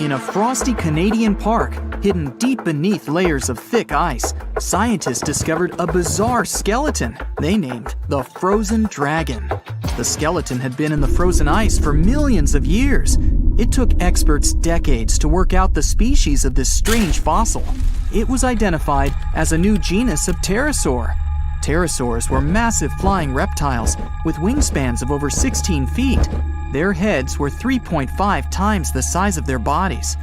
In a frosty Canadian park, hidden deep beneath layers of thick ice, scientists discovered a bizarre skeleton they named the frozen dragon. The skeleton had been in the frozen ice for millions of years. It took experts decades to work out the species of this strange fossil. It was identified as a new genus of pterosaur. Pterosaurs were massive flying reptiles with wingspans of over 16 feet. Their heads were 3.5 times the size of their bodies.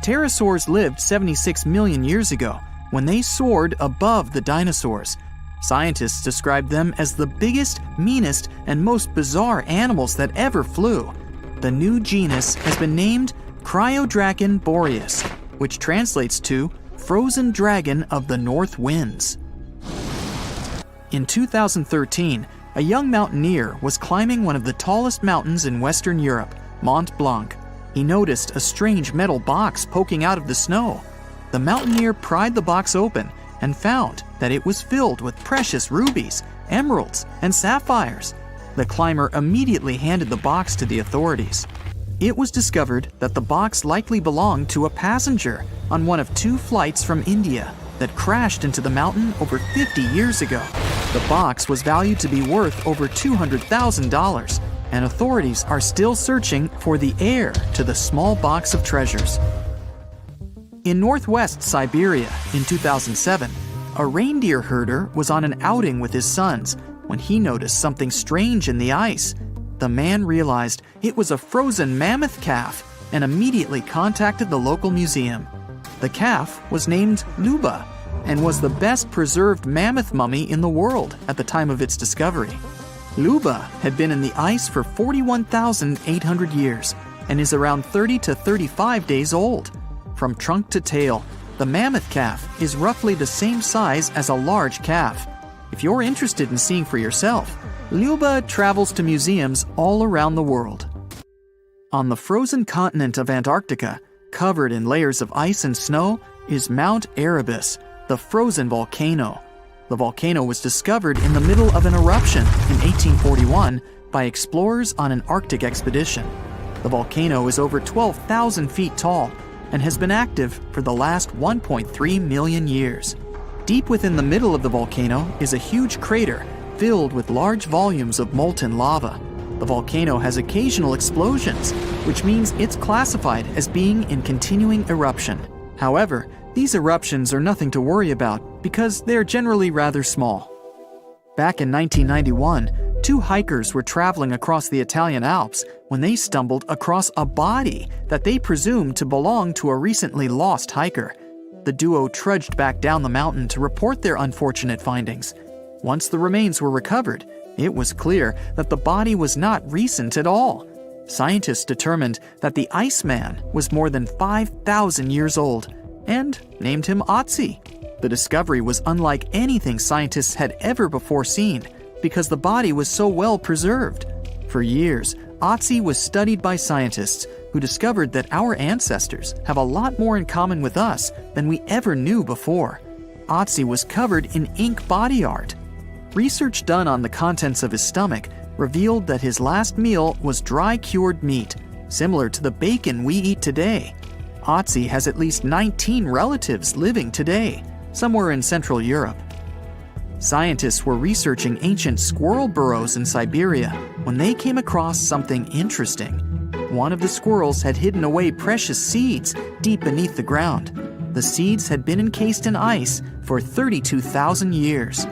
Pterosaurs lived 76 million years ago when they soared above the dinosaurs. Scientists described them as the biggest, meanest, and most bizarre animals that ever flew. The new genus has been named Cryodragon boreas, which translates to frozen dragon of the north winds. In 2013, a young mountaineer was climbing one of the tallest mountains in Western Europe, Mont Blanc. He noticed a strange metal box poking out of the snow. The mountaineer pried the box open and found that it was filled with precious rubies, emeralds, and sapphires. The climber immediately handed the box to the authorities. It was discovered that the box likely belonged to a passenger on one of 2 flights from India that crashed into the mountain over 50 years ago. The box was valued to be worth over $200,000, and authorities are still searching for the heir to the small box of treasures. In northwest Siberia in 2007, a reindeer herder was on an outing with his sons when he noticed something strange in the ice. The man realized it was a frozen mammoth calf and immediately contacted the local museum. The calf was named Luba and was the best preserved mammoth mummy in the world at the time of its discovery. Luba had been in the ice for 41,800 years and is around 30 to 35 days old. From trunk to tail, the mammoth calf is roughly the same size as a large calf. If you're interested in seeing for yourself, Luba travels to museums all around the world. On the frozen continent of Antarctica, covered in layers of ice and snow, is Mount Erebus, the frozen volcano. The volcano was discovered in the middle of an eruption in 1841 by explorers on an Arctic expedition. The volcano is over 12,000 feet tall and has been active for the last 1.3 million years. Deep within the middle of the volcano is a huge crater filled with large volumes of molten lava. The volcano has occasional explosions, which means it's classified as being in continuing eruption. However, these eruptions are nothing to worry about because they're generally rather small. Back in 1991, 2 hikers were traveling across the Italian Alps when they stumbled across a body that they presumed to belong to a recently lost hiker. The duo trudged back down the mountain to report their unfortunate findings. Once the remains were recovered, it was clear that the body was not recent at all. Scientists determined that the Iceman was more than 5,000 years old and named him Otzi. The discovery was unlike anything scientists had ever before seen because the body was so well preserved. For years, Otzi was studied by scientists who discovered that our ancestors have a lot more in common with us than we ever knew before. Otzi was covered in ink body art. Research done on the contents of his stomach revealed that his last meal was dry cured meat, similar to the bacon we eat today. Otzi has at least 19 relatives living today, somewhere in Central Europe. Scientists were researching ancient squirrel burrows in Siberia when they came across something interesting. One of the squirrels had hidden away precious seeds deep beneath the ground. The seeds had been encased in ice for 32,000 years.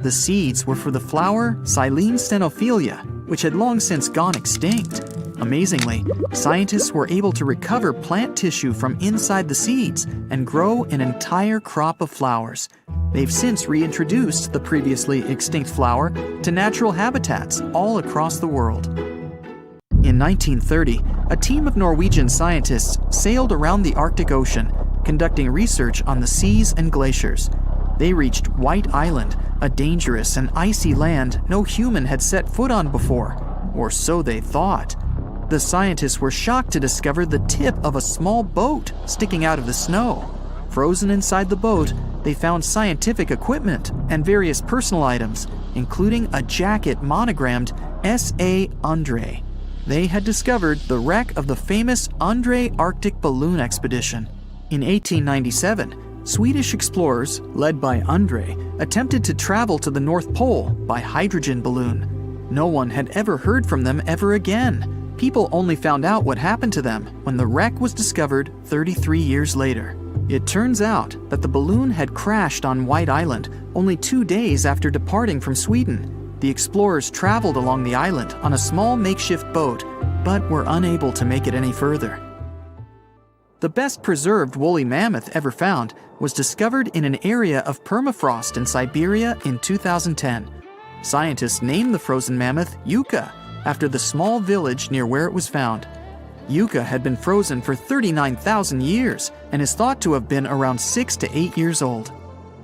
The seeds were for the flower Silene stenophilia, which had long since gone extinct. Amazingly, scientists were able to recover plant tissue from inside the seeds and grow an entire crop of flowers. They've since reintroduced the previously extinct flower to natural habitats all across the world. In 1930, a team of Norwegian scientists sailed around the Arctic Ocean, conducting research on the seas and glaciers. They reached White Island, a dangerous and icy land no human had set foot on before, or so they thought. The scientists were shocked to discover the tip of a small boat sticking out of the snow. Frozen inside the boat, they found scientific equipment and various personal items, including a jacket monogrammed S.A. Andre. They had discovered the wreck of the famous André Arctic balloon expedition. In 1897, Swedish explorers, led by André, attempted to travel to the North Pole by hydrogen balloon. No one had ever heard from them ever again. People only found out what happened to them when the wreck was discovered 33 years later. It turns out that the balloon had crashed on White Island only 2 days after departing from Sweden. The explorers traveled along the island on a small makeshift boat, but were unable to make it any further. The best preserved woolly mammoth ever found was discovered in an area of permafrost in Siberia in 2010. Scientists named the frozen mammoth Yucca, after the small village near where it was found. Yucca had been frozen for 39,000 years and is thought to have been around 6 to 8 years old.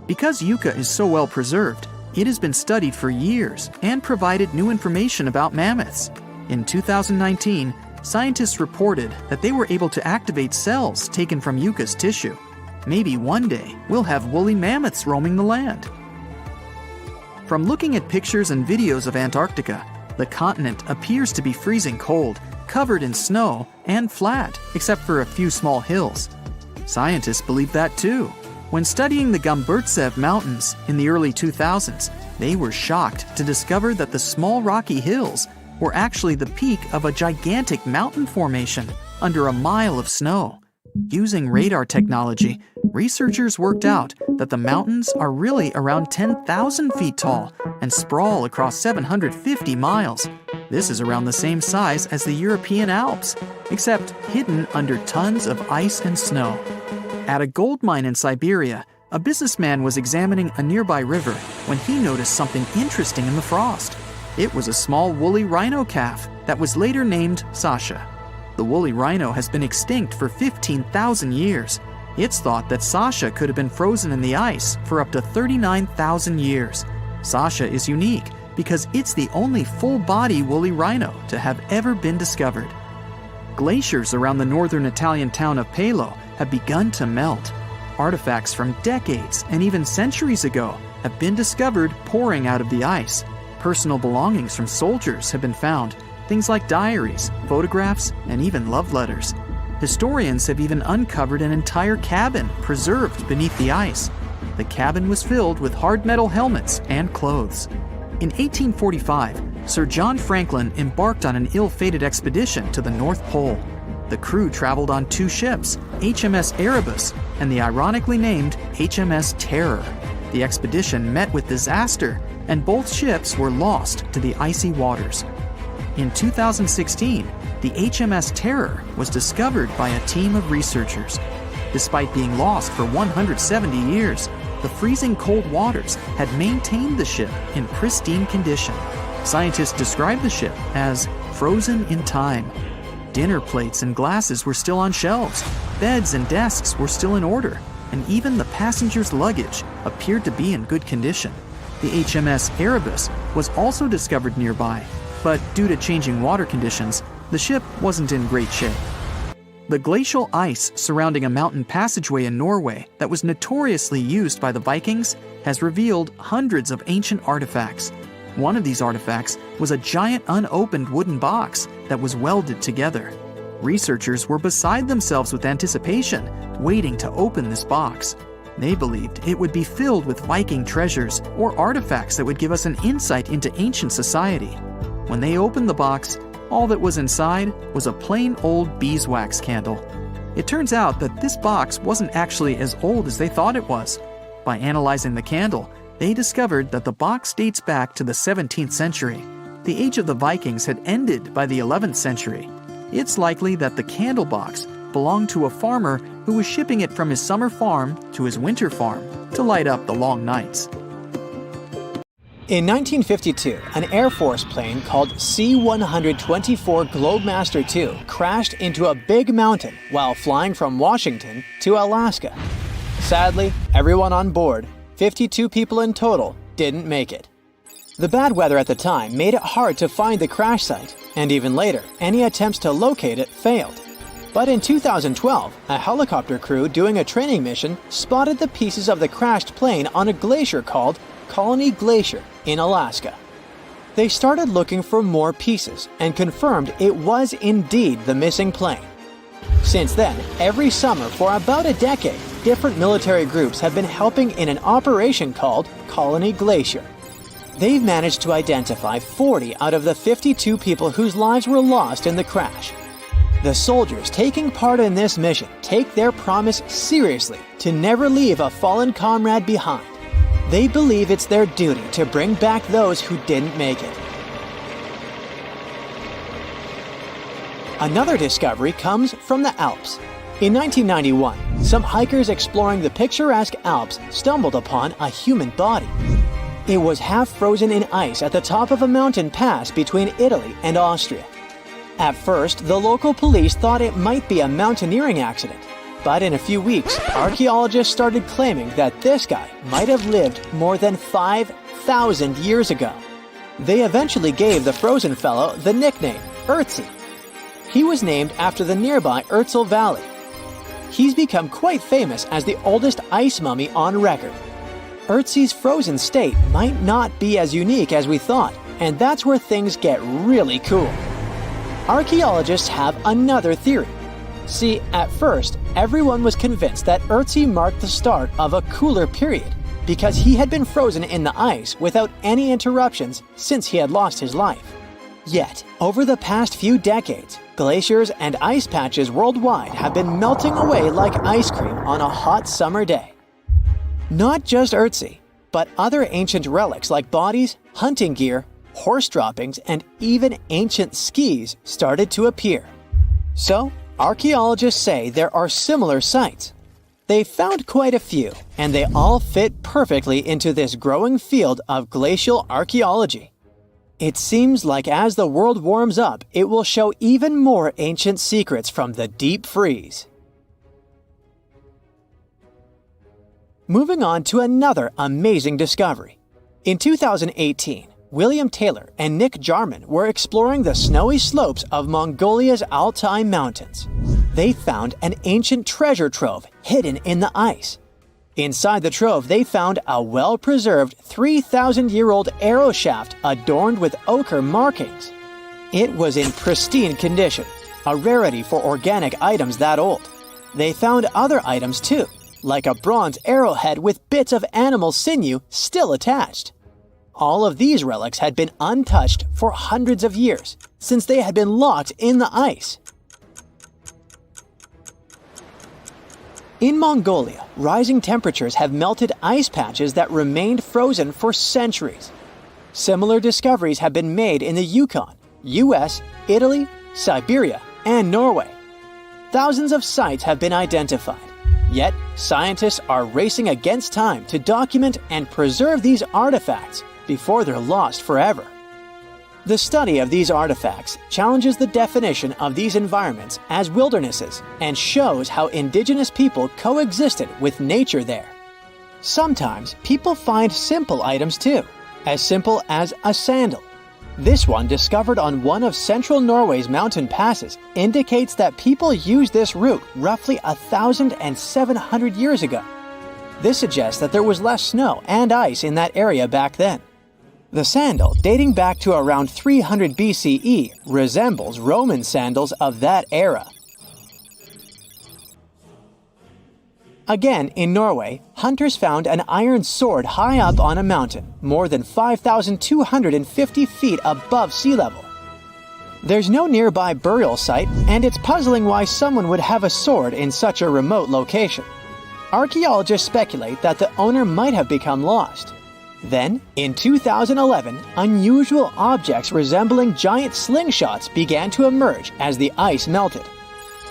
Because Yucca is so well preserved, it has been studied for years and provided new information about mammoths. In 2019, scientists reported that they were able to activate cells taken from Yucca's tissue. Maybe one day we'll have woolly mammoths roaming the land. From looking at pictures and videos of Antarctica, the continent appears to be freezing cold, covered in snow, and flat, except for a few small hills. Scientists believe that too. When studying the Gomburtsev Mountains in the early 2000s, they were shocked to discover that the small rocky hills were actually the peak of a gigantic mountain formation under a mile of snow. Using radar technology, researchers worked out that the mountains are really around 10,000 feet tall and sprawl across 750 miles. This is around the same size as the European Alps, except hidden under tons of ice and snow. At a gold mine in Siberia, a businessman was examining a nearby river when he noticed something interesting in the frost. It was a small woolly rhino calf that was later named Sasha. The woolly rhino has been extinct for 15,000 years. It's thought that Sasha could have been frozen in the ice for up to 39,000 years. Sasha is unique because it's the only full-body woolly rhino to have ever been discovered. Glaciers around the northern Italian town of Pelo have begun to melt. Artifacts from decades and even centuries ago have been discovered pouring out of the ice. Personal belongings from soldiers have been found, things like diaries, photographs, and even love letters. Historians have even uncovered an entire cabin preserved beneath the ice. The cabin was filled with hard metal helmets and clothes. In 1845, Sir John Franklin embarked on an ill-fated expedition to the North Pole. The crew traveled on 2 ships, HMS Erebus and the ironically named HMS Terror. The expedition met with disaster, and both ships were lost to the icy waters. In 2016, the HMS Terror was discovered by a team of researchers. Despite being lost for 170 years, the freezing cold waters had maintained the ship in pristine condition. Scientists described the ship as frozen in time. Dinner plates and glasses were still on shelves, beds and desks were still in order, and even the passengers' luggage appeared to be in good condition. The HMS Erebus was also discovered nearby, but due to changing water conditions, the ship wasn't in great shape. The glacial ice surrounding a mountain passageway in Norway that was notoriously used by the Vikings has revealed hundreds of ancient artifacts. One of these artifacts was a giant unopened wooden box that was welded together. Researchers were beside themselves with anticipation, waiting to open this box. They believed it would be filled with Viking treasures or artifacts that would give us an insight into ancient society. When they opened the box, all that was inside was a plain old beeswax candle. It turns out that this box wasn't actually as old as they thought it was. By analyzing the candle, they discovered that the box dates back to the 17th century. The age of the Vikings had ended by the 11th century. It's likely that the candle box belonged to a farmer who was shipping it from his summer farm to his winter farm to light up the long nights. In 1952, an Air Force plane called C-124 Globemaster II crashed into a big mountain while flying from Washington to Alaska. Sadly, everyone on board, 52 people in total, didn't make it. The bad weather at the time made it hard to find the crash site, and even later, any attempts to locate it failed. But in 2012, a helicopter crew doing a training mission spotted the pieces of the crashed plane on a glacier called Colony Glacier in Alaska. They started looking for more pieces and confirmed it was indeed the missing plane. Since then, every summer for about a decade, different military groups have been helping in an operation called Colony Glacier. They've managed to identify 40 out of the 52 people whose lives were lost in the crash. The soldiers taking part in this mission take their promise seriously to never leave a fallen comrade behind. They believe it's their duty to bring back those who didn't make it. Another discovery comes from the Alps. In 1991, some hikers exploring the picturesque Alps stumbled upon a human body. It was half frozen in ice at the top of a mountain pass between Italy and Austria. At first, the local police thought it might be a mountaineering accident, but in a few weeks, archaeologists started claiming that this guy might have lived more than 5,000 years ago. They eventually gave the frozen fellow the nickname Ötzi. He was named after the nearby Ötztal Valley. He's become quite famous as the oldest ice mummy on record. Ötzi's frozen state might not be as unique as we thought, and that's where things get really cool. Archaeologists have another theory. See, at first, everyone was convinced that Ötzi marked the start of a cooler period because he had been frozen in the ice without any interruptions since he had lost his life. Yet, over the past few decades, glaciers and ice patches worldwide have been melting away like ice cream on a hot summer day. Not just Ötzi, but other ancient relics like bodies, hunting gear, horse droppings, and even ancient skis started to appear. So, archaeologists say there are similar sites. They found quite a few, and they all fit perfectly into this growing field of glacial archaeology. It seems like as the world warms up, it will show even more ancient secrets from the deep freeze. Moving on to another amazing discovery. In 2018, William Taylor and Nick Jarman were exploring the snowy slopes of Mongolia's Altai Mountains. They found an ancient treasure trove hidden in the ice. Inside the trove, they found a well-preserved 3,000-year-old arrow shaft adorned with ochre markings. It was in pristine condition, a rarity for organic items that old. They found other items too, like a bronze arrowhead with bits of animal sinew still attached. All of these relics had been untouched for hundreds of years, since they had been locked in the ice. In Mongolia, rising temperatures have melted ice patches that remained frozen for centuries. Similar discoveries have been made in the Yukon, US, Italy, Siberia, and Norway. Thousands of sites have been identified. Yet, scientists are racing against time to document and preserve these artifacts before they're lost forever. The study of these artifacts challenges the definition of these environments as wildernesses and shows how indigenous people coexisted with nature there. Sometimes people find simple items too, as simple as a sandal. This one, discovered on one of central Norway's mountain passes, indicates that people used this route roughly 1,700 years ago. This suggests that there was less snow and ice in that area back then. The sandal, dating back to around 300 BCE, resembles Roman sandals of that era. Again, in Norway, hunters found an iron sword high up on a mountain, more than 5,250 feet above sea level. There's no nearby burial site, and it's puzzling why someone would have a sword in such a remote location. Archaeologists speculate that the owner might have become lost. Then, in 2011, unusual objects resembling giant slingshots began to emerge as the ice melted.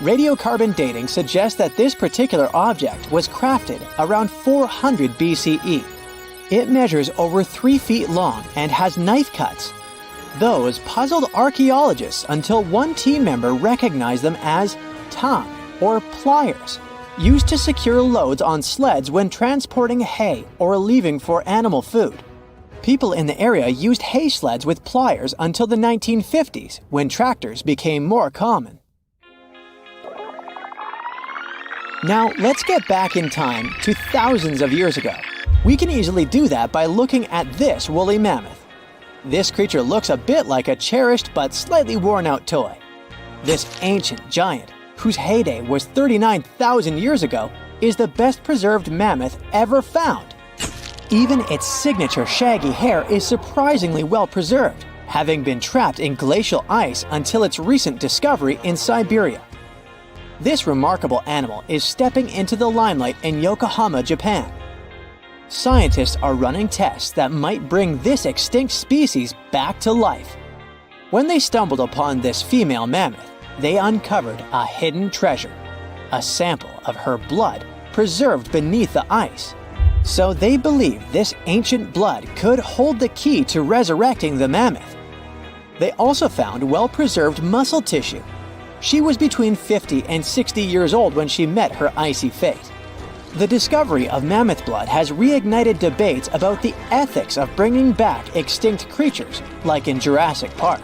Radiocarbon dating suggests that this particular object was crafted around 400 BCE. It measures over 3 feet long and has knife cuts. Those puzzled archaeologists until one team member recognized them as tang, or pliers, used to secure loads on sleds when transporting hay or leaving for animal food. People in the area used hay sleds with pliers until the 1950s, when tractors became more common. Now, let's get back in time to thousands of years ago. We can easily do that by looking at this woolly mammoth. This creature looks a bit like a cherished but slightly worn-out toy. This ancient giant, whose heyday was 39,000 years ago, is the best preserved mammoth ever found. Even its signature shaggy hair is surprisingly well preserved, having been trapped in glacial ice until its recent discovery in Siberia. This remarkable animal is stepping into the limelight in Yokohama, Japan. Scientists are running tests that might bring this extinct species back to life. When they stumbled upon this female mammoth, they uncovered a hidden treasure, a sample of her blood preserved beneath the ice. So they believe this ancient blood could hold the key to resurrecting the mammoth. They also found well-preserved muscle tissue. She was between 50 and 60 years old when she met her icy fate. The discovery of mammoth blood has reignited debates about the ethics of bringing back extinct creatures, like in Jurassic Park.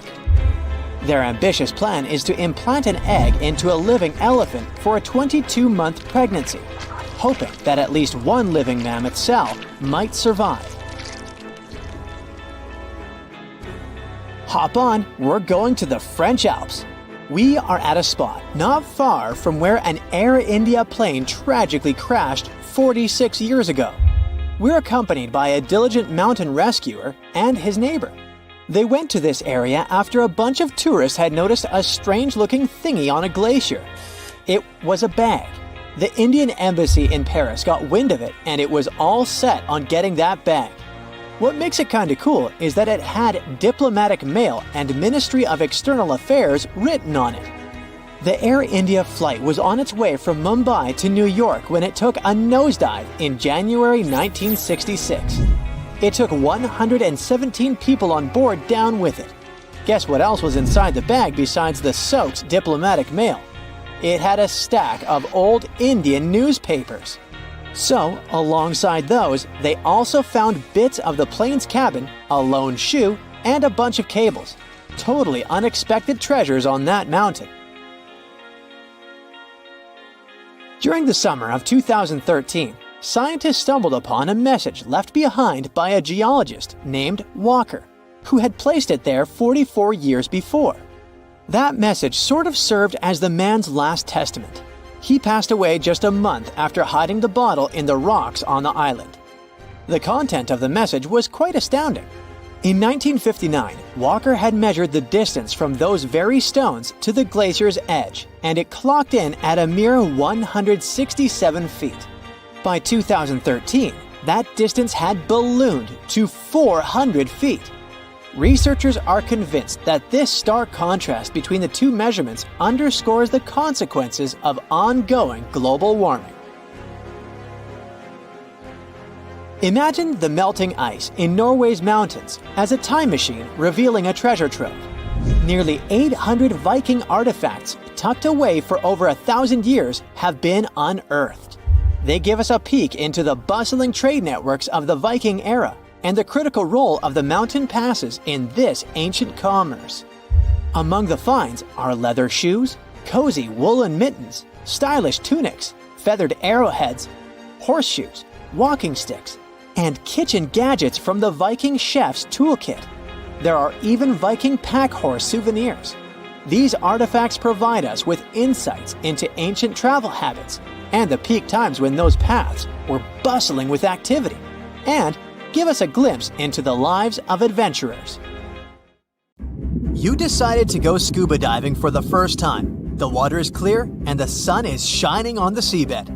Their ambitious plan is to implant an egg into a living elephant for a 22-month pregnancy, hoping that at least one living mammoth cell might survive. Hop on, we're going to the French Alps. We are at a spot not far from where an Air India plane tragically crashed 46 years ago. We're accompanied by a diligent mountain rescuer and his neighbor. They went to this area after a bunch of tourists had noticed a strange-looking thingy on a glacier. It was a bag. The Indian embassy in Paris got wind of it, and it was all set on getting that bag. What makes it kinda cool is that it had diplomatic mail and Ministry of External Affairs written on it. The Air India flight was on its way from Mumbai to New York when it took a nosedive in January 1966. It took 117 people on board down with it. Guess what else was inside the bag besides the soaked diplomatic mail? It had a stack of old Indian newspapers. So, alongside those, they also found bits of the plane's cabin, a lone shoe, and a bunch of cables. Totally unexpected treasures on that mountain. During the summer of 2013, scientists stumbled upon a message left behind by a geologist named Walker, who had placed it there 44 years before. That message sort of served as the man's last testament. He passed away just a month after hiding the bottle in the rocks on the island. The content of the message was quite astounding. In 1959, Walker had measured the distance from those very stones to the glacier's edge, and it clocked in at a mere 167 feet. By 2013, that distance had ballooned to 400 feet. Researchers are convinced that this stark contrast between the two measurements underscores the consequences of ongoing global warming. Imagine the melting ice in Norway's mountains as a time machine revealing a treasure trove. Nearly 800 Viking artifacts tucked away for over 1,000 years have been unearthed. They give us a peek into the bustling trade networks of the Viking era and the critical role of the mountain passes in this ancient commerce. Among the finds are leather shoes, cozy woolen mittens, stylish tunics, feathered arrowheads, horseshoes, walking sticks, and kitchen gadgets from the Viking chef's toolkit. There are even Viking pack horse souvenirs. These artifacts provide us with insights into ancient travel habits and the peak times when those paths were bustling with activity, and give us a glimpse into the lives of adventurers. You decided to go scuba diving for the first time. The water is clear and the sun is shining on the seabed.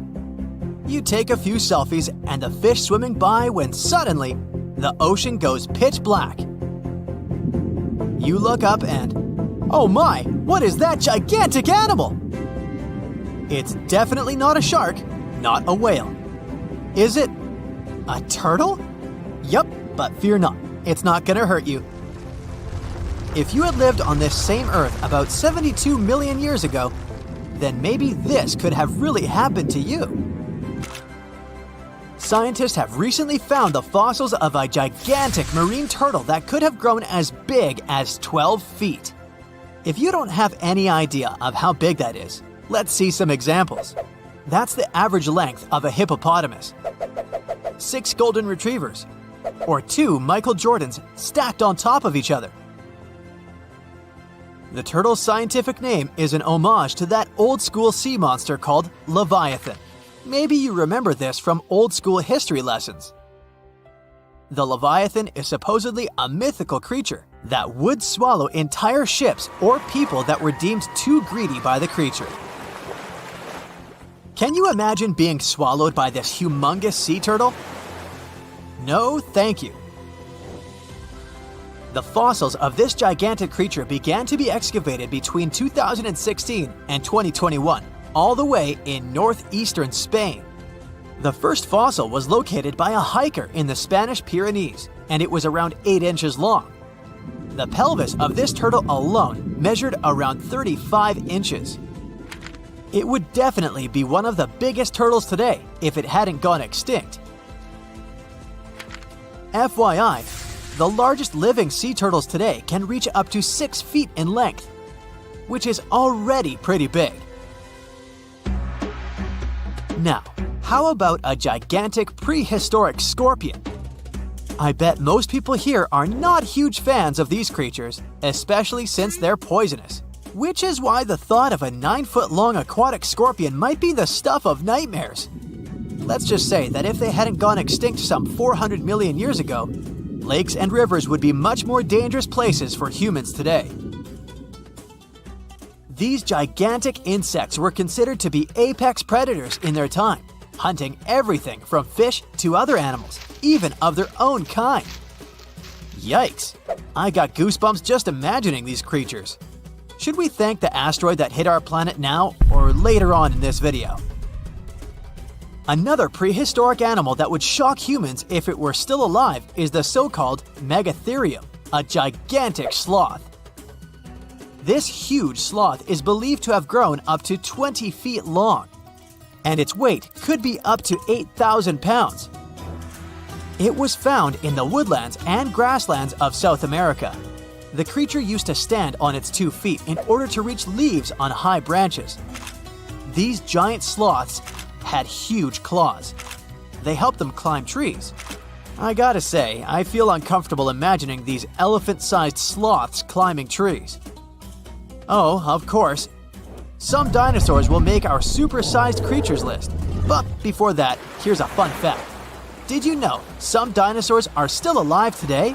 You take a few selfies and the fish swimming by when suddenly the ocean goes pitch black. You look up and, oh my, what is that gigantic animal? It's definitely not a shark, not a whale. Is it a turtle? Yup, but fear not, it's not gonna hurt you. If you had lived on this same Earth about 72 million years ago, then maybe this could have really happened to you. Scientists have recently found the fossils of a gigantic marine turtle that could have grown as big as 12 feet. If you don't have any idea of how big that is, let's see some examples. That's the average length of a hippopotamus. 6 golden retrievers, or 2 Michael Jordans stacked on top of each other. The turtle's scientific name is an homage to that old-school sea monster called Leviathan. Maybe you remember this from old-school history lessons. The Leviathan is supposedly a mythical creature that would swallow entire ships or people that were deemed too greedy by the creature. Can you imagine being swallowed by this humongous sea turtle? No, thank you. The fossils of this gigantic creature began to be excavated between 2016 and 2021, all the way in northeastern Spain. The first fossil was located by a hiker in the Spanish Pyrenees, and it was around 8 inches long. The pelvis of this turtle alone measured around 35 inches. It would definitely be one of the biggest turtles today if it hadn't gone extinct. FYI, the largest living sea turtles today can reach up to 6 feet in length, which is already pretty big. Now, how about a gigantic prehistoric scorpion? I bet most people here are not huge fans of these creatures, especially since they're poisonous, which is why the thought of a 9-foot-long aquatic scorpion might be the stuff of nightmares. Let's just say that if they hadn't gone extinct some 400 million years ago, lakes and rivers would be much more dangerous places for humans today. These gigantic insects were considered to be apex predators in their time, hunting everything from fish to other animals, even of their own kind. Yikes! I got goosebumps just imagining these creatures. Should we thank the asteroid that hit our planet now or later on in this video? Another prehistoric animal that would shock humans if it were still alive is the so-called Megatherium, a gigantic sloth. This huge sloth is believed to have grown up to 20 feet long, and its weight could be up to 8,000 pounds. It was found in the woodlands and grasslands of South America. The creature used to stand on its 2 feet in order to reach leaves on high branches. These giant sloths had huge claws. They helped them climb trees. I gotta say, I feel uncomfortable imagining these elephant-sized sloths climbing trees. Oh, of course, some dinosaurs will make our super-sized creatures list. But before that, here's a fun fact. Did you know some dinosaurs are still alive today?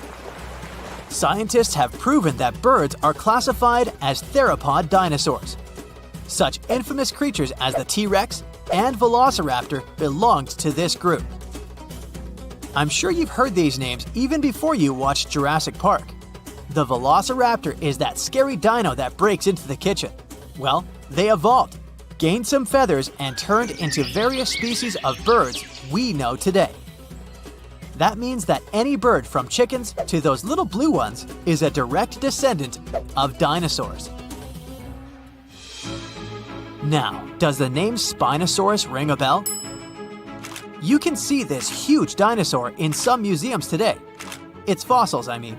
Scientists have proven that birds are classified as theropod dinosaurs. Such infamous creatures as the T-Rex and Velociraptor belonged to this group. I'm sure you've heard these names even before you watched Jurassic Park. The Velociraptor is that scary dino that breaks into the kitchen. Well, they evolved, gained some feathers, and turned into various species of birds we know today. That means that any bird from chickens to those little blue ones is a direct descendant of dinosaurs. Now, does the name Spinosaurus ring a bell? You can see this huge dinosaur in some museums today. Its fossils, I mean.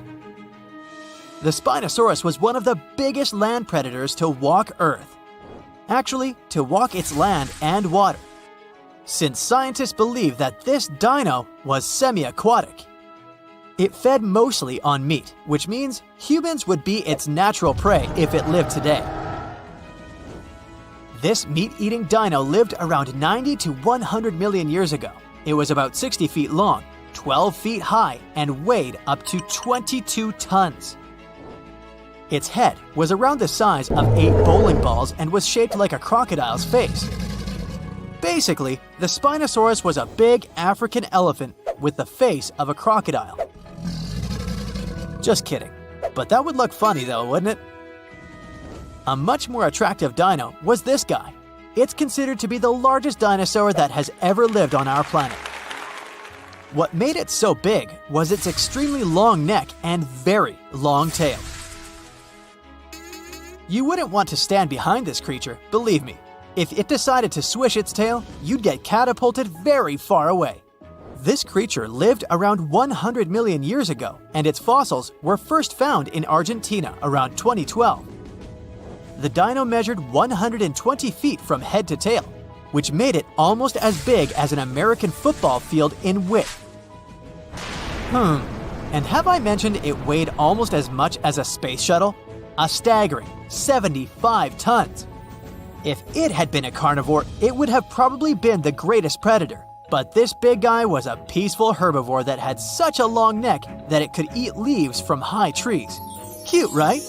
The Spinosaurus was one of the biggest land predators to walk Earth. Actually, to walk its land and water, since scientists believe that this dino was semi-aquatic. It fed mostly on meat, which means humans would be its natural prey if it lived today. This meat-eating dino lived around 90 to 100 million years ago. It was about 60 feet long, 12 feet high, and weighed up to 22 tons. Its head was around the size of 8 bowling balls and was shaped like a crocodile's face. Basically, the Spinosaurus was a big African elephant with the face of a crocodile. Just kidding. But that would look funny though, wouldn't it? A much more attractive dino was this guy. It's considered to be the largest dinosaur that has ever lived on our planet. What made it so big was its extremely long neck and very long tail. You wouldn't want to stand behind this creature, believe me. If it decided to swish its tail, you'd get catapulted very far away. This creature lived around 100 million years ago, and its fossils were first found in Argentina around 2012. The dino measured 120 feet from head to tail, which made it almost as big as an American football field in width. And have I mentioned it weighed almost as much as a space shuttle? A staggering 75 tons. If it had been a carnivore, it would have probably been the greatest predator. But this big guy was a peaceful herbivore that had such a long neck that it could eat leaves from high trees. Cute, right?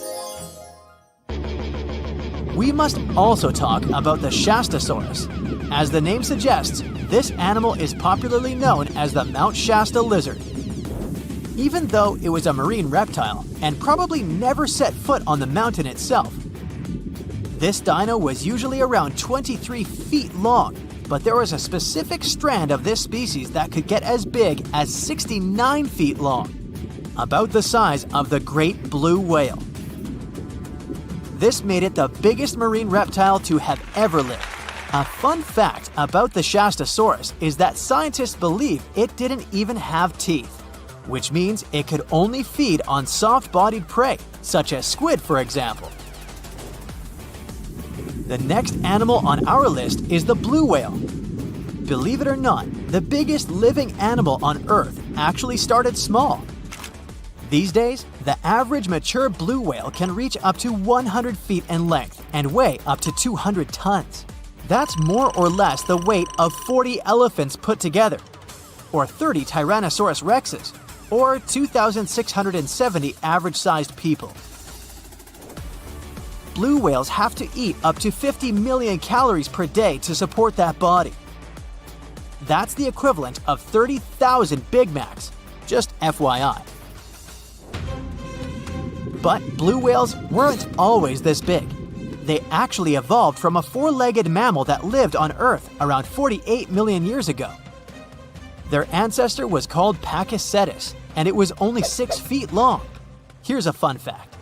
We must also talk about the Shastasaurus. As the name suggests, this animal is popularly known as the Mount Shasta lizard. Even though it was a marine reptile and probably never set foot on the mountain itself, this dino was usually around 23 feet long, but there was a specific strand of this species that could get as big as 69 feet long, about the size of the great blue whale. This made it the biggest marine reptile to have ever lived. A fun fact about the Shastasaurus is that scientists believe it didn't even have teeth, which means it could only feed on soft-bodied prey, such as squid, for example. The next animal on our list is the blue whale. Believe it or not, the biggest living animal on Earth actually started small. These days, the average mature blue whale can reach up to 100 feet in length and weigh up to 200 tons. That's more or less the weight of 40 elephants put together, or 30 Tyrannosaurus rexes, or 2,670 average-sized people. Blue whales have to eat up to 50 million calories per day to support that body. That's the equivalent of 30,000 Big Macs, just FYI. But blue whales weren't always this big. They actually evolved from a four-legged mammal that lived on Earth around 48 million years ago. Their ancestor was called Pakicetus, and it was only 6 feet long. Here's a fun fact.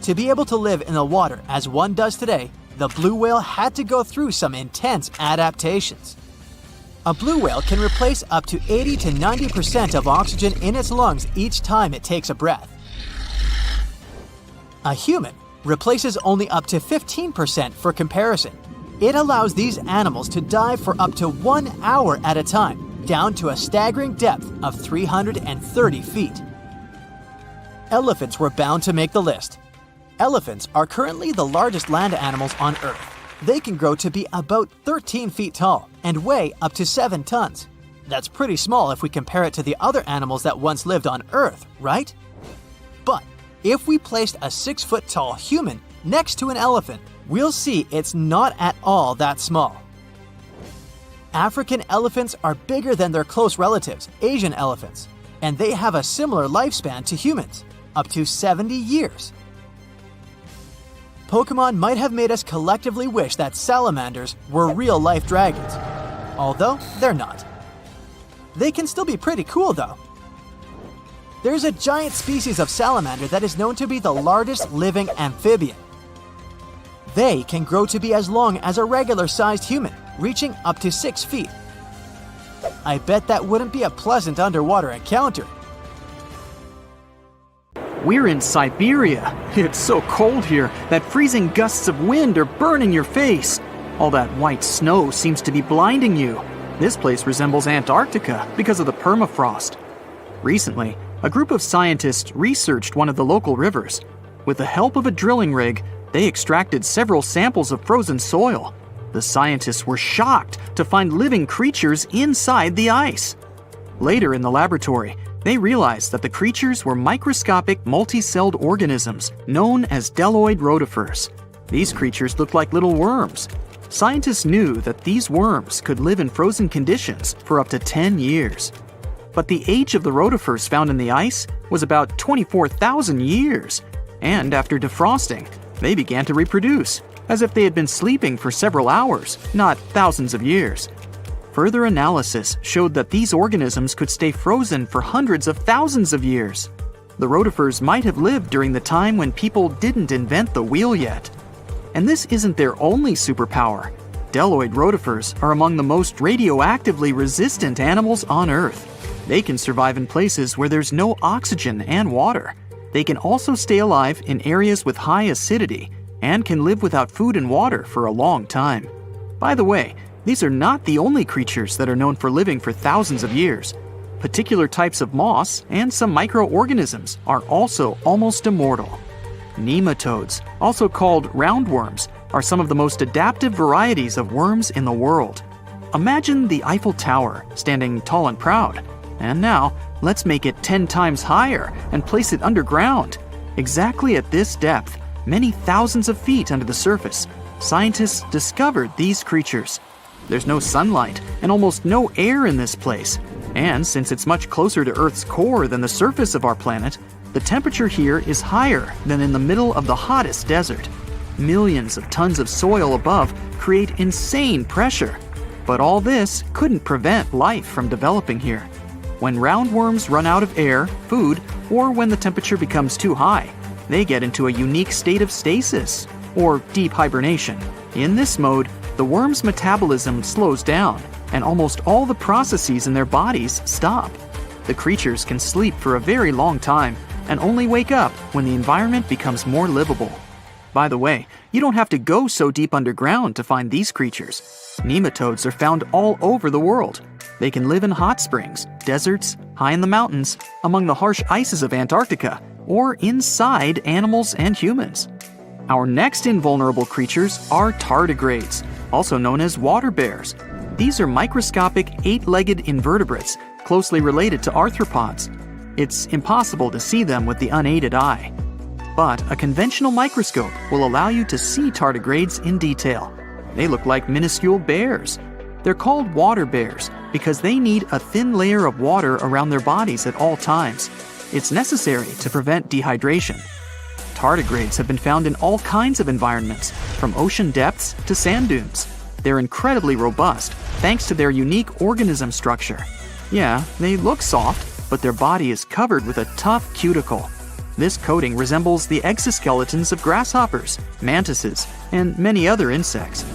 To be able to live in the water as one does today, the blue whale had to go through some intense adaptations. A blue whale can replace up to 80 to 90% of oxygen in its lungs each time it takes a breath. A human replaces only up to 15% for comparison. It allows these animals to dive for up to 1 hour at a time, down to a staggering depth of 330 feet. Elephants were bound to make the list. Elephants are currently the largest land animals on Earth. They can grow to be about 13 feet tall and weigh up to 7 tons. That's pretty small if we compare it to the other animals that once lived on Earth, right? But if we placed a 6-foot-tall human next to an elephant, we'll see it's not at all that small. African elephants are bigger than their close relatives, Asian elephants, and they have a similar lifespan to humans, up to 70 years. Pokemon might have made us collectively wish that salamanders were real-life dragons, although they're not. They can still be pretty cool, though. There's a giant species of salamander that is known to be the largest living amphibian. They can grow to be as long as a regular-sized human, reaching up to 6 feet. I bet that wouldn't be a pleasant underwater encounter. We're in Siberia. It's so cold here that freezing gusts of wind are burning your face. All that white snow seems to be blinding you. This place resembles Antarctica because of the permafrost. Recently, a group of scientists researched one of the local rivers. With the help of a drilling rig, they extracted several samples of frozen soil. The scientists were shocked to find living creatures inside the ice. Later in the laboratory, they realized that the creatures were microscopic multicelled organisms known as deltoid rotifers. These creatures looked like little worms. Scientists knew that these worms could live in frozen conditions for up to 10 years. But the age of the rotifers found in the ice was about 24,000 years. And after defrosting, they began to reproduce, as if they had been sleeping for several hours, not thousands of years. Further analysis showed that these organisms could stay frozen for hundreds of thousands of years. The rotifers might have lived during the time when people didn't invent the wheel yet. And this isn't their only superpower. Deltoid rotifers are among the most radioactively resistant animals on Earth. They can survive in places where there's no oxygen and water. They can also stay alive in areas with high acidity and can live without food and water for a long time. By the way, these are not the only creatures that are known for living for thousands of years. particular types of moss and some microorganisms are also almost immortal. Nematodes, also called roundworms, are some of the most adaptive varieties of worms in the world. Imagine the Eiffel Tower standing tall and proud. And now, let's make it 10 times higher and place it underground. Exactly at this depth, many thousands of feet under the surface, scientists discovered these creatures. There's no sunlight and almost no air in this place. And since it's much closer to Earth's core than the surface of our planet, the temperature here is higher than in the middle of the hottest desert. Millions of tons of soil above create insane pressure. But all this couldn't prevent life from developing here. When roundworms run out of air, food, or when the temperature becomes too high, they get into a unique state of stasis, or deep hibernation. In this mode, the worm's metabolism slows down, and almost all the processes in their bodies stop. The creatures can sleep for a very long time, and only wake up when the environment becomes more livable. By the way, you don't have to go so deep underground to find these creatures. Nematodes are found all over the world. They can live in hot springs, deserts, high in the mountains, among the harsh ices of Antarctica, or inside animals and humans. Our next invulnerable creatures are tardigrades, also known as water bears. These are microscopic, 8-legged invertebrates closely related to arthropods. It's impossible to see them with the unaided eye. But a conventional microscope will allow you to see tardigrades in detail. They look like minuscule bears. They're called water bears because they need a thin layer of water around their bodies at all times. It's necessary to prevent dehydration. Tardigrades have been found in all kinds of environments, from ocean depths to sand dunes. They're incredibly robust thanks to their unique organism structure. Yeah, they look soft, but their body is covered with a tough cuticle. This coating resembles the exoskeletons of grasshoppers, mantises, and many other insects.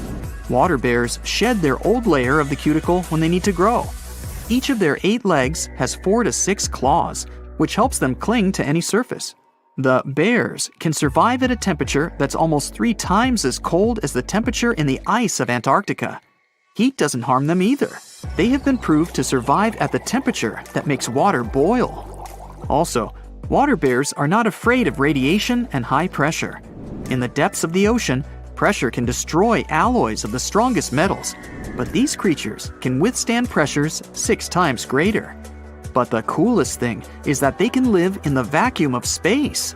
Water bears shed their old layer of the cuticle when they need to grow. Each of their 8 legs has 4 to 6 claws, which helps them cling to any surface. The bears can survive at a temperature that's almost 3 times as cold as the temperature in the ice of Antarctica. Heat doesn't harm them either. They have been proved to survive at the temperature that makes water boil. Also, water bears are not afraid of radiation and high pressure. In the depths of the ocean, pressure can destroy alloys of the strongest metals, but these creatures can withstand pressures 6 times greater. But the coolest thing is that they can live in the vacuum of space.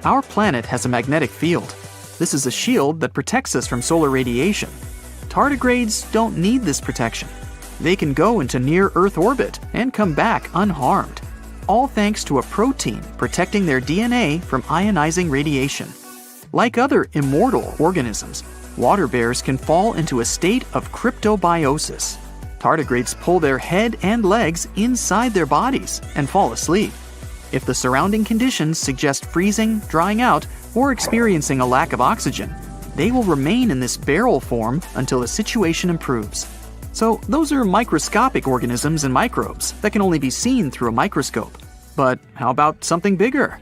Our planet has a magnetic field. This is a shield that protects us from solar radiation. Tardigrades don't need this protection. They can go into near-Earth orbit and come back unharmed, all thanks to a protein protecting their DNA from ionizing radiation. Like other immortal organisms, water bears can fall into a state of cryptobiosis. Tardigrades pull their head and legs inside their bodies and fall asleep. If the surrounding conditions suggest freezing, drying out, or experiencing a lack of oxygen, they will remain in this barrel form until the situation improves. So those are microscopic organisms and microbes that can only be seen through a microscope. But how about something bigger?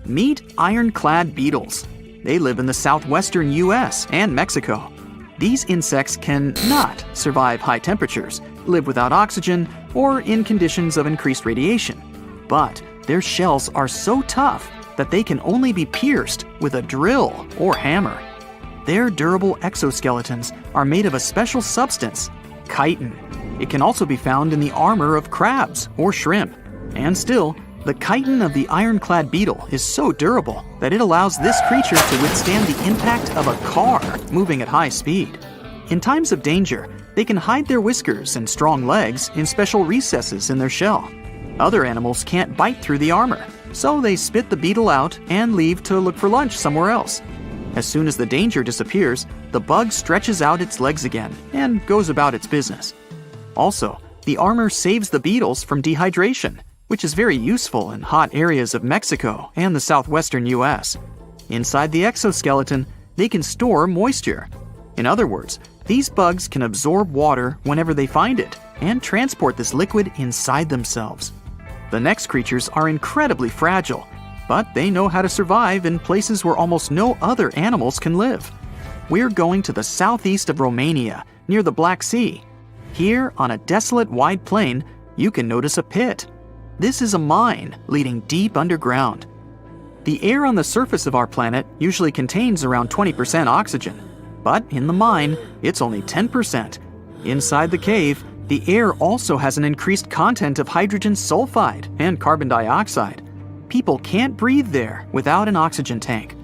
Meet ironclad beetles. They live in the southwestern US and Mexico. These insects can not survive high temperatures, live without oxygen, or in conditions of increased radiation. But their shells are so tough that they can only be pierced with a drill or hammer. Their durable exoskeletons are made of a special substance, chitin. It can also be found in the armor of crabs or shrimp. And still, the chitin of the ironclad beetle is so durable that it allows this creature to withstand the impact of a car moving at high speed. In times of danger, they can hide their whiskers and strong legs in special recesses in their shell. Other animals can't bite through the armor, so they spit the beetle out and leave to look for lunch somewhere else. As soon as the danger disappears, the bug stretches out its legs again and goes about its business. Also, the armor saves the beetles from dehydration, which is very useful in hot areas of Mexico and the southwestern US. Inside the exoskeleton, they can store moisture. In other words, these bugs can absorb water whenever they find it and transport this liquid inside themselves. The next creatures are incredibly fragile, but they know how to survive in places where almost no other animals can live. We're going to the southeast of Romania, near the Black Sea. Here, on a desolate wide plain, you can notice a pit. This is a mine leading deep underground. The air on the surface of our planet usually contains around 20% oxygen, but in the mine, it's only 10%. Inside the cave, the air also has an increased content of hydrogen sulfide and carbon dioxide. People can't breathe there without an oxygen tank.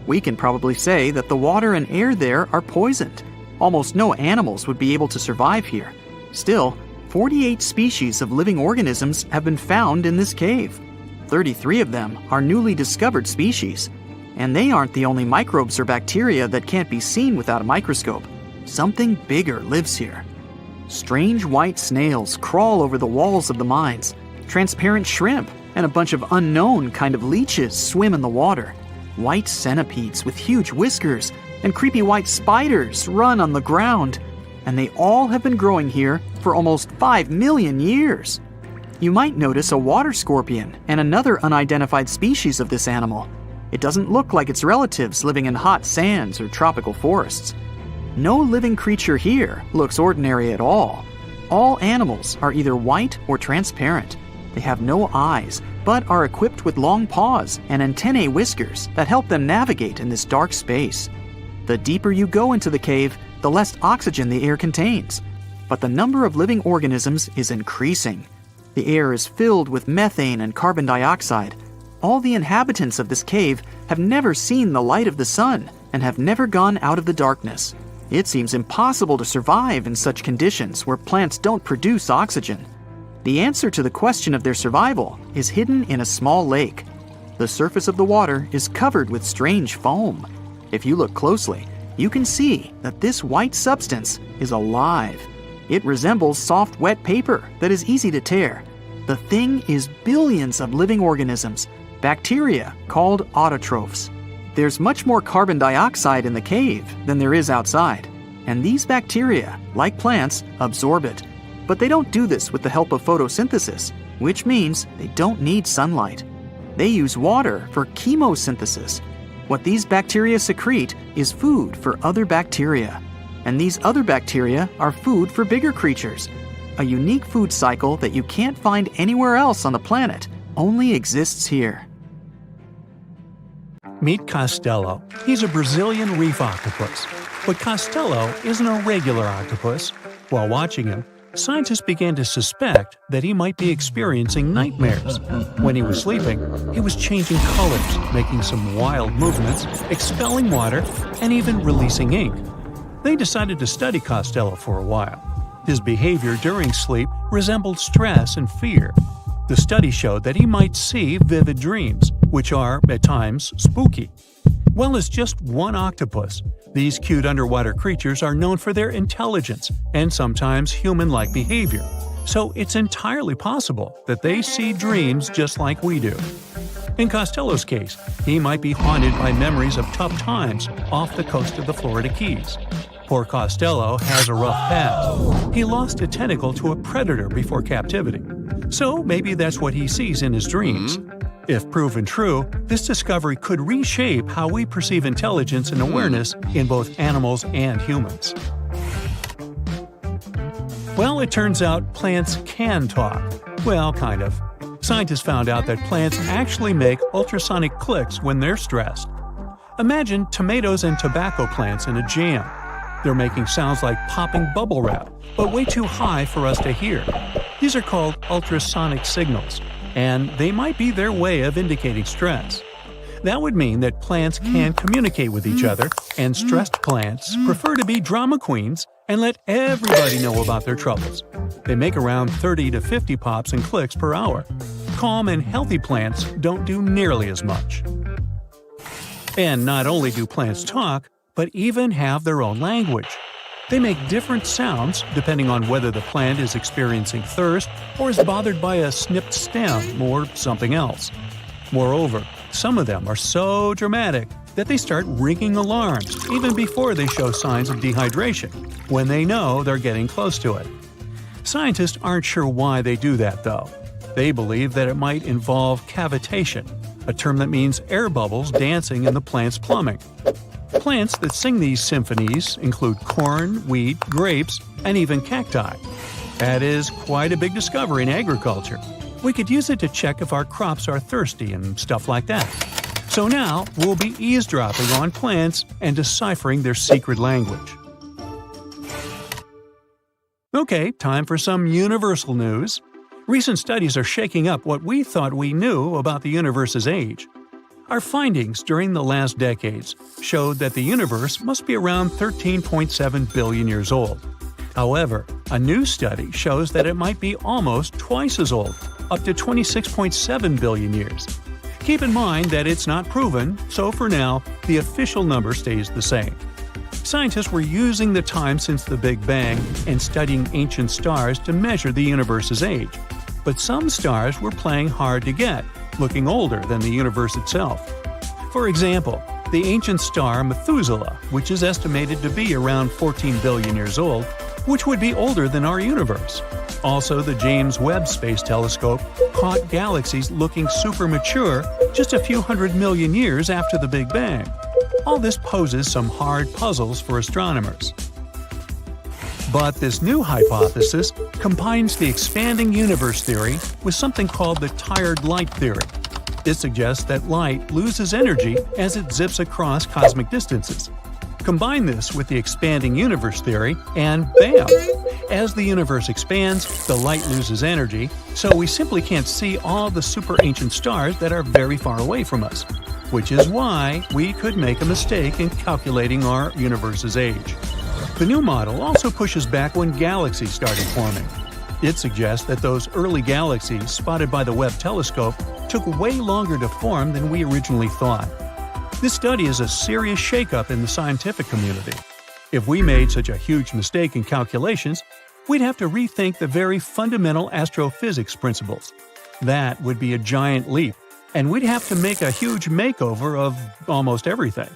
We can probably say that the water and air there are poisoned. Almost no animals would be able to survive here. Still, 48 species of living organisms have been found in this cave. 33 of them are newly discovered species. And they aren't the only microbes or bacteria that can't be seen without a microscope. Something bigger lives here. Strange white snails crawl over the walls of the mines. Transparent shrimp and a bunch of unknown kind of leeches swim in the water. White centipedes with huge whiskers and creepy white spiders run on the ground. And they all have been growing here for almost 5 million years. You might notice a water scorpion and another unidentified species of this animal. It doesn't look like its relatives living in hot sands or tropical forests. No living creature here looks ordinary at all. All animals are either white or transparent. They have no eyes, but are equipped with long paws and antennae whiskers that help them navigate in this dark space. The deeper you go into the cave, the less oxygen the air contains. But the number of living organisms is increasing. The air is filled with methane and carbon dioxide. All the inhabitants of this cave have never seen the light of the sun and have never gone out of the darkness. It seems impossible to survive in such conditions where plants don't produce oxygen. The answer to the question of their survival is hidden in a small lake. The surface of the water is covered with strange foam. If you look closely, you can see that this white substance is alive. It resembles soft, wet paper that is easy to tear. The thing is billions of living organisms, bacteria called autotrophs. There's much more carbon dioxide in the cave than there is outside, and these bacteria, like plants, absorb it. But they don't do this with the help of photosynthesis, which means they don't need sunlight. They use water for chemosynthesis. What these bacteria secrete is food for other bacteria, and these other bacteria are food for bigger creatures. A unique food cycle that you can't find anywhere else on the planet only exists here. Meet Costello. He's a Brazilian reef octopus. But Costello isn't a regular octopus. While watching him, scientists began to suspect that he might be experiencing nightmares. When he was sleeping, he was changing colors, making some wild movements, expelling water, and even releasing ink. They decided to study Costello for a while. His behavior during sleep resembled stress and fear. The study showed that he might see vivid dreams, which are, at times, spooky. Well, as just one octopus, these cute underwater creatures are known for their intelligence and sometimes human-like behavior, so it's entirely possible that they see dreams just like we do. In Costello's case, he might be haunted by memories of tough times off the coast of the Florida Keys. Poor Costello has a rough past. He lost a tentacle to a predator before captivity, so maybe that's what he sees in his dreams. If proven true, this discovery could reshape how we perceive intelligence and awareness in both animals and humans. Well, it turns out plants can talk. Well, kind of. Scientists found out that plants actually make ultrasonic clicks when they're stressed. Imagine tomatoes and tobacco plants in a jam. They're making sounds like popping bubble wrap, but way too high for us to hear. These are called ultrasonic signals, and they might be their way of indicating stress. That would mean that plants can communicate with each other, and stressed plants prefer to be drama queens and let everybody know about their troubles. They make around 30 to 50 pops and clicks per hour. Calm and healthy plants don't do nearly as much. And not only do plants talk, but even have their own language. They make different sounds depending on whether the plant is experiencing thirst or is bothered by a snipped stem or something else. Moreover, some of them are so dramatic that they start ringing alarms even before they show signs of dehydration, when they know they're getting close to it. Scientists aren't sure why they do that, though. They believe that it might involve cavitation, a term that means air bubbles dancing in the plant's plumbing. Plants that sing these symphonies include corn, wheat, grapes, and even cacti. That is quite a big discovery in agriculture. We could use it to check if our crops are thirsty and stuff like that. So now we'll be eavesdropping on plants and deciphering their secret language. Okay, time for some universal news. Recent studies are shaking up what we thought we knew about the universe's age. Our findings during the last decades showed that the universe must be around 13.7 billion years old. However, a new study shows that it might be almost twice as old, up to 26.7 billion years. Keep in mind that it's not proven, so for now, the official number stays the same. Scientists were using the time since the Big Bang and studying ancient stars to measure the universe's age. But some stars were playing hard to get, looking older than the universe itself. For example, the ancient star Methuselah, which is estimated to be around 14 billion years old, which would be older than our universe. Also, the James Webb Space Telescope caught galaxies looking super mature just a few hundred million years after the Big Bang. All this poses some hard puzzles for astronomers. But this new hypothesis combines the expanding universe theory with something called the tired light theory. It suggests that light loses energy as it zips across cosmic distances. Combine this with the expanding universe theory, and bam! As the universe expands, the light loses energy, so we simply can't see all the super ancient stars that are very far away from us, which is why we could make a mistake in calculating our universe's age. The new model also pushes back when galaxies started forming. It suggests that those early galaxies spotted by the Webb telescope took way longer to form than we originally thought. This study is a serious shakeup in the scientific community. If we made such a huge mistake in calculations, we'd have to rethink the very fundamental astrophysics principles. That would be a giant leap, and we'd have to make a huge makeover of almost everything.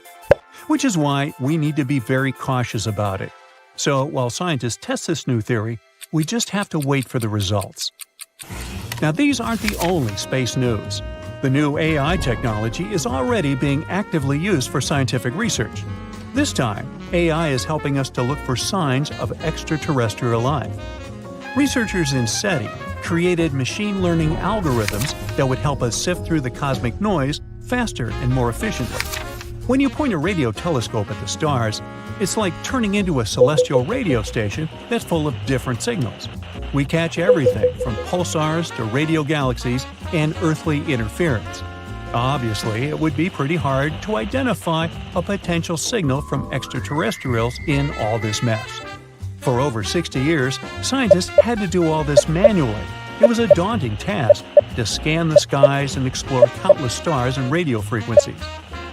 Which is why we need to be very cautious about it. So while scientists test this new theory, we just have to wait for the results. Now, these aren't the only space news. The new AI technology is already being actively used for scientific research. This time, AI is helping us to look for signs of extraterrestrial life. Researchers in SETI created machine learning algorithms that would help us sift through the cosmic noise faster and more efficiently. When you point a radio telescope at the stars, it's like turning into a celestial radio station that's full of different signals. We catch everything from pulsars to radio galaxies and earthly interference. Obviously, it would be pretty hard to identify a potential signal from extraterrestrials in all this mess. For over 60 years, scientists had to do all this manually. It was a daunting task to scan the skies and explore countless stars and radio frequencies.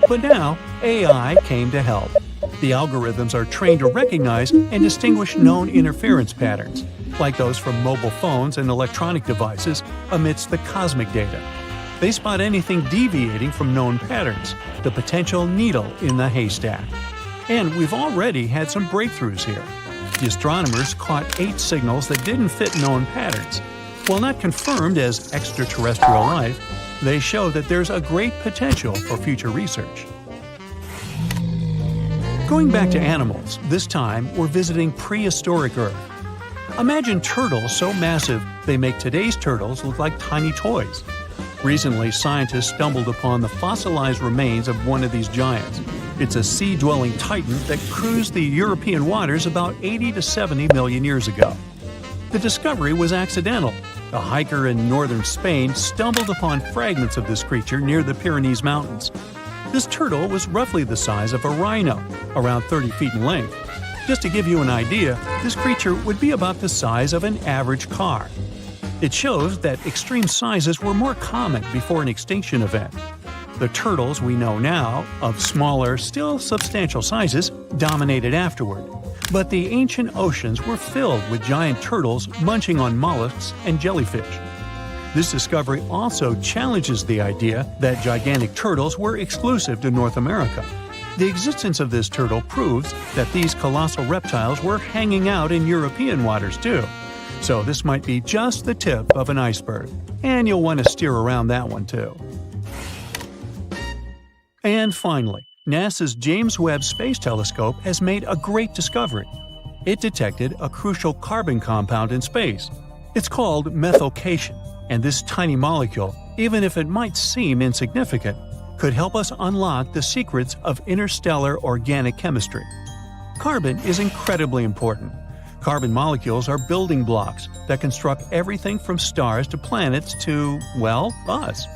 But now, AI came to help. The algorithms are trained to recognize and distinguish known interference patterns, like those from mobile phones and electronic devices, amidst the cosmic data. They spot anything deviating from known patterns, the potential needle in the haystack. And we've already had some breakthroughs here. The astronomers caught 8 signals that didn't fit known patterns. While not confirmed as extraterrestrial life, they show that there's a great potential for future research. Going back to animals, this time we're visiting prehistoric Earth. Imagine turtles so massive they make today's turtles look like tiny toys. Recently, scientists stumbled upon the fossilized remains of one of these giants. It's a sea-dwelling titan that cruised the European waters about 80 to 70 million years ago. The discovery was accidental. A hiker in northern Spain stumbled upon fragments of this creature near the Pyrenees Mountains. This turtle was roughly the size of a rhino, around 30 feet in length. Just to give you an idea, this creature would be about the size of an average car. It shows that extreme sizes were more common before an extinction event. The turtles we know now, of smaller, still substantial sizes, dominated afterward. But the ancient oceans were filled with giant turtles munching on mollusks and jellyfish. This discovery also challenges the idea that gigantic turtles were exclusive to North America. The existence of this turtle proves that these colossal reptiles were hanging out in European waters too. So this might be just the tip of an iceberg, and you'll want to steer around that one too. And finally, NASA's James Webb Space Telescope has made a great discovery. it detected a crucial carbon compound in space. It's called methylcation, and this tiny molecule, even if it might seem insignificant, could help us unlock the secrets of interstellar organic chemistry. Carbon is incredibly important. Carbon molecules are building blocks that construct everything from stars to planets to, well, us.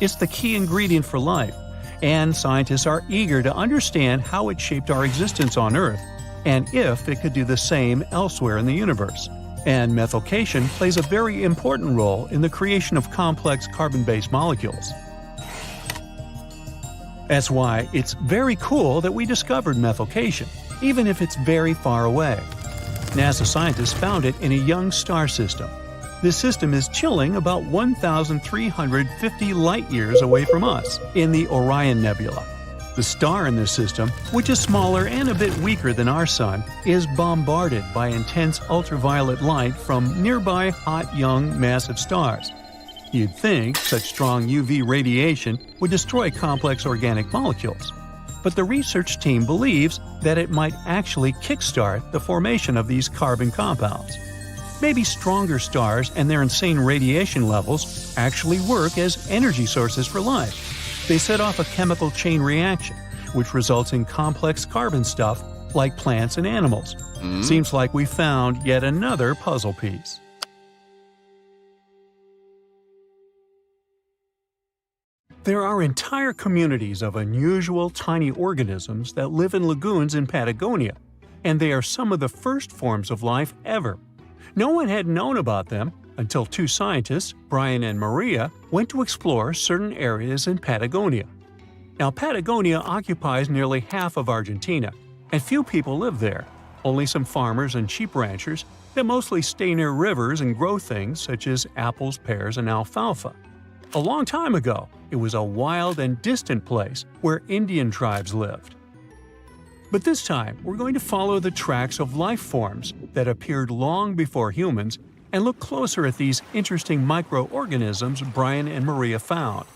It's the key ingredient for life, and scientists are eager to understand how it shaped our existence on Earth, and if it could do the same elsewhere in the universe. And methylcation plays a very important role in the creation of complex carbon-based molecules. That's why it's very cool that we discovered methylcation, even if it's very far away. NASA scientists found it in a young star system. This system is chilling about 1,350 light-years away from us, in the Orion Nebula. The star in this system, which is smaller and a bit weaker than our Sun, is bombarded by intense ultraviolet light from nearby hot, young, massive stars. You'd think such strong UV radiation would destroy complex organic molecules. But the research team believes that it might actually kickstart the formation of these carbon compounds. Maybe stronger stars and their insane radiation levels actually work as energy sources for life. They set off a chemical chain reaction, which results in complex carbon stuff like plants and animals. Seems like we found yet another puzzle piece. There are entire communities of unusual tiny organisms that live in lagoons in Patagonia, and they are some of the first forms of life ever. No one had known about them until two scientists, Brian and Maria, went to explore certain areas in Patagonia. Now, Patagonia occupies nearly half of Argentina, and few people live there. Only some farmers and sheep ranchers that mostly stay near rivers and grow things such as apples, pears, and alfalfa. A long time ago, it was a wild and distant place where Indian tribes lived. But this time, we're going to follow the tracks of life forms that appeared long before humans and look closer at these interesting microorganisms Brian and Maria found.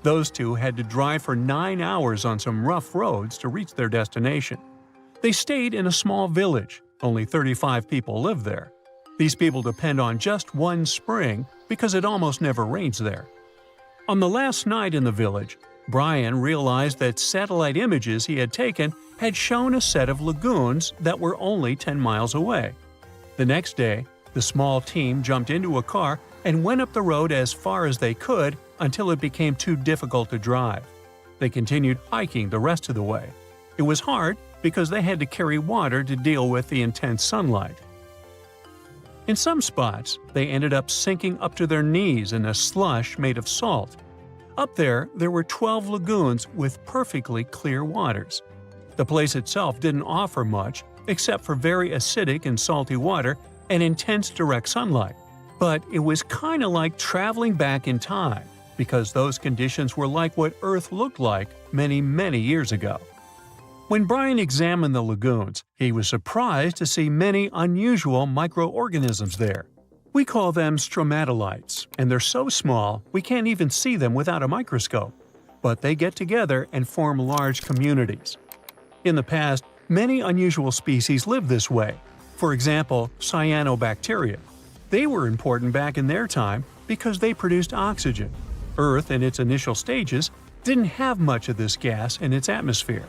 Those two had to drive for 9 hours on some rough roads to reach their destination. They stayed in a small village. Only 35 people live there. These people depend on just one spring because it almost never rains there. On the last night in the village, Brian realized that satellite images he had taken had shown a set of lagoons that were only 10 miles away. The next day, the small team jumped into a car and went up the road as far as they could until it became too difficult to drive. They continued hiking the rest of the way. It was hard because they had to carry water to deal with the intense sunlight. In some spots, they ended up sinking up to their knees in a slush made of salt. Up there were 12 lagoons with perfectly clear waters. The place itself didn't offer much except for very acidic and salty water and intense direct sunlight. But it was kind of like traveling back in time, because those conditions were like what Earth looked like many, many years ago. When Brian examined the lagoons, he was surprised to see many unusual microorganisms there. We call them stromatolites, and they're so small we can't even see them without a microscope. But they get together and form large communities. In the past, many unusual species lived this way. For example, cyanobacteria. They were important back in their time because they produced oxygen. Earth, in its initial stages, didn't have much of this gas in its atmosphere.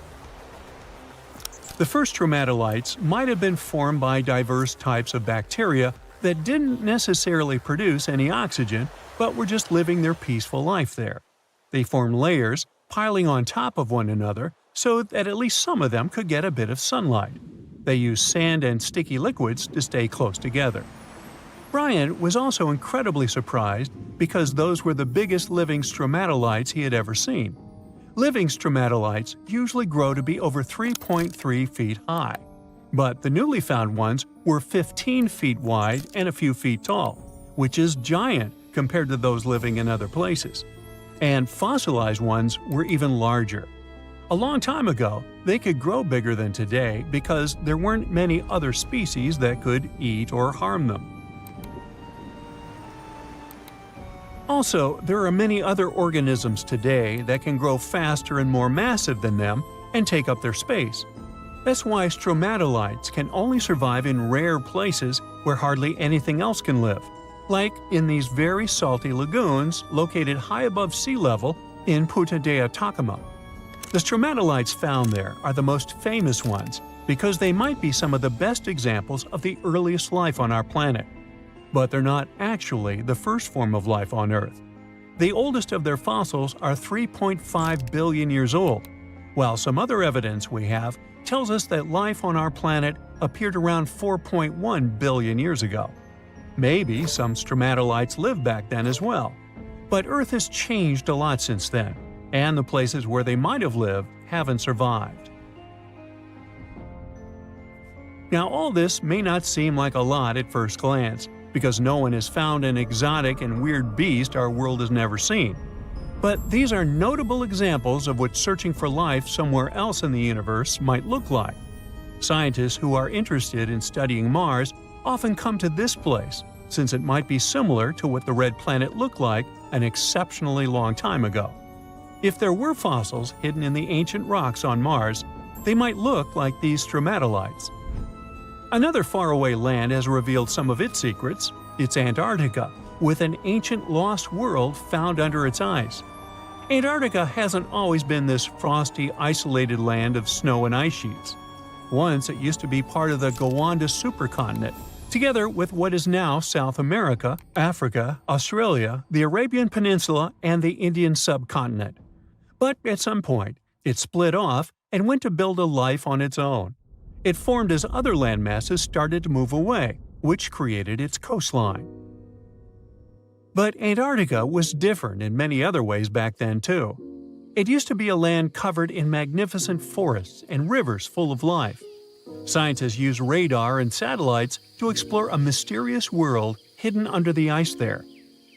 The first stromatolites might have been formed by diverse types of bacteria that didn't necessarily produce any oxygen, but were just living their peaceful life there. They formed layers, piling on top of one another, so that at least some of them could get a bit of sunlight. They used sand and sticky liquids to stay close together. Brian was also incredibly surprised because those were the biggest living stromatolites he had ever seen. Living stromatolites usually grow to be over 3.3 feet high, but the newly found ones were 15 feet wide and a few feet tall, which is giant compared to those living in other places. And fossilized ones were even larger. A long time ago, they could grow bigger than today because there weren't many other species that could eat or harm them. Also, there are many other organisms today that can grow faster and more massive than them and take up their space. That's why stromatolites can only survive in rare places where hardly anything else can live, like in these very salty lagoons located high above sea level in Punta de Atacama. The stromatolites found there are the most famous ones because they might be some of the best examples of the earliest life on our planet. But they're not actually the first form of life on Earth. The oldest of their fossils are 3.5 billion years old, while some other evidence we have tells us that life on our planet appeared around 4.1 billion years ago. Maybe some stromatolites lived back then as well. But Earth has changed a lot since then, and the places where they might have lived haven't survived. Now, all this may not seem like a lot at first glance, because no one has found an exotic and weird beast our world has never seen. But these are notable examples of what searching for life somewhere else in the universe might look like. Scientists who are interested in studying Mars often come to this place, since it might be similar to what the red planet looked like an exceptionally long time ago. If there were fossils hidden in the ancient rocks on Mars, they might look like these stromatolites. Another faraway land has revealed some of its secrets. It's Antarctica, with an ancient lost world found under its ice. Antarctica hasn't always been this frosty, isolated land of snow and ice sheets. Once it used to be part of the Gondwana supercontinent, together with what is now South America, Africa, Australia, the Arabian Peninsula, and the Indian subcontinent. But at some point, it split off and went to build a life on its own. It formed as other landmasses started to move away, which created its coastline. But Antarctica was different in many other ways back then too. It used to be a land covered in magnificent forests and rivers full of life. Scientists use radar and satellites to explore a mysterious world hidden under the ice there.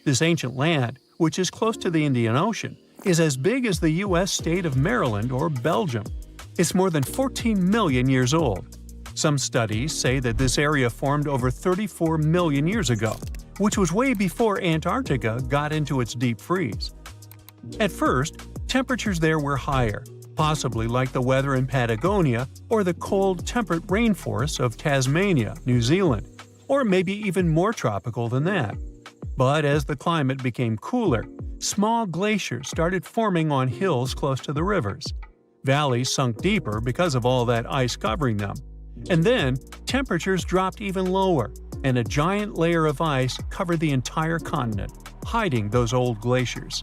This ancient land, which is close to the Indian Ocean, is as big as the U.S. state of Maryland or Belgium. It's more than 14 million years old. Some studies say that this area formed over 34 million years ago, which was way before Antarctica got into its deep freeze. At first, temperatures there were higher, possibly like the weather in Patagonia or the cold, temperate rainforests of Tasmania, New Zealand, or maybe even more tropical than that. But as the climate became cooler, small glaciers started forming on hills close to the rivers. Valleys sunk deeper because of all that ice covering them. And then, temperatures dropped even lower, and a giant layer of ice covered the entire continent, hiding those old glaciers.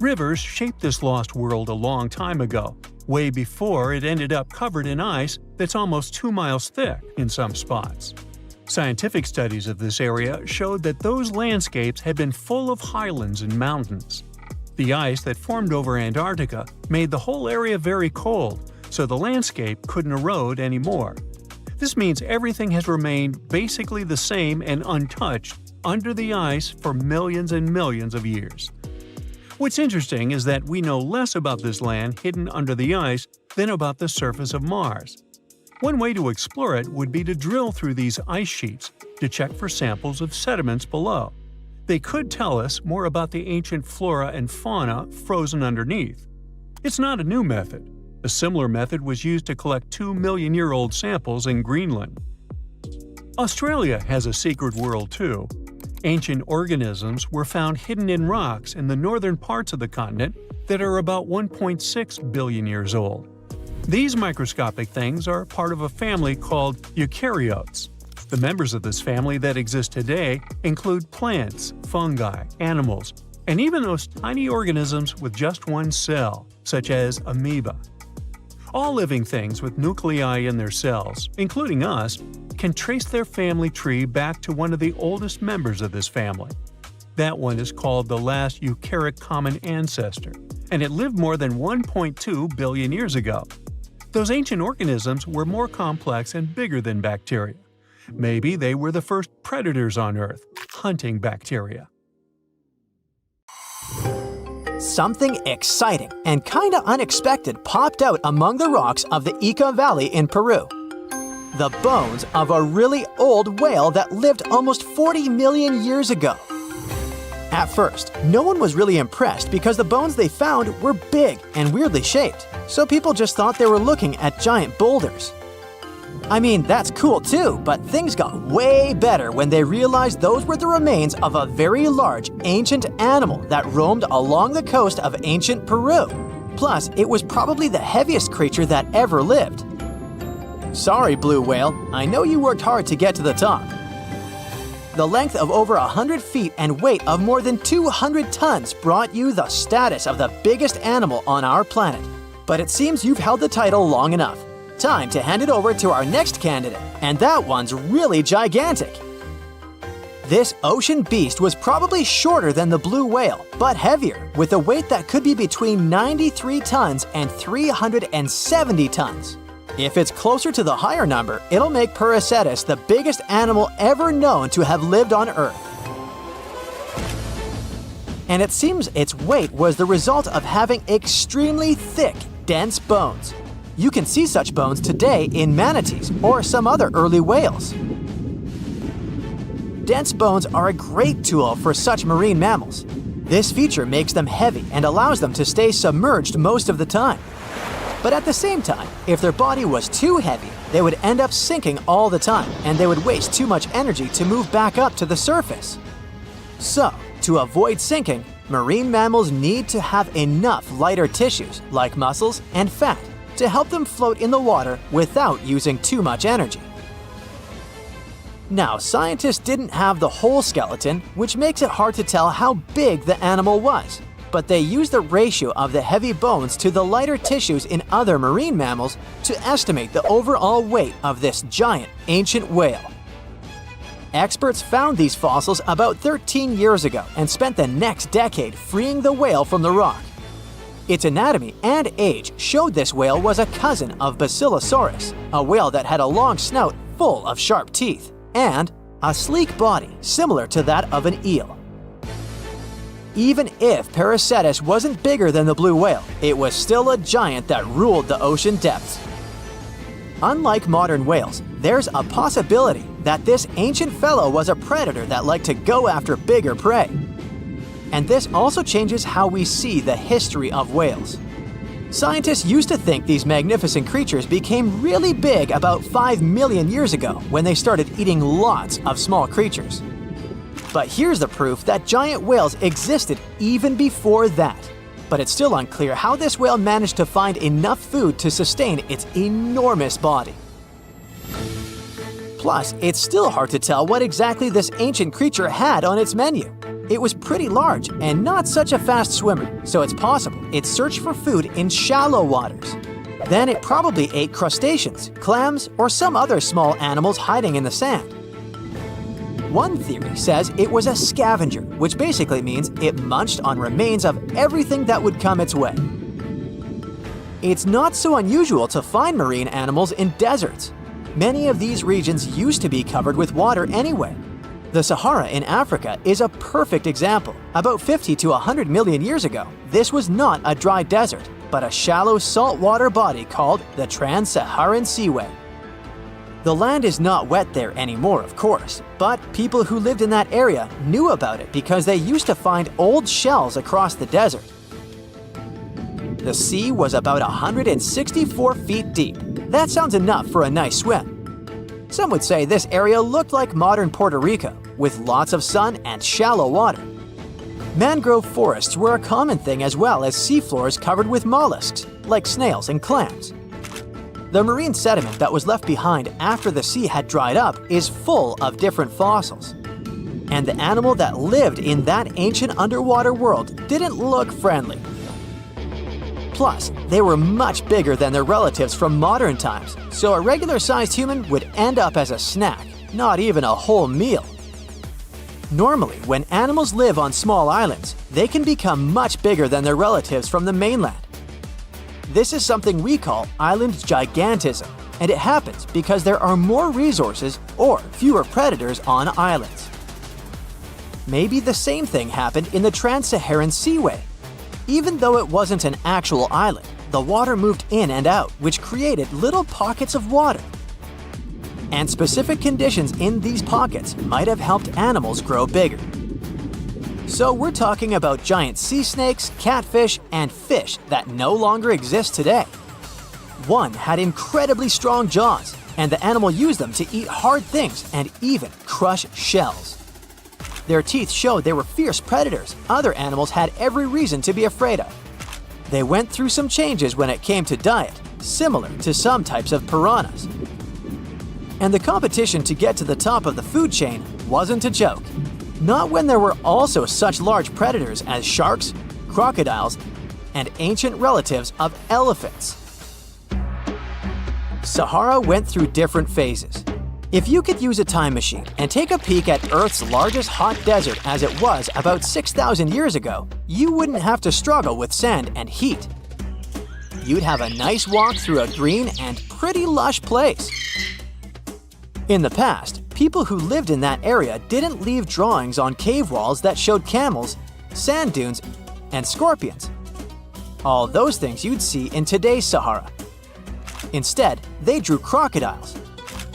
Rivers shaped this lost world a long time ago, way before it ended up covered in ice that's almost 2 miles thick in some spots. Scientific studies of this area showed that those landscapes had been full of highlands and mountains. The ice that formed over Antarctica made the whole area very cold, so the landscape couldn't erode anymore. This means everything has remained basically the same and untouched under the ice for millions and millions of years. What's interesting is that we know less about this land hidden under the ice than about the surface of Mars. One way to explore it would be to drill through these ice sheets to check for samples of sediments below. They could tell us more about the ancient flora and fauna frozen underneath. It's not a new method. A similar method was used to collect 2-million-year-old samples in Greenland. Australia has a secret world too. Ancient organisms were found hidden in rocks in the northern parts of the continent that are about 1.6 billion years old. These microscopic things are part of a family called eukaryotes. The members of this family that exist today include plants, fungi, animals, and even those tiny organisms with just one cell, such as amoeba. All living things with nuclei in their cells, including us, can trace their family tree back to one of the oldest members of this family. That one is called the last eukaryotic common ancestor, and it lived more than 1.2 billion years ago. Those ancient organisms were more complex and bigger than bacteria. Maybe they were the first predators on Earth, hunting bacteria. Something exciting and kinda unexpected popped out among the rocks of the Ica Valley in Peru. The bones of a really old whale that lived almost 40 million years ago. At first, no one was really impressed because the bones they found were big and weirdly shaped, so people just thought they were looking at giant boulders. I mean, that's cool too, but things got way better when they realized those were the remains of a very large ancient animal that roamed along the coast of ancient Peru. Plus, it was probably the heaviest creature that ever lived. Sorry, blue whale, I know you worked hard to get to the top. The length of over 100 feet and weight of more than 200 tons brought you the status of the biggest animal on our planet. But it seems you've held the title long enough. Time to hand it over to our next candidate, and that one's really gigantic. This ocean beast was probably shorter than the blue whale, but heavier, with a weight that could be between 93 tons and 370 tons. If it's closer to the higher number, it'll make Paracetus the biggest animal ever known to have lived on Earth. And it seems its weight was the result of having extremely thick, dense bones. You can see such bones today in manatees or some other early whales. Dense bones are a great tool for such marine mammals. This feature makes them heavy and allows them to stay submerged most of the time. But at the same time, if their body was too heavy, they would end up sinking all the time, and they would waste too much energy to move back up to the surface. So, to avoid sinking, marine mammals need to have enough lighter tissues, like muscles and fat, to help them float in the water without using too much energy. Now, scientists didn't have the whole skeleton, which makes it hard to tell how big the animal was. But they used the ratio of the heavy bones to the lighter tissues in other marine mammals to estimate the overall weight of this giant ancient whale. Experts found these fossils about 13 years ago and spent the next decade freeing the whale from the rock. Its anatomy and age showed this whale was a cousin of Basilosaurus, a whale that had a long snout full of sharp teeth, and a sleek body similar to that of an eel. Even if Paracetus wasn't bigger than the blue whale, it was still a giant that ruled the ocean depths. Unlike modern whales, there's a possibility that this ancient fellow was a predator that liked to go after bigger prey. And this also changes how we see the history of whales. Scientists used to think these magnificent creatures became really big about 5 million years ago when they started eating lots of small creatures. But here's the proof that giant whales existed even before that. But it's still unclear how this whale managed to find enough food to sustain its enormous body. Plus, it's still hard to tell what exactly this ancient creature had on its menu. It was pretty large and not such a fast swimmer, so it's possible it searched for food in shallow waters. Then it probably ate crustaceans, clams, or some other small animals hiding in the sand. One theory says it was a scavenger, which basically means it munched on remains of everything that would come its way. It's not so unusual to find marine animals in deserts. Many of these regions used to be covered with water anyway. The Sahara in Africa is a perfect example. About 50 to 100 million years ago, this was not a dry desert, but a shallow saltwater body called the Trans-Saharan Seaway. The land is not wet there anymore, of course, but people who lived in that area knew about it because they used to find old shells across the desert. The sea was about 164 feet deep. That sounds enough for a nice swim. Some would say this area looked like modern Puerto Rico, with lots of sun and shallow water. Mangrove forests were a common thing as well as seafloors covered with mollusks, like snails and clams. The marine sediment that was left behind after the sea had dried up is full of different fossils. And the animal that lived in that ancient underwater world didn't look friendly. Plus, they were much bigger than their relatives from modern times, so a regular-sized human would end up as a snack, not even a whole meal. Normally, when animals live on small islands, they can become much bigger than their relatives from the mainland. This is something we call island gigantism, and it happens because there are more resources or fewer predators on islands. Maybe the same thing happened in the Trans-Saharan Seaway. Even though it wasn't an actual island, the water moved in and out, which created little pockets of water. And specific conditions in these pockets might have helped animals grow bigger. So we're talking about giant sea snakes, catfish, and fish that no longer exist today. One had incredibly strong jaws, and the animal used them to eat hard things and even crush shells. Their teeth showed they were fierce predators other animals had every reason to be afraid of. They went through some changes when it came to diet, similar to some types of piranhas. And the competition to get to the top of the food chain wasn't a joke. Not when there were also such large predators as sharks, crocodiles, and ancient relatives of elephants. Sahara went through different phases. If you could use a time machine and take a peek at Earth's largest hot desert as it was about 6,000 years ago, you wouldn't have to struggle with sand and heat. You'd have a nice walk through a green and pretty lush place. In the past, people who lived in that area didn't leave drawings on cave walls that showed camels, sand dunes, and scorpions. All those things you'd see in today's Sahara. Instead, they drew crocodiles.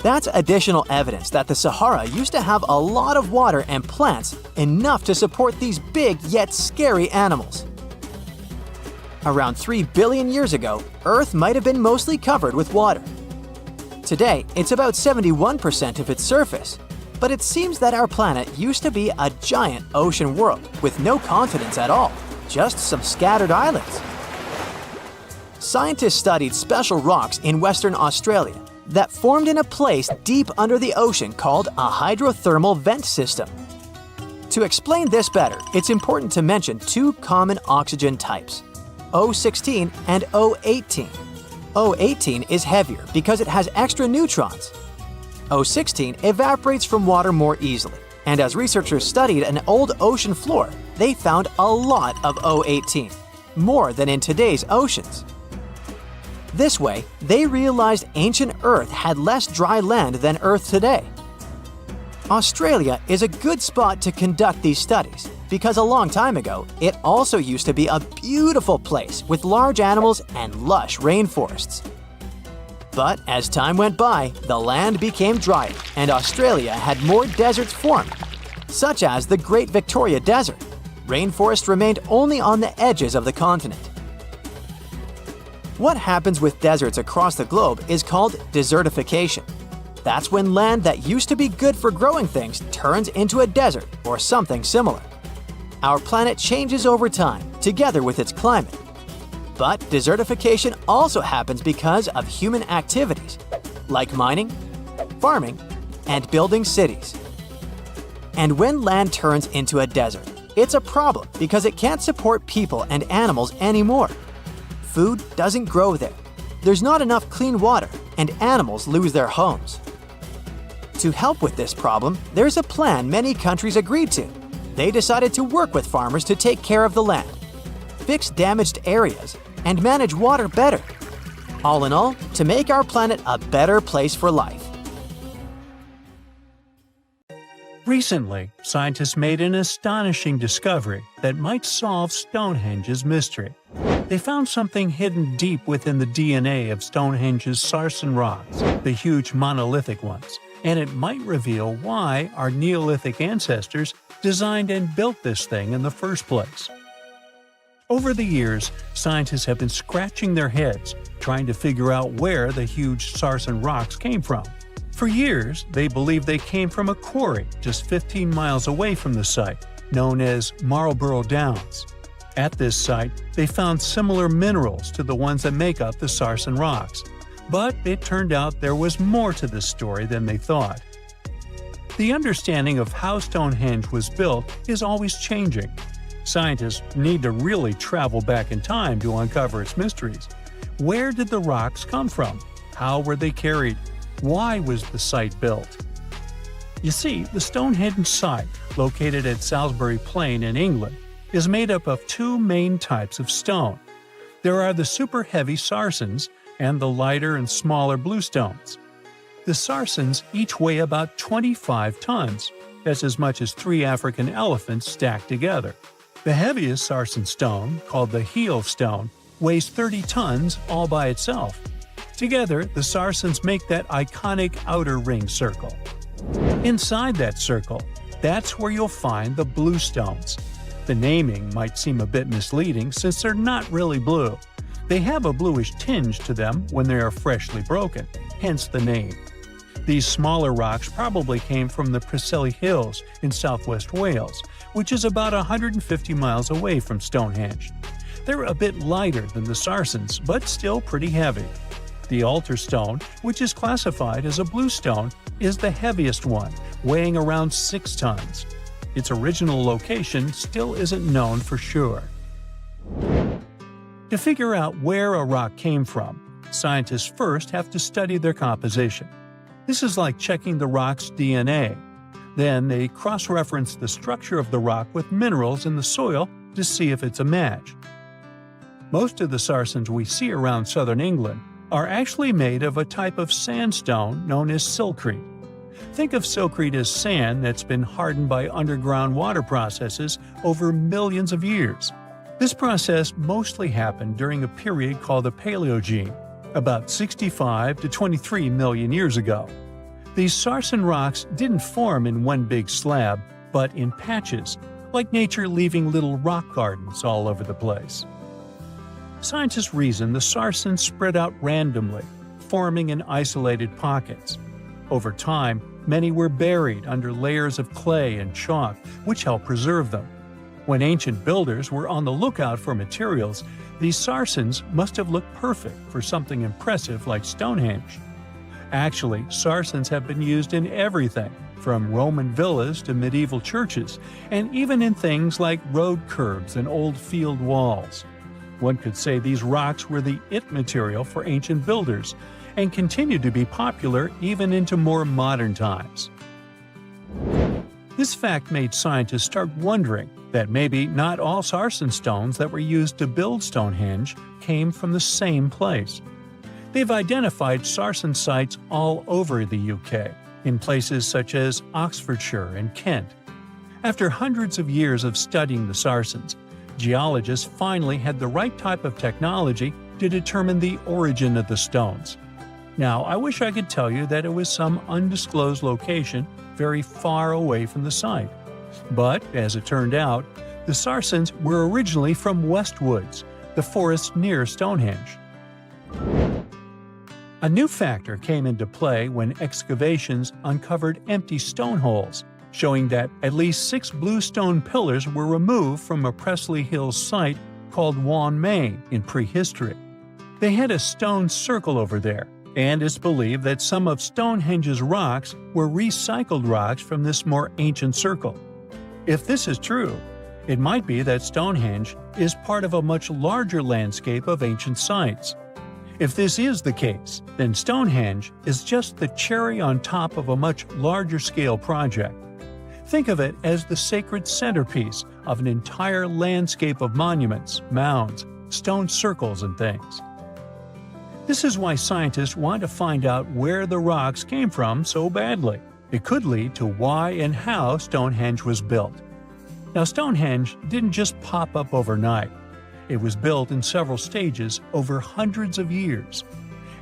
That's additional evidence that the Sahara used to have a lot of water and plants enough to support these big yet scary animals. Around 3 billion years ago, Earth might have been mostly covered with water. Today, it's about 71% of its surface, but it seems that our planet used to be a giant ocean world with no continents at all, just some scattered islands. Scientists studied special rocks in Western Australia that formed in a place deep under the ocean called a hydrothermal vent system. To explain this better, it's important to mention two common oxygen types, O16 and O18. O18 is heavier because it has extra neutrons. O16 evaporates from water more easily, and as researchers studied an old ocean floor, they found a lot of O18, more than in today's oceans. This way, they realized ancient Earth had less dry land than Earth today. Australia is a good spot to conduct these studies because a long time ago, it also used to be a beautiful place with large animals and lush rainforests. But as time went by, the land became drier and Australia had more deserts formed, such as the Great Victoria Desert. Rainforest remained only on the edges of the continent. What happens with deserts across the globe is called desertification. That's when land that used to be good for growing things turns into a desert or something similar. Our planet changes over time, together with its climate. But desertification also happens because of human activities, like mining, farming, and building cities. And when land turns into a desert, it's a problem because it can't support people and animals anymore. Food doesn't grow there. There's not enough clean water, and animals lose their homes. To help with this problem, there's a plan many countries agreed to. They decided to work with farmers to take care of the land, fix damaged areas, and manage water better. All in all, to make our planet a better place for life. Recently, scientists made an astonishing discovery that might solve Stonehenge's mystery. They found something hidden deep within the DNA of Stonehenge's sarsen rocks, the huge monolithic ones, and it might reveal why our Neolithic ancestors designed and built this thing in the first place. Over the years, scientists have been scratching their heads trying to figure out where the huge sarsen rocks came from. For years, they believed they came from a quarry just 15 miles away from the site, known as Marlborough Downs. At this site, they found similar minerals to the ones that make up the sarsen rocks. But it turned out there was more to this story than they thought. The understanding of how Stonehenge was built is always changing. Scientists need to really travel back in time to uncover its mysteries. Where did the rocks come from? How were they carried? Why was the site built? You see, the Stonehenge site, located at Salisbury Plain in England, is made up of two main types of stone. There are the super heavy sarsens and the lighter and smaller bluestones. The sarsens each weigh about 25 tons. That's as much as 3 African elephants stacked together. The heaviest sarsen stone, called the heel stone, weighs 30 tons all by itself. Together, the sarsens make that iconic outer ring circle. Inside that circle, that's where you'll find the bluestones. The naming might seem a bit misleading since they're not really blue. They have a bluish tinge to them when they are freshly broken, hence the name. These smaller rocks probably came from the Preseli Hills in southwest Wales, which is about 150 miles away from Stonehenge. They're a bit lighter than the Sarsens, but still pretty heavy. The altar stone, which is classified as a blue stone, is the heaviest one, weighing around 6 tons. Its original location still isn't known for sure. To figure out where a rock came from, scientists first have to study their composition. This is like checking the rock's DNA. Then they cross-reference the structure of the rock with minerals in the soil to see if it's a match. Most of the Sarsens we see around southern England are actually made of a type of sandstone known as silcrete. Think of silcrete as sand that's been hardened by underground water processes over millions of years. This process mostly happened during a period called the Paleogene, about 65 to 23 million years ago. These Sarsen rocks didn't form in one big slab, but in patches, like nature leaving little rock gardens all over the place. Scientists reason the Sarsens spread out randomly, forming in isolated pockets. Over time, many were buried under layers of clay and chalk, which helped preserve them. When ancient builders were on the lookout for materials, these Sarsens must have looked perfect for something impressive like Stonehenge. Actually, Sarsens have been used in everything, from Roman villas to medieval churches, and even in things like road curbs and old field walls. One could say these rocks were the it material for ancient builders, and continue to be popular even into more modern times. This fact made scientists start wondering that maybe not all Sarsen stones that were used to build Stonehenge came from the same place. They've identified Sarsen sites all over the UK, in places such as Oxfordshire and Kent. After hundreds of years of studying the Sarsens, geologists finally had the right type of technology to determine the origin of the stones. Now, I wish I could tell you that it was some undisclosed location very far away from the site. But, as it turned out, the Sarsens were originally from Westwoods, the forest near Stonehenge. A new factor came into play when excavations uncovered empty stone holes, showing that at least 6 blue stone pillars were removed from a Preseli Hills site called Wan Main in prehistory. They had a stone circle over there, and it's believed that some of Stonehenge's rocks were recycled rocks from this more ancient circle. If this is true, it might be that Stonehenge is part of a much larger landscape of ancient sites. If this is the case, then Stonehenge is just the cherry on top of a much larger scale project. Think of it as the sacred centerpiece of an entire landscape of monuments, mounds, stone circles, and things. This is why scientists want to find out where the rocks came from so badly. It could lead to why and how Stonehenge was built. Now, Stonehenge didn't just pop up overnight. It was built in several stages over hundreds of years.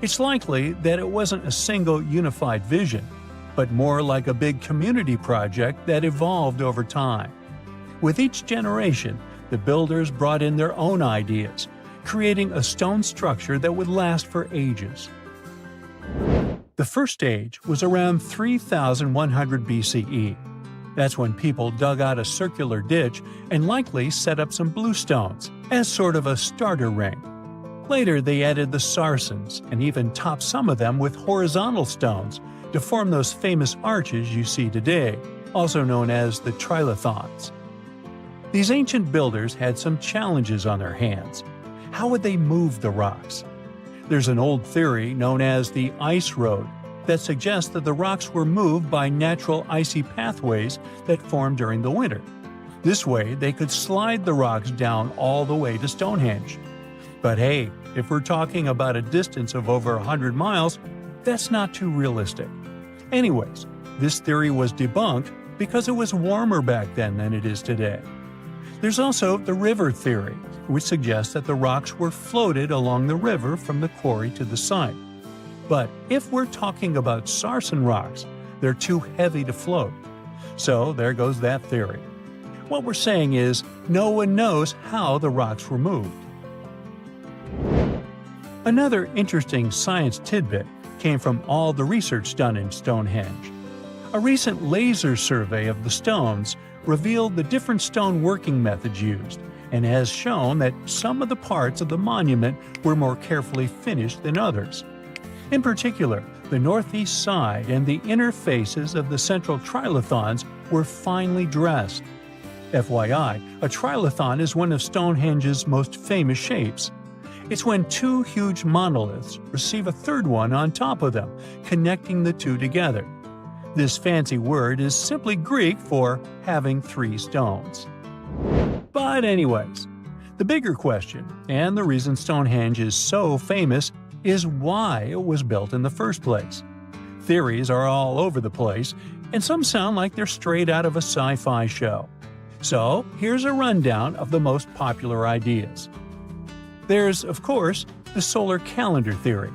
It's likely that it wasn't a single unified vision, but more like a big community project that evolved over time. With each generation, the builders brought in their own ideas, creating a stone structure that would last for ages. The first stage was around 3100 BCE. That's when people dug out a circular ditch and likely set up some bluestones as sort of a starter ring. Later, they added the Sarsens and even topped some of them with horizontal stones to form those famous arches you see today, also known as the trilithons. These ancient builders had some challenges on their hands. How would they move the rocks? There's an old theory known as the ice road that suggests that the rocks were moved by natural icy pathways that formed during the winter. This way, they could slide the rocks down all the way to Stonehenge. But hey, if we're talking about a distance of over 100 miles, that's not too realistic. Anyways, this theory was debunked because it was warmer back then than it is today. There's also the river theory, which suggests that the rocks were floated along the river from the quarry to the site. But if we're talking about Sarsen rocks, they're too heavy to float. So there goes that theory. What we're saying is, no one knows how the rocks were moved. Another interesting science tidbit came from all the research done in Stonehenge. A recent laser survey of the stones revealed the different stone working methods used, and has shown that some of the parts of the monument were more carefully finished than others. In particular, the northeast side and the inner faces of the central trilithons were finely dressed. FYI, a trilithon is one of Stonehenge's most famous shapes. It's when two huge monoliths receive a third one on top of them, connecting the two together. This fancy word is simply Greek for having three stones. But anyways, the bigger question, and the reason Stonehenge is so famous, is why it was built in the first place. Theories are all over the place, and some sound like they're straight out of a sci-fi show. So here's a rundown of the most popular ideas. There's, of course, the solar calendar theory.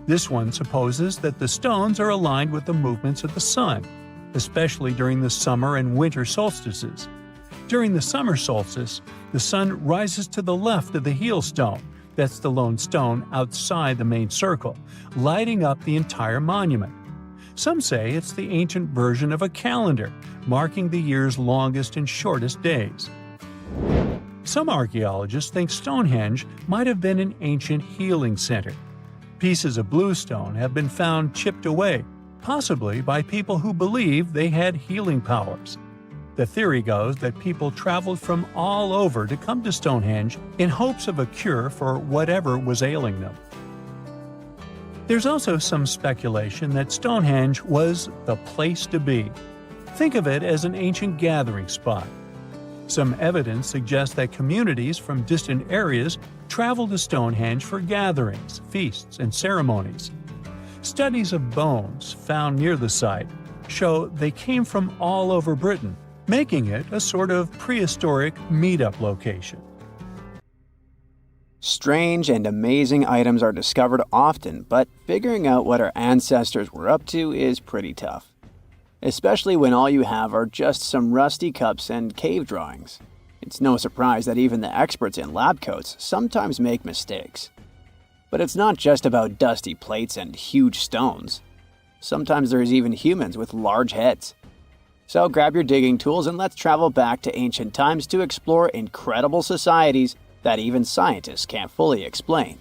This one supposes that the stones are aligned with the movements of the sun, especially during the summer and winter solstices. During the summer solstice, the sun rises to the left of the heel stone, that's the lone stone outside the main circle, lighting up the entire monument. Some say it's the ancient version of a calendar, marking the year's longest and shortest days. Some archaeologists think Stonehenge might have been an ancient healing center. Pieces of bluestone have been found chipped away, possibly by people who believe they had healing powers. The theory goes that people traveled from all over to come to Stonehenge in hopes of a cure for whatever was ailing them. There's also some speculation that Stonehenge was the place to be. Think of it as an ancient gathering spot. Some evidence suggests that communities from distant areas traveled to Stonehenge for gatherings, feasts, and ceremonies. Studies of bones found near the site show they came from all over Britain, making it a sort of prehistoric meetup location. Strange and amazing items are discovered often, but figuring out what our ancestors were up to is pretty tough. Especially when all you have are just some rusty cups and cave drawings. It's no surprise that even the experts in lab coats sometimes make mistakes. But it's not just about dusty plates and huge stones. Sometimes there's even humans with large heads. So grab your digging tools and let's travel back to ancient times to explore incredible societies that even scientists can't fully explain.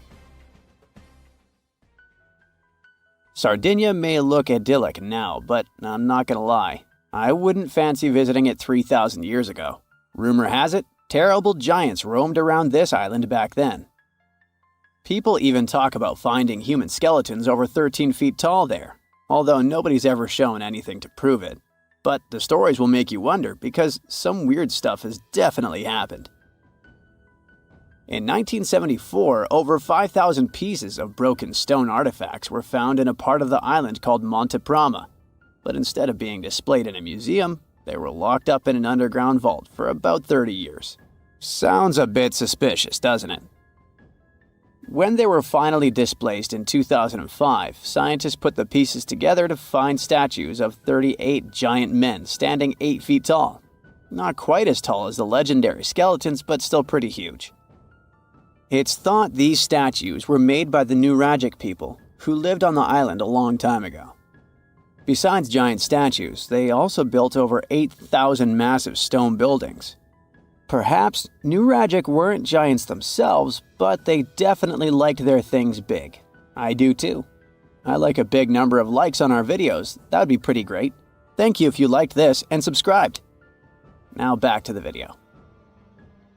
Sardinia may look idyllic now, but I'm not gonna lie, I wouldn't fancy visiting it 3,000 years ago. Rumor has it, terrible giants roamed around this island back then. People even talk about finding human skeletons over 13 feet tall there, although nobody's ever shown anything to prove it. But the stories will make you wonder because some weird stuff has definitely happened. In 1974, over 5,000 pieces of broken stone artifacts were found in a part of the island called Monte Prama. But instead of being displayed in a museum, they were locked up in an underground vault for about 30 years. Sounds a bit suspicious, doesn't it? When they were finally displaced in 2005, scientists put the pieces together to find statues of 38 giant men standing 8 feet tall. Not quite as tall as the legendary skeletons, but still pretty huge. It's thought these statues were made by the Nuragic people, who lived on the island a long time ago. Besides giant statues, they also built over 8,000 massive stone buildings. Perhaps Nuragic weren't giants themselves, but they definitely liked their things big. I do too. I like a big number of likes on our videos. That would be pretty great. Thank you if you liked this and subscribed. Now back to the video.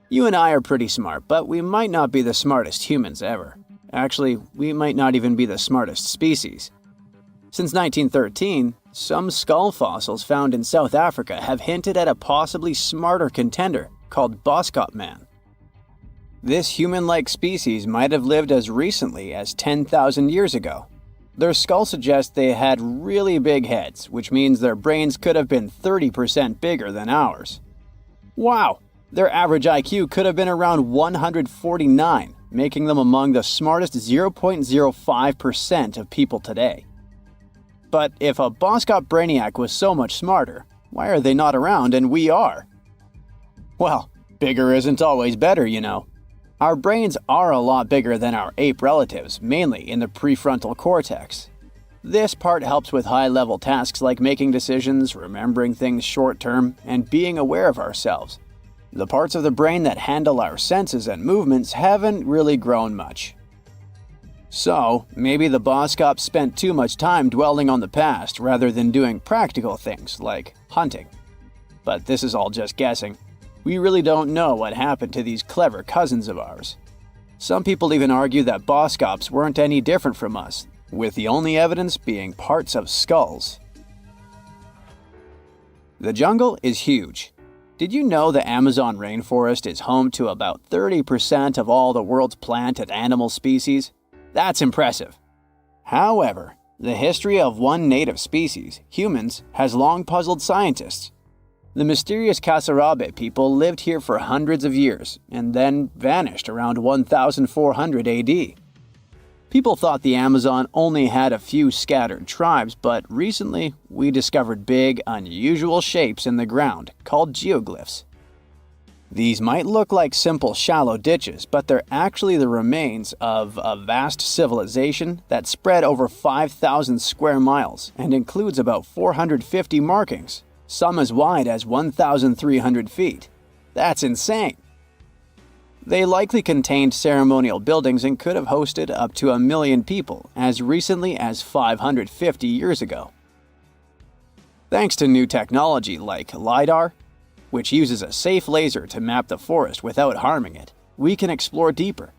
You and I are pretty smart, but we might not be the smartest humans ever. Actually, we might not even be the smartest species. Since 1913, some skull fossils found in South Africa have hinted at a possibly smarter contender called Boskop Man. This human-like species might have lived as recently as 10,000 years ago. Their skull suggests they had really big heads, which means their brains could have been 30% bigger than ours. Wow! Their average IQ could have been around 149, making them among the smartest 0.05% of people today. But if a Boskop Brainiac was so much smarter, why are they not around and we are? Well, bigger isn't always better, you know. Our brains are a lot bigger than our ape relatives, mainly in the prefrontal cortex. This part helps with high-level tasks like making decisions, remembering things short-term, and being aware of ourselves. The parts of the brain that handle our senses and movements haven't really grown much. So, maybe the boss cops spent too much time dwelling on the past rather than doing practical things like hunting. But this is all just guessing. We really don't know what happened to these clever cousins of ours. Some people even argue that boss cops weren't any different from us, with the only evidence being parts of skulls. The jungle is huge. Did you know the Amazon rainforest is home to about 30% of all the world's plant and animal species? That's impressive. However, the history of one native species, humans, has long puzzled scientists. The mysterious Kasarabe people lived here for hundreds of years and then vanished around 1400 AD. People thought the Amazon only had a few scattered tribes, but recently we discovered big, unusual shapes in the ground called geoglyphs. These might look like simple shallow ditches, but they're actually the remains of a vast civilization that spread over 5,000 square miles and includes about 450 markings, some as wide as 1,300 feet. That's insane! They likely contained ceremonial buildings and could have hosted up to 1 million people as recently as 550 years ago. Thanks to new technology like LiDAR, which uses a safe laser to map the forest without harming it, we can explore deeper.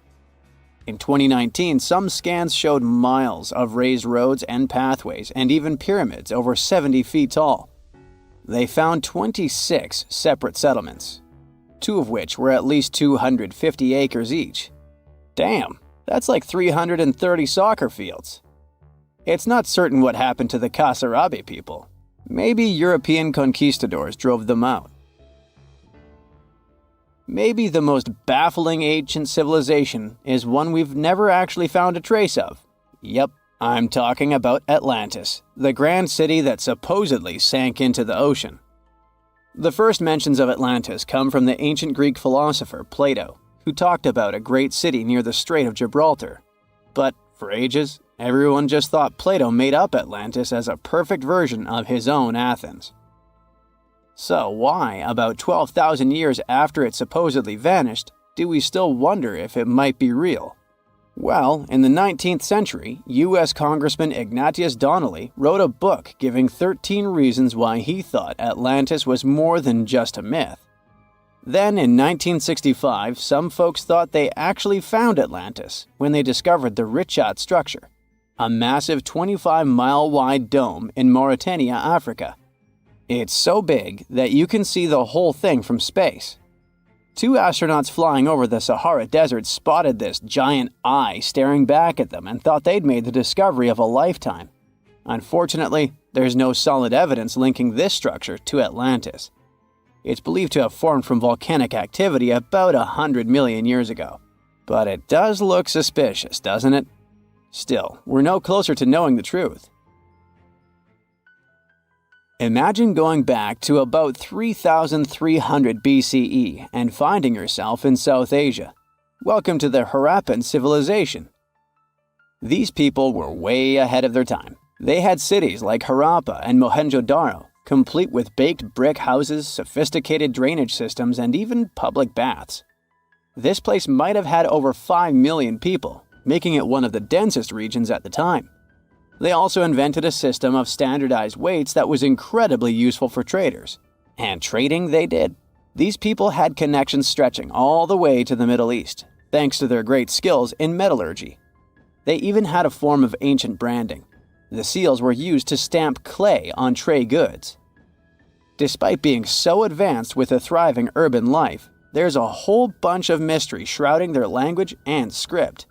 In 2019, some scans showed miles of raised roads and pathways and even pyramids over 70 feet tall. They found 26 separate settlements, 2 of which were at least 250 acres each. Damn, that's like 330 soccer fields. It's not certain what happened to the Kasarabe people. Maybe European conquistadors drove them out. Maybe the most baffling ancient civilization is one we've never actually found a trace of. Yep, I'm talking about Atlantis, the grand city that supposedly sank into the ocean. The first mentions of Atlantis come from the ancient Greek philosopher Plato, who talked about a great city near the Strait of Gibraltar. But for ages, everyone just thought Plato made up Atlantis as a perfect version of his own Athens. So why, about 12,000 years after it supposedly vanished, do we still wonder if it might be real? Well, in the 19th century, U.S. Congressman Ignatius Donnelly wrote a book giving 13 reasons why he thought Atlantis was more than just a myth. Then, in 1965, some folks thought they actually found Atlantis when they discovered the Richat structure, a massive 25-mile-wide dome in Mauritania, Africa. It's so big that you can see the whole thing from space. 2 astronauts flying over the Sahara Desert spotted this giant eye staring back at them and thought they'd made the discovery of a lifetime. Unfortunately, there's no solid evidence linking this structure to Atlantis. It's believed to have formed from volcanic activity about 100 million years ago. But it does look suspicious, doesn't it? Still, we're no closer to knowing the truth. Imagine going back to about 3,300 BCE and finding yourself in South Asia. Welcome to the Harappan civilization. These people were way ahead of their time. They had cities like Harappa and Mohenjo-Daro, complete with baked brick houses, sophisticated drainage systems, and even public baths. This place might have had over 5 million people, making it one of the densest regions at the time. They also invented a system of standardized weights that was incredibly useful for traders. And trading they did. These people had connections stretching all the way to the Middle East, thanks to their great skills in metallurgy. They even had a form of ancient branding. The seals were used to stamp clay on trade goods. Despite being so advanced with a thriving urban life, there's a whole bunch of mystery shrouding their language and script.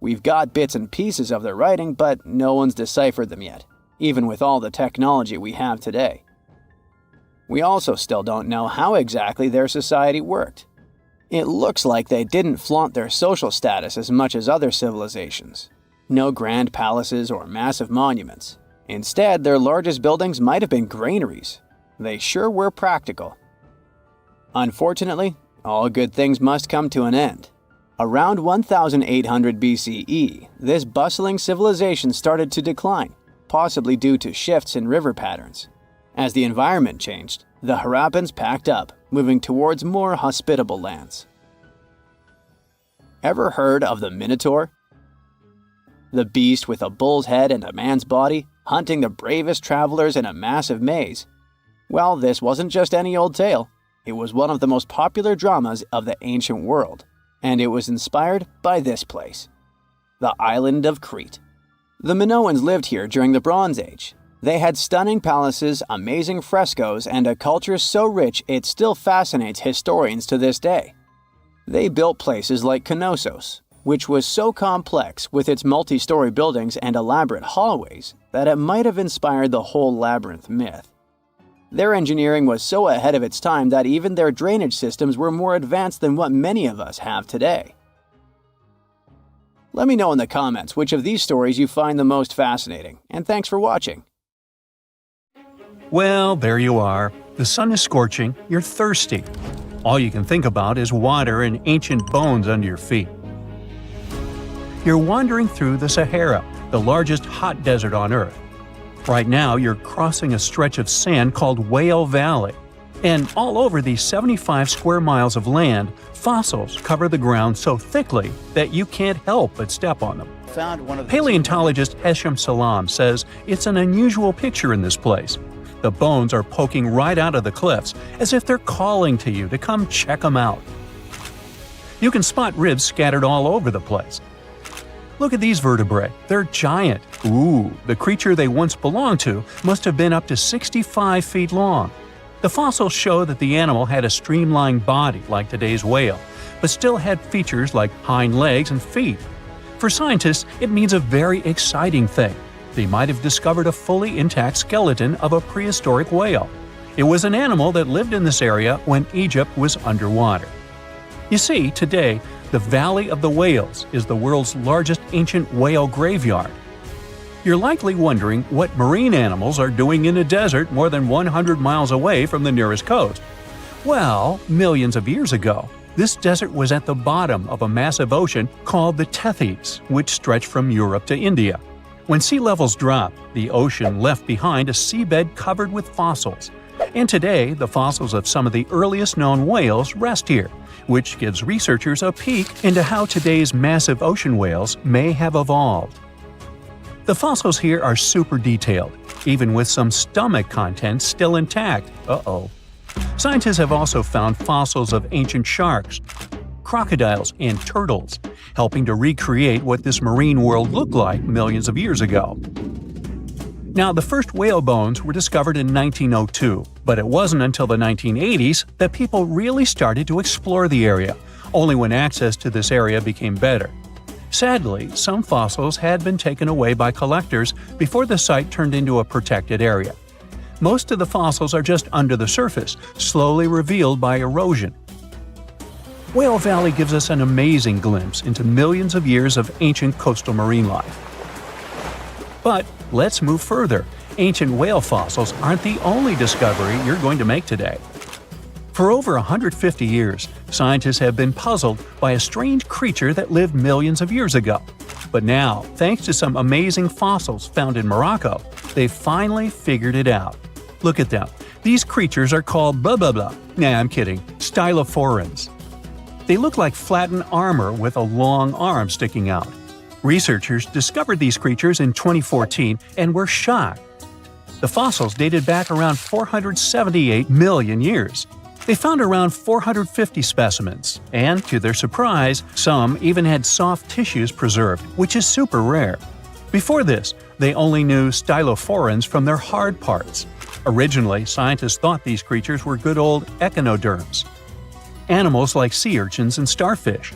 We've got bits and pieces of their writing, but no one's deciphered them yet, even with all the technology we have today. We also still don't know how exactly their society worked. It looks like they didn't flaunt their social status as much as other civilizations. No grand palaces or massive monuments. Instead, their largest buildings might have been granaries. They sure were practical. Unfortunately, all good things must come to an end. Around 1800 BCE, this bustling civilization started to decline, possibly due to shifts in river patterns. As the environment changed, the Harappans packed up, moving towards more hospitable lands. Ever heard of the Minotaur? The beast with a bull's head and a man's body, hunting the bravest travelers in a massive maze. Well, this wasn't just any old tale. It was one of the most popular dramas of the ancient world, and it was inspired by this place, the island of Crete. The Minoans lived here during the Bronze Age. They had stunning palaces, amazing frescoes, and a culture so rich it still fascinates historians to this day. They built places like Knossos, which was so complex with its multi-story buildings and elaborate hallways that it might have inspired the whole labyrinth myth. Their engineering was so ahead of its time that even their drainage systems were more advanced than what many of us have today. Let me know in the comments which of these stories you find the most fascinating, and thanks for watching. Well, there you are. The sun is scorching, you're thirsty. All you can think about is water and ancient bones under your feet. You're wandering through the Sahara, the largest hot desert on Earth. Right now, you're crossing a stretch of sand called Whale Valley. And all over these 75 square miles of land, fossils cover the ground so thickly that you can't help but step on them. Paleontologist Hesham Salam says it's an unusual picture in this place. The bones are poking right out of the cliffs, as if they're calling to you to come check them out. You can spot ribs scattered all over the place. Look at these vertebrae. They're giant. Ooh, the creature they once belonged to must have been up to 65 feet long. The fossils show that the animal had a streamlined body like today's whale, but still had features like hind legs and feet. For scientists, it means a very exciting thing. They might have discovered a fully intact skeleton of a prehistoric whale. It was an animal that lived in this area when Egypt was underwater. You see, today, the Valley of the Whales is the world's largest ancient whale graveyard. You're likely wondering what marine animals are doing in a desert more than 100 miles away from the nearest coast. Well, millions of years ago, this desert was at the bottom of a massive ocean called the Tethys, which stretched from Europe to India. When sea levels dropped, the ocean left behind a seabed covered with fossils. And today, the fossils of some of the earliest known whales rest here, which gives researchers a peek into how today's massive ocean whales may have evolved. The fossils here are super detailed, even with some stomach contents still intact. Uh-oh. Scientists have also found fossils of ancient sharks, crocodiles, and turtles, helping to recreate what this marine world looked like millions of years ago. Now, the first whale bones were discovered in 1902, but it wasn't until the 1980s that people really started to explore the area, only when access to this area became better. Sadly, some fossils had been taken away by collectors before the site turned into a protected area. Most of the fossils are just under the surface, slowly revealed by erosion. Whale Valley gives us an amazing glimpse into millions of years of ancient coastal marine life. But let's move further. Ancient whale fossils aren't the only discovery you're going to make today. For over 150 years, scientists have been puzzled by a strange creature that lived millions of years ago. But now, thanks to some amazing fossils found in Morocco, they've finally figured it out. Look at them. These creatures are called blah blah blah. Nah, I'm kidding. Stylophorans. They look like flattened armor with a long arm sticking out. Researchers discovered these creatures in 2014 and were shocked. The fossils dated back around 478 million years. They found around 450 specimens, and to their surprise, some even had soft tissues preserved, which is super rare. Before this, they only knew stylophorans from their hard parts. Originally, scientists thought these creatures were good old echinoderms, animals like sea urchins and starfish.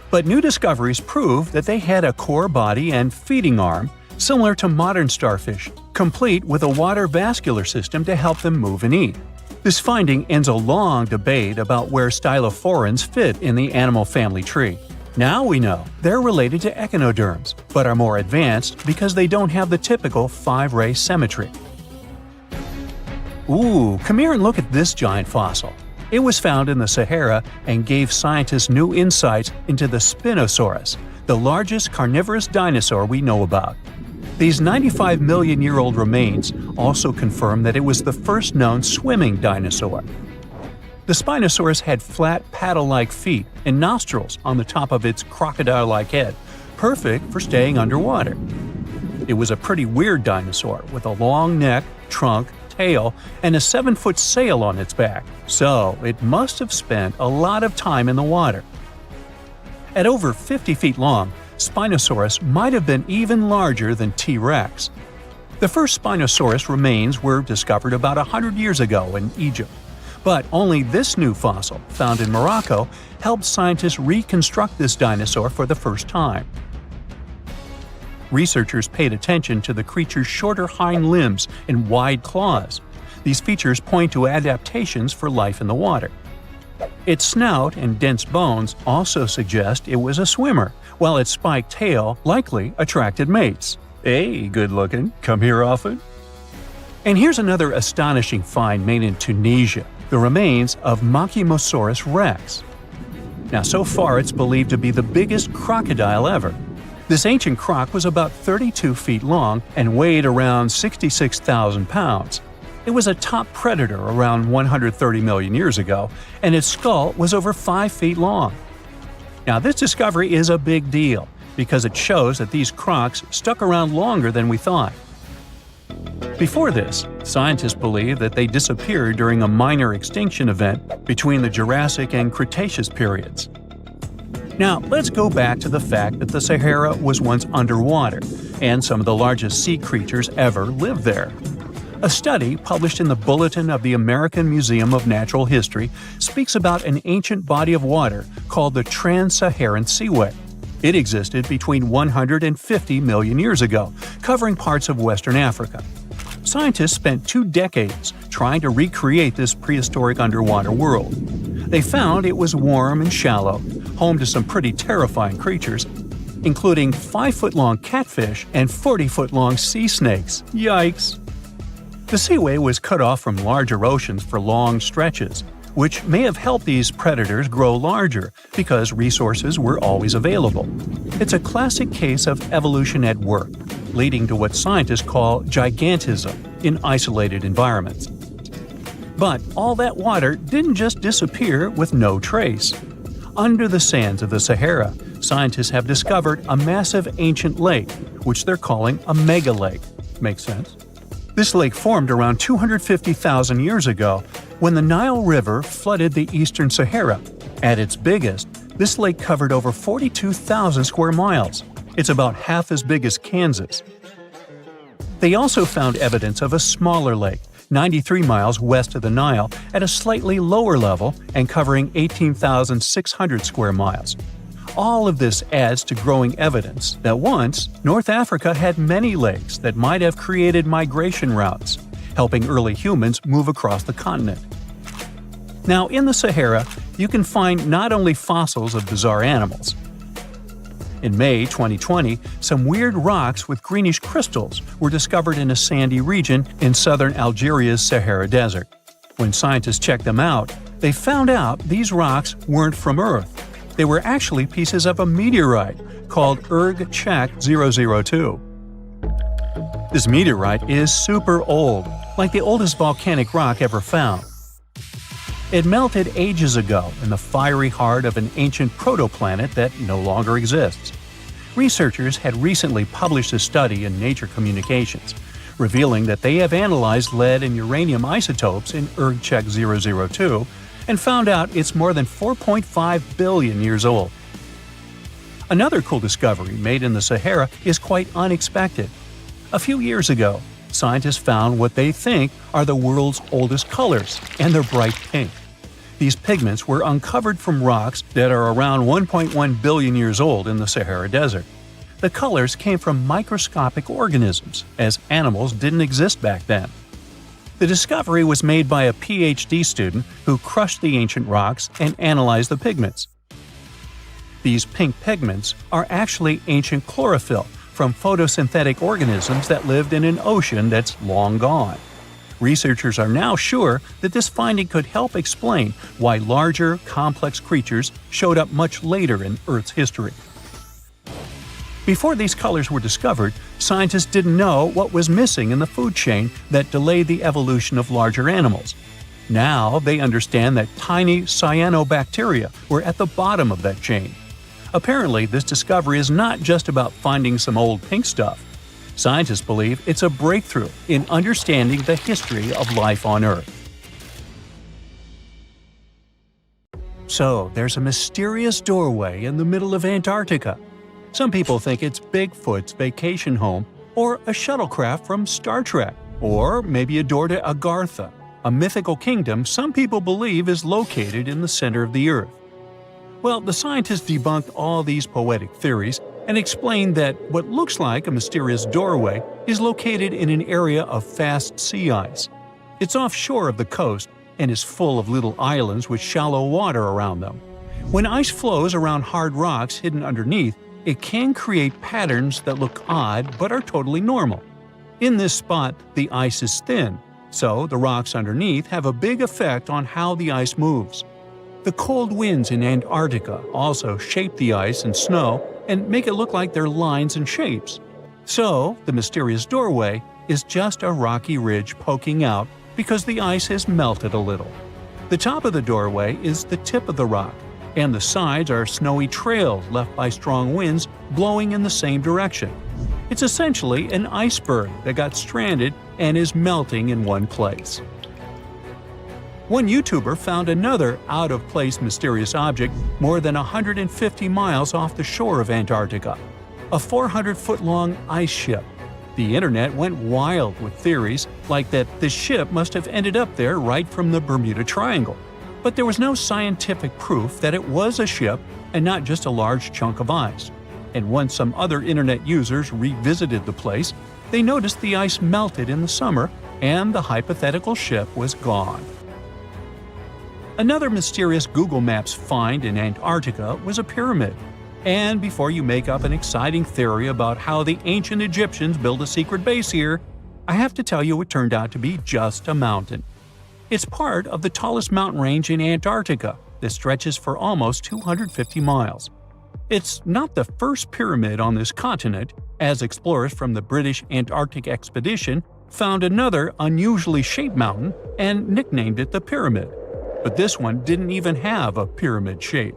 But new discoveries prove that they had a core body and feeding arm similar to modern starfish, complete with a water vascular system to help them move and eat. This finding ends a long debate about where stylophorans fit in the animal family tree. Now we know they're related to echinoderms, but are more advanced because they don't have the typical 5-ray symmetry. Ooh, come here and look at this giant fossil. It was found in the Sahara and gave scientists new insights into the Spinosaurus, the largest carnivorous dinosaur we know about. These 95 million-year-old remains also confirm that it was the first known swimming dinosaur. The Spinosaurus had flat, paddle-like feet and nostrils on the top of its crocodile-like head, perfect for staying underwater. It was a pretty weird dinosaur with a long neck, trunk, tail, and a 7-foot sail on its back, so it must have spent a lot of time in the water. At over 50 feet long, Spinosaurus might have been even larger than T-Rex. The first Spinosaurus remains were discovered about 100 years ago in Egypt, but only this new fossil, found in Morocco, helped scientists reconstruct this dinosaur for the first time. Researchers paid attention to the creature's shorter hind limbs and wide claws. These features point to adaptations for life in the water. Its snout and dense bones also suggest it was a swimmer, while its spiked tail likely attracted mates. Hey, good looking, come here often? And here's another astonishing find made in Tunisia, the remains of Machimosaurus rex. Now, so far it's believed to be the biggest crocodile ever. This ancient croc was about 32 feet long and weighed around 66,000 pounds. It was a top predator around 130 million years ago, and its skull was over 5 feet long. Now, this discovery is a big deal because it shows that these crocs stuck around longer than we thought. Before this, scientists believed that they disappeared during a minor extinction event between the Jurassic and Cretaceous periods. Now, let's go back to the fact that the Sahara was once underwater, and some of the largest sea creatures ever lived there. A study published in the Bulletin of the American Museum of Natural History speaks about an ancient body of water called the Trans-Saharan Seaway. It existed between 150 million years ago, covering parts of Western Africa. Scientists spent 2 decades trying to recreate this prehistoric underwater world. They found it was warm and shallow, home to some pretty terrifying creatures, including 5-foot-long catfish and 40-foot-long sea snakes. Yikes! The seaway was cut off from larger oceans for long stretches, which may have helped these predators grow larger because resources were always available. It's a classic case of evolution at work, leading to what scientists call gigantism in isolated environments. But all that water didn't just disappear with no trace. Under the sands of the Sahara, scientists have discovered a massive ancient lake, which they're calling a megalake. Makes sense? This lake formed around 250,000 years ago when the Nile River flooded the eastern Sahara. At its biggest, this lake covered over 42,000 square miles. It's about half as big as Kansas. They also found evidence of a smaller lake, 93 miles west of the Nile, at a slightly lower level and covering 18,600 square miles. All of this adds to growing evidence that once, North Africa had many lakes that might have created migration routes, helping early humans move across the continent. Now, in the Sahara, you can find not only fossils of bizarre animals. In May 2020, some weird rocks with greenish crystals were discovered in a sandy region in southern Algeria's Sahara Desert. When scientists checked them out, they found out these rocks weren't from Earth. They were actually pieces of a meteorite called Erg-Chek 002. This meteorite is super old, like the oldest volcanic rock ever found. It melted ages ago in the fiery heart of an ancient protoplanet that no longer exists. Researchers had recently published a study in Nature Communications, revealing that they have analyzed lead and uranium isotopes in Erg-Chek 002 and found out it's more than 4.5 billion years old. Another cool discovery made in the Sahara is quite unexpected. A few years ago, scientists found what they think are the world's oldest colors, and they're bright pink. These pigments were uncovered from rocks that are around 1.1 billion years old in the Sahara Desert. The colors came from microscopic organisms, as animals didn't exist back then. The discovery was made by a PhD student who crushed the ancient rocks and analyzed the pigments. These pink pigments are actually ancient chlorophyll from photosynthetic organisms that lived in an ocean that's long gone. Researchers are now sure that this finding could help explain why larger, complex creatures showed up much later in Earth's history. Before these colors were discovered, scientists didn't know what was missing in the food chain that delayed the evolution of larger animals. Now they understand that tiny cyanobacteria were at the bottom of that chain. Apparently, this discovery is not just about finding some old pink stuff. Scientists believe it's a breakthrough in understanding the history of life on Earth. So, there's a mysterious doorway in the middle of Antarctica. Some people think it's Bigfoot's vacation home, or a shuttlecraft from Star Trek, or maybe a door to Agartha, a mythical kingdom some people believe is located in the center of the Earth. Well, the scientists debunked all these poetic theories and explained that what looks like a mysterious doorway is located in an area of fast sea ice. It's offshore of the coast and is full of little islands with shallow water around them. When ice flows around hard rocks hidden underneath, it can create patterns that look odd but are totally normal. In this spot, the ice is thin, so the rocks underneath have a big effect on how the ice moves. The cold winds in Antarctica also shape the ice and snow and make it look like they're lines and shapes. So, the mysterious doorway is just a rocky ridge poking out because the ice has melted a little. The top of the doorway is the tip of the rock, and the sides are snowy trails left by strong winds blowing in the same direction. It's essentially an iceberg that got stranded and is melting in one place. One YouTuber found another out-of-place mysterious object more than 150 miles off the shore of Antarctica, a 400-foot-long ice ship. The internet went wild with theories like that the ship must have ended up there right from the Bermuda Triangle. But there was no scientific proof that it was a ship and not just a large chunk of ice. And once some other internet users revisited the place, they noticed the ice melted in the summer and the hypothetical ship was gone. Another mysterious Google Maps find in Antarctica was a pyramid. And before you make up an exciting theory about how the ancient Egyptians built a secret base here, I have to tell you it turned out to be just a mountain. It's part of the tallest mountain range in Antarctica that stretches for almost 250 miles. It's not the first pyramid on this continent, as explorers from the British Antarctic Expedition found another unusually shaped mountain and nicknamed it the Pyramid. But this one didn't even have a pyramid shape.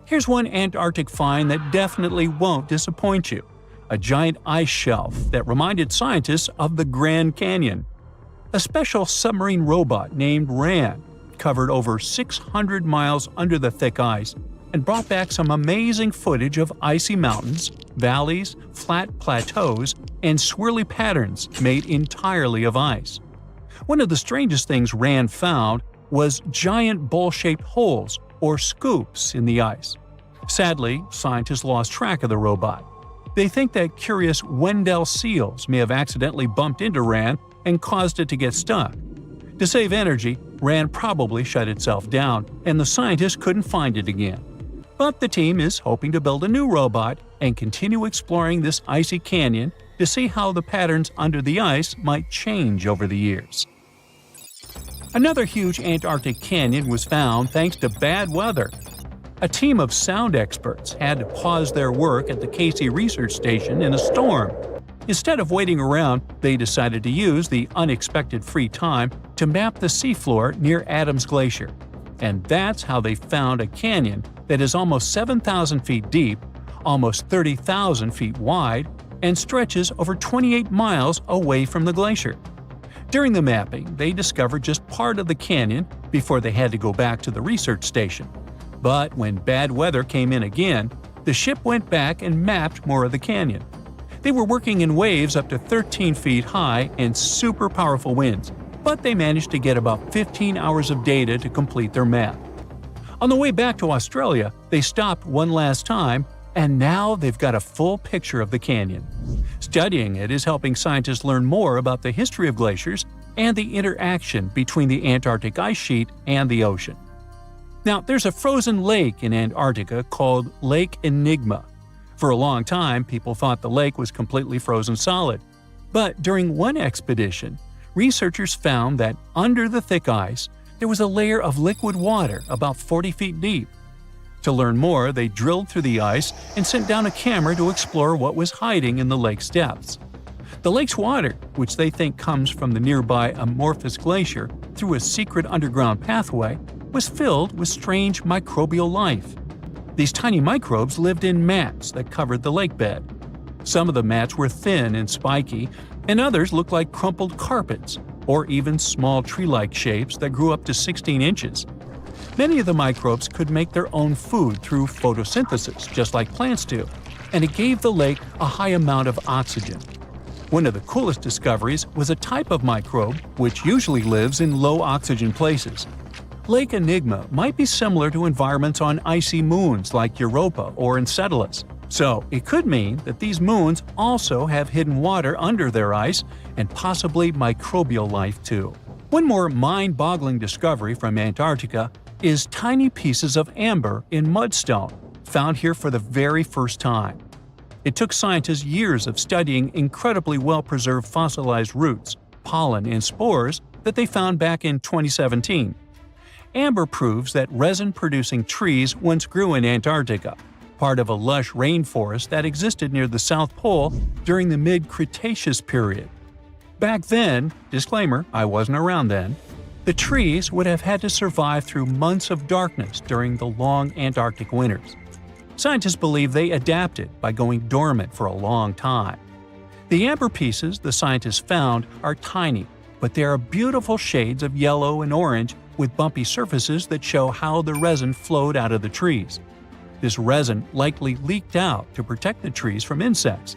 Here's one Antarctic find that definitely won't disappoint you: a giant ice shelf that reminded scientists of the Grand Canyon. A special submarine robot named RAN covered over 600 miles under the thick ice and brought back some amazing footage of icy mountains, valleys, flat plateaus, and swirly patterns made entirely of ice. One of the strangest things RAN found was giant bowl-shaped holes, or scoops, in the ice. Sadly, scientists lost track of the robot. They think that curious Weddell seals may have accidentally bumped into RAN and caused it to get stuck. To save energy, RAN probably shut itself down, and the scientists couldn't find it again. But the team is hoping to build a new robot and continue exploring this icy canyon to see how the patterns under the ice might change over the years. Another huge Antarctic canyon was found thanks to bad weather. A team of sound experts had to pause their work at the Casey Research Station in a storm. Instead of waiting around, they decided to use the unexpected free time to map the seafloor near Adams Glacier. And that's how they found a canyon that is almost 7,000 feet deep, almost 30,000 feet wide, and stretches over 28 miles away from the glacier. During the mapping, they discovered just part of the canyon before they had to go back to the research station. But when bad weather came in again, the ship went back and mapped more of the canyon. They were working in waves up to 13 feet high and super powerful winds, but they managed to get about 15 hours of data to complete their map. On the way back to Australia, they stopped one last time, and now they've got a full picture of the canyon. Studying it is helping scientists learn more about the history of glaciers and the interaction between the Antarctic ice sheet and the ocean. Now, there's a frozen lake in Antarctica called Lake Enigma. For a long time, people thought the lake was completely frozen solid. But during one expedition, researchers found that under the thick ice, there was a layer of liquid water about 40 feet deep. To learn more, they drilled through the ice and sent down a camera to explore what was hiding in the lake's depths. The lake's water, which they think comes from the nearby amorphous glacier through a secret underground pathway, was filled with strange microbial life. These tiny microbes lived in mats that covered the lake bed. Some of the mats were thin and spiky, and others looked like crumpled carpets, or even small tree-like shapes that grew up to 16 inches. Many of the microbes could make their own food through photosynthesis, just like plants do, and it gave the lake a high amount of oxygen. One of the coolest discoveries was a type of microbe which usually lives in low-oxygen places. Lake Enigma might be similar to environments on icy moons like Europa or Enceladus, so it could mean that these moons also have hidden water under their ice and possibly microbial life too. One more mind-boggling discovery from Antarctica is tiny pieces of amber in mudstone, found here for the very first time. It took scientists years of studying incredibly well-preserved fossilized roots, pollen, and spores that they found back in 2017. Amber proves that resin-producing trees once grew in Antarctica, part of a lush rainforest that existed near the South Pole during the mid-Cretaceous period. Back then, disclaimer, I wasn't around then, the trees would have had to survive through months of darkness during the long Antarctic winters. Scientists believe they adapted by going dormant for a long time. The amber pieces the scientists found are tiny, but they are beautiful shades of yellow and orange with bumpy surfaces that show how the resin flowed out of the trees. This resin likely leaked out to protect the trees from insects.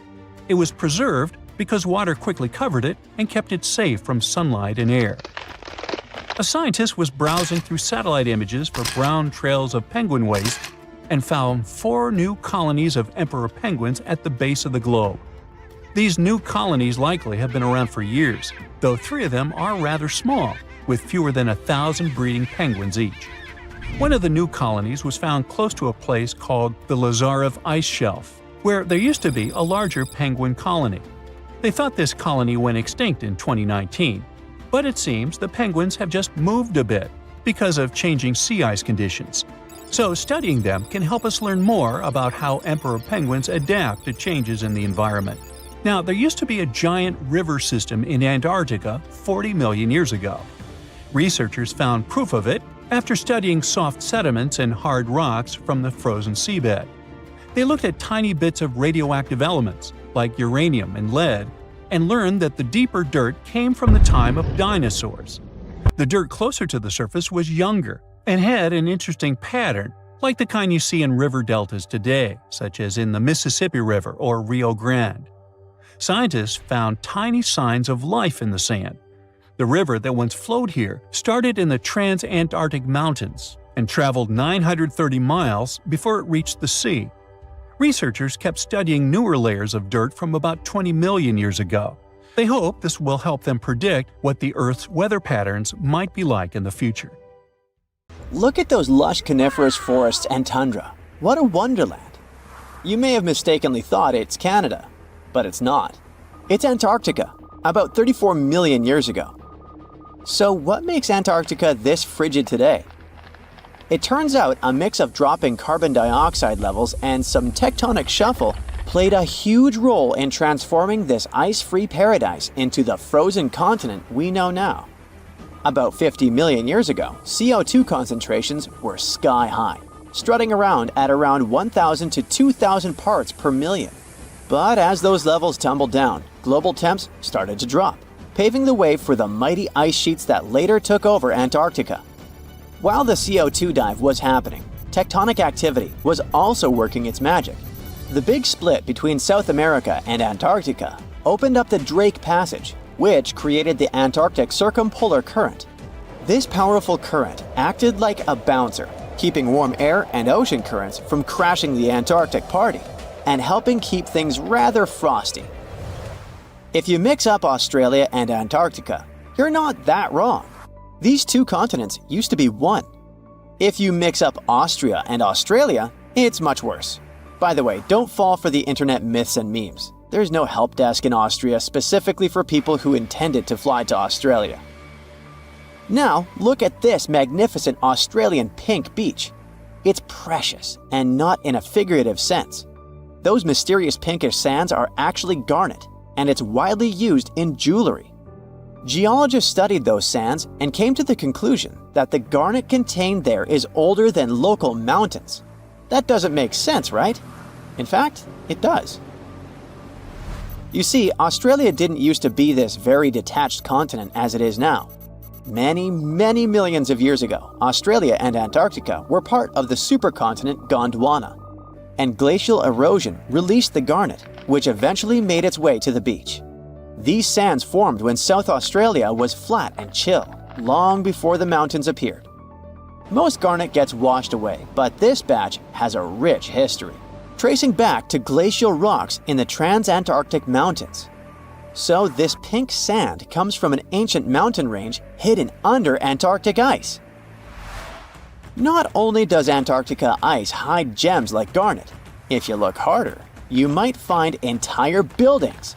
It was preserved because water quickly covered it and kept it safe from sunlight and air. A scientist was browsing through satellite images for brown trails of penguin waste and found 4 new colonies of emperor penguins at the base of the globe. These new colonies likely have been around for years, though 3 of them are rather small, with fewer than 1,000 breeding penguins each. One of the new colonies was found close to a place called the Lazarev Ice Shelf, where there used to be a larger penguin colony. They thought this colony went extinct in 2019, but it seems the penguins have just moved a bit because of changing sea ice conditions. So studying them can help us learn more about how emperor penguins adapt to changes in the environment. Now, there used to be a giant river system in Antarctica 40 million years ago. Researchers found proof of it after studying soft sediments and hard rocks from the frozen seabed. They looked at tiny bits of radioactive elements, like uranium and lead, and learned that the deeper dirt came from the time of dinosaurs. The dirt closer to the surface was younger and had an interesting pattern, like the kind you see in river deltas today, such as in the Mississippi River or Rio Grande. Scientists found tiny signs of life in the sand. The river that once flowed here started in the Trans-Antarctic Mountains and traveled 930 miles before it reached the sea. Researchers kept studying newer layers of dirt from about 20 million years ago. They hope this will help them predict what the Earth's weather patterns might be like in the future. Look at those lush coniferous forests and tundra. What a wonderland! You may have mistakenly thought it's Canada, but it's not. It's Antarctica, about 34 million years ago. So what makes Antarctica this frigid today? It turns out a mix of dropping carbon dioxide levels and some tectonic shuffle played a huge role in transforming this ice-free paradise into the frozen continent we know now. About 50 million years ago, CO2 concentrations were sky-high, strutting around at around 1,000 to 2,000 parts per million. But as those levels tumbled down, global temps started to drop, paving the way for the mighty ice sheets that later took over Antarctica. While the CO2 dive was happening, tectonic activity was also working its magic. The big split between South America and Antarctica opened up the Drake Passage, which created the Antarctic Circumpolar Current. This powerful current acted like a bouncer, keeping warm air and ocean currents from crashing the Antarctic party, and helping keep things rather frosty. If you mix up Australia and Antarctica, you're not that wrong. These 2 continents used to be one. If you mix up Austria and Australia, it's much worse. By the way, don't fall for the internet myths and memes. There's no help desk in Austria specifically for people who intended to fly to Australia. Now, look at this magnificent Australian pink beach. It's precious, and not in a figurative sense. Those mysterious pinkish sands are actually garnet, and it's widely used in jewelry. Geologists studied those sands and came to the conclusion that the garnet contained there is older than local mountains. That doesn't make sense, right? In fact, it does. You see, Australia didn't used to be this very detached continent as it is now. Many millions of years ago, Australia and Antarctica were part of the supercontinent Gondwana, and glacial erosion released the garnet, which eventually made its way to the beach. These sands formed when South Australia was flat and chill, long before the mountains appeared. Most garnet gets washed away, but this batch has a rich history, tracing back to glacial rocks in the Transantarctic Mountains. So this pink sand comes from an ancient mountain range hidden under Antarctic ice. Not only does Antarctica ice hide gems like garnet, if you look harder, you might find entire buildings.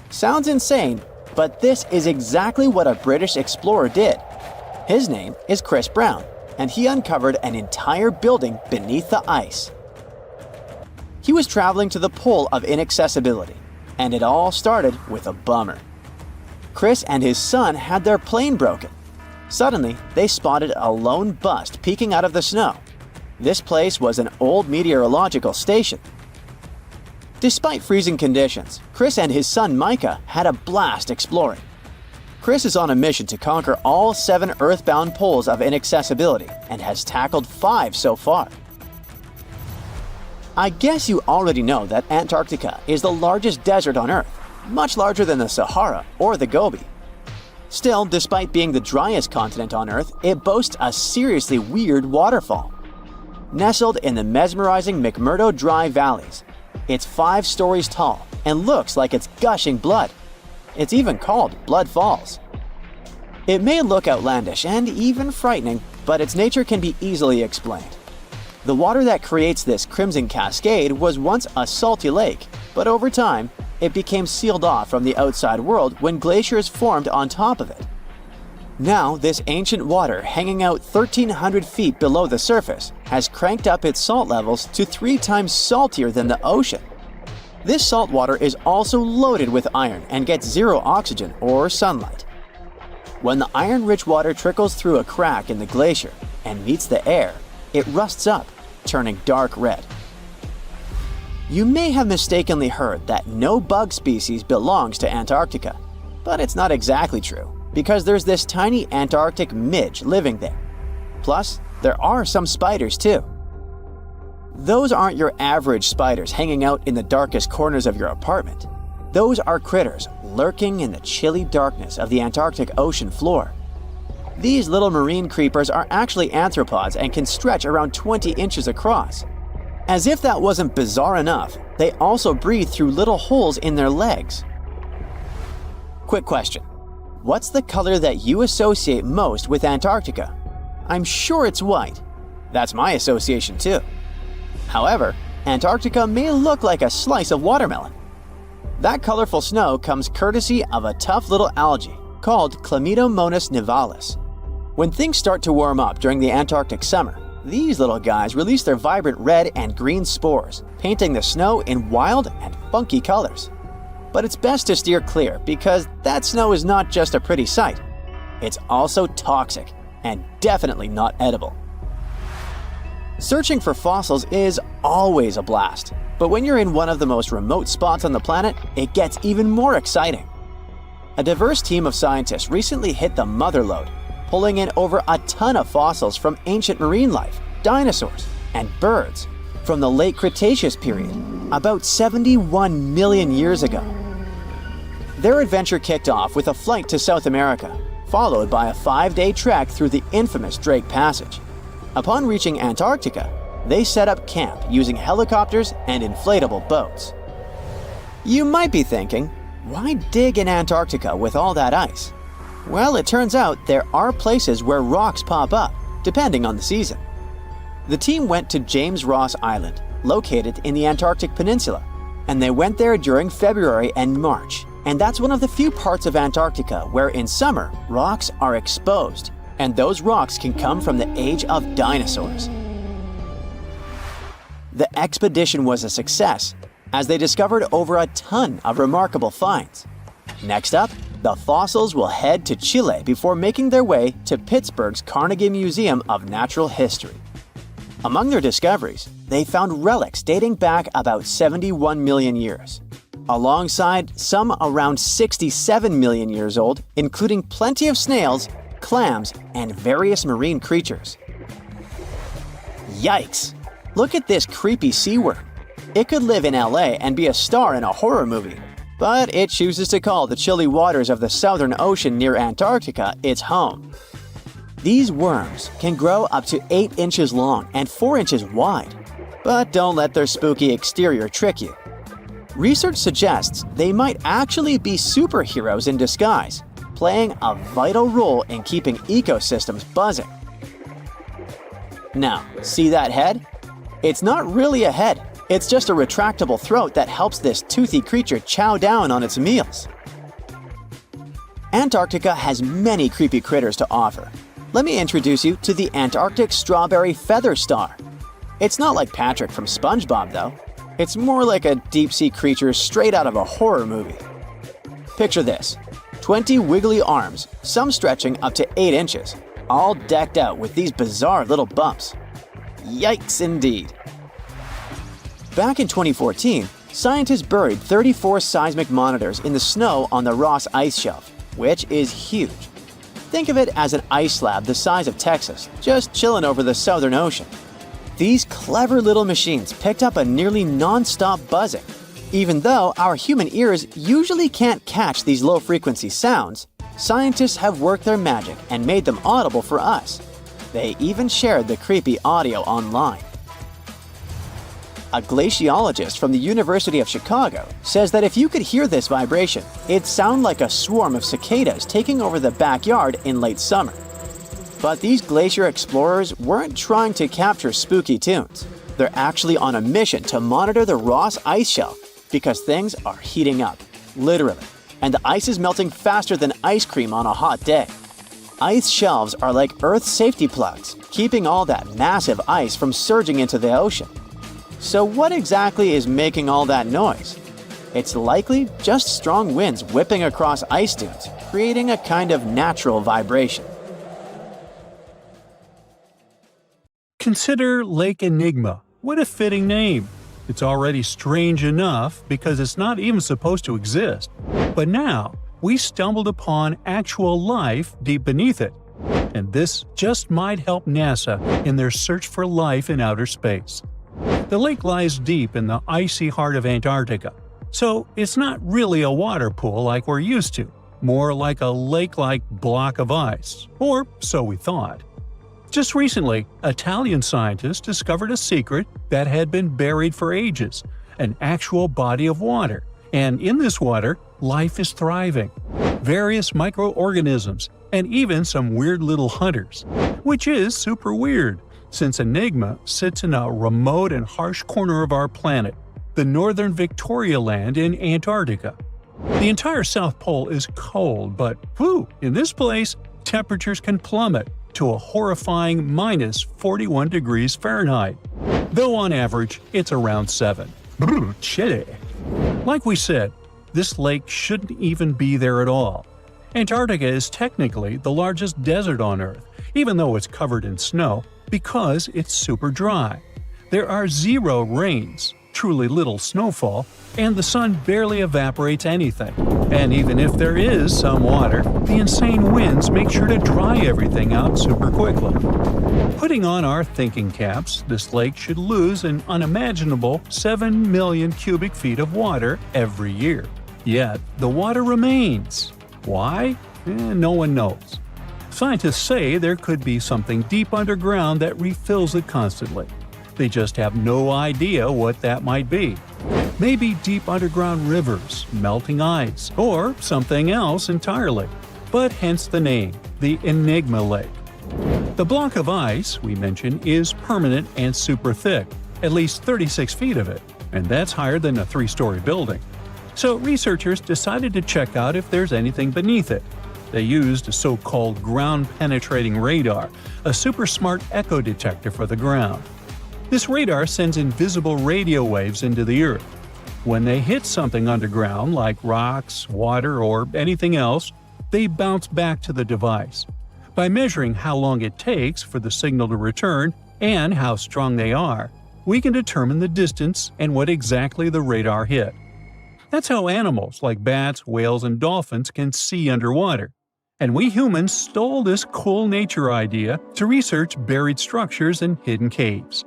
Sounds insane, but this is exactly what a British explorer did. His name is Chris Brown, and he uncovered an entire building beneath the ice. He was traveling to the pole of inaccessibility, and it all started with a bummer. Chris and his son had their plane broken. Suddenly, they spotted a lone bust peeking out of the snow. This place was an old meteorological station. Despite freezing conditions, Chris and his son Micah had a blast exploring. Chris is on a mission to conquer all 7 earthbound poles of inaccessibility and has tackled 5 so far. I guess you already know that Antarctica is the largest desert on Earth, much larger than the Sahara or the Gobi. Still, despite being the driest continent on Earth, it boasts a seriously weird waterfall. Nestled in the mesmerizing McMurdo Dry Valleys, it's 5 stories tall and looks like it's gushing blood. It's even called Blood Falls. It may look outlandish and even frightening, but its nature can be easily explained. The water that creates this crimson cascade was once a salty lake, but over time, it became sealed off from the outside world when glaciers formed on top of it. Now, this ancient water hanging out 1,300 feet below the surface has cranked up its salt levels to 3 times saltier than the ocean. This salt water is also loaded with iron and gets 0 oxygen or sunlight. When the iron-rich water trickles through a crack in the glacier and meets the air, it rusts up, turning dark red. You may have mistakenly heard that no bug species belongs to Antarctica, but it's not exactly true, because there's this tiny Antarctic midge living there. Plus, there are some spiders too. Those aren't your average spiders hanging out in the darkest corners of your apartment. Those are critters lurking in the chilly darkness of the Antarctic ocean floor. These little marine creepers are actually arthropods and can stretch around 20 inches across. As if that wasn't bizarre enough, they also breathe through little holes in their legs. Quick question. What's the color that you associate most with Antarctica? I'm sure it's white. That's my association too. However, Antarctica may look like a slice of watermelon. That colorful snow comes courtesy of a tough little algae called Chlamydomonas nivalis. When things start to warm up during the Antarctic summer, these little guys release their vibrant red and green spores, painting the snow in wild and funky colors. But it's best to steer clear because that snow is not just a pretty sight. It's also toxic and definitely not edible. Searching for fossils is always a blast, but when you're in one of the most remote spots on the planet, it gets even more exciting. A diverse team of scientists recently hit the mother lode, pulling in over a ton of fossils from ancient marine life, dinosaurs, and birds from the late Cretaceous period, about 71 million years ago. Their adventure kicked off with a flight to South America, followed by a 5-day trek through the infamous Drake Passage. Upon reaching Antarctica, they set up camp using helicopters and inflatable boats. You might be thinking, why dig in Antarctica with all that ice? Well, it turns out there are places where rocks pop up, depending on the season. The team went to James Ross Island, located in the Antarctic Peninsula, and they went there during February and March. And that's one of the few parts of Antarctica where in summer, rocks are exposed, and those rocks can come from the age of dinosaurs. The expedition was a success, as they discovered over a ton of remarkable finds. Next up, the fossils will head to Chile before making their way to Pittsburgh's Carnegie Museum of Natural History. Among their discoveries, they found relics dating back about 71 million years, alongside some around 67 million years old, including plenty of snails, clams, and various marine creatures. Yikes! Look at this creepy sea worm. It could live in LA and be a star in a horror movie, but it chooses to call the chilly waters of the Southern Ocean near Antarctica its home. These worms can grow up to 8 inches long and 4 inches wide, but don't let their spooky exterior trick you. Research suggests they might actually be superheroes in disguise, playing a vital role in keeping ecosystems buzzing. Now, see that head? It's not really a head. It's just a retractable throat that helps this toothy creature chow down on its meals. Antarctica has many creepy critters to offer. Let me introduce you to the Antarctic strawberry feather star. It's not like Patrick from SpongeBob, though. It's more like a deep-sea creature straight out of a horror movie. Picture this: 20 wiggly arms, some stretching up to 8 inches, all decked out with these bizarre little bumps. Yikes indeed. Back in 2014, scientists buried 34 seismic monitors in the snow on the Ross Ice Shelf, which is huge. Think of it as an ice slab the size of Texas, just chilling over the Southern Ocean. These clever little machines picked up a nearly non-stop buzzing. Even though our human ears usually can't catch these low-frequency sounds, scientists have worked their magic and made them audible for us. They even shared the creepy audio online. A glaciologist from the University of Chicago says that if you could hear this vibration, it'd sound like a swarm of cicadas taking over the backyard in late summer. But these glacier explorers weren't trying to capture spooky tunes. They're actually on a mission to monitor the Ross Ice Shelf because things are heating up, literally, and the ice is melting faster than ice cream on a hot day. Ice shelves are like Earth's safety plugs, keeping all that massive ice from surging into the ocean. So what exactly is making all that noise? It's likely just strong winds whipping across ice dunes, creating a kind of natural vibration. Consider Lake Enigma. What a fitting name. It's already strange enough because it's not even supposed to exist. But now, we stumbled upon actual life deep beneath it. And this just might help NASA in their search for life in outer space. The lake lies deep in the icy heart of Antarctica, so it's not really a water pool like we're used to, more like a lake-like block of ice, or so we thought. Just recently, Italian scientists discovered a secret that had been buried for ages, an actual body of water, and in this water, life is thriving. Various microorganisms, and even some weird little hunters, which is super weird, since Enigma sits in a remote and harsh corner of our planet, the northern Victoria Land in Antarctica. The entire South Pole is cold, but in this place, temperatures can plummet to a horrifying minus 41 degrees Fahrenheit, though on average it's around 7. Chilly. Like we said, this lake shouldn't even be there at all. Antarctica is technically the largest desert on Earth, even though it's covered in snow, because it's super dry. There are 0 rains, truly little snowfall, and the sun barely evaporates anything. And even if there is some water, the insane winds make sure to dry everything out super quickly. Putting on our thinking caps, this lake should lose an unimaginable 7 million cubic feet of water every year. Yet, the water remains. Why? No one knows. Scientists say there could be something deep underground that refills it constantly. They just have no idea what that might be. Maybe deep underground rivers, melting ice, or something else entirely. But hence the name, the Enigma Lake. The block of ice we mentioned is permanent and super thick, at least 36 feet of it. and that's higher than a 3-story building. So researchers decided to check out if there's anything beneath it. They used a so-called ground-penetrating radar, a super-smart echo detector for the ground. This radar sends invisible radio waves into the Earth. When they hit something underground, like rocks, water, or anything else, they bounce back to the device. By measuring how long it takes for the signal to return and how strong they are, we can determine the distance and what exactly the radar hit. That's how animals like bats, whales, and dolphins can see underwater. And we humans stole this cool nature idea to research buried structures and hidden caves.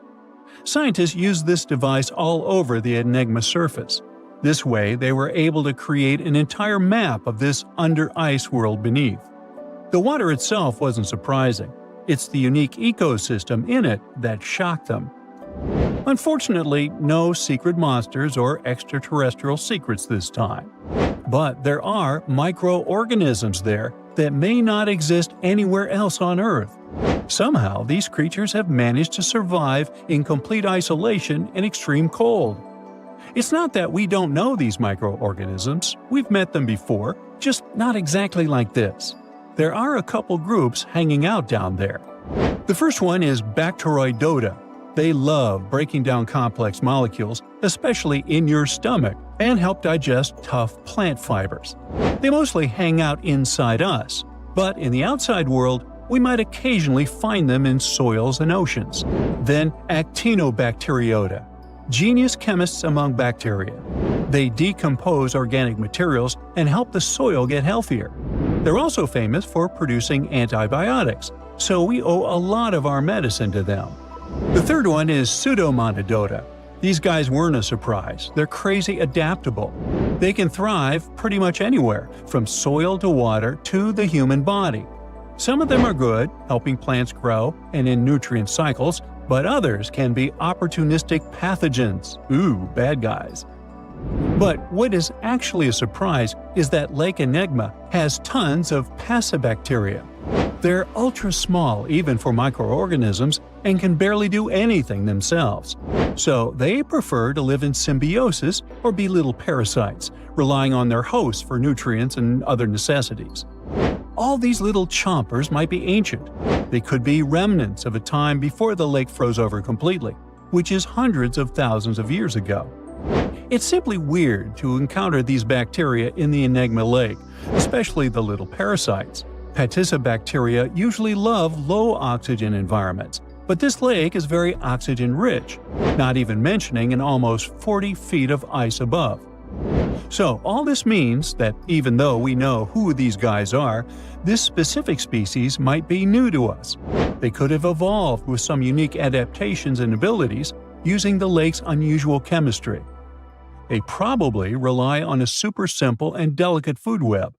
Scientists used this device all over the Enigma surface. This way, they were able to create an entire map of this under-ice world beneath. The water itself wasn't surprising. It's the unique ecosystem in it that shocked them. Unfortunately, no secret monsters or extraterrestrial secrets this time. But there are microorganisms there that may not exist anywhere else on Earth. Somehow, these creatures have managed to survive in complete isolation and extreme cold. It's not that we don't know these microorganisms, we've met them before, just not exactly like this. There are a couple groups hanging out down there. The first one is Bacteroidota. They love breaking down complex molecules, especially in your stomach, and help digest tough plant fibers. They mostly hang out inside us, but in the outside world, we might occasionally find them in soils and oceans. Then Actinobacteriota, genius chemists among bacteria. They decompose organic materials and help the soil get healthier. They're also famous for producing antibiotics, so we owe a lot of our medicine to them. The third one is Pseudomonadota. These guys weren't a surprise. They're crazy adaptable. They can thrive pretty much anywhere, from soil to water to the human body. Some of them are good, helping plants grow and in nutrient cycles, but others can be opportunistic pathogens. Ooh, bad guys. But what is actually a surprise is that Lake Enigma has tons of passibacteria. They're ultra-small even for microorganisms and can barely do anything themselves. So they prefer to live in symbiosis or be little parasites, relying on their hosts for nutrients and other necessities. All these little chompers might be ancient. They could be remnants of a time before the lake froze over completely, which is hundreds of thousands of years ago. It's simply weird to encounter these bacteria in the Enigma Lake, especially the little parasites. Passibacteria usually love low-oxygen environments, but this lake is very oxygen-rich, not even mentioning an almost 40 feet of ice above. So all this means that even though we know who these guys are, this specific species might be new to us. They could have evolved with some unique adaptations and abilities using the lake's unusual chemistry. They probably rely on a super simple and delicate food web.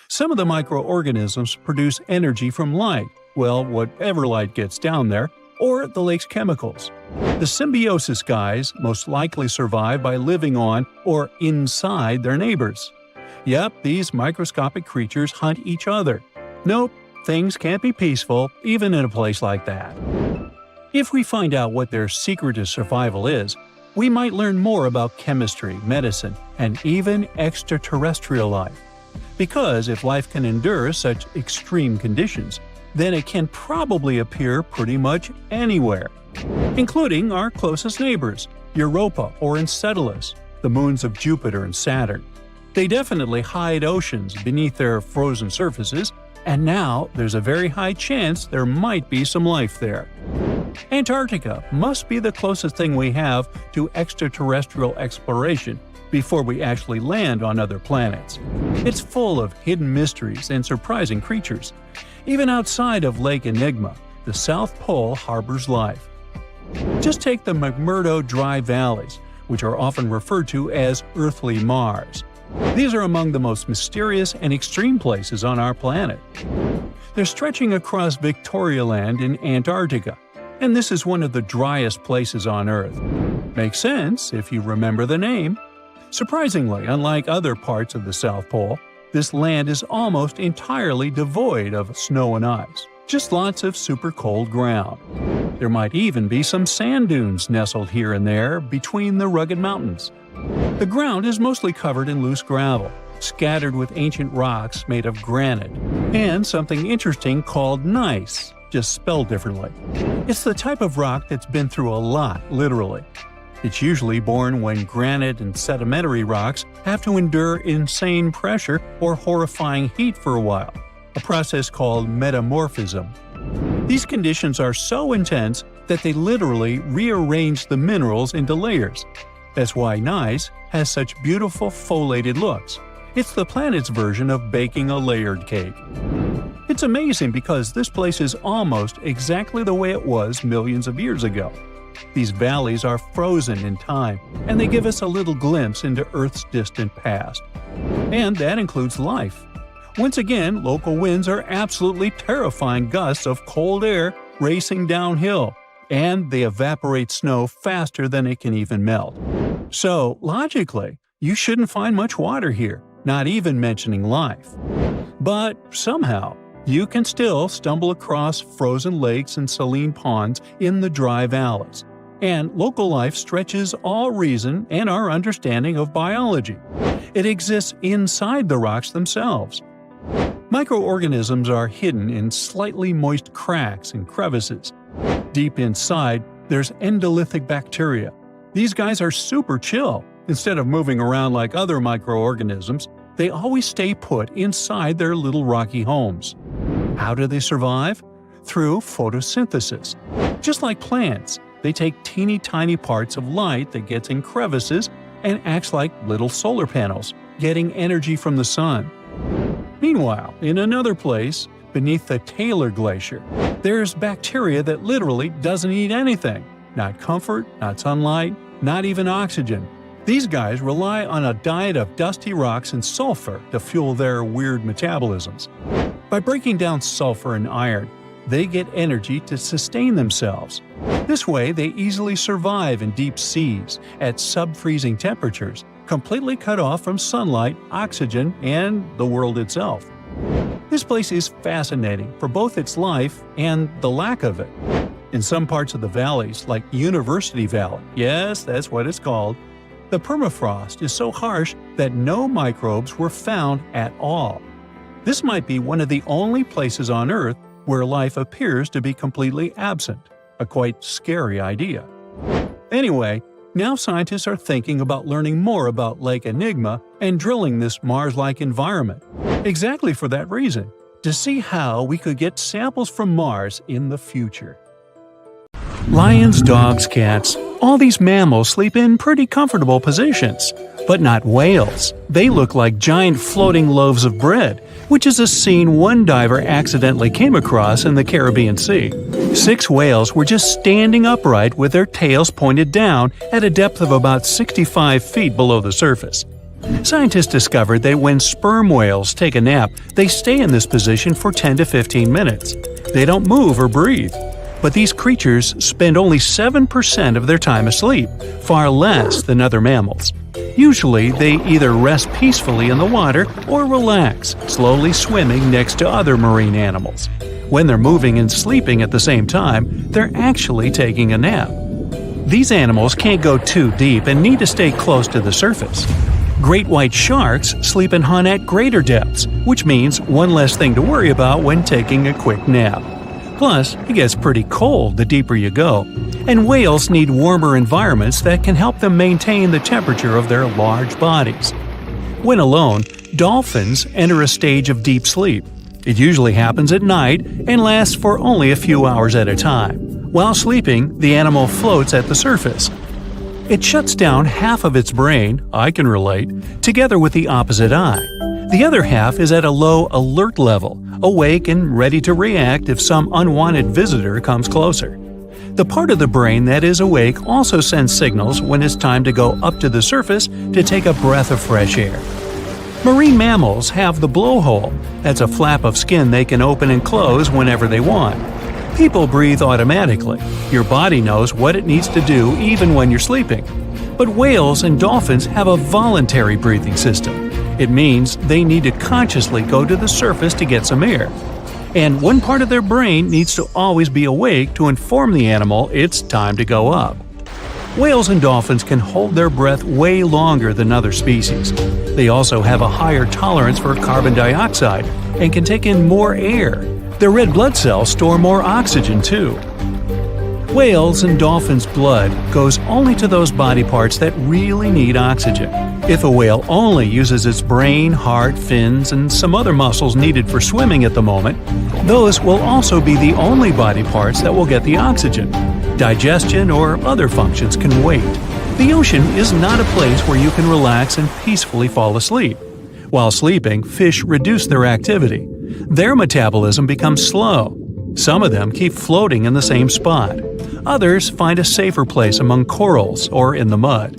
Some of the microorganisms produce energy from light, well, whatever light gets down there, or the lake's chemicals. The symbiosis guys most likely survive by living on or inside their neighbors. Yep, these microscopic creatures hunt each other. Nope, things can't be peaceful even in a place like that. If we find out what their secret to survival is, we might learn more about chemistry, medicine, and even extraterrestrial life. Because if life can endure such extreme conditions, then it can probably appear pretty much anywhere, including our closest neighbors, Europa or Enceladus, the moons of Jupiter and Saturn. They definitely hide oceans beneath their frozen surfaces, and now there's a very high chance there might be some life there. Antarctica must be the closest thing we have to extraterrestrial exploration before we actually land on other planets. It's full of hidden mysteries and surprising creatures. Even outside of Lake Enigma, the South Pole harbors life. Just take the McMurdo Dry Valleys, which are often referred to as Earthly Mars. These are among the most mysterious and extreme places on our planet. They're stretching across Victoria Land in Antarctica, and this is one of the driest places on Earth. Makes sense if you remember the name. Surprisingly, unlike other parts of the South Pole, this land is almost entirely devoid of snow and ice. just lots of super cold ground. There might even be some sand dunes nestled here and there between the rugged mountains. The ground is mostly covered in loose gravel, scattered with ancient rocks made of granite, and something interesting called gneiss, just spelled differently. It's the type of rock that's been through a lot, literally. It's usually born when granite and sedimentary rocks have to endure insane pressure or horrifying heat for a while, a process called metamorphism. These conditions are so intense that they literally rearrange the minerals into layers. That's why gneiss has such beautiful foliated looks. It's the planet's version of baking a layered cake. It's amazing because this place is almost exactly the way it was millions of years ago. These valleys are frozen in time, and they give us a little glimpse into Earth's distant past. And that includes life. Once again, local winds are absolutely terrifying gusts of cold air racing downhill, and they evaporate snow faster than it can even melt. So, logically, you shouldn't find much water here, not even mentioning life. But somehow, you can still stumble across frozen lakes and saline ponds in the dry valleys. And local life stretches all reason and our understanding of biology. It exists inside the rocks themselves. Microorganisms are hidden in slightly moist cracks and crevices. Deep inside, there's endolithic bacteria. These guys are super chill. Instead of moving around like other microorganisms, they always stay put inside their little rocky homes. How do they survive? Through photosynthesis. Just like plants, they take teeny tiny parts of light that gets in crevices and acts like little solar panels, getting energy from the sun. Meanwhile, in another place, beneath the Taylor Glacier, there's bacteria that literally doesn't eat anything. Not comfort, not sunlight, not even oxygen. These guys rely on a diet of dusty rocks and sulfur to fuel their weird metabolisms. By breaking down sulfur and iron, they get energy to sustain themselves. This way, they easily survive in deep seas at sub-freezing temperatures, completely cut off from sunlight, oxygen, and the world itself. This place is fascinating for both its life and the lack of it. In some parts of the valleys, like University Valley, yes, that's what it's called, the permafrost is so harsh that no microbes were found at all. This might be one of the only places on Earth where life appears to be completely absent, a quite scary idea. Anyway, now scientists are thinking about learning more about Lake Enigma and drilling this Mars-like environment. Exactly for that reason, to see how we could get samples from Mars in the future. Lions, dogs, cats, all these mammals sleep in pretty comfortable positions. But not whales. They look like giant floating loaves of bread, which is a scene one diver accidentally came across in the Caribbean Sea. 6 whales were just standing upright with their tails pointed down at a depth of about 65 feet below the surface. Scientists discovered that when sperm whales take a nap, they stay in this position for 10 to 15 minutes. They don't move or breathe. But these creatures spend only 7% of their time asleep, far less than other mammals. Usually, they either rest peacefully in the water or relax, slowly swimming next to other marine animals. When they're moving and sleeping at the same time, they're actually taking a nap. These animals can't go too deep and need to stay close to the surface. Great white sharks sleep and hunt at greater depths, which means one less thing to worry about when taking a quick nap. Plus, it gets pretty cold the deeper you go, and whales need warmer environments that can help them maintain the temperature of their large bodies. When alone, dolphins enter a stage of deep sleep. It usually happens at night and lasts for only a few hours at a time. While sleeping, the animal floats at the surface. It shuts down half of its brain, I can relate, together with the opposite eye. The other half is at a low alert level, awake and ready to react if some unwanted visitor comes closer. The part of the brain that is awake also sends signals when it's time to go up to the surface to take a breath of fresh air. Marine mammals have the blowhole. That's a flap of skin they can open and close whenever they want. People breathe automatically. Your body knows what it needs to do even when you're sleeping. But whales and dolphins have a voluntary breathing system. It means they need to consciously go to the surface to get some air. and one part of their brain needs to always be awake to inform the animal it's time to go up. Whales and dolphins can hold their breath way longer than other species. They also have a higher tolerance for carbon dioxide and can take in more air. Their red blood cells store more oxygen too. Whales and dolphins' blood goes only to those body parts that really need oxygen. If a whale only uses its brain, heart, fins, and some other muscles needed for swimming at the moment, those will also be the only body parts that will get the oxygen. Digestion or other functions can wait. The ocean is not a place where you can relax and peacefully fall asleep. While sleeping, fish reduce their activity. Their metabolism becomes slow. Some of them keep floating in the same spot. Others find a safer place among corals or in the mud.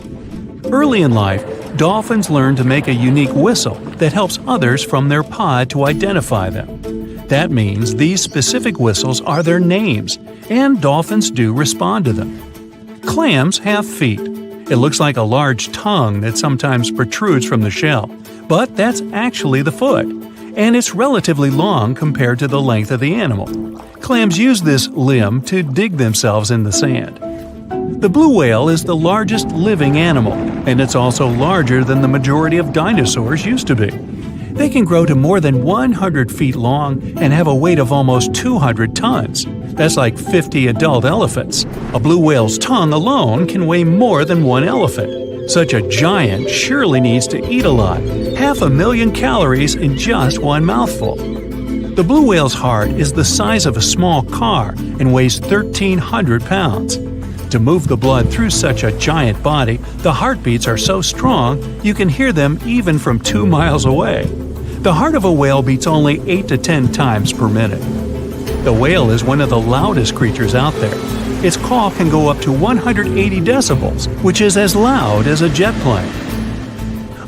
Early in life, dolphins learn to make a unique whistle that helps others from their pod to identify them. That means these specific whistles are their names, and dolphins do respond to them. Clams have feet. It looks like a large tongue that sometimes protrudes from the shell, but that's actually the foot, and it's relatively long compared to the length of the animal. Clams use this limb to dig themselves in the sand. The blue whale is the largest living animal, and it's also larger than the majority of dinosaurs used to be. They can grow to more than 100 feet long and have a weight of almost 200 tons. That's like 50 adult elephants. A blue whale's tongue alone can weigh more than one elephant. Such a giant surely needs to eat a lot, 500,000 calories in just one mouthful. The blue whale's heart is the size of a small car and weighs 1,300 pounds. To move the blood through such a giant body, the heartbeats are so strong you can hear them even from 2 miles away. The heart of a whale beats only 8 to 10 times per minute. The whale is one of the loudest creatures out there. Its call can go up to 180 decibels, which is as loud as a jet plane.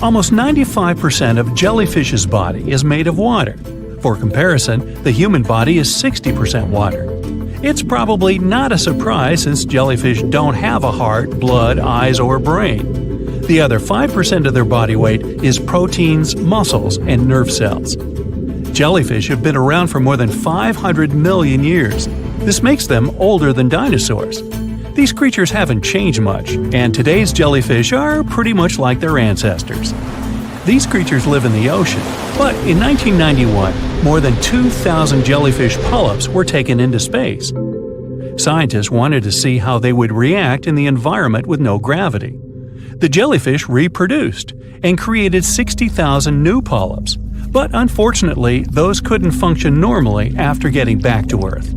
Almost 95% of jellyfish's body is made of water. For comparison, the human body is 60% water. It's probably not a surprise since jellyfish don't have a heart, blood, eyes, or brain. The other 5% of their body weight is proteins, muscles, and nerve cells. Jellyfish have been around for more than 500 million years. This makes them older than dinosaurs. These creatures haven't changed much, and today's jellyfish are pretty much like their ancestors. These creatures live in the ocean, but in 1991, more than 2,000 jellyfish polyps were taken into space. Scientists wanted to see how they would react in the environment with no gravity. The jellyfish reproduced and created 60,000 new polyps, but unfortunately, those couldn't function normally after getting back to Earth.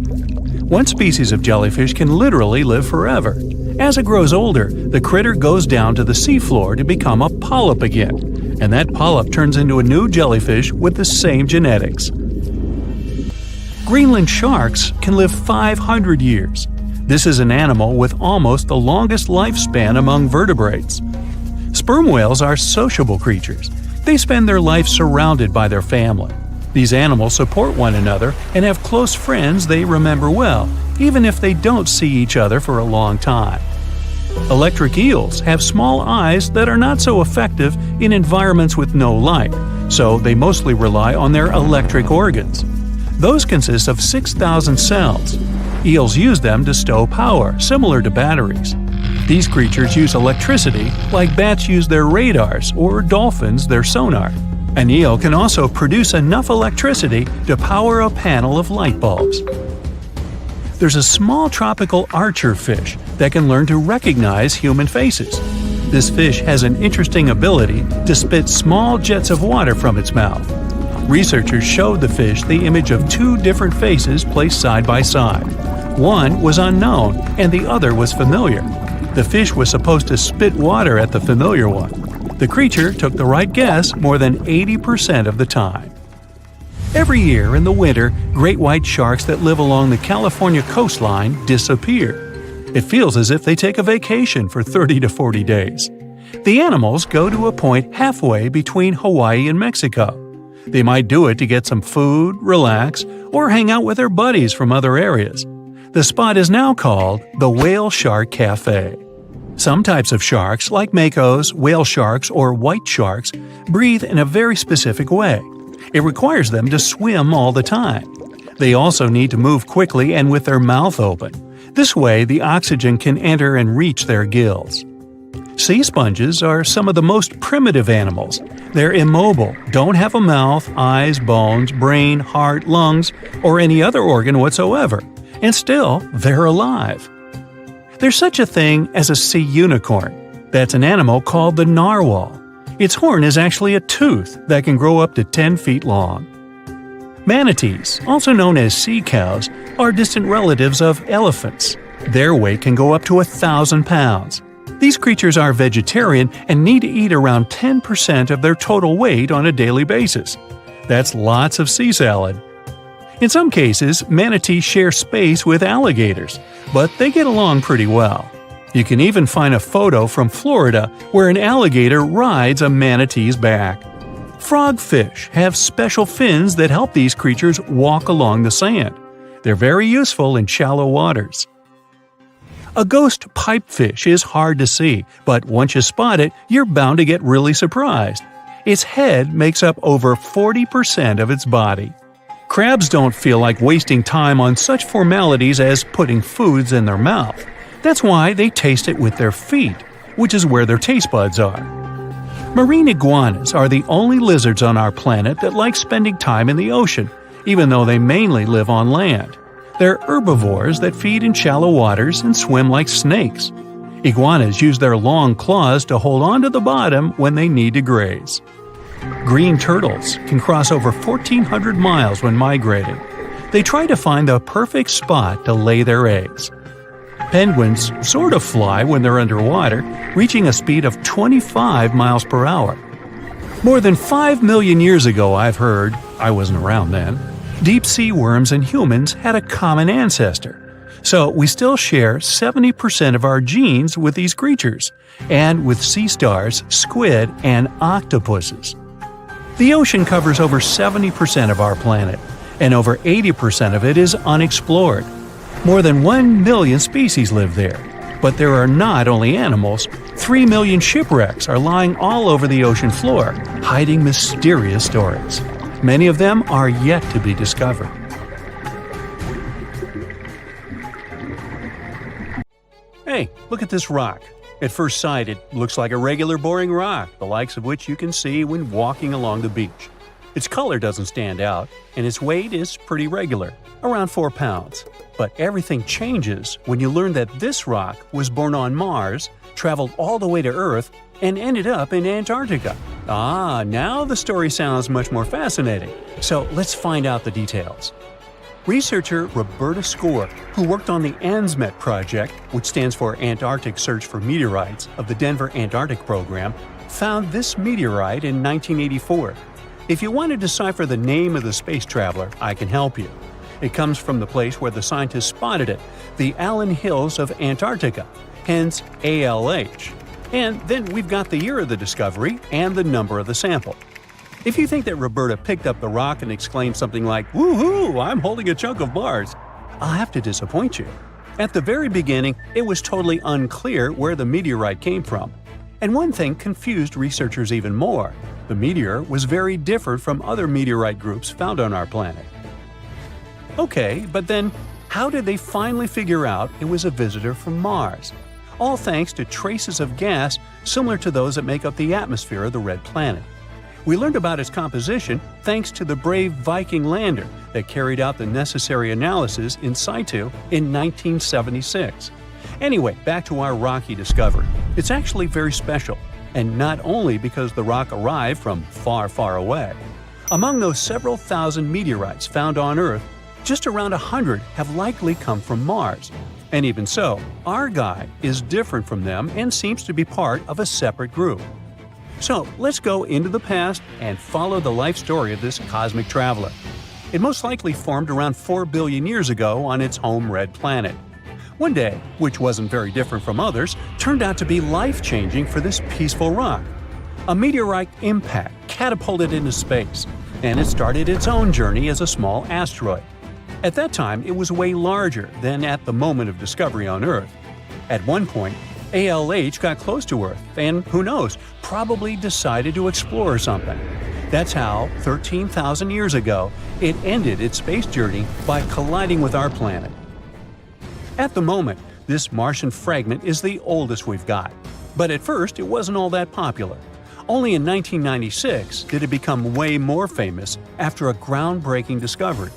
One species of jellyfish can literally live forever. As it grows older, the critter goes down to the seafloor to become a polyp again, and that polyp turns into a new jellyfish with the same genetics. Greenland sharks can live 500 years. This is an animal with almost the longest lifespan among vertebrates. Sperm whales are sociable creatures. They spend their life surrounded by their family. These animals support one another and have close friends they remember well, even if they don't see each other for a long time. Electric eels have small eyes that are not so effective in environments with no light, so they mostly rely on their electric organs. Those consist of 6,000 cells. Eels use them to stow power, similar to batteries. These creatures use electricity like bats use their radars or dolphins their sonar. An eel can also produce enough electricity to power a panel of light bulbs. There's a small tropical archer fish that can learn to recognize human faces. This fish has an interesting ability to spit small jets of water from its mouth. Researchers showed the fish the image of two different faces placed side by side. One was unknown and the other was familiar. The fish was supposed to spit water at the familiar one. The creature took the right guess more than 80% of the time. Every year in the winter, great white sharks that live along the California coastline disappear. It feels as if they take a vacation for 30 to 40 days. The animals go to a point halfway between Hawaii and Mexico. They might do it to get some food, relax, or hang out with their buddies from other areas. The spot is now called the Whale Shark Cafe. Some types of sharks, like makos, whale sharks, or white sharks, breathe in a very specific way. It requires them to swim all the time. They also need to move quickly and with their mouth open. This way, the oxygen can enter and reach their gills. Sea sponges are some of the most primitive animals. They're immobile, don't have a mouth, eyes, bones, brain, heart, lungs, or any other organ whatsoever, and still, they're alive. There's such a thing as a sea unicorn. That's an animal called the narwhal. Its horn is actually a tooth that can grow up to 10 feet long. Manatees, also known as sea cows, are distant relatives of elephants. Their weight can go up to 1,000 pounds. These creatures are vegetarian and need to eat around 10% of their total weight on a daily basis. That's lots of sea salad. In some cases, manatees share space with alligators, but they get along pretty well. You can even find a photo from Florida where an alligator rides a manatee's back. Frogfish have special fins that help these creatures walk along the sand. They're very useful in shallow waters. A ghost pipefish is hard to see, but once you spot it, you're bound to get really surprised. Its head makes up over 40% of its body. Crabs don't feel like wasting time on such formalities as putting foods in their mouth. That's why they taste it with their feet, which is where their taste buds are. Marine iguanas are the only lizards on our planet that like spending time in the ocean, even though they mainly live on land. They're herbivores that feed in shallow waters and swim like snakes. Iguanas use their long claws to hold on to the bottom when they need to graze. Green turtles can cross over 1,400 miles when migrating. They try to find the perfect spot to lay their eggs. Penguins sort of fly when they're underwater, reaching a speed of 25 miles per hour. More than 5 million years ago, I've heard, I wasn't around then, deep sea worms and humans had a common ancestor. So we still share 70% of our genes with these creatures, and with sea stars, squid, and octopuses. The ocean covers over 70% of our planet, and over 80% of it is unexplored. More than 1 million species live there. But there are not only animals, 3 million shipwrecks are lying all over the ocean floor, hiding mysterious stories. Many of them are yet to be discovered. Hey, look at this rock. At first sight, it looks like a regular boring rock, the likes of which you can see when walking along the beach. Its color doesn't stand out, and its weight is pretty regular, around 4 pounds. But everything changes when you learn that this rock was born on Mars, traveled all the way to Earth, and ended up in Antarctica. Now the story sounds much more fascinating. So let's find out the details. Researcher Roberta Score, who worked on the ANSMET project, which stands for Antarctic Search for Meteorites of the Denver Antarctic Program, found this meteorite in 1984. If you want to decipher the name of the space traveler, I can help you. It comes from the place where the scientists spotted it, the Allen Hills of Antarctica, hence ALH. And then we've got the year of the discovery and the number of the sample. If you think that Roberta picked up the rock and exclaimed something like, "Woohoo, I'm holding a chunk of Mars," I'll have to disappoint you. At the very beginning, it was totally unclear where the meteorite came from. And one thing confused researchers even more. The meteor was very different from other meteorite groups found on our planet. Okay, but then how did they finally figure out it was a visitor from Mars? All thanks to traces of gas similar to those that make up the atmosphere of the red planet. We learned about its composition thanks to the brave Viking lander that carried out the necessary analysis in situ in 1976. Anyway, back to our rocky discovery. It's actually very special, and not only because the rock arrived from far, far away. Among those several thousand meteorites found on Earth, just around 100 have likely come from Mars. And even so, our guy is different from them and seems to be part of a separate group. So let's go into the past and follow the life story of this cosmic traveler. It most likely formed around 4 billion years ago on its home red planet. One day, which wasn't very different from others, turned out to be life-changing for this peaceful rock. A meteorite impact catapulted into space, and it started its own journey as a small asteroid. At that time, it was way larger than at the moment of discovery on Earth. At one point, ALH got close to Earth and, who knows, probably decided to explore something. That's how, 13,000 years ago, it ended its space journey by colliding with our planet. At the moment, this Martian fragment is the oldest we've got. But at first, it wasn't all that popular. Only in 1996 did it become way more famous after a groundbreaking discovery.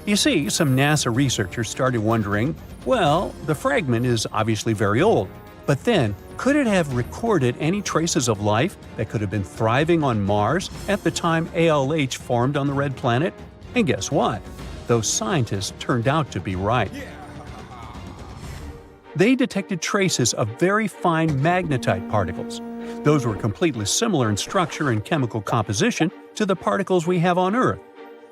You see, some NASA researchers started wondering, well, the fragment is obviously very old, but then, could it have recorded any traces of life that could have been thriving on Mars at the time ALH formed on the red planet? And guess what? Those scientists turned out to be right. They detected traces of very fine magnetite particles. Those were completely similar in structure and chemical composition to the particles we have on Earth.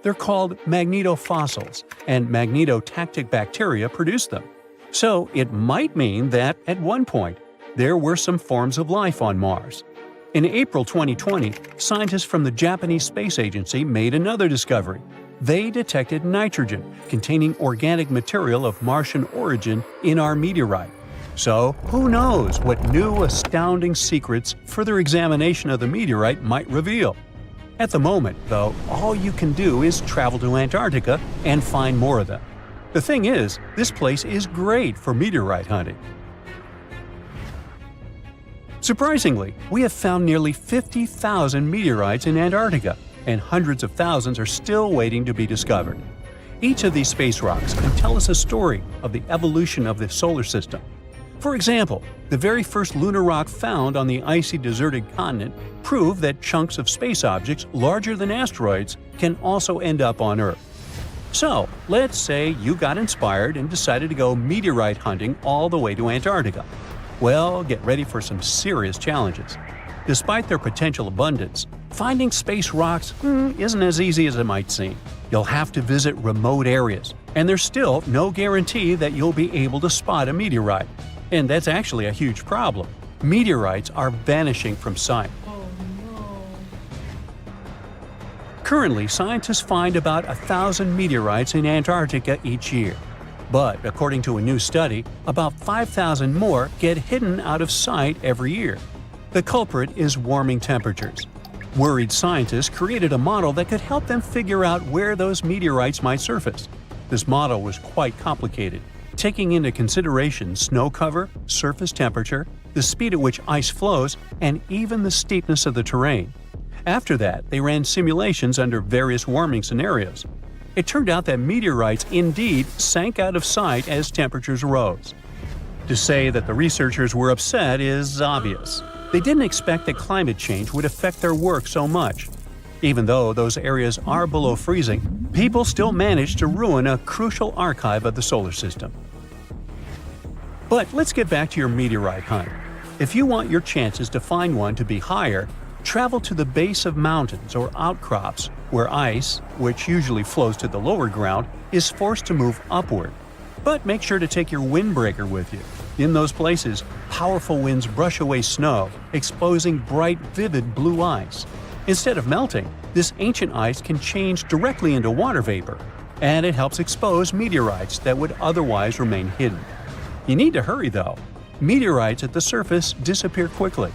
They're called magnetofossils, and magnetotactic bacteria produce them. So it might mean that, at one point, there were some forms of life on Mars. In April 2020, scientists from the Japanese Space Agency made another discovery. They detected nitrogen containing organic material of Martian origin in our meteorite. So, who knows what new astounding secrets further examination of the meteorite might reveal? At the moment, though, all you can do is travel to Antarctica and find more of them. The thing is, this place is great for meteorite hunting. Surprisingly, we have found nearly 50,000 meteorites in Antarctica, and hundreds of thousands are still waiting to be discovered. Each of these space rocks can tell us a story of the evolution of the solar system. For example, the very first lunar rock found on the icy deserted continent proved that chunks of space objects larger than asteroids can also end up on Earth. So, let's say you got inspired and decided to go meteorite hunting all the way to Antarctica. Well, get ready for some serious challenges. Despite their potential abundance, finding space rocks isn't as easy as it might seem. You'll have to visit remote areas, and there's still no guarantee that you'll be able to spot a meteorite. And that's actually a huge problem. Meteorites are vanishing from sight. Currently, scientists find about 1,000 meteorites in Antarctica each year. But according to a new study, about 5,000 more get hidden out of sight every year. The culprit is warming temperatures. Worried scientists created a model that could help them figure out where those meteorites might surface. This model was quite complicated, taking into consideration snow cover, surface temperature, the speed at which ice flows, and even the steepness of the terrain. After that, they ran simulations under various warming scenarios. It turned out that meteorites indeed sank out of sight as temperatures rose. To say that the researchers were upset is obvious. They didn't expect that climate change would affect their work so much. Even though those areas are below freezing, people still managed to ruin a crucial archive of the solar system. But let's get back to your meteorite hunt. If you want your chances to find one to be higher, travel to the base of mountains or outcrops where ice, which usually flows to the lower ground, is forced to move upward. But make sure to take your windbreaker with you. In those places, powerful winds brush away snow, exposing bright, vivid blue ice. Instead of melting, this ancient ice can change directly into water vapor, and it helps expose meteorites that would otherwise remain hidden. You need to hurry though. Meteorites at the surface disappear quickly.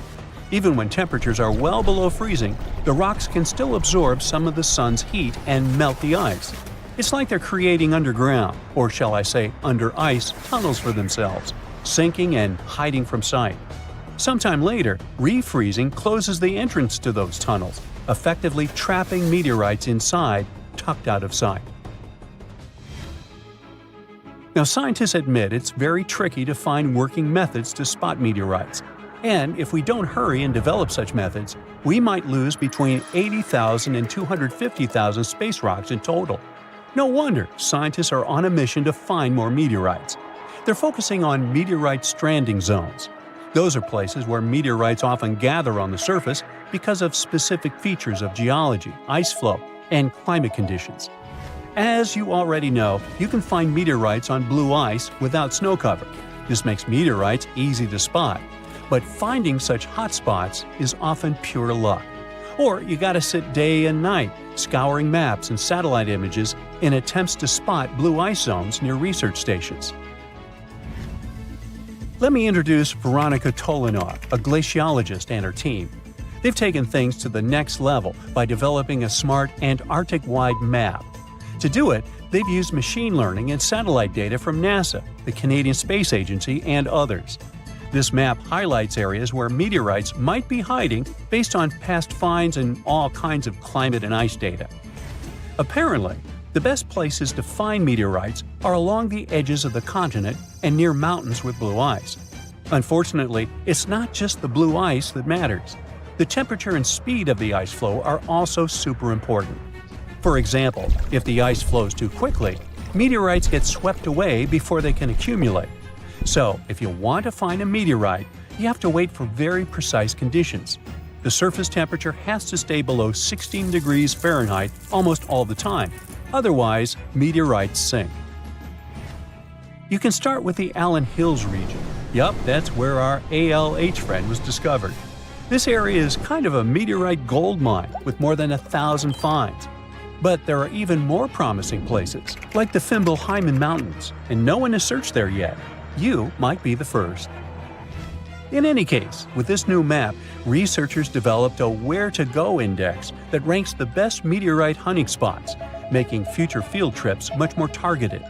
Even when temperatures are well below freezing, the rocks can still absorb some of the sun's heat and melt the ice. It's like they're creating underground, or shall I say under ice, tunnels for themselves, sinking and hiding from sight. Sometime later, refreezing closes the entrance to those tunnels, effectively trapping meteorites inside, tucked out of sight. Now, scientists admit it's very tricky to find working methods to spot meteorites. And if we don't hurry and develop such methods, we might lose between 80,000 and 250,000 space rocks in total. No wonder scientists are on a mission to find more meteorites. They're focusing on meteorite stranding zones. Those are places where meteorites often gather on the surface because of specific features of geology, ice flow, and climate conditions. As you already know, you can find meteorites on blue ice without snow cover. This makes meteorites easy to spot. But finding such hotspots is often pure luck. Or you gotta sit day and night, scouring maps and satellite images in attempts to spot blue ice zones near research stations. Let me introduce Veronika Tolanov, a glaciologist, and her team. They've taken things to the next level by developing a smart Antarctic-wide map. To do it, they've used machine learning and satellite data from NASA, the Canadian Space Agency, and others. This map highlights areas where meteorites might be hiding based on past finds and all kinds of climate and ice data. Apparently, the best places to find meteorites are along the edges of the continent and near mountains with blue ice. Unfortunately, it's not just the blue ice that matters. The temperature and speed of the ice flow are also super important. For example, if the ice flows too quickly, meteorites get swept away before they can accumulate. So, if you want to find a meteorite, you have to wait for very precise conditions. The surface temperature has to stay below 16 degrees Fahrenheit almost all the time. Otherwise, meteorites sink. You can start with the Allen Hills region. Yup, that's where our ALH friend was discovered. This area is kind of a meteorite gold mine with more than 1,000 finds. But there are even more promising places, like the Fimbulheimen Mountains, and no one has searched there yet. You might be the first. In any case, with this new map, researchers developed a where-to-go index that ranks the best meteorite hunting spots, making future field trips much more targeted.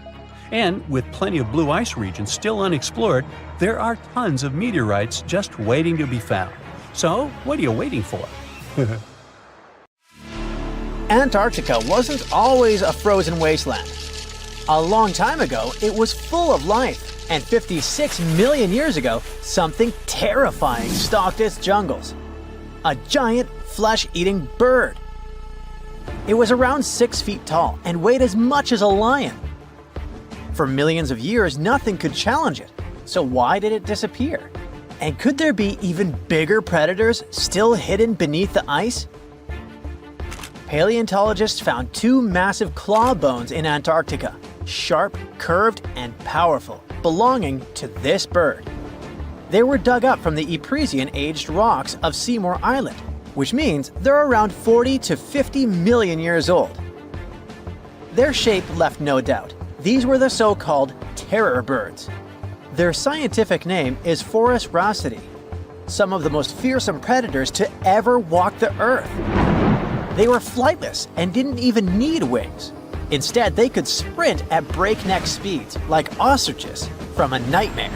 And with plenty of blue ice regions still unexplored, there are tons of meteorites just waiting to be found. So, what are you waiting for? Antarctica wasn't always a frozen wasteland. A long time ago, it was full of life, and 56 million years ago, something terrifying stalked its jungles. A giant, flesh-eating bird. It was around 6 feet tall and weighed as much as a lion. For millions of years, nothing could challenge it, so why did it disappear? And could there be even bigger predators still hidden beneath the ice? Paleontologists found 2 massive claw bones in Antarctica, sharp, curved, and powerful, belonging to this bird. They were dug up from the Epresian-aged rocks of Seymour Island, which means they're around 40 to 50 million years old. Their shape left no doubt. These were the so-called terror birds. Their scientific name is Forus raceti, some of the most fearsome predators to ever walk the earth. They were flightless and didn't even need wings. Instead, they could sprint at breakneck speeds, like ostriches from a nightmare.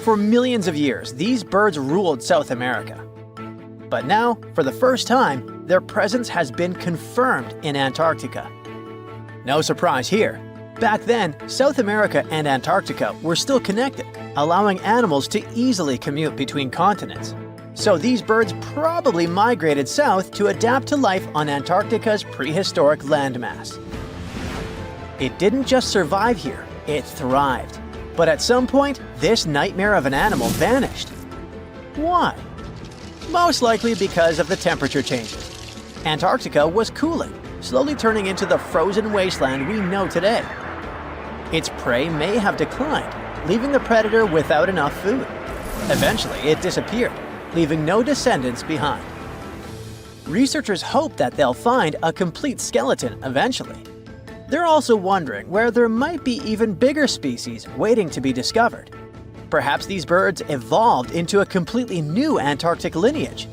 For millions of years, these birds ruled South America. But now, for the first time, their presence has been confirmed in Antarctica. No surprise here. Back then, South America and Antarctica were still connected, allowing animals to easily commute between continents. So these birds probably migrated south to adapt to life on Antarctica's prehistoric landmass. It didn't just survive here, it thrived. But at some point, this nightmare of an animal vanished. Why? Most likely because of the temperature changes. Antarctica was cooling, slowly turning into the frozen wasteland we know today. Its prey may have declined, leaving the predator without enough food. Eventually, it disappeared, leaving no descendants behind. Researchers hope that they'll find a complete skeleton eventually. They're also wondering where there might be even bigger species waiting to be discovered. Perhaps these birds evolved into a completely new Antarctic lineage.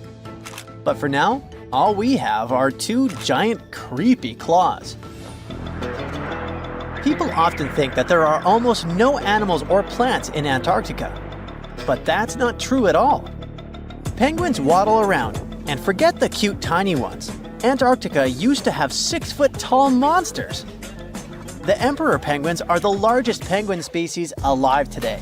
But for now, all we have are 2 giant, creepy claws. People often think that there are almost no animals or plants in Antarctica. But that's not true at all. Penguins waddle around, and forget the cute tiny ones. Antarctica used to have 6-foot-tall monsters. The emperor penguins are the largest penguin species alive today.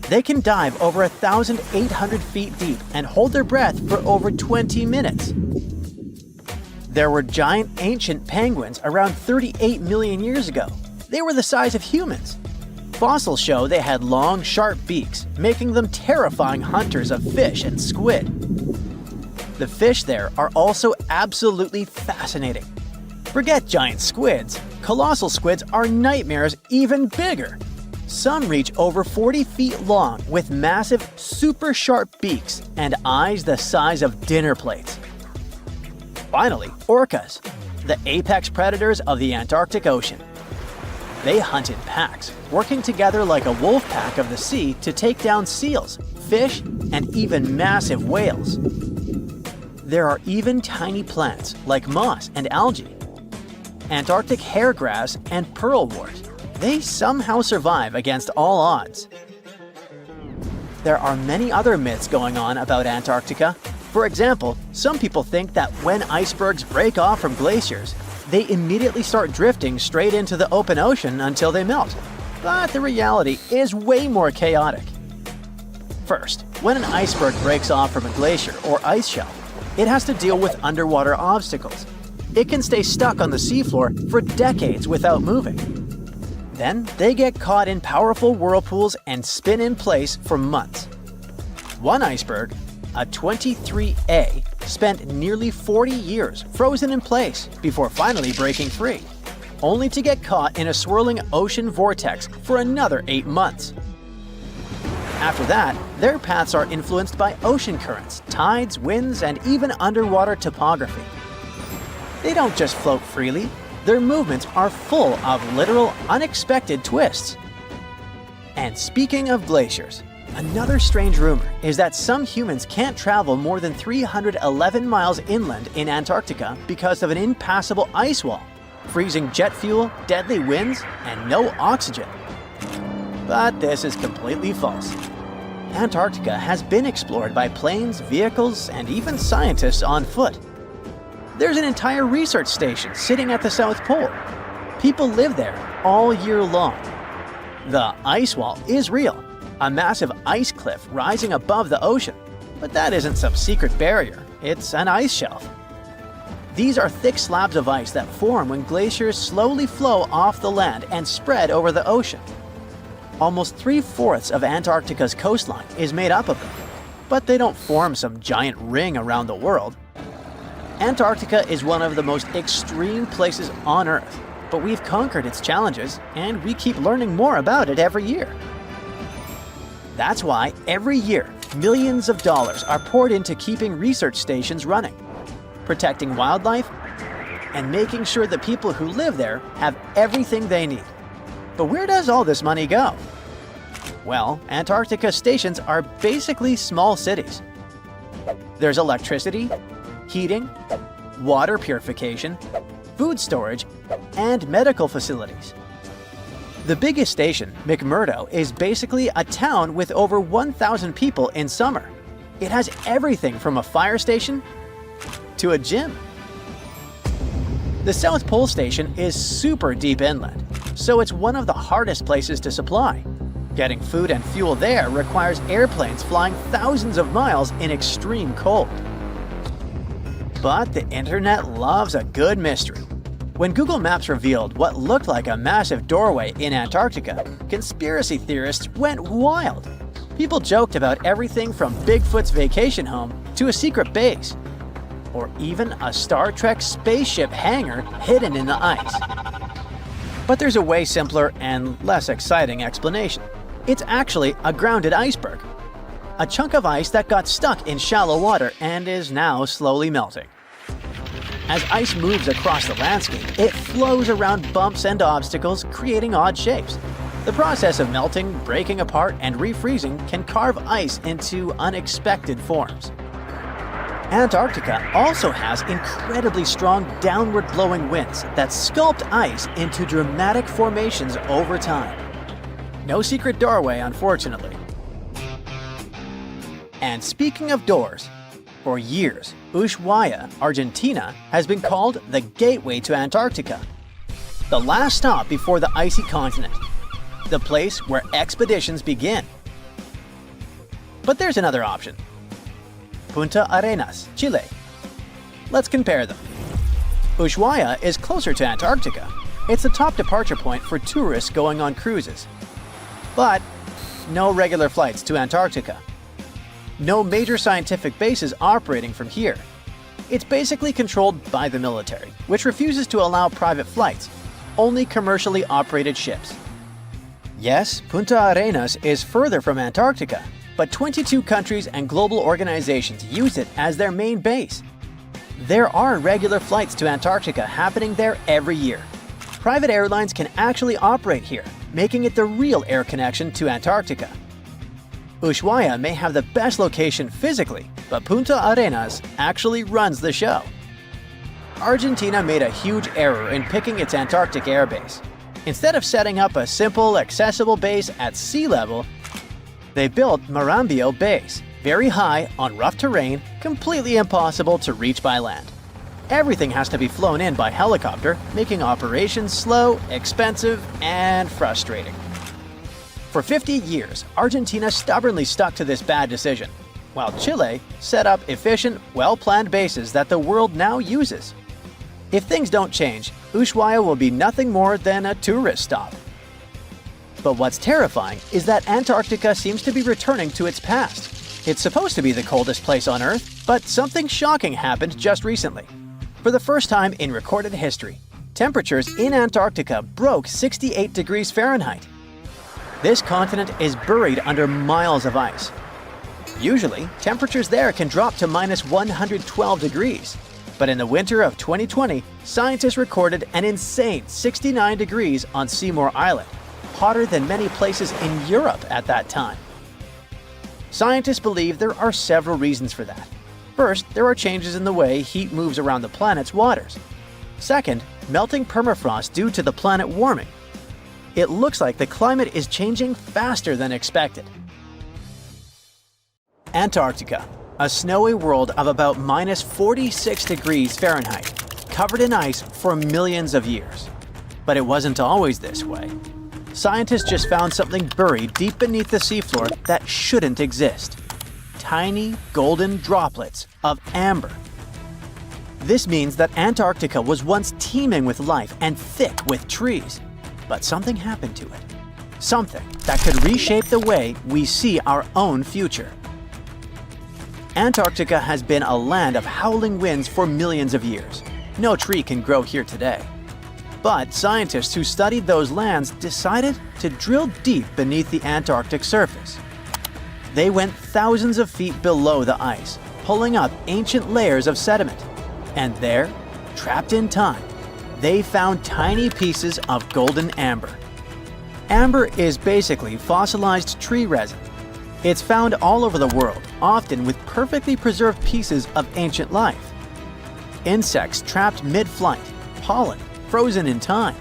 They can dive over 1,800 feet deep and hold their breath for over 20 minutes. There were giant ancient penguins around 38 million years ago. They were the size of humans. Fossils show they had long, sharp beaks, making them terrifying hunters of fish and squid. The fish there are also absolutely fascinating. Forget giant squids. Colossal squids are nightmares even bigger. Some reach over 40 feet long with massive, super sharp beaks and eyes the size of dinner plates. Finally, orcas, the apex predators of the Antarctic Ocean. They hunt in packs, working together like a wolf pack of the sea to take down seals, fish, and even massive whales. There are even tiny plants like moss and algae, Antarctic hairgrass and pearlwort. They somehow survive against all odds. There are many other myths going on about Antarctica. For example, some people think that when icebergs break off from glaciers, they immediately start drifting straight into the open ocean until they melt. But the reality is way more chaotic. First, when an iceberg breaks off from a glacier or ice shelf, it has to deal with underwater obstacles. It can stay stuck on the seafloor for decades without moving. Then they get caught in powerful whirlpools and spin in place for months. One iceberg, a 23A, spent nearly 40 years frozen in place before finally breaking free, only to get caught in a swirling ocean vortex for another 8 months. After that, their paths are influenced by ocean currents, tides, winds, and even underwater topography. They don't just float freely, their movements are full of literal, unexpected twists. And speaking of glaciers, another strange rumor is that some humans can't travel more than 311 miles inland in Antarctica because of an impassable ice wall, freezing jet fuel, deadly winds, and no oxygen. But this is completely false. Antarctica has been explored by planes, vehicles, and even scientists on foot. There's an entire research station sitting at the South Pole. People live there all year long. The ice wall is real, a massive ice cliff rising above the ocean. But that isn't some secret barrier, it's an ice shelf. These are thick slabs of ice that form when glaciers slowly flow off the land and spread over the ocean. Almost 3/4 of Antarctica's coastline is made up of them, but they don't form some giant ring around the world. Antarctica is one of the most extreme places on Earth, but we've conquered its challenges, and we keep learning more about it every year. That's why every year, millions of dollars are poured into keeping research stations running, protecting wildlife, and making sure the people who live there have everything they need. But where does all this money go? Well, Antarctica stations are basically small cities. There's electricity, heating, water purification, food storage, and medical facilities. The biggest station, McMurdo, is basically a town with over 1,000 people in summer. It has everything from a fire station to a gym. The South Pole Station is super deep inland, so it's one of the hardest places to supply. Getting food and fuel there requires airplanes flying thousands of miles in extreme cold. But the internet loves a good mystery. When Google Maps revealed what looked like a massive doorway in Antarctica, conspiracy theorists went wild. People joked about everything from Bigfoot's vacation home to a secret base, or even a Star Trek spaceship hangar hidden in the ice. But there's a way simpler and less exciting explanation. It's actually a grounded iceberg, a chunk of ice that got stuck in shallow water and is now slowly melting. As ice moves across the landscape, it flows around bumps and obstacles, creating odd shapes. The process of melting, breaking apart, and refreezing can carve ice into unexpected forms. Antarctica also has incredibly strong downward-blowing winds that sculpt ice into dramatic formations over time. No secret doorway, unfortunately. And speaking of doors, for years, Ushuaia, Argentina, has been called the gateway to Antarctica, the last stop before the icy continent, the place where expeditions begin. But there's another option. Punta Arenas, Chile. Let's compare them. Ushuaia is closer to Antarctica. It's the top departure point for tourists going on cruises. But no regular flights to Antarctica. No major scientific bases operating from here. It's basically controlled by the military, which refuses to allow private flights, only commercially operated ships. Yes, Punta Arenas is further from Antarctica, but 22 countries and global organizations use it as their main base. There are regular flights to Antarctica happening there every year. private airlines can actually operate here, making it the real air connection to Antarctica. Ushuaia may have the best location physically, but Punta Arenas actually runs the show. Argentina made a huge error in picking its Antarctic airbase. Instead of setting up a simple, accessible base at sea level, they built Marambio Base, very high, on rough terrain, completely impossible to reach by land. Everything has to be flown in by helicopter, making operations slow, expensive, and frustrating. For 50 years, Argentina stubbornly stuck to this bad decision, while Chile set up efficient, well-planned bases that the world now uses. If things don't change, Ushuaia will be nothing more than a tourist stop. But what's terrifying is that Antarctica seems to be returning to its past. It's supposed to be the coldest place on Earth, but something shocking happened just recently. For the first time in recorded history, temperatures in Antarctica broke 68 degrees Fahrenheit. This continent is buried under miles of ice. Usually, temperatures there can drop to minus 112 degrees. But in the winter of 2020, scientists recorded an insane 69 degrees on Seymour Island, hotter than many places in Europe at that time. Scientists believe there are several reasons for that. First, there are changes in the way heat moves around the planet's waters. Second, melting permafrost due to the planet warming. It looks like the climate is changing faster than expected. Antarctica, a snowy world of about minus 46 degrees Fahrenheit, covered in ice for millions of years. But it wasn't always this way. Scientists just found something buried deep beneath the seafloor that shouldn't exist. Tiny golden droplets of amber. This means that Antarctica was once teeming with life and thick with trees. But something happened to it. Something that could reshape the way we see our own future. Antarctica has been a land of howling winds for millions of years. No tree can grow here today. But scientists who studied those lands decided to drill deep beneath the Antarctic surface. They went thousands of feet below the ice, pulling up ancient layers of sediment. And there, trapped in time, they found tiny pieces of golden amber. Amber is basically fossilized tree resin. It's found all over the world, often with perfectly preserved pieces of ancient life. Insects trapped mid-flight, pollen frozen in time.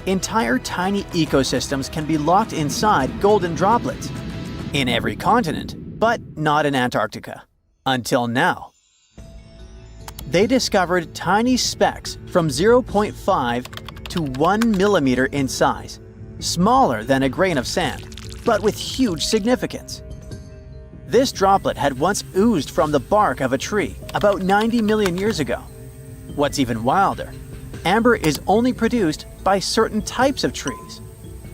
Entire tiny ecosystems can be locked inside golden droplets. In every continent, but not in Antarctica. Until now. They discovered tiny specks from 0.5 to 1 millimeter in size, smaller than a grain of sand, but with huge significance. This droplet had once oozed from the bark of a tree about 90 million years ago. What's even wilder, amber is only produced by certain types of trees,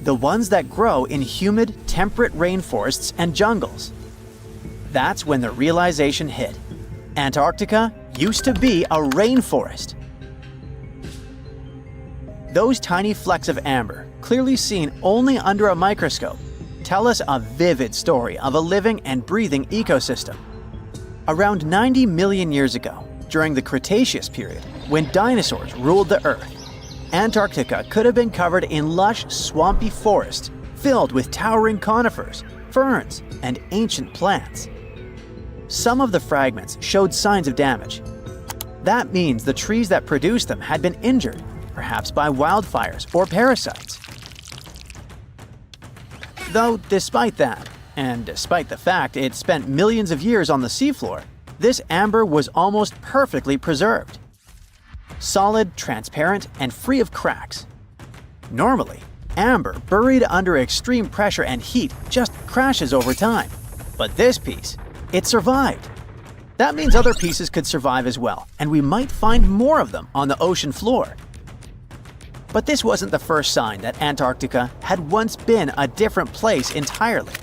the ones that grow in humid, temperate rainforests and jungles. That's when the realization hit. Antarctica used to be a rainforest. Those tiny flecks of amber, clearly seen only under a microscope, tell us a vivid story of a living and breathing ecosystem. Around 90 million years ago, during the Cretaceous period, when dinosaurs ruled the Earth, Antarctica could have been covered in lush, swampy forests filled with towering conifers, ferns, and ancient plants. Some of the fragments showed signs of damage. That means the trees that produced them had been injured, perhaps by wildfires or parasites. Though despite that, and despite the fact it spent millions of years on the seafloor, this amber was almost perfectly preserved. Solid, transparent, and free of cracks. Normally, amber buried under extreme pressure and heat just crashes over time. But this piece, it survived. That means other pieces could survive as well, and we might find more of them on the ocean floor. But this wasn't the first sign that Antarctica had once been a different place entirely.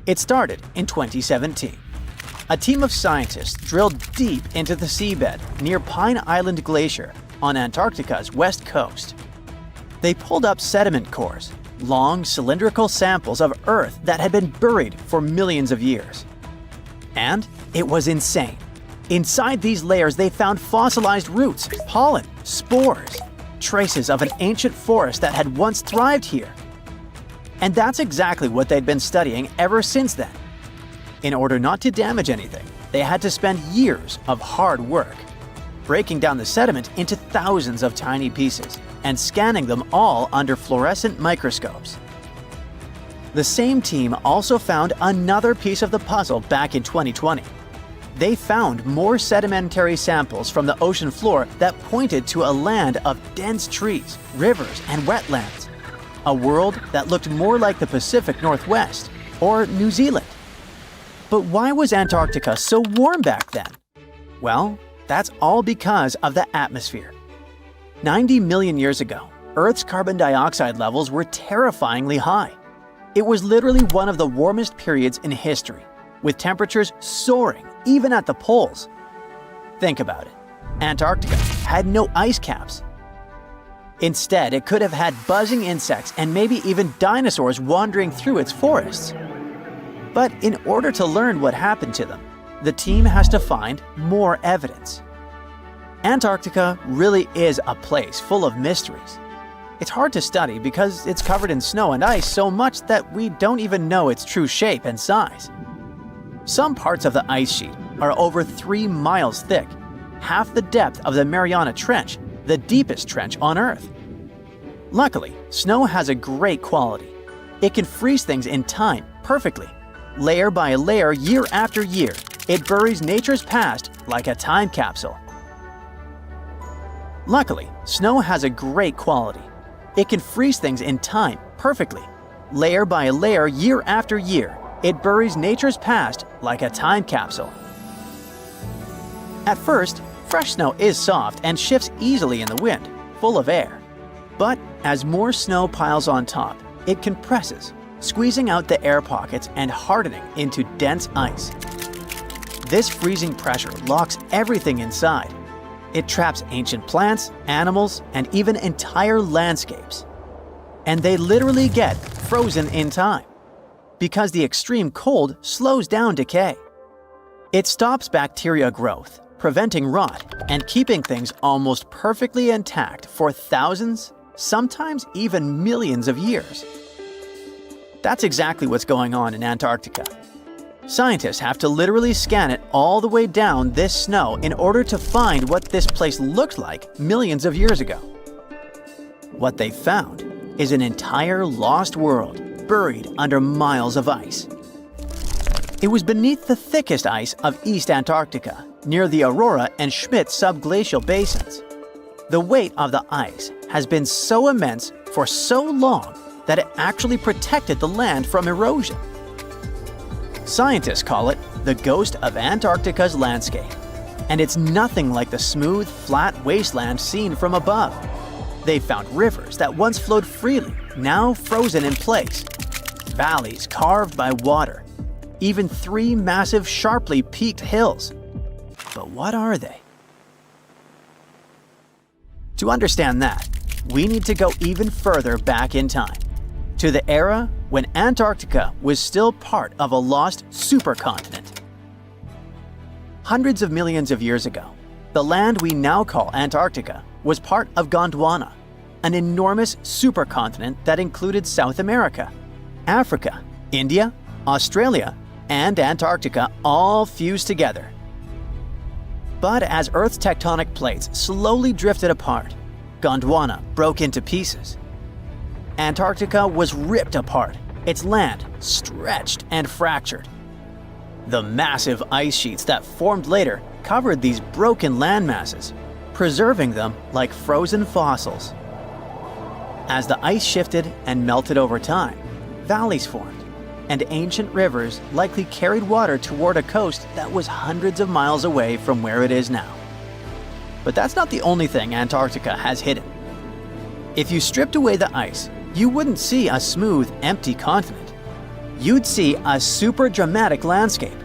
It started in 2017. A team of scientists drilled deep into the seabed near Pine Island Glacier on Antarctica's west coast. They pulled up sediment cores, long cylindrical samples of Earth that had been buried for millions of years. And it was insane. Inside these layers they found fossilized roots, pollen, spores. traces of an ancient forest that had once thrived here. And that's exactly what they'd been studying ever since then. In order not to damage anything, they had to spend years of hard work, breaking down the sediment into thousands of tiny pieces and scanning them all under fluorescent microscopes. The same team also found another piece of the puzzle back in 2020. They found more sedimentary samples from the ocean floor that pointed to a land of dense trees, rivers, and wetlands. A world that looked more like the Pacific Northwest or New Zealand. But why was Antarctica so warm back then? Well, that's all because of the atmosphere. 90 million years ago, Earth's carbon dioxide levels were terrifyingly high. It was literally one of the warmest periods in history, with temperatures soaring even at the poles. Think about it. Antarctica had no ice caps. Instead, it could have had buzzing insects and maybe even dinosaurs wandering through its forests. But in order to learn what happened to them, the team has to find more evidence. Antarctica really is a place full of mysteries. It's hard to study because it's covered in snow and ice so much that we don't even know its true shape and size. Some parts of the ice sheet are over 3 miles thick, half the depth of the Mariana Trench, the deepest trench on Earth. Luckily, snow has a great quality. It can freeze things in time perfectly. Layer by layer, year after year, it buries nature's past like a time capsule. Luckily, snow has a great quality. It can freeze things in time perfectly. Layer by layer, year after year, it buries nature's past like a time capsule. At first, fresh snow is soft and shifts easily in the wind, full of air. But as more snow piles on top, it compresses, squeezing out the air pockets and hardening into dense ice. This freezing pressure locks everything inside. It traps ancient plants, animals, and even entire landscapes. And they literally get frozen in time, because the extreme cold slows down decay. It stops bacteria growth, preventing rot, and keeping things almost perfectly intact for thousands, sometimes even millions of years. That's exactly what's going on in Antarctica. Scientists have to literally scan it all the way down this snow in order to find what this place looked like millions of years ago. What they found is an entire lost world buried under miles of ice. It was beneath the thickest ice of East Antarctica, near the Aurora and Schmidt subglacial basins. The weight of the ice has been so immense for so long that it actually protected the land from erosion. Scientists call it the ghost of Antarctica's landscape, and it's nothing like the smooth, flat wasteland seen from above. They found rivers that once flowed freely, now frozen in place, valleys carved by water, even 3 massive, sharply peaked hills. But what are they? To understand that, we need to go even further back in time, to the era when Antarctica was still part of a lost supercontinent. Hundreds of millions of years ago, the land we now call Antarctica was part of Gondwana, an enormous supercontinent that included South America, Africa, India, Australia, and Antarctica all fused together. But as Earth's tectonic plates slowly drifted apart, Gondwana broke into pieces. Antarctica was ripped apart, its land stretched and fractured. The massive ice sheets that formed later covered these broken landmasses, preserving them like frozen fossils. As the ice shifted and melted over time, valleys formed, and ancient rivers likely carried water toward a coast that was hundreds of miles away from where it is now. But that's not the only thing Antarctica has hidden. If you stripped away the ice, you wouldn't see a smooth, empty continent. You'd see a super dramatic landscape,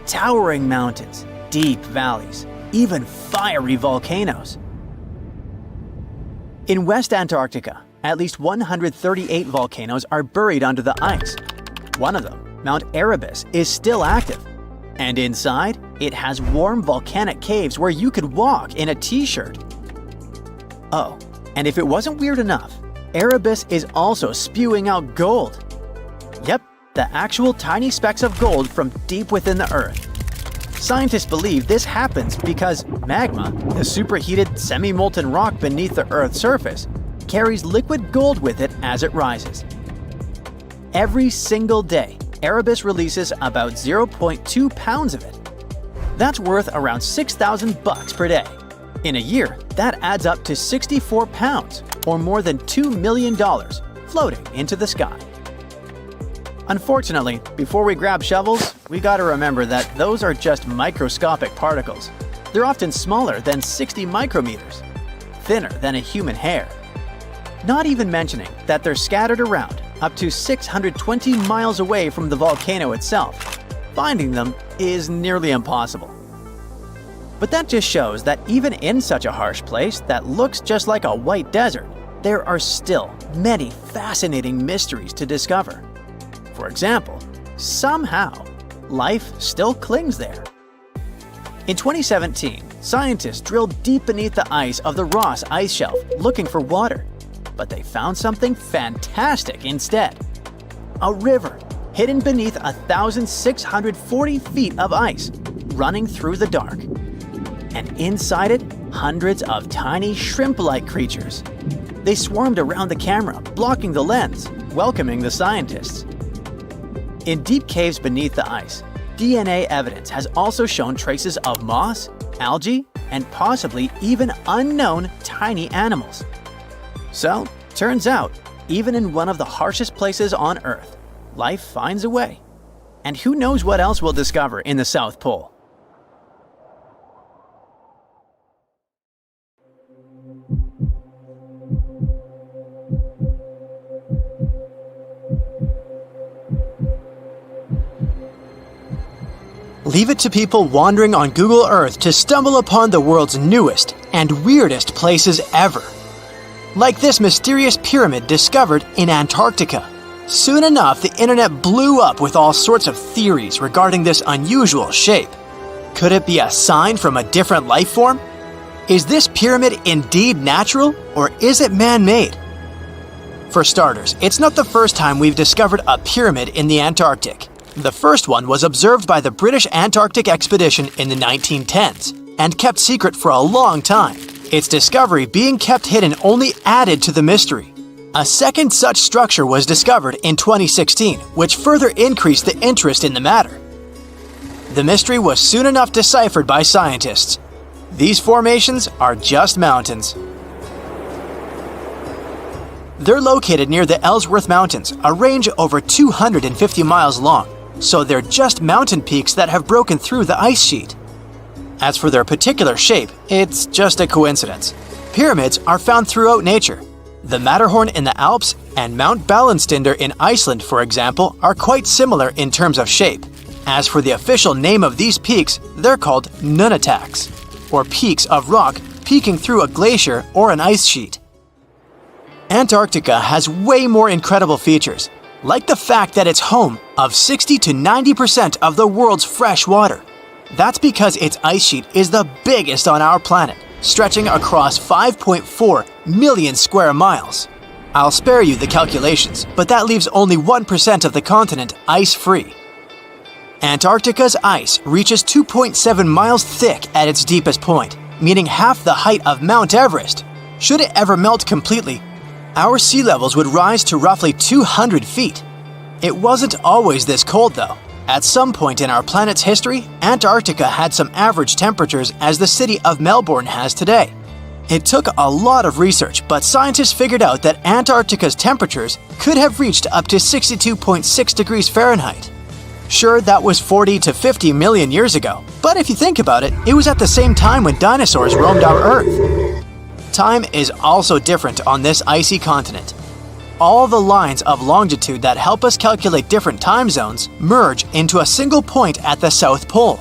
towering mountains, deep valleys, even fiery volcanoes. In West Antarctica, at least 138 volcanoes are buried under the ice. One of them, Mount Erebus, is still active. And inside, it has warm volcanic caves where you could walk in a t-shirt. Oh, And if it wasn't weird enough, Erebus is also spewing out gold. Yep, the actual tiny specks of gold from deep within the Earth. Scientists believe this happens because magma, the superheated semi-molten rock beneath the Earth's surface, carries liquid gold with it as it rises. Every single day, Erebus releases about 0.2 pounds of it. That's worth around $6,000 per day. In a year, that adds up to 64 pounds, or more than $2 million, floating into the sky. Unfortunately, before we grab shovels, we gotta remember that those are just microscopic particles. They're often smaller than 60 micrometers, thinner than a human hair. Not even mentioning that they're scattered around up to 620 miles away from the volcano itself. Finding them is nearly impossible. But that just shows that even in such a harsh place that looks just like a white desert, there are still many fascinating mysteries to discover. For example, somehow, life still clings there. In 2017, scientists drilled deep beneath the ice of the Ross Ice Shelf looking for water, but they found something fantastic instead. A river hidden beneath 1,640 feet of ice, running through the dark. And inside it, hundreds of tiny shrimp-like creatures. They swarmed around the camera, blocking the lens, welcoming the scientists. In deep caves beneath the ice, DNA evidence has also shown traces of moss, algae, and possibly even unknown tiny animals. So, turns out, even in one of the harshest places on Earth, life finds a way. And who knows what else we'll discover in the South Pole? Leave it to people wandering on Google Earth to stumble upon the world's newest and weirdest places ever. Like this mysterious pyramid discovered in Antarctica. Soon enough, the internet blew up with all sorts of theories regarding this unusual shape. Could it be a sign from a different life form? Is this pyramid indeed natural, or is it man-made? For starters, it's not the first time we've discovered a pyramid in the Antarctic. The first one was observed by the British Antarctic expedition in the 1910s and kept secret for a long time. Its discovery being kept hidden only added to the mystery. A second such structure was discovered in 2016, which further increased the interest in the matter. The mystery was soon enough deciphered by scientists. These formations are just mountains. They're located near the Ellsworth Mountains, a range over 250 miles long. So they're just mountain peaks that have broken through the ice sheet. As for their particular shape, it's just a coincidence. Pyramids are found throughout nature. The Matterhorn in the Alps and Mount Ballenstinder in Iceland, for example, are quite similar in terms of shape. As for the official name of these peaks, they're called nunataks, or peaks of rock peeking through a glacier or an ice sheet. Antarctica has way more incredible features, like the fact that it's home of 60 to 90% of the world's fresh water. That's because its ice sheet is the biggest on our planet, stretching across 5.4 million square miles. I'll spare you the calculations, but that leaves only 1% of the continent ice-free. Antarctica's ice reaches 2.7 miles thick at its deepest point, meaning half the height of Mount Everest. Should it ever melt completely, our sea levels would rise to roughly 200 feet. It wasn't always this cold though. At some point in our planet's history, Antarctica had some average temperatures as the city of Melbourne has today. It took a lot of research, but scientists figured out that Antarctica's temperatures could have reached up to 62.6 degrees Fahrenheit. Sure, that was 40 to 50 million years ago, but if you think about it, it was at the same time when dinosaurs roamed our Earth. Time is also different on this icy continent. All the lines of longitude that help us calculate different time zones merge into a single point at the South Pole.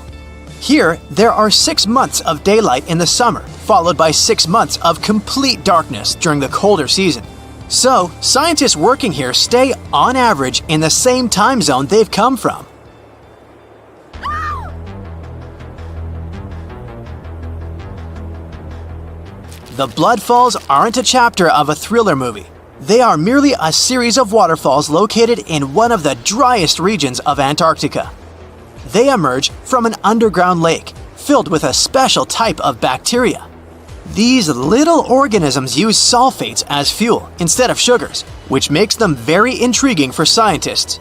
Here, there are 6 months of daylight in the summer, followed by 6 months of complete darkness during the colder season. So, scientists working here stay, on average, in the same time zone they've come from. the Blood Falls aren't a chapter of a thriller movie. They are merely a series of waterfalls located in one of the driest regions of Antarctica. They emerge from an underground lake filled with a special type of bacteria. These little organisms use sulfates as fuel instead of sugars, which makes them very intriguing for scientists.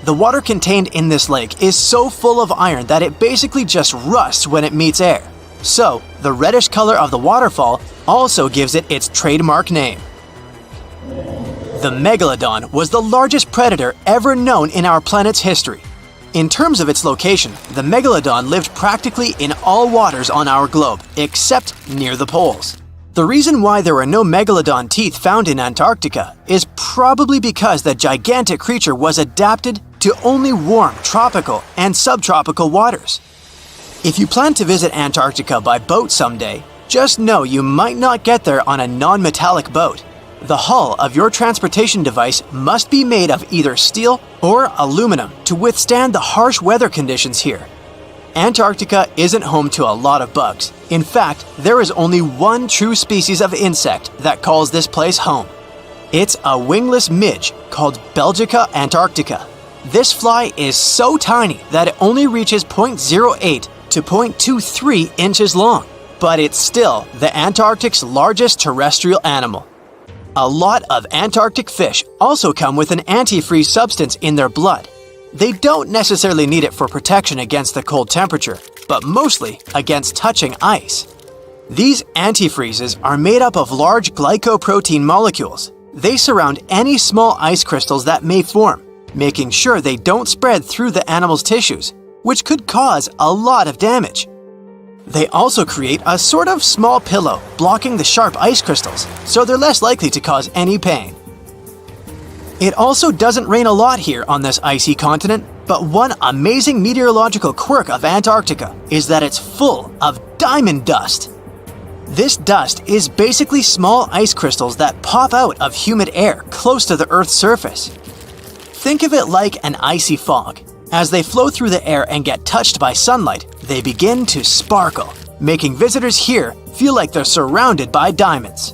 The water contained in this lake is so full of iron that it basically just rusts when it meets air. So, the reddish color of the waterfall also gives it its trademark name. The megalodon was the largest predator ever known in our planet's history. In terms of its location, the megalodon lived practically in all waters on our globe, except near the poles. The reason why there are no megalodon teeth found in Antarctica is probably because the gigantic creature was adapted to only warm tropical and subtropical waters. If you plan to visit Antarctica by boat someday, just know you might not get there on a non-metallic boat. The hull of your transportation device must be made of either steel or aluminum to withstand the harsh weather conditions here. Antarctica isn't home to a lot of bugs. In fact, there is only one true species of insect that calls this place home. It's a wingless midge called Belgica antarctica. This fly is so tiny that it only reaches 0.08 to 0.23 inches long, but it's still the Antarctic's largest terrestrial animal. A lot of Antarctic fish also come with an antifreeze substance in their blood. They don't necessarily need it for protection against the cold temperature, but mostly against touching ice. These antifreezes are made up of large glycoprotein molecules. They surround any small ice crystals that may form, making sure they don't spread through the animal's tissues, which could cause a lot of damage. They also create a sort of small pillow blocking the sharp ice crystals, so they're less likely to cause any pain. It also doesn't rain a lot here on this icy continent, but one amazing meteorological quirk of Antarctica is that it's full of diamond dust. This dust is basically small ice crystals that pop out of humid air close to the Earth's surface. Think of it like an icy fog. As they flow through the air and get touched by sunlight, they begin to sparkle, making visitors here feel like they're surrounded by diamonds.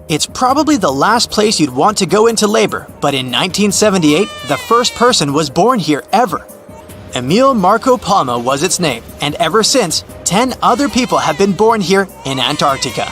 It's probably the last place you'd want to go into labor, but in 1978, the first person was born here ever. Emil Marco Palma was its name, and ever since, 10 other people have been born here in Antarctica.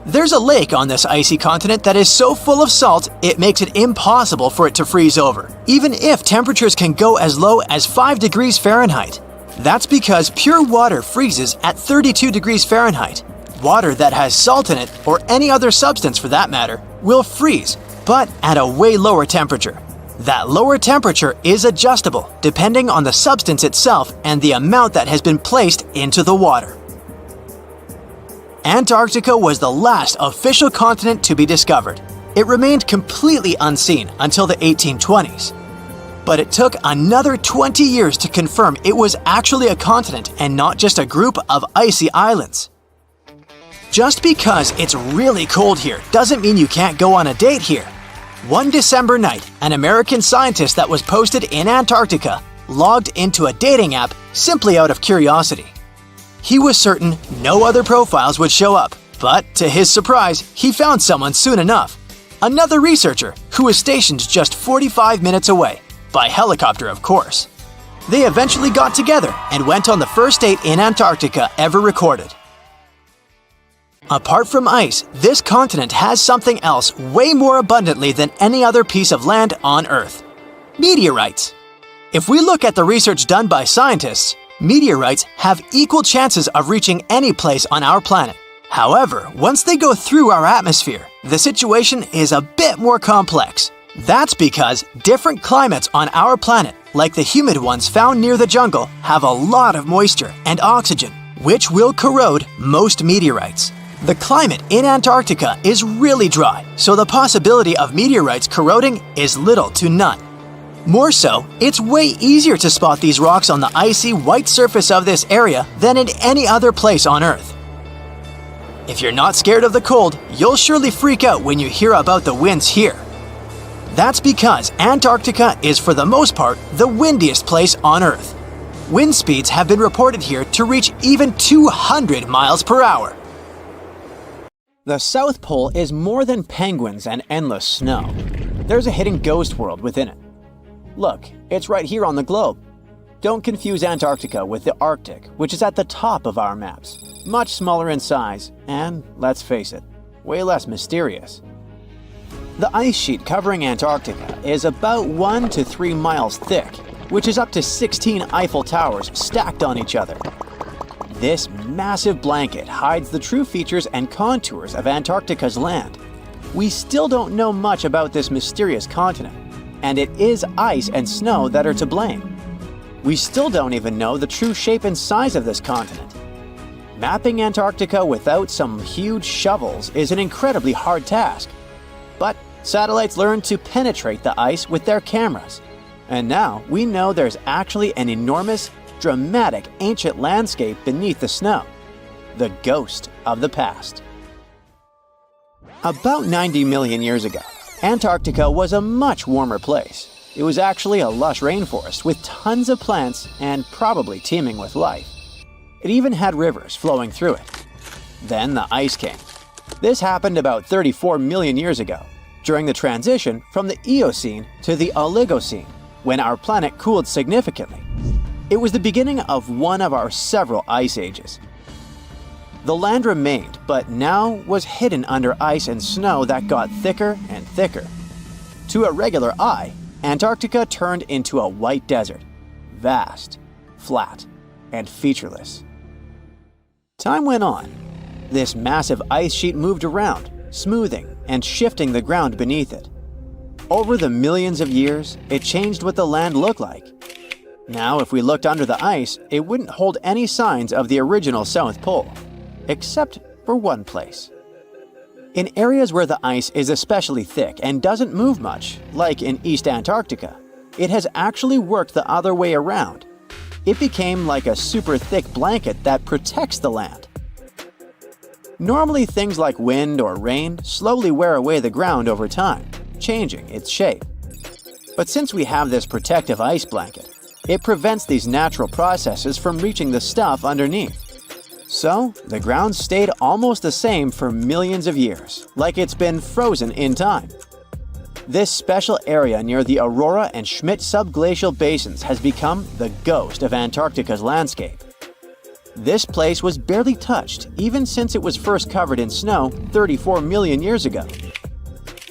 There's a lake on this icy continent that is so full of salt, it makes it impossible for it to freeze over, even if temperatures can go as low as 5 degrees Fahrenheit. That's because pure water freezes at 32 degrees Fahrenheit. Water that has salt in it, or any other substance for that matter, will freeze, but at a way lower temperature. That lower temperature is adjustable depending on the substance itself and the amount that has been placed into the water. Antarctica was the last official continent to be discovered. It remained completely unseen until the 1820s. But it took another 20 years to confirm it was actually a continent and not just a group of icy islands. Just because it's really cold here doesn't mean you can't go on a date here. One December night, an American scientist that was posted in Antarctica logged into a dating app simply out of curiosity. He was certain no other profiles would show up, but to his surprise, he found someone soon enough. Another researcher who was stationed just 45 minutes away, by helicopter of course. They eventually got together and went on the first date in Antarctica ever recorded. Apart from ice, this continent has something else way more abundantly than any other piece of land on Earth: meteorites. If we look at the research done by scientists, meteorites have equal chances of reaching any place on our planet. However, once they go through our atmosphere, the situation is a bit more complex. That's because different climates on our planet, like the humid ones found near the jungle, have a lot of moisture and oxygen, which will corrode most meteorites. The climate in Antarctica is really dry, so the possibility of meteorites corroding is little to none. More so, it's way easier to spot these rocks on the icy white surface of this area than in any other place on Earth. If you're not scared of the cold, you'll surely freak out when you hear about the winds here. That's because Antarctica is for the most part the windiest place on Earth. Wind speeds have been reported here to reach even 200 miles per hour. The South Pole is more than penguins and endless snow. There's a hidden ghost world within it. Look, it's right here on the globe. Don't confuse Antarctica with the Arctic, which is at the top of our maps. Much smaller in size, and, let's face it, way less mysterious. The ice sheet covering Antarctica is about 1 to 3 miles thick, which is up to 16 Eiffel Towers stacked on each other. This massive blanket hides the true features and contours of Antarctica's land. We still don't know much about this mysterious continent, and it is ice and snow that are to blame. We still don't even know the true shape and size of this continent. Mapping Antarctica without some huge shovels is an incredibly hard task. But satellites learned to penetrate the ice with their cameras. And now we know there's actually an enormous, dramatic ancient landscape beneath the snow. The ghost of the past. About 90 million years ago, Antarctica was a much warmer place. It was actually a lush rainforest with tons of plants and probably teeming with life. It even had rivers flowing through it. Then the ice came. This happened about 34 million years ago, during the transition from the Eocene to the Oligocene, when our planet cooled significantly. It was the beginning of one of our several ice ages. The land remained, but now was hidden under ice and snow that got thicker and thicker. To a regular eye, Antarctica turned into a white desert, vast, flat, and featureless. Time went on. This massive ice sheet moved around, smoothing and shifting the ground beneath it. Over the millions of years, it changed what the land looked like. Now, if we looked under the ice, it wouldn't hold any signs of the original South Pole, except for one place. In areas where the ice is especially thick and doesn't move much, like in East Antarctica, it has actually worked the other way around. It became like a super thick blanket that protects the land. Normally, things like wind or rain slowly wear away the ground over time, changing its shape. But since we have this protective ice blanket, it prevents these natural processes from reaching the stuff underneath. So, the ground stayed almost the same for millions of years, like it's been frozen in time. This special area near the Aurora and Schmidt subglacial basins has become the ghost of Antarctica's landscape. This place was barely touched even since it was first covered in snow 34 million years ago.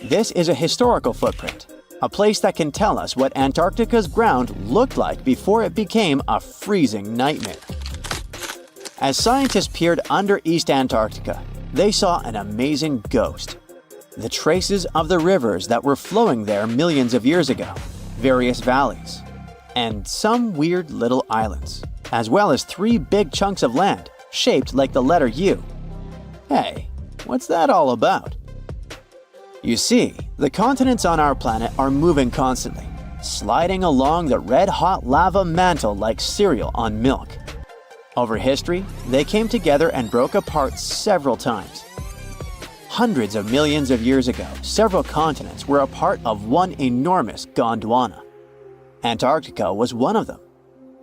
This is a historical footprint, a place that can tell us what Antarctica's ground looked like before it became a freezing nightmare. As scientists peered under East Antarctica, they saw an amazing ghost. The traces of the rivers that were flowing there millions of years ago, various valleys, and some weird little islands, as well as 3 big chunks of land shaped like the letter U. Hey, what's that all about? You see, the continents on our planet are moving constantly, sliding along the red-hot lava mantle like cereal on milk. Over history, they came together and broke apart several times. Hundreds of millions of years ago, several continents were a part of one enormous Gondwana. Antarctica was one of them.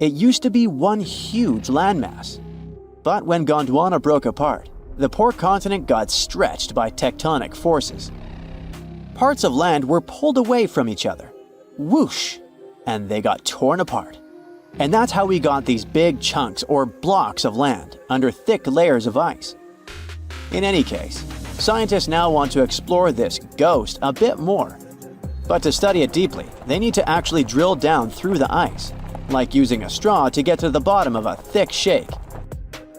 It used to be one huge landmass. But when Gondwana broke apart, the poor continent got stretched by tectonic forces. Parts of land were pulled away from each other. Whoosh! And they got torn apart. And that's how we got these big chunks or blocks of land under thick layers of ice. In any case, scientists now want to explore this ghost a bit more. But to study it deeply, they need to actually drill down through the ice, like using a straw to get to the bottom of a thick shake.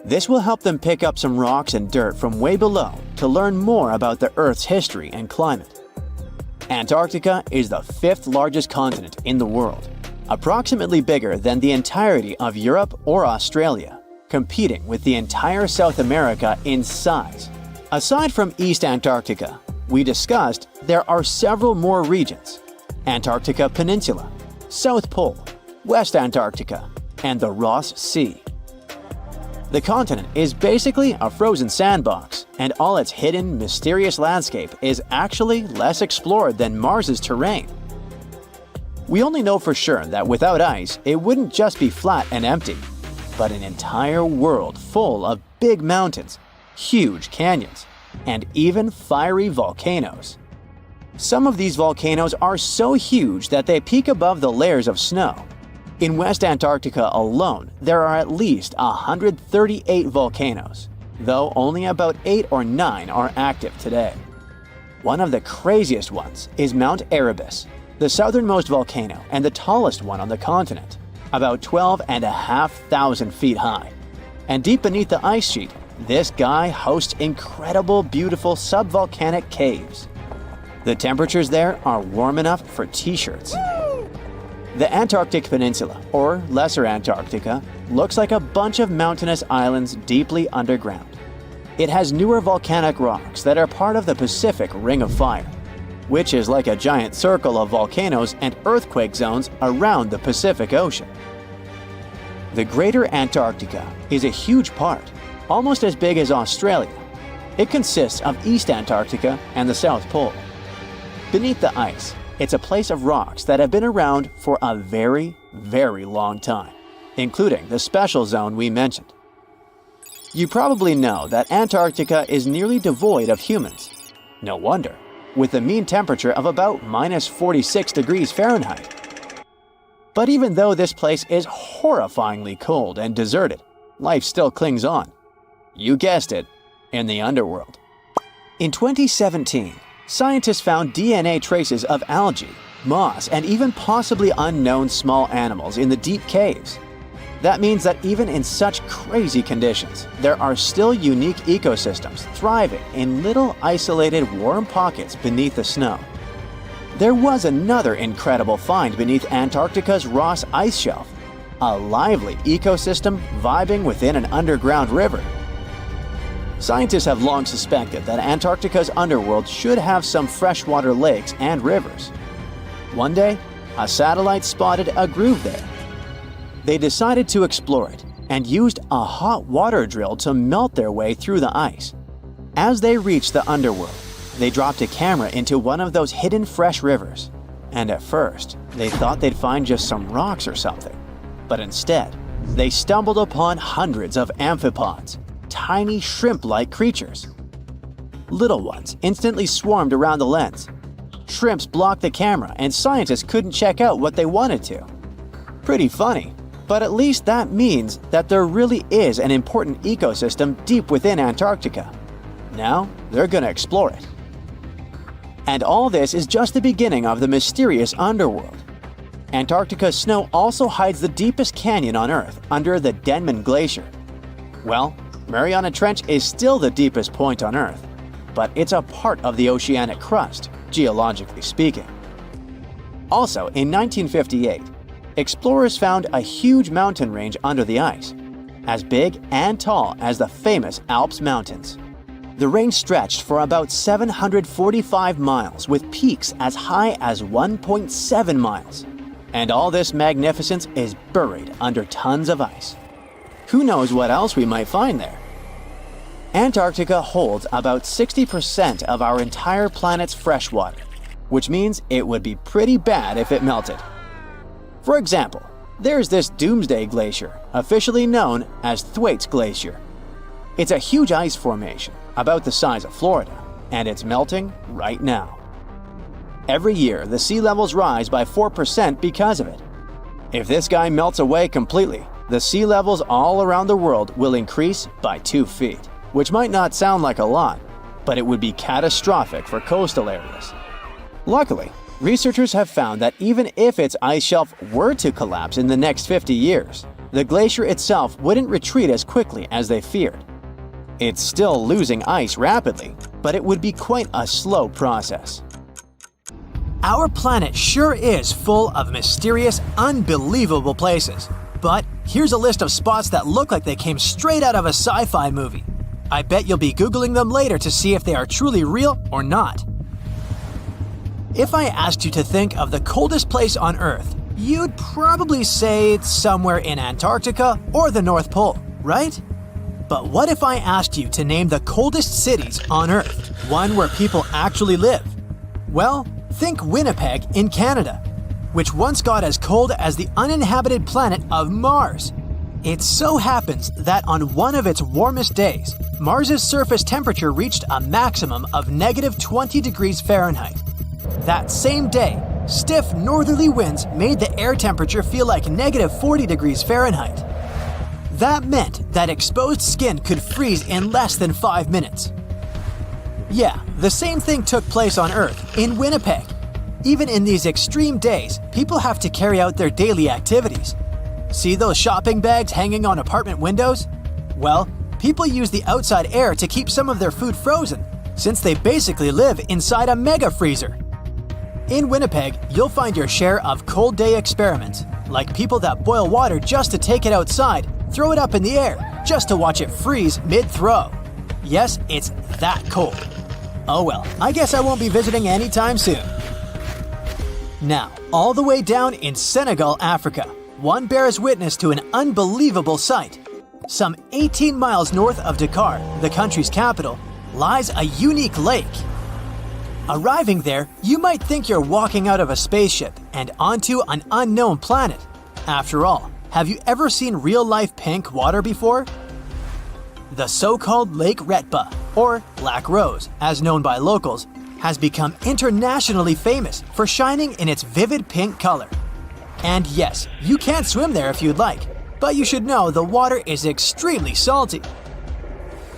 This will help them pick up some rocks and dirt from way below to learn more about the Earth's history and climate. Antarctica is the 5th largest continent in the world, approximately bigger than the entirety of Europe or Australia, competing with the entire South America in size. Aside from East Antarctica, we discussed there are several more regions: Antarctica Peninsula, South Pole, West Antarctica, and the Ross Sea. The continent is basically a frozen sandbox, and all its hidden, mysterious landscape is actually less explored than Mars's terrain. We only know for sure that without ice, it wouldn't just be flat and empty, but an entire world full of big mountains, huge canyons, and even fiery volcanoes. Some of these volcanoes are so huge that they peak above the layers of snow. In West Antarctica alone, there are at least 138 volcanoes, though only about 8 or 9 are active today. One of the craziest ones is Mount Erebus, the southernmost volcano and the tallest one on the continent, about 12,500 feet high. And deep beneath the ice sheet, this guy hosts incredible, beautiful subvolcanic caves. The temperatures there are warm enough for t-shirts. The Antarctic Peninsula, or Lesser Antarctica, looks like a bunch of mountainous islands deeply underground. It has newer volcanic rocks that are part of the Pacific Ring of Fire, which is like a giant circle of volcanoes and earthquake zones around the Pacific Ocean. The Greater Antarctica is a huge part, almost as big as Australia. It consists of East Antarctica and the South Pole. Beneath the ice, it's a place of rocks that have been around for a very, very long time, including the special zone we mentioned. You probably know that Antarctica is nearly devoid of humans. No wonder, with a mean temperature of about -46 degrees Fahrenheit. But even though this place is horrifyingly cold and deserted, life still clings on. You guessed it, in the underworld. In 2017, scientists found DNA traces of algae, moss, and even possibly unknown small animals in the deep caves. That means that even in such crazy conditions, there are still unique ecosystems thriving in little isolated warm pockets beneath the snow. There was another incredible find beneath Antarctica's Ross Ice Shelf, a lively ecosystem vibing within an underground river. Scientists have long suspected that Antarctica's underworld should have some freshwater lakes and rivers. One day, a satellite spotted a groove there. They decided to explore it and used a hot water drill to melt their way through the ice. As they reached the underworld, they dropped a camera into one of those hidden fresh rivers. And at first, they thought they'd find just some rocks or something. But instead, they stumbled upon hundreds of amphipods, tiny shrimp-like creatures. Little ones instantly swarmed around the lens. Shrimps blocked the camera and scientists couldn't check out what they wanted to. Pretty funny, but at least that means that there really is an important ecosystem deep within Antarctica. Now, they're gonna explore it. And all this is just the beginning of the mysterious underworld. Antarctica's snow also hides the deepest canyon on Earth under the Denman Glacier. Well, Mariana Trench is still the deepest point on Earth, but it's a part of the oceanic crust, geologically speaking. Also, in 1958, explorers found a huge mountain range under the ice, as big and tall as the famous Alps Mountains. The range stretched for about 745 miles with peaks as high as 1.7 miles. And all this magnificence is buried under tons of ice. Who knows what else we might find there? Antarctica holds about 60% of our entire planet's freshwater, which means it would be pretty bad if it melted. For example, there's this Doomsday Glacier, officially known as Thwaites Glacier. It's a huge ice formation, about the size of Florida, and it's melting right now. Every year, the sea levels rise by 4% because of it. If this guy melts away completely, the sea levels all around the world will increase by 2 feet, which might not sound like a lot, but it would be catastrophic for coastal areas. Luckily, researchers have found that even if its ice shelf were to collapse in the next 50 years, the glacier itself wouldn't retreat as quickly as they feared. It's still losing ice rapidly, but it would be quite a slow process. Our planet sure is full of mysterious, unbelievable places. But here's a list of spots that look like they came straight out of a sci-fi movie. I bet you'll be Googling them later to see if they are truly real or not. If I asked you to think of the coldest place on Earth, you'd probably say it's somewhere in Antarctica or the North Pole, right? But what if I asked you to name the coldest cities on Earth, one where people actually live? Well, think Winnipeg in Canada, which once got as cold as the uninhabited planet of Mars. It so happens that on one of its warmest days, Mars's surface temperature reached a maximum of -20 degrees Fahrenheit. That same day, stiff northerly winds made the air temperature feel like -40 degrees Fahrenheit. That meant that exposed skin could freeze in less than 5 minutes. Yeah, the same thing took place on Earth, in Winnipeg. Even in these extreme days, people have to carry out their daily activities. See those shopping bags hanging on apartment windows? Well, people use the outside air to keep some of their food frozen, since they basically live inside a mega freezer. In Winnipeg, you'll find your share of cold day experiments, like people that boil water just to take it outside, throw it up in the air, just to watch it freeze mid-throw. Yes, it's that cold. Oh well, I guess I won't be visiting anytime soon. Now, all the way down in Senegal, Africa, one bears witness to an unbelievable sight. Some 18 miles north of Dakar, the country's capital, lies a unique lake. Arriving there, you might think you're walking out of a spaceship and onto an unknown planet. After all, have you ever seen real-life pink water before? The so-called Lake Retba, or Black Rose, as known by locals, has become internationally famous for shining in its vivid pink color. And yes, you can swim there if you'd like, but you should know the water is extremely salty.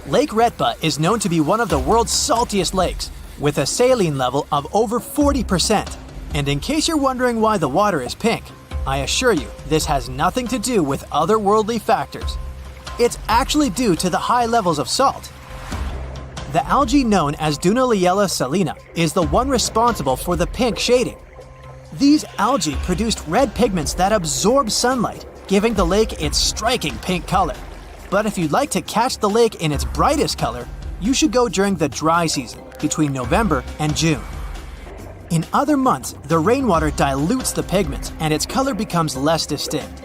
Lake Retba is known to be one of the world's saltiest lakes, with a saline level of over 40%. And in case you're wondering why the water is pink, I assure you this has nothing to do with otherworldly factors. It's actually due to the high levels of salt. The algae known as Dunaliella salina is the one responsible for the pink shading. These algae produced red pigments that absorb sunlight, giving the lake its striking pink color. But if you'd like to catch the lake in its brightest color, you should go during the dry season, between November and June. In other months, the rainwater dilutes the pigments and its color becomes less distinct.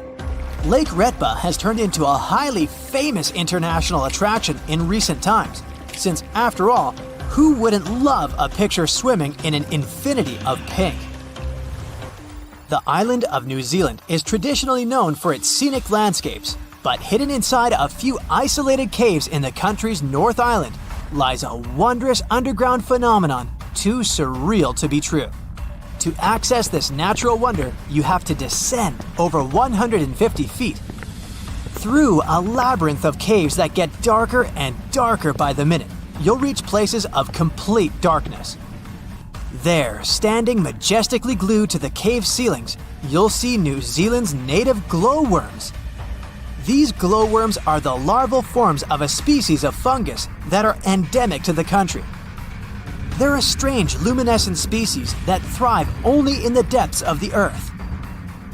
Lake Retba has turned into a highly famous international attraction in recent times, since after all, who wouldn't love a picture swimming in an infinity of pink? The island of New Zealand is traditionally known for its scenic landscapes, but hidden inside a few isolated caves in the country's North Island lies a wondrous underground phenomenon too surreal to be true. To access this natural wonder, you have to descend over 150 feet through a labyrinth of caves that get darker and darker by the minute. You'll reach places of complete darkness. There, standing majestically glued to the cave ceilings, you'll see New Zealand's native glowworms. These glowworms are the larval forms of a species of fungus that are endemic to the country. They're a strange luminescent species that thrive only in the depths of the earth.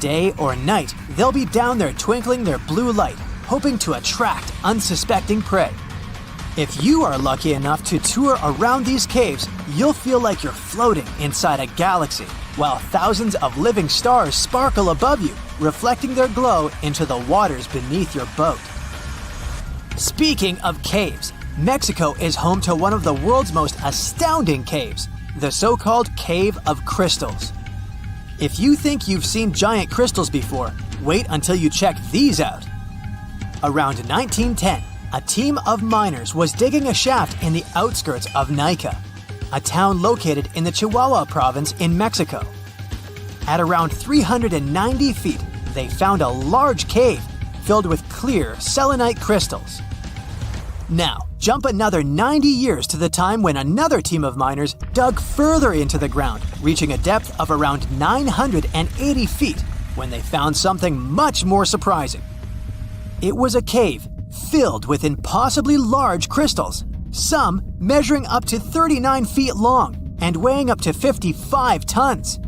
Day or night, they'll be down there twinkling their blue light, hoping to attract unsuspecting prey. If you are lucky enough to tour around these caves, you'll feel like you're floating inside a galaxy, while thousands of living stars sparkle above you, reflecting their glow into the waters beneath your boat. Speaking of caves, Mexico is home to one of the world's most astounding caves, the so-called Cave of Crystals. If you think you've seen giant crystals before, wait until you check these out. Around 1910, a team of miners was digging a shaft in the outskirts of Nica, a town located in the Chihuahua province in Mexico. At around 390 feet, they found a large cave filled with clear selenite crystals. Now, jump another 90 years to the time when another team of miners dug further into the ground, reaching a depth of around 980 feet, when they found something much more surprising. It was a cave filled with impossibly large crystals, some measuring up to 39 feet long and weighing up to 55 tons.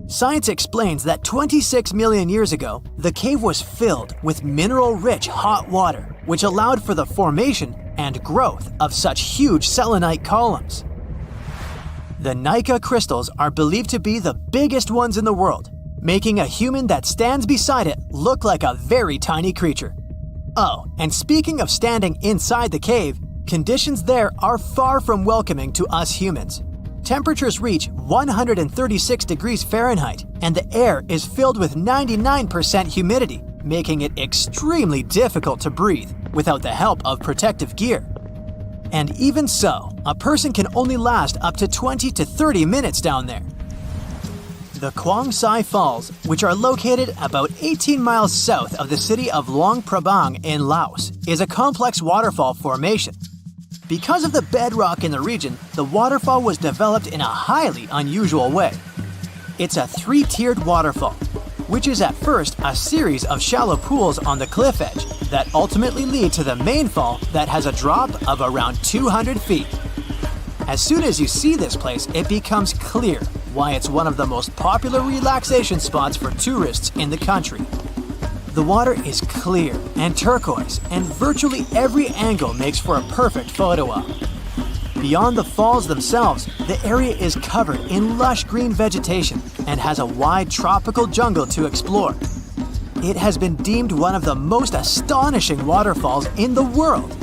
Science explains that 26 million years ago, the cave was filled with mineral-rich hot water, which allowed for the formation and growth of such huge selenite columns. The Nica crystals are believed to be the biggest ones in the world, making a human that stands beside it look like a very tiny creature. Oh, and speaking of standing inside the cave, conditions there are far from welcoming to us humans. Temperatures reach 136 degrees Fahrenheit, and the air is filled with 99% humidity, making it extremely difficult to breathe without the help of protective gear. And even so, a person can only last up to 20 to 30 minutes down there. The Quang Sai Falls, which are located about 18 miles south of the city of Luang Prabang in Laos, is a complex waterfall formation. Because of the bedrock in the region, the waterfall was developed in a highly unusual way. It's a three-tiered waterfall, which is at first a series of shallow pools on the cliff edge that ultimately lead to the main fall that has a drop of around 200 feet. As soon as you see this place, it becomes clear why it's one of the most popular relaxation spots for tourists in the country. The water is clear and turquoise, and virtually every angle makes for a perfect photo op. Beyond the falls themselves, the area is covered in lush green vegetation and has a wide tropical jungle to explore. It has been deemed one of the most astonishing waterfalls in the world.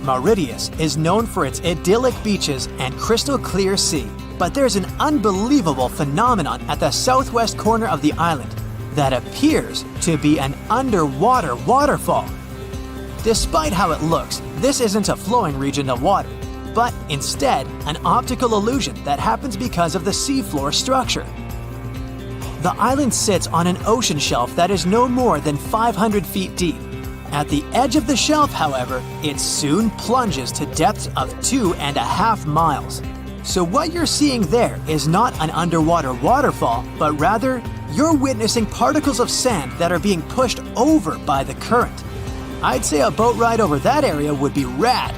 Mauritius is known for its idyllic beaches and crystal clear sea, but there's an unbelievable phenomenon at the southwest corner of the island that appears to be an underwater waterfall. Despite how it looks, this isn't a flowing region of water, but instead an optical illusion that happens because of the seafloor structure. The island sits on an ocean shelf that is no more than 500 feet deep. At the edge of the shelf, however, it soon plunges to depths of 2.5 miles. So what you're seeing there is not an underwater waterfall, but rather you're witnessing particles of sand that are being pushed over by the current. I'd say a boat ride over that area would be rad.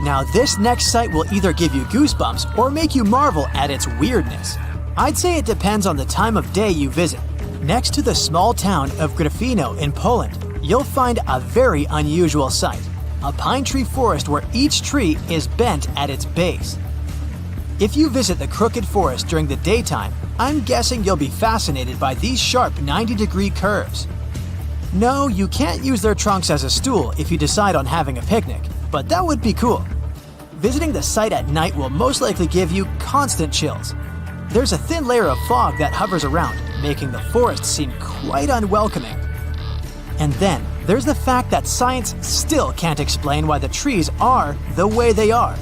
Now this next site will either give you goosebumps or make you marvel at its weirdness. I'd say it depends on the time of day you visit. Next to the small town of Gryfino in Poland, you'll find a very unusual sight, a pine tree forest where each tree is bent at its base. If you visit the crooked forest during the daytime, I'm guessing you'll be fascinated by these sharp 90-degree curves. No, you can't use their trunks as a stool if you decide on having a picnic, but that would be cool. Visiting the site at night will most likely give you constant chills. There's a thin layer of fog that hovers around, making the forest seem quite unwelcoming. And then, there's the fact that science still can't explain why the trees are the way they are.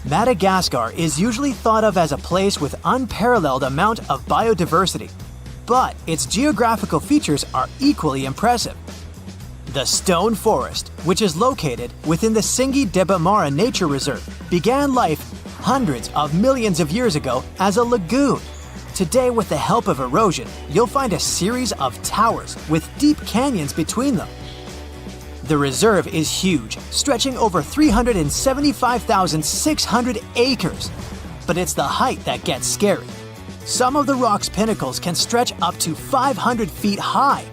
Madagascar is usually thought of as a place with unparalleled amount of biodiversity, but its geographical features are equally impressive. The Stone Forest, which is located within the Singi Debamara Nature Reserve, began life hundreds of millions of years ago as a lagoon. Today, with the help of erosion, you'll find a series of towers with deep canyons between them. The reserve is huge, stretching over 375,600 acres. But it's the height that gets scary. Some of the rock's pinnacles can stretch up to 500 feet high.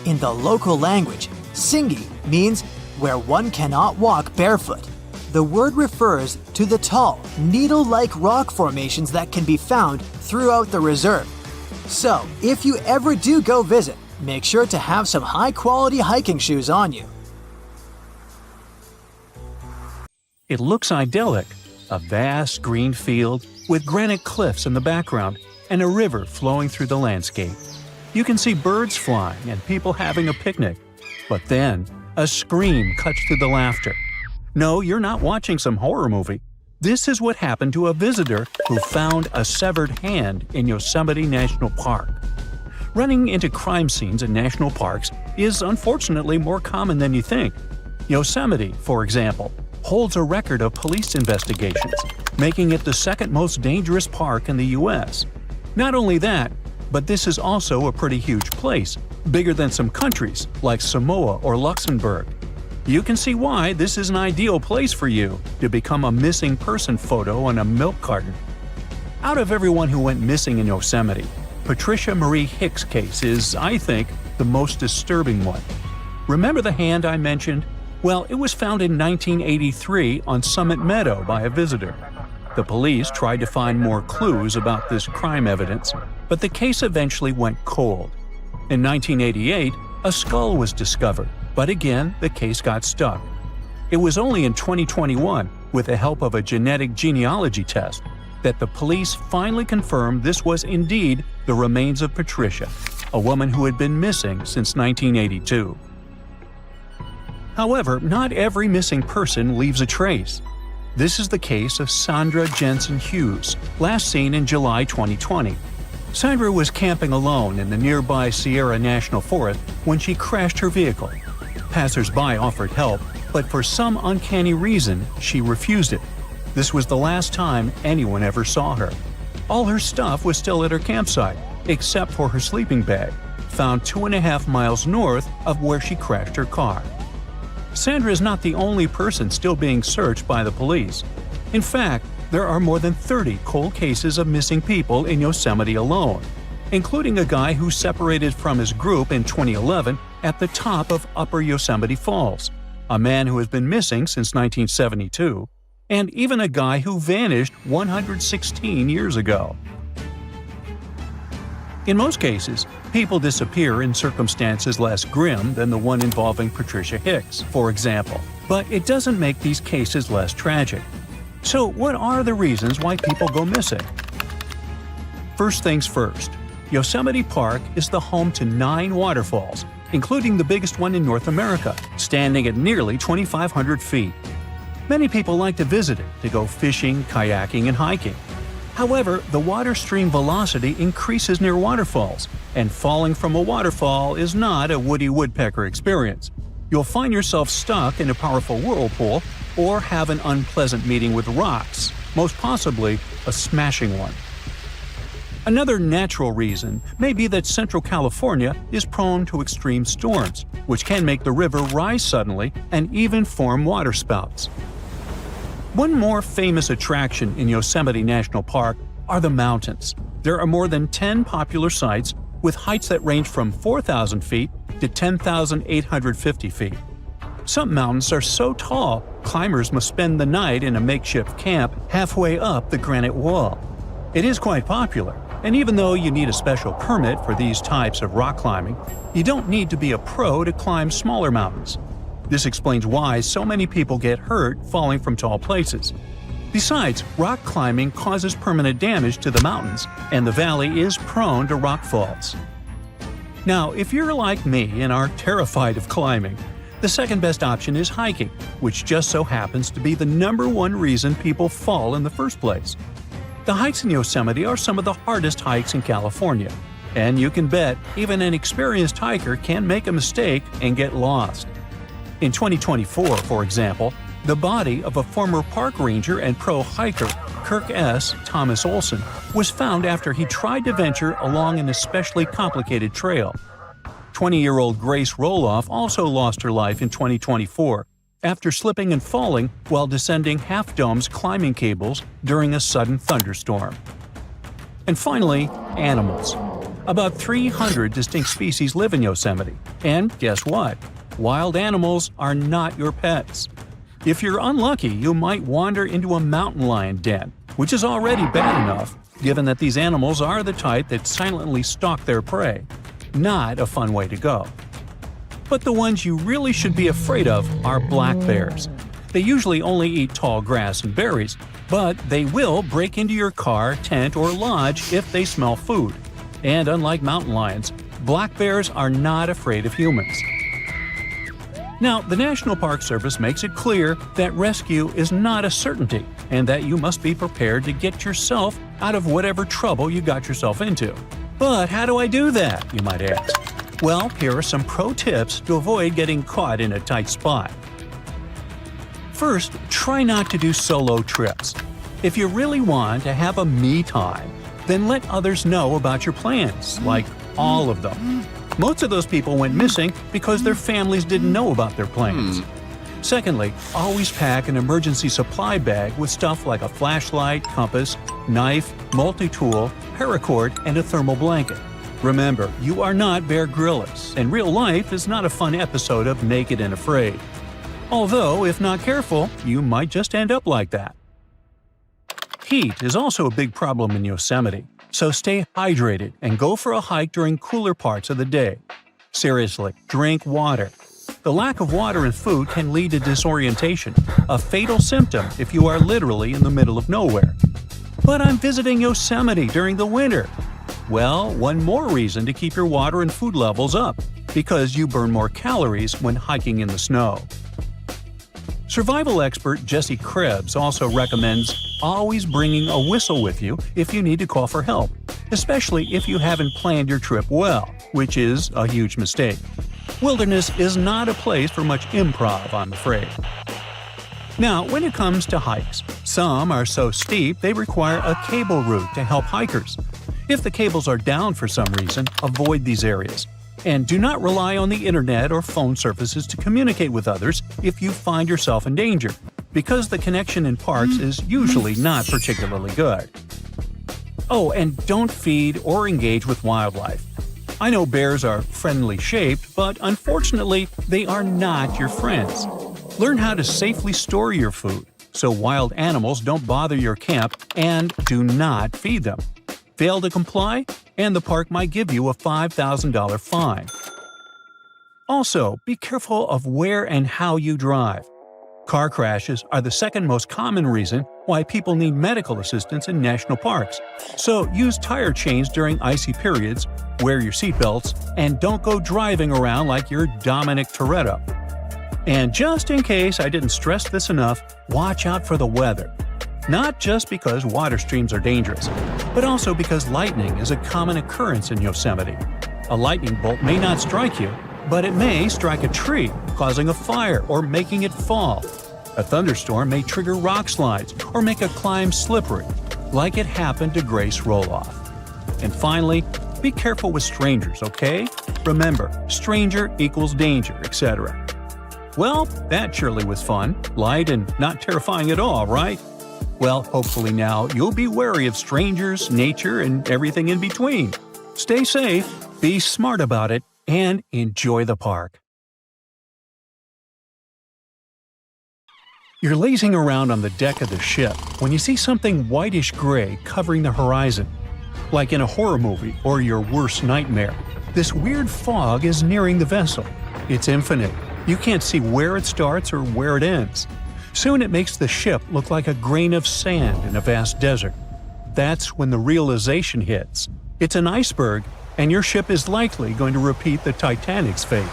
In the local language, Singi means where one cannot walk barefoot. The word refers to the tall, needle-like rock formations that can be found throughout the reserve. So, if you ever do go visit, make sure to have some high-quality hiking shoes on you. It looks idyllic, a vast green field with granite cliffs in the background and a river flowing through the landscape. You can see birds flying and people having a picnic. But then, a scream cuts through the laughter. No, you're not watching some horror movie. This is what happened to a visitor who found a severed hand in Yosemite National Park. Running into crime scenes in national parks is unfortunately more common than you think. Yosemite, for example, holds a record of police investigations, making it the second most dangerous park in the U.S. Not only that, but this is also a pretty huge place, bigger than some countries like Samoa or Luxembourg. You can see why this is an ideal place for you to become a missing person photo on a milk carton. Out of everyone who went missing in Yosemite, Patricia Marie Hicks' case is, I think, the most disturbing one. Remember the hand I mentioned? Well, it was found in 1983 on Summit Meadow by a visitor. The police tried to find more clues about this crime evidence, but the case eventually went cold. In 1988, a skull was discovered, but again, the case got stuck. It was only in 2021, with the help of a genetic genealogy test, that the police finally confirmed this was indeed the remains of Patricia. a woman who had been missing since 1982. However, not every missing person leaves a trace. This is the case of Sandra Jensen Hughes, last seen in July 2020. Sandra was camping alone in the nearby Sierra National Forest when she crashed her vehicle. Passers-by offered help, but for some uncanny reason, she refused it. This was the last time anyone ever saw her. All her stuff was still at her campsite, except for her sleeping bag, found 2.5 miles north of where she crashed her car. Sandra is not the only person still being searched by the police. In fact, there are more than 30 cold cases of missing people in Yosemite alone, including a guy who separated from his group in 2011 at the top of Upper Yosemite Falls, a man who has been missing since 1972, and even a guy who vanished 116 years ago. In most cases, people disappear in circumstances less grim than the one involving Patricia Hicks, for example, but it doesn't make these cases less tragic. So what are the reasons why people go missing? First things first, Yosemite Park is the home to 9 waterfalls, including the biggest one in North America, standing at nearly 2,500 feet. Many people like to visit it to go fishing, kayaking, and hiking. However, the water stream velocity increases near waterfalls, and falling from a waterfall is not a Woody Woodpecker experience. You'll find yourself stuck in a powerful whirlpool or have an unpleasant meeting with rocks, most possibly a smashing one. Another natural reason may be that Central California is prone to extreme storms, which can make the river rise suddenly and even form waterspouts. One more famous attraction in Yosemite National Park are the mountains. There are more than 10 popular sites with heights that range from 4,000 feet to 10,850 feet. Some mountains are so tall, climbers must spend the night in a makeshift camp halfway up the granite wall. It is quite popular, and even though you need a special permit for these types of rock climbing, you don't need to be a pro to climb smaller mountains. This explains why so many people get hurt falling from tall places. Besides, rock climbing causes permanent damage to the mountains, and the valley is prone to rock falls. Now, if you're like me and are terrified of climbing, the second best option is hiking, which just so happens to be the #1 reason people fall in the first place. The hikes in Yosemite are some of the hardest hikes in California, and you can bet even an experienced hiker can make a mistake and get lost. In 2024, for example, the body of a former park ranger and pro hiker, Kirk S. Thomas Olson, was found after he tried to venture along an especially complicated trail. 20-year-old Grace Roloff also lost her life in 2024 after slipping and falling while descending Half Dome's climbing cables during a sudden thunderstorm. And finally, animals. About 300 distinct species live in Yosemite, and guess what? Wild animals are not your pets. If you're unlucky, you might wander into a mountain lion den, which is already bad enough, given that these animals are the type that silently stalk their prey. Not a fun way to go. But the ones you really should be afraid of are black bears. They usually only eat tall grass and berries, but they will break into your car, tent, or lodge if they smell food. And unlike mountain lions, black bears are not afraid of humans. Now, the National Park Service makes it clear that rescue is not a certainty and that you must be prepared to get yourself out of whatever trouble you got yourself into. But how do I do that, you might ask? Well, here are some pro tips to avoid getting caught in a tight spot. First, try not to do solo trips. If you really want to have a me time, then let others know about your plans, like all of them. Most of those people went missing because their families didn't know about their plans. Secondly, always pack an emergency supply bag with stuff like a flashlight, compass, knife, multi-tool, paracord, and a thermal blanket. Remember, you are not Bear Grylls, and real life is not a fun episode of Naked and Afraid. Although, if not careful, you might just end up like that. Heat is also a big problem in Yosemite, so stay hydrated and go for a hike during cooler parts of the day. Seriously, drink water. The lack of water and food can lead to disorientation, a fatal symptom if you are literally in the middle of nowhere. But I'm visiting Yosemite during the winter. Well, one more reason to keep your water and food levels up, because you burn more calories when hiking in the snow. Survival expert Jesse Krebs also recommends always bringing a whistle with you if you need to call for help, especially if you haven't planned your trip well, which is a huge mistake. Wilderness is not a place for much improv, I'm afraid. Now, when it comes to hikes, some are so steep they require a cable route to help hikers. If the cables are down for some reason, avoid these areas. And do not rely on the internet or phone services to communicate with others if you find yourself in danger, because the connection in parks is usually not particularly good. Oh, and don't feed or engage with wildlife. I know bears are friendly shaped, but unfortunately, they are not your friends. Learn how to safely store your food so wild animals don't bother your camp, and do not feed them. Fail to comply, and the park might give you a $5,000 fine. Also, be careful of where and how you drive. Car crashes are the second most common reason why people need medical assistance in national parks. So use tire chains during icy periods, wear your seatbelts, and don't go driving around like you're Dominic Toretto. And just in case I didn't stress this enough, watch out for the weather. Not just because water streams are dangerous, but also because lightning is a common occurrence in Yosemite. A lightning bolt may not strike you, but it may strike a tree, causing a fire or making it fall. A thunderstorm may trigger rock slides or make a climb slippery, like it happened to Grace Roloff. And finally, be careful with strangers, okay? Remember, stranger equals danger, etc. Well, that surely was fun, light, and not terrifying at all, right? Well, hopefully now you'll be wary of strangers, nature, and everything in between. Stay safe, be smart about it, and enjoy the park. You're lazing around on the deck of the ship when you see something whitish-gray covering the horizon. Like in a horror movie or your worst nightmare, this weird fog is nearing the vessel. It's infinite. You can't see where it starts or where it ends. Soon it makes the ship look like a grain of sand in a vast desert. That's when the realization hits. It's an iceberg, and your ship is likely going to repeat the Titanic's fate.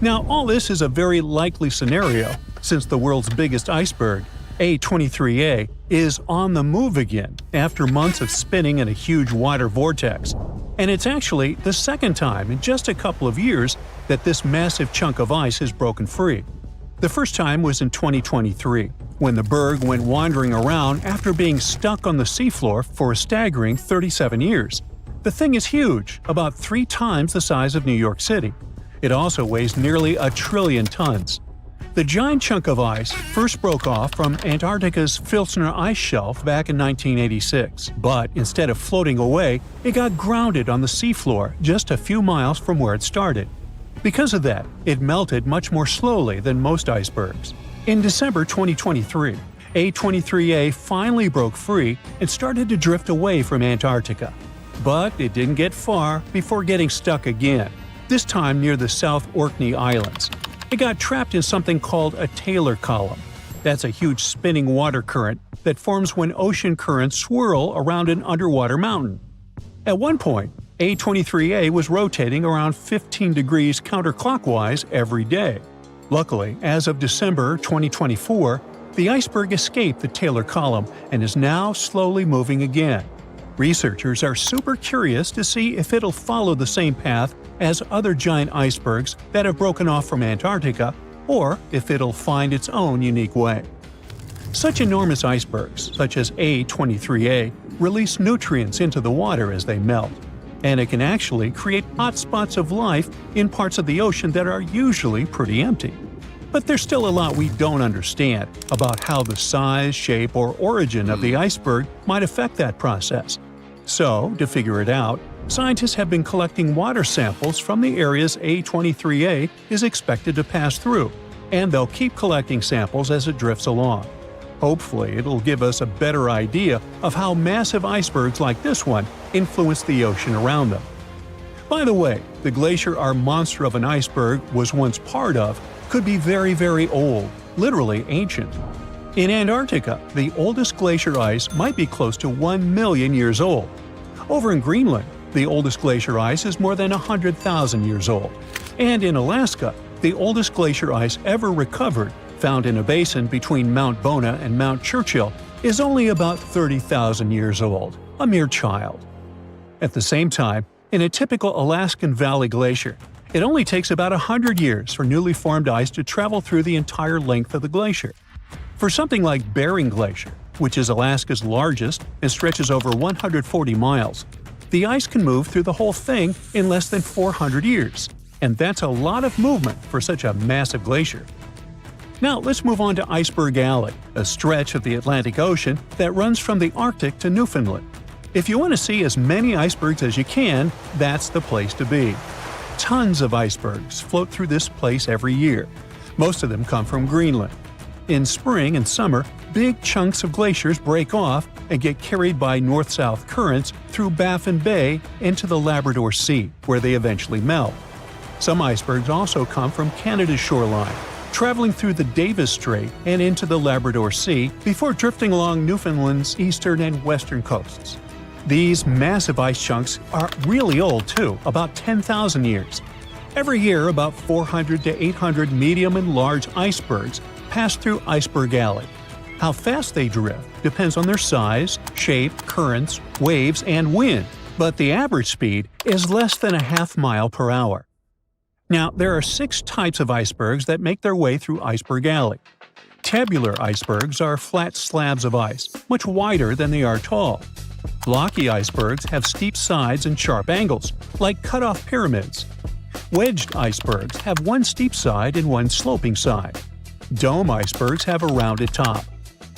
Now, all this is a very likely scenario, since the world's biggest iceberg, A23A, is on the move again after months of spinning in a huge water vortex. And it's actually the second time in just a couple of years that this massive chunk of ice has broken free. The first time was in 2023, when the berg went wandering around after being stuck on the seafloor for a staggering 37 years. The thing is huge, about 3 times the size of New York City. It also weighs nearly 1 trillion tons. The giant chunk of ice first broke off from Antarctica's Filchner ice shelf back in 1986, but instead of floating away, it got grounded on the seafloor just a few miles from where it started. Because of that, it melted much more slowly than most icebergs. In December 2023, A23A finally broke free and started to drift away from Antarctica. But it didn't get far before getting stuck again, this time near the South Orkney Islands. It got trapped in something called a Taylor column. That's a huge spinning water current that forms when ocean currents swirl around an underwater mountain. At one point, A23A was rotating around 15 degrees counterclockwise every day. Luckily, as of December 2024, the iceberg escaped the Taylor column and is now slowly moving again. Researchers are super curious to see if it'll follow the same path as other giant icebergs that have broken off from Antarctica, or if it'll find its own unique way. Such enormous icebergs, such as A23A, release nutrients into the water as they melt, and it can actually create hotspots of life in parts of the ocean that are usually pretty empty. But there's still a lot we don't understand about how the size, shape, or origin of the iceberg might affect that process. So, to figure it out, scientists have been collecting water samples from the areas A23A is expected to pass through, and they'll keep collecting samples as it drifts along. Hopefully, it'll give us a better idea of how massive icebergs like this one influence the ocean around them. By the way, the glacier our monster of an iceberg was once part of could be very, very old, literally ancient. In Antarctica, the oldest glacier ice might be close to 1 million years old. Over in Greenland, the oldest glacier ice is more than 100,000 years old. And in Alaska, the oldest glacier ice ever recovered, found in a basin between Mount Bona and Mount Churchill, is only about 30,000 years old, a mere child. At the same time, in a typical Alaskan Valley glacier, it only takes about 100 years for newly formed ice to travel through the entire length of the glacier. For something like Bering Glacier, which is Alaska's largest and stretches over 140 miles, the ice can move through the whole thing in less than 400 years. And that's a lot of movement for such a massive glacier. Now let's move on to Iceberg Alley, a stretch of the Atlantic Ocean that runs from the Arctic to Newfoundland. If you want to see as many icebergs as you can, that's the place to be. Tons of icebergs float through this place every year. Most of them come from Greenland. In spring and summer, big chunks of glaciers break off and get carried by north-south currents through Baffin Bay into the Labrador Sea, where they eventually melt. Some icebergs also come from Canada's shoreline, traveling through the Davis Strait and into the Labrador Sea before drifting along Newfoundland's eastern and western coasts. These massive ice chunks are really old too, about 10,000 years. Every year, about 400 to 800 medium and large icebergs pass through Iceberg Alley. How fast they drift depends on their size, shape, currents, waves, and wind, but the average speed is less than a half mile per hour. Now, there are 6 types of icebergs that make their way through Iceberg Alley. Tabular icebergs are flat slabs of ice, much wider than they are tall. Blocky icebergs have steep sides and sharp angles, like cut-off pyramids. Wedged icebergs have one steep side and one sloping side. Dome icebergs have a rounded top.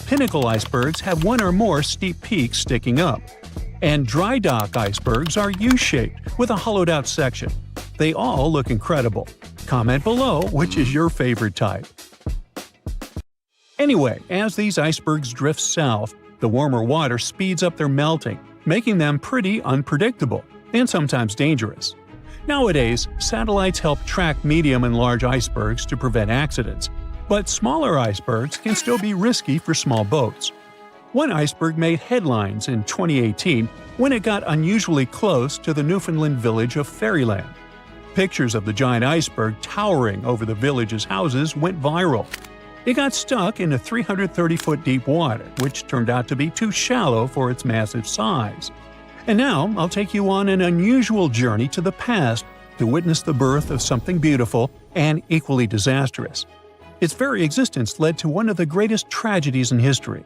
Pinnacle icebergs have one or more steep peaks sticking up. And dry dock icebergs are U-shaped with a hollowed-out section. They all look incredible. Comment below which is your favorite type. Anyway, as these icebergs drift south, the warmer water speeds up their melting, making them pretty unpredictable and sometimes dangerous. Nowadays, satellites help track medium and large icebergs to prevent accidents, but smaller icebergs can still be risky for small boats. One iceberg made headlines in 2018 when it got unusually close to the Newfoundland village of Fairyland. Pictures of the giant iceberg towering over the village's houses went viral. It got stuck in a 330-foot deep water, which turned out to be too shallow for its massive size. And now I'll take you on an unusual journey to the past to witness the birth of something beautiful and equally disastrous. Its very existence led to one of the greatest tragedies in history.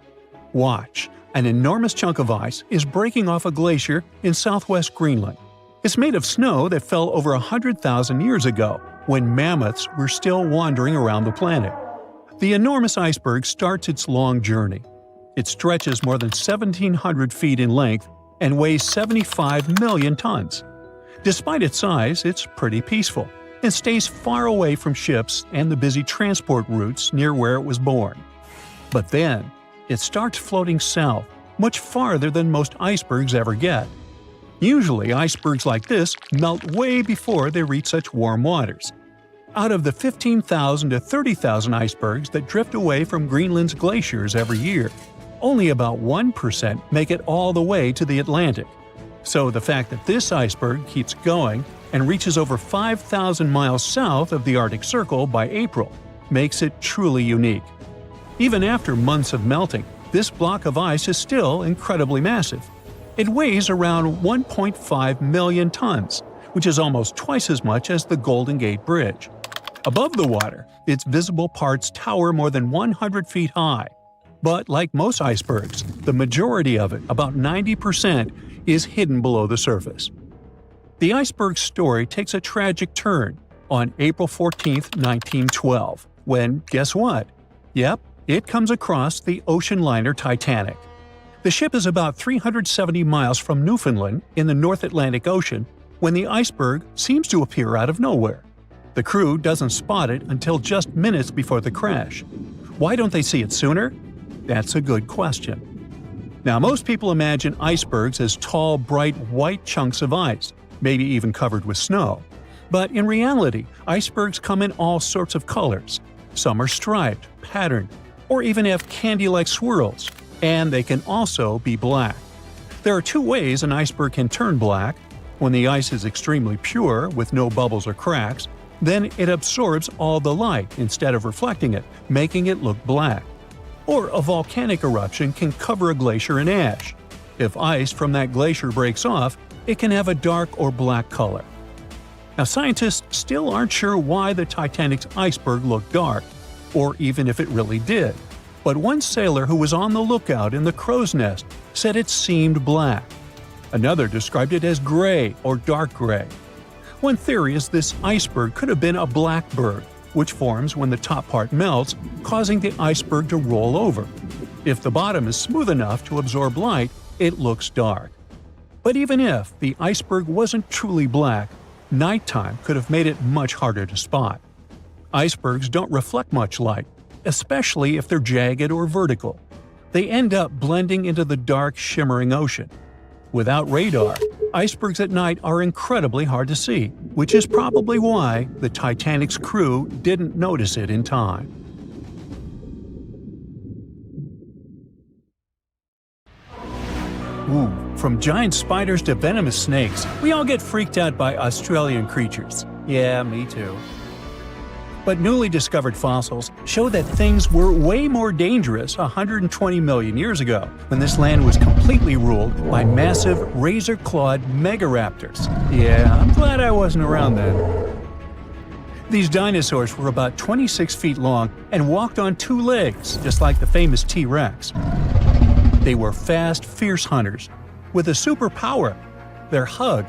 Watch, an enormous chunk of ice is breaking off a glacier in southwest Greenland. It's made of snow that fell over 100,000 years ago, when mammoths were still wandering around the planet. The enormous iceberg starts its long journey. It stretches more than 1,700 feet in length and weighs 75 million tons. Despite its size, it's pretty peaceful and stays far away from ships and the busy transport routes near where it was born. But then, it starts floating south, much farther than most icebergs ever get. Usually, icebergs like this melt way before they reach such warm waters. Out of the 15,000 to 30,000 icebergs that drift away from Greenland's glaciers every year, only about 1% make it all the way to the Atlantic. So the fact that this iceberg keeps going and reaches over 5,000 miles south of the Arctic Circle by April makes it truly unique. Even after months of melting, this block of ice is still incredibly massive. It weighs around 1.5 million tons, which is almost twice as much as the Golden Gate Bridge. Above the water, its visible parts tower more than 100 feet high. But like most icebergs, the majority of it, about 90%, is hidden below the surface. The iceberg's story takes a tragic turn on April 14, 1912, when, guess what? Yep, it comes across the ocean liner Titanic. The ship is about 370 miles from Newfoundland in the North Atlantic Ocean when the iceberg seems to appear out of nowhere. The crew doesn't spot it until just minutes before the crash. Why don't they see it sooner? That's a good question. Now, most people imagine icebergs as tall, bright, white chunks of ice, maybe even covered with snow. But in reality, icebergs come in all sorts of colors. Some are striped, patterned, or even have candy-like swirls, and they can also be black. There are 2 ways an iceberg can turn black. When the ice is extremely pure, with no bubbles or cracks, then it absorbs all the light instead of reflecting it, making it look black. Or a volcanic eruption can cover a glacier in ash. If ice from that glacier breaks off, it can have a dark or black color. Now, scientists still aren't sure why the Titanic's iceberg looked dark, or even if it really did. But one sailor who was on the lookout in the crow's nest said it seemed black. Another described it as gray or dark gray. One theory is this iceberg could have been a blackbird, which forms when the top part melts, causing the iceberg to roll over. If the bottom is smooth enough to absorb light, it looks dark. But even if the iceberg wasn't truly black, nighttime could have made it much harder to spot. Icebergs don't reflect much light, especially if they're jagged or vertical. They end up blending into the dark, shimmering ocean. Without radar, icebergs at night are incredibly hard to see, which is probably why the Titanic's crew didn't notice it in time. Ooh, from giant spiders to venomous snakes, we all get freaked out by Australian creatures. Yeah, me too. But newly discovered fossils show that things were way more dangerous 120 million years ago, when this land was completely ruled by massive razor-clawed megaraptors. Yeah, I'm glad I wasn't around then. These dinosaurs were about 26 feet long and walked on two legs, just like the famous T-Rex. They were fast, fierce hunters, with a superpower: their hug.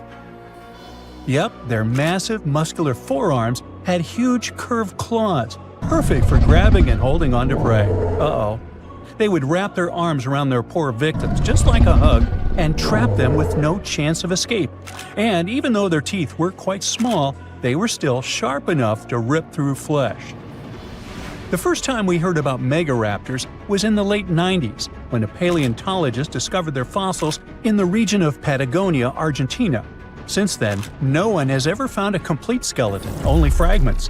Yep, their massive, muscular forearms had huge curved claws, perfect for grabbing and holding onto prey. Uh-oh. They would wrap their arms around their poor victims, just like a hug, and trap them with no chance of escape. And even though their teeth were quite small, they were still sharp enough to rip through flesh. The first time we heard about megaraptors was in the late 90s, when a paleontologist discovered their fossils in the region of Patagonia, Argentina. Since then, no one has ever found a complete skeleton, only fragments.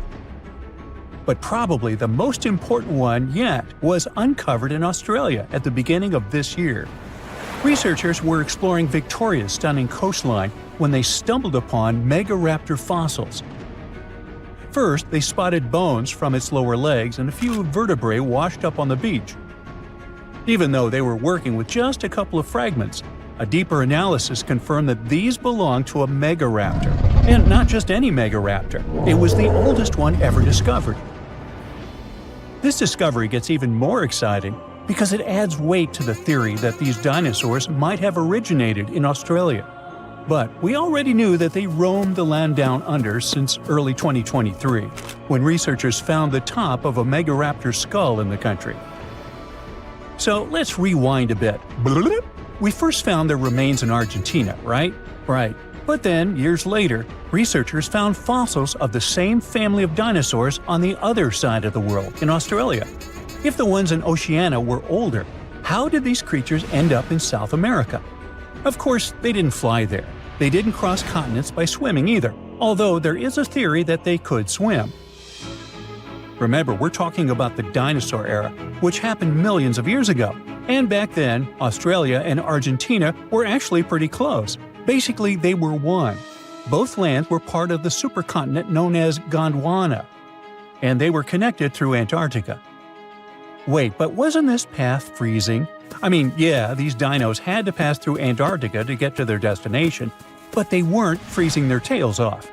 But probably the most important one yet was uncovered in Australia at the beginning of this year. Researchers were exploring Victoria's stunning coastline when they stumbled upon megaraptor fossils. First, they spotted bones from its lower legs and a few vertebrae washed up on the beach. Even though they were working with just a couple of fragments, a deeper analysis confirmed that these belonged to a megaraptor. And not just any megaraptor, it was the oldest one ever discovered. This discovery gets even more exciting because it adds weight to the theory that these dinosaurs might have originated in Australia. But we already knew that they roamed the land down under since early 2023, when researchers found the top of a megaraptor skull in the country. So let's rewind a bit. We first found their remains in Argentina, right? Right. But then, years later, researchers found fossils of the same family of dinosaurs on the other side of the world, in Australia. If the ones in Oceania were older, how did these creatures end up in South America? Of course, they didn't fly there. They didn't cross continents by swimming either, although there is a theory that they could swim. Remember, we're talking about the dinosaur era, which happened millions of years ago. And back then, Australia and Argentina were actually pretty close. Basically, they were one. Both lands were part of the supercontinent known as Gondwana, and they were connected through Antarctica. Wait, but wasn't this path freezing? I mean, yeah, these dinos had to pass through Antarctica to get to their destination, but they weren't freezing their tails off.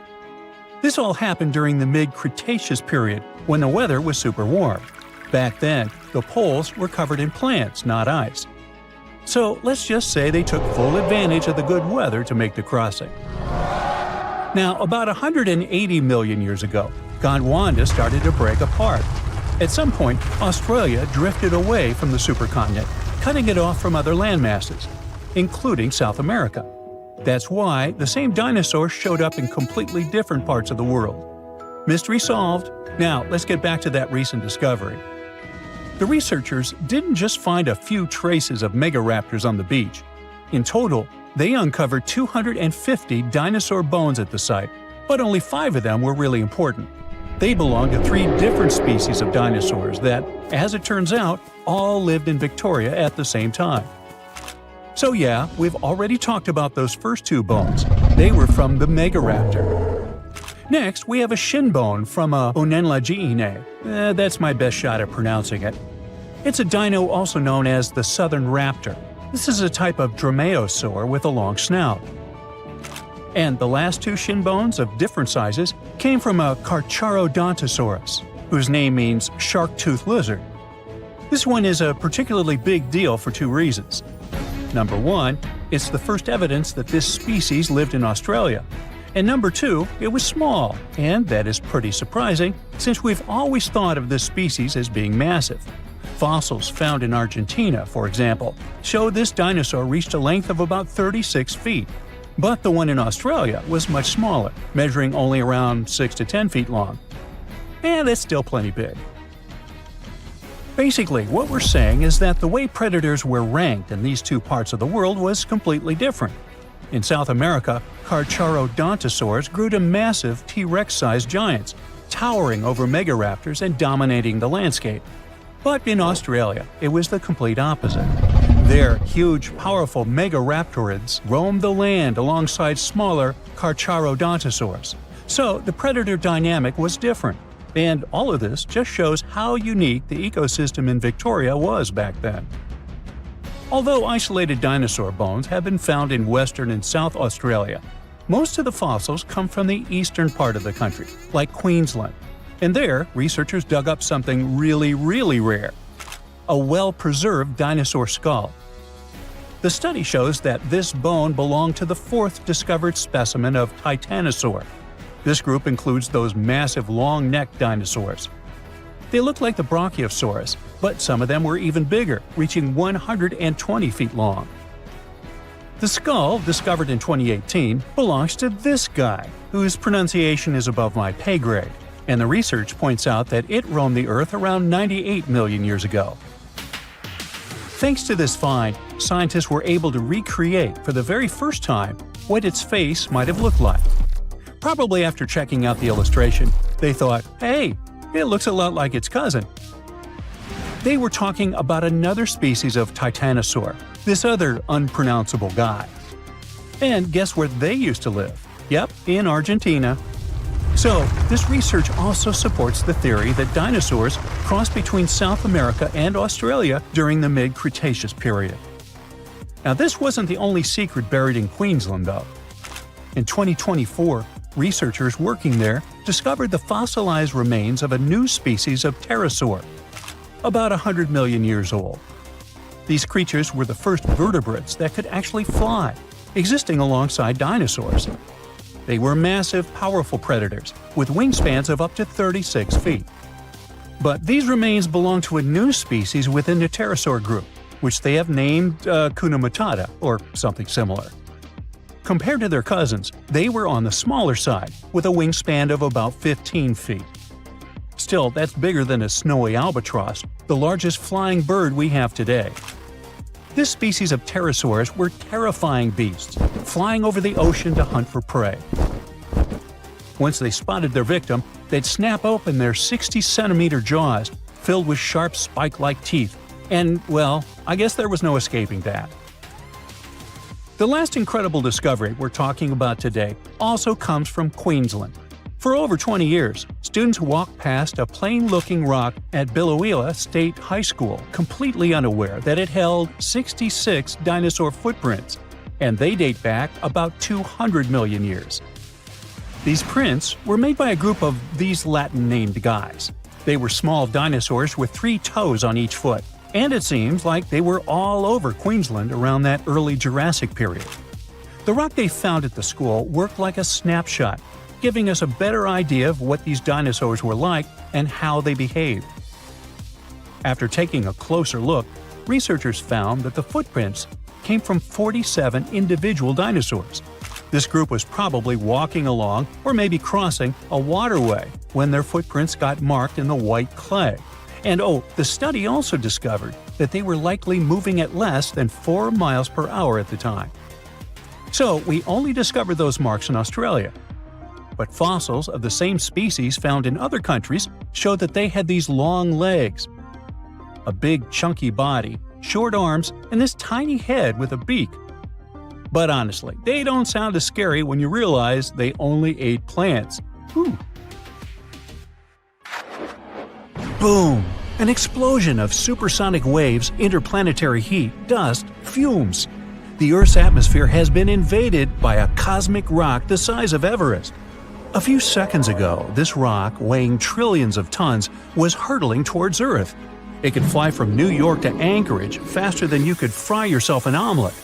This all happened during the mid-Cretaceous period, when the weather was super warm. Back then, the poles were covered in plants, not ice. So let's just say they took full advantage of the good weather to make the crossing. Now, about 180 million years ago, Gondwana started to break apart. At some point, Australia drifted away from the supercontinent, cutting it off from other landmasses, including South America. That's why the same dinosaurs showed up in completely different parts of the world. Mystery solved. Now, let's get back to that recent discovery. The researchers didn't just find a few traces of megaraptors on the beach. In total, they uncovered 250 dinosaur bones at the site, but only 5 of them were really important. They belonged to 3 different species of dinosaurs that, as it turns out, all lived in Victoria at the same time. So yeah, we've already talked about those first 2 bones, They were from the Megaraptor. Next, we have a shin bone from a Onenlagiine. That's my best shot at pronouncing it. It's a dino also known as the southern raptor. This is a type of dromaeosaur with a long snout. And the last two shin bones of different sizes came from a Carcharodontosaurus, whose name means shark-toothed lizard. This one is a particularly big deal for two reasons. Number one, it's the first evidence that this species lived in Australia. And number two, it was small, and that is pretty surprising since we've always thought of this species as being massive. Fossils found in Argentina, for example, show this dinosaur reached a length of about 36 feet. But the one in Australia was much smaller, measuring only around 6 to 10 feet long. And that's still plenty big. Basically, what we're saying is that the way predators were ranked in these two parts of the world was completely different. In South America, Carcharodontosaurs grew to massive T-Rex-sized giants, towering over megaraptors and dominating the landscape. But in Australia, it was the complete opposite. There, huge, powerful megaraptorids roamed the land alongside smaller Carcharodontosaurs. So the predator dynamic was different. And all of this just shows how unique the ecosystem in Victoria was back then. Although isolated dinosaur bones have been found in Western and South Australia, most of the fossils come from the eastern part of the country, like Queensland. And there, researchers dug up something really, really rare: a well-preserved dinosaur skull. The study shows that this bone belonged to the fourth discovered specimen of Titanosaur. This group includes those massive long-necked dinosaurs. They look like the Brachiosaurus, but some of them were even bigger, reaching 120 feet long. The skull, discovered in 2018, belongs to this guy, whose pronunciation is above my pay grade, and the research points out that it roamed the Earth around 98 million years ago. Thanks to this find, scientists were able to recreate for the very first time what its face might have looked like. Probably after checking out the illustration, they thought, hey, it looks a lot like its cousin. They were talking about another species of Titanosaur, this other unpronounceable guy. And guess where they used to live? Yep, in Argentina. So, this research also supports the theory that dinosaurs crossed between South America and Australia during the mid-Cretaceous period. Now, this wasn't the only secret buried in Queensland, though. In 2024, researchers working there discovered the fossilized remains of a new species of pterosaur, about 100 million years old. These creatures were the first vertebrates that could actually fly, existing alongside dinosaurs. They were massive, powerful predators, with wingspans of up to 36 feet. But these remains belong to a new species within the pterosaur group, which they have named Hakuna Matata, or something similar. Compared to their cousins, they were on the smaller side, with a wingspan of about 15 feet. Still, that's bigger than a snowy albatross, the largest flying bird we have today. This species of pterosaurs were terrifying beasts, flying over the ocean to hunt for prey. Once they spotted their victim, they'd snap open their 60-centimeter jaws, filled with sharp spike-like teeth, and, well, I guess there was no escaping that. The last incredible discovery we're talking about today also comes from Queensland. For over 20 years, students walked past a plain-looking rock at Biloela State High School completely unaware that it held 66 dinosaur footprints, and they date back about 200 million years. These prints were made by a group of these Latin-named guys. They were small dinosaurs with 3 toes on each foot, and it seems like they were all over Queensland around that early Jurassic period. The rock they found at the school worked like a snapshot, giving us a better idea of what these dinosaurs were like and how they behaved. After taking a closer look, researchers found that the footprints came from 47 individual dinosaurs. This group was probably walking along or maybe crossing a waterway when their footprints got marked in the white clay. And the study also discovered that they were likely moving at less than 4 miles per hour at the time. So we only discovered those marks in Australia. But fossils of the same species found in other countries showed that they had these long legs, a big chunky body, short arms, and this tiny head with a beak. But honestly, they don't sound as scary when you realize they only ate plants. Whew. Boom! An explosion of supersonic waves, interplanetary heat, dust, fumes. The Earth's atmosphere has been invaded by a cosmic rock the size of Everest. A few seconds ago, this rock, weighing trillions of tons, was hurtling towards Earth. It could fly from New York to Anchorage faster than you could fry yourself an omelet.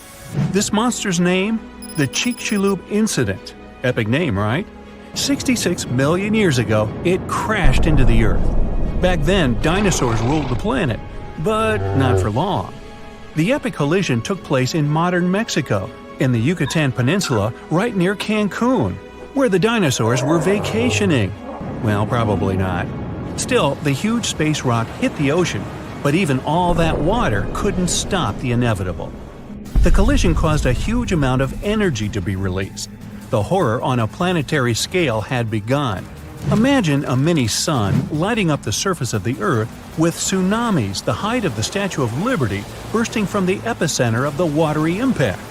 This monster's name? The Chicxulub Incident. Epic name, right? 66 million years ago, it crashed into the Earth. Back then, dinosaurs ruled the planet, but not for long. The epic collision took place in modern Mexico, in the Yucatan Peninsula, right near Cancun, where the dinosaurs were vacationing. Well, probably not. Still, the huge space rock hit the ocean, but even all that water couldn't stop the inevitable. The collision caused a huge amount of energy to be released. The horror on a planetary scale had begun. Imagine a mini-sun lighting up the surface of the Earth with tsunamis the height of the Statue of Liberty bursting from the epicenter of the watery impact.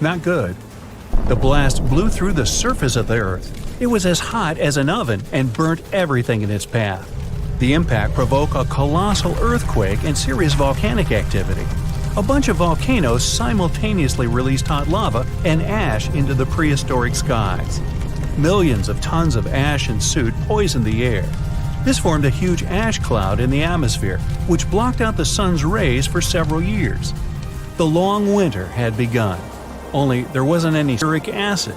Not good. The blast blew through the surface of the Earth. It was as hot as an oven and burnt everything in its path. The impact provoked a colossal earthquake and serious volcanic activity. A bunch of volcanoes simultaneously released hot lava and ash into the prehistoric skies. Millions of tons of ash and soot poisoned the air. This formed a huge ash cloud in the atmosphere, which blocked out the sun's rays for several years. The long winter had begun, only there wasn't any uric acid.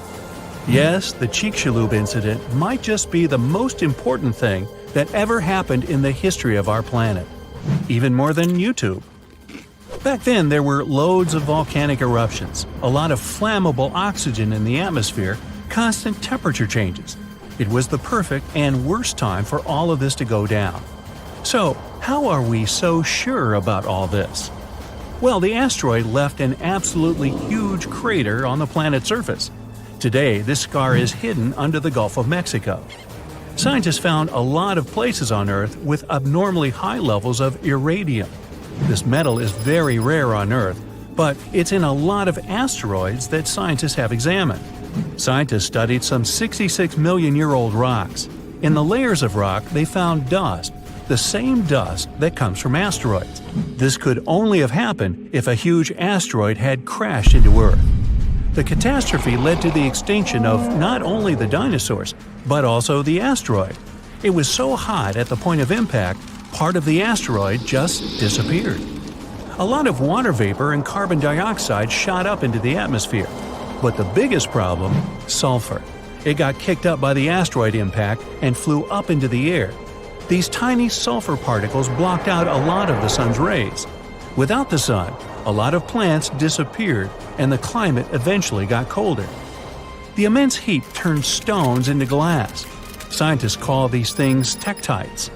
Yes, the Chicxulub incident might just be the most important thing that ever happened in the history of our planet, even more than YouTube. Back then, there were loads of volcanic eruptions, a lot of flammable oxygen in the atmosphere, constant temperature changes. It was the perfect and worst time for all of this to go down. So, how are we so sure about all this? Well, the asteroid left an absolutely huge crater on the planet's surface. Today, this scar is hidden under the Gulf of Mexico. Scientists found a lot of places on Earth with abnormally high levels of iridium. This metal is very rare on Earth, but it's in a lot of asteroids that scientists have examined. Scientists studied some 66-million-year-old rocks. In the layers of rock, they found dust, the same dust that comes from asteroids. This could only have happened if a huge asteroid had crashed into Earth. The catastrophe led to the extinction of not only the dinosaurs, but also the asteroid. It was so hot at the point of impact, part of the asteroid just disappeared. A lot of water vapor and carbon dioxide shot up into the atmosphere. But the biggest problem, sulfur. It got kicked up by the asteroid impact and flew up into the air. These tiny sulfur particles blocked out a lot of the sun's rays. Without the sun, a lot of plants disappeared and the climate eventually got colder. The immense heat turned stones into glass. Scientists call these things tektites.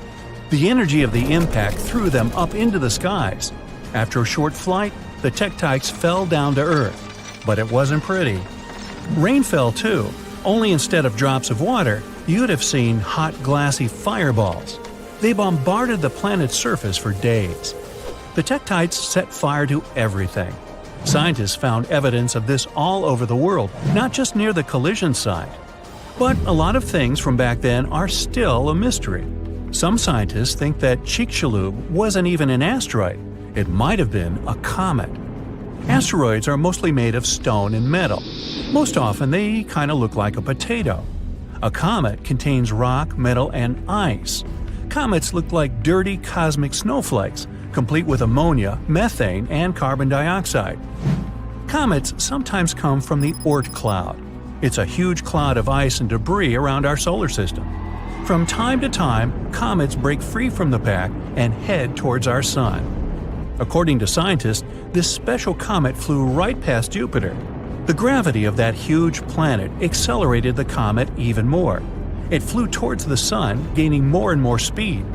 The energy of the impact threw them up into the skies. After a short flight, the tektites fell down to Earth. But it wasn't pretty. Rain fell too, only instead of drops of water, you'd have seen hot glassy fireballs. They bombarded the planet's surface for days. The tektites set fire to everything. Scientists found evidence of this all over the world, not just near the collision site. But a lot of things from back then are still a mystery. Some scientists think that Chicxulub wasn't even an asteroid. It might have been a comet. Asteroids are mostly made of stone and metal. Most often they kind of look like a potato. A comet contains rock, metal, and ice. Comets look like dirty cosmic snowflakes, complete with ammonia, methane, and carbon dioxide. Comets sometimes come from the Oort cloud. It's a huge cloud of ice and debris around our solar system. From time to time, comets break free from the pack and head towards our sun. According to scientists, this special comet flew right past Jupiter. The gravity of that huge planet accelerated the comet even more. It flew towards the sun, gaining more and more speed.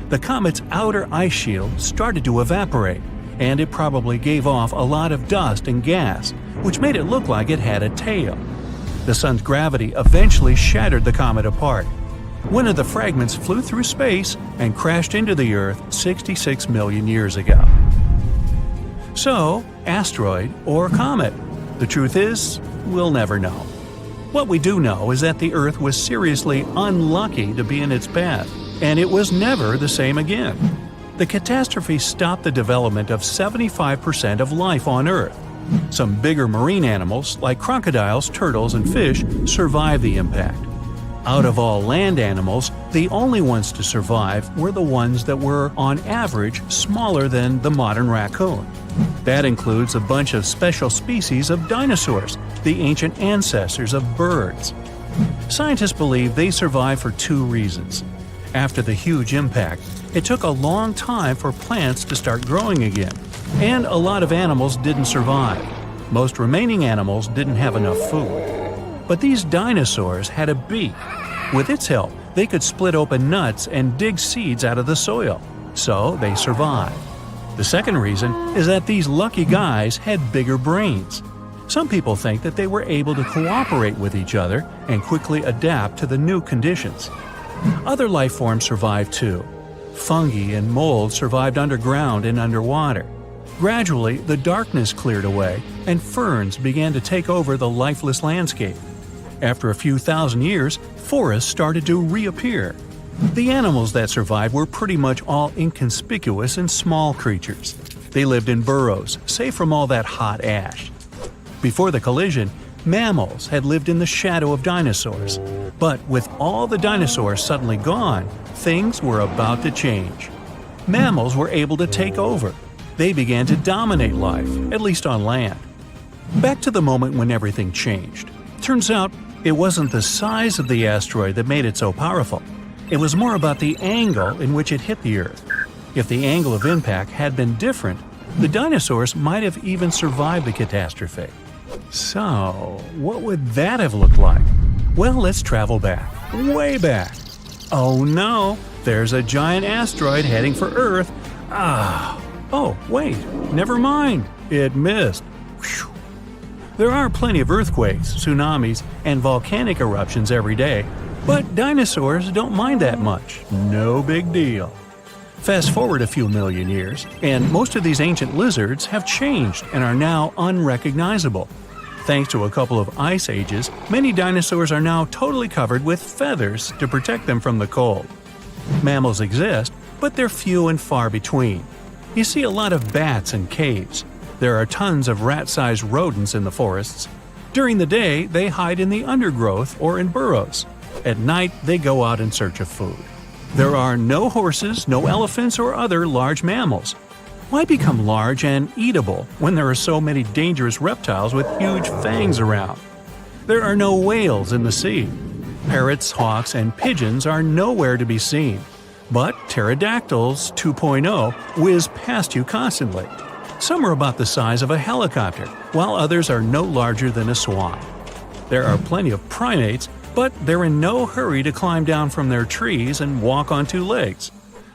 The comet's outer ice shield started to evaporate, and it probably gave off a lot of dust and gas, which made it look like it had a tail. The sun's gravity eventually shattered the comet apart. One of the fragments flew through space and crashed into the Earth 66 million years ago. So, asteroid or comet? The truth is, we'll never know. What we do know is that the Earth was seriously unlucky to be in its path, and it was never the same again. The catastrophe stopped the development of 75% of life on Earth. Some bigger marine animals, like crocodiles, turtles, and fish, survived the impact. Out of all land animals, the only ones to survive were the ones that were, on average, smaller than the modern raccoon. That includes a bunch of special species of dinosaurs, the ancient ancestors of birds. Scientists believe they survived for two reasons. After the huge impact, it took a long time for plants to start growing again, and a lot of animals didn't survive. Most remaining animals didn't have enough food. But these dinosaurs had a beak. With its help, they could split open nuts and dig seeds out of the soil, so they survived. The second reason is that these lucky guys had bigger brains. Some people think that they were able to cooperate with each other and quickly adapt to the new conditions. Other life forms survived too. Fungi and mold survived underground and underwater. Gradually, the darkness cleared away, and ferns began to take over the lifeless landscape. After a few thousand years, forests started to reappear. The animals that survived were pretty much all inconspicuous and small creatures. They lived in burrows, safe from all that hot ash. Before the collision, mammals had lived in the shadow of dinosaurs. But with all the dinosaurs suddenly gone, things were about to change. Mammals were able to take over. They began to dominate life, at least on land. Back to the moment when everything changed. Turns out, it wasn't the size of the asteroid that made it so powerful. It was more about the angle in which it hit the Earth. If the angle of impact had been different, the dinosaurs might have even survived the catastrophe. So, what would that have looked like? Well, let's travel back, way back. Oh no, there's a giant asteroid heading for Earth. Oh, wait, never mind, it missed. Whew. There are plenty of earthquakes, tsunamis, and volcanic eruptions every day, but dinosaurs don't mind that much. No big deal. Fast forward a few million years, and most of these ancient lizards have changed and are now unrecognizable. Thanks to a couple of ice ages, many dinosaurs are now totally covered with feathers to protect them from the cold. Mammals exist, but they're few and far between. You see a lot of bats in caves. There are tons of rat-sized rodents in the forests. During the day, they hide in the undergrowth or in burrows. At night, they go out in search of food. There are no horses, no elephants, or other large mammals. Why become large and eatable when there are so many dangerous reptiles with huge fangs around? There are no whales in the sea. Parrots, hawks, and pigeons are nowhere to be seen. But pterodactyls 2.0 whiz past you constantly. Some are about the size of a helicopter, while others are no larger than a swan. There are plenty of primates, but they're in no hurry to climb down from their trees and walk on two legs.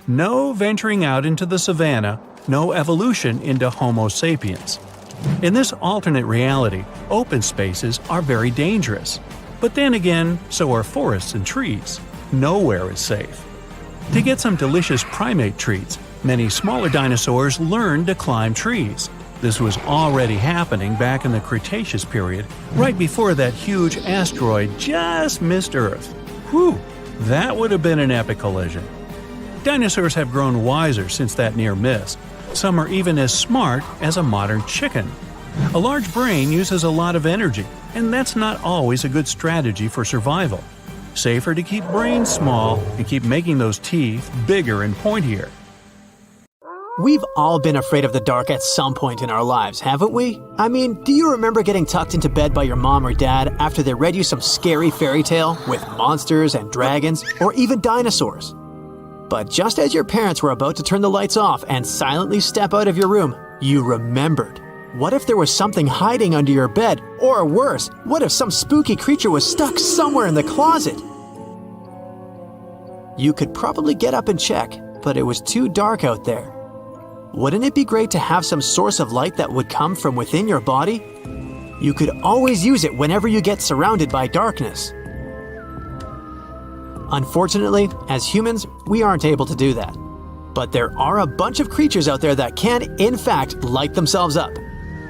No venturing out into the savannah, no evolution into Homo sapiens. In this alternate reality, open spaces are very dangerous. But then again, so are forests and trees. Nowhere is safe. To get some delicious primate treats, many smaller dinosaurs learned to climb trees. This was already happening back in the Cretaceous period, right before that huge asteroid just missed Earth. Whew, that would have been an epic collision. Dinosaurs have grown wiser since that near miss. Some are even as smart as a modern chicken. A large brain uses a lot of energy, and that's not always a good strategy for survival. Safer to keep brains small and keep making those teeth bigger and pointier. We've all been afraid of the dark at some point in our lives, haven't we? I mean, do you remember getting tucked into bed by your mom or dad after they read you some scary fairy tale with monsters and dragons or even dinosaurs? But just as your parents were about to turn the lights off and silently step out of your room, you remembered. What if there was something hiding under your bed? Or worse, what if some spooky creature was stuck somewhere in the closet? You could probably get up and check, but it was too dark out there. Wouldn't it be great to have some source of light that would come from within your body? You could always use it whenever you get surrounded by darkness. Unfortunately, as humans, we aren't able to do that. But there are a bunch of creatures out there that can, in fact, light themselves up.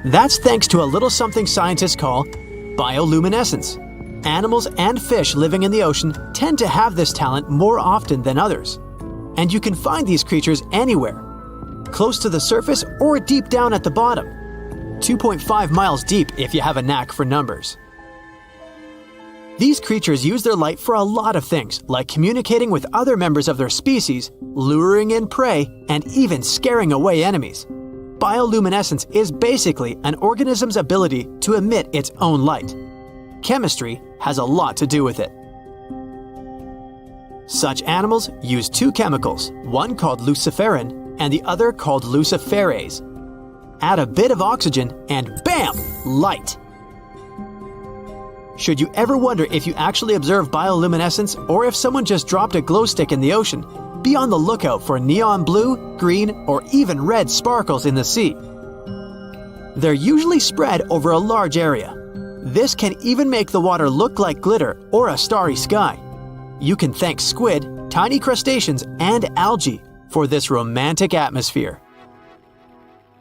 That's thanks to a little something scientists call bioluminescence. Animals and fish living in the ocean tend to have this talent more often than others. And you can find these creatures anywhere, close to the surface or deep down at the bottom. 2.5 miles deep if you have a knack for numbers. These creatures use their light for a lot of things, like communicating with other members of their species, luring in prey, and even scaring away enemies. Bioluminescence is basically an organism's ability to emit its own light. Chemistry has a lot to do with it. Such animals use two chemicals, one called luciferin and the other called luciferase. Add a bit of oxygen and bam! Light! Should you ever wonder if you actually observe bioluminescence or if someone just dropped a glow stick in the ocean, be on the lookout for neon blue, green, or even red sparkles in the sea. They're usually spread over a large area. This can even make the water look like glitter or a starry sky. You can thank squid, tiny crustaceans, and algae for this romantic atmosphere.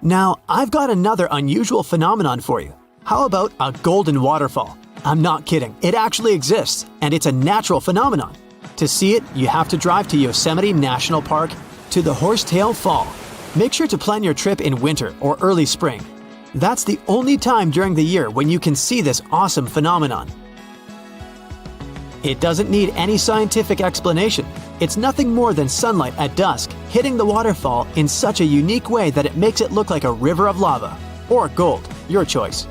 Now, I've got another unusual phenomenon for you. How about a golden waterfall? I'm not kidding, it actually exists, and it's a natural phenomenon. To see it, you have to drive to Yosemite National Park to the Horsetail Fall. Make sure to plan your trip in winter or early spring. That's the only time during the year when you can see this awesome phenomenon. It doesn't need any scientific explanation. It's nothing more than sunlight at dusk hitting the waterfall in such a unique way that it makes it look like a river of lava. Or gold, your choice.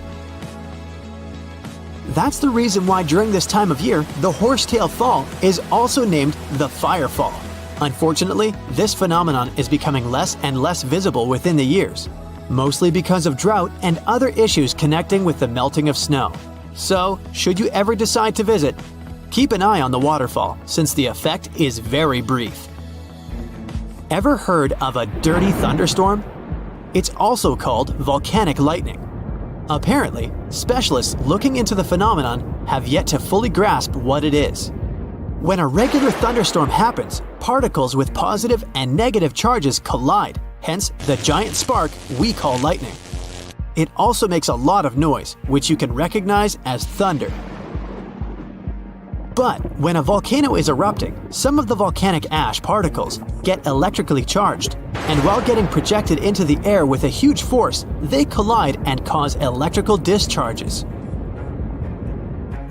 That's the reason why during this time of year, the Horsetail Fall is also named the Fire Fall. Unfortunately, this phenomenon is becoming less and less visible within the years, mostly because of drought and other issues connecting with the melting of snow. So, should you ever decide to visit, keep an eye on the waterfall since the effect is very brief. Ever heard of a dirty thunderstorm? It's also called volcanic lightning. Apparently, specialists looking into the phenomenon have yet to fully grasp what it is. When a regular thunderstorm happens, particles with positive and negative charges collide, hence the giant spark we call lightning. It also makes a lot of noise, which you can recognize as thunder. But when a volcano is erupting, some of the volcanic ash particles get electrically charged, and while getting projected into the air with a huge force, they collide and cause electrical discharges.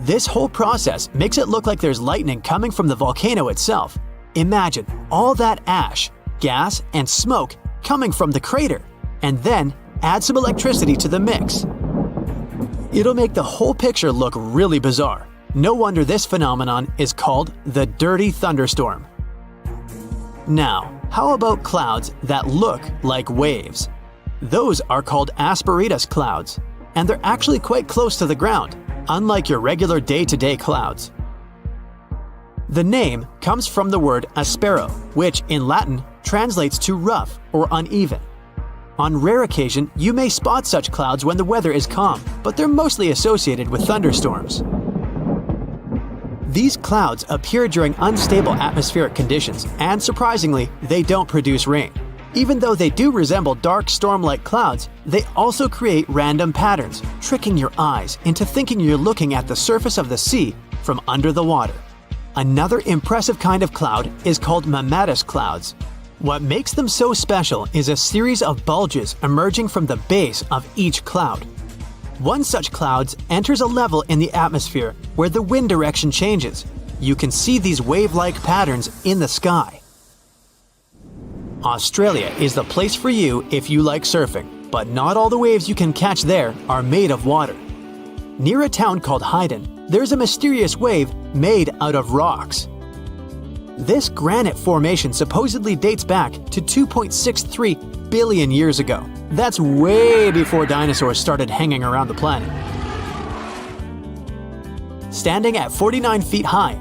This whole process makes it look like there's lightning coming from the volcano itself. Imagine all that ash, gas, and smoke coming from the crater, and then add some electricity to the mix. It'll make the whole picture look really bizarre. No wonder this phenomenon is called the dirty thunderstorm. Now, how about clouds that look like waves? Those are called asperitas clouds, and they're actually quite close to the ground, unlike your regular day-to-day clouds. The name comes from the word aspero, which in Latin translates to rough or uneven. On rare occasion, you may spot such clouds when the weather is calm, but they're mostly associated with thunderstorms. These clouds appear during unstable atmospheric conditions, and surprisingly, they don't produce rain. Even though they do resemble dark storm-like clouds, they also create random patterns, tricking your eyes into thinking you're looking at the surface of the sea from under the water. Another impressive kind of cloud is called mammatus clouds. What makes them so special is a series of bulges emerging from the base of each cloud. One such cloud enters a level in the atmosphere where the wind direction changes. You can see these wave-like patterns in the sky. Australia is the place for you if you like surfing, but not all the waves you can catch there are made of water. Near a town called Hayden, there's a mysterious wave made out of rocks. This granite formation supposedly dates back to 2.63 billion years ago. That's way before dinosaurs started hanging around the planet. Standing at 49 feet high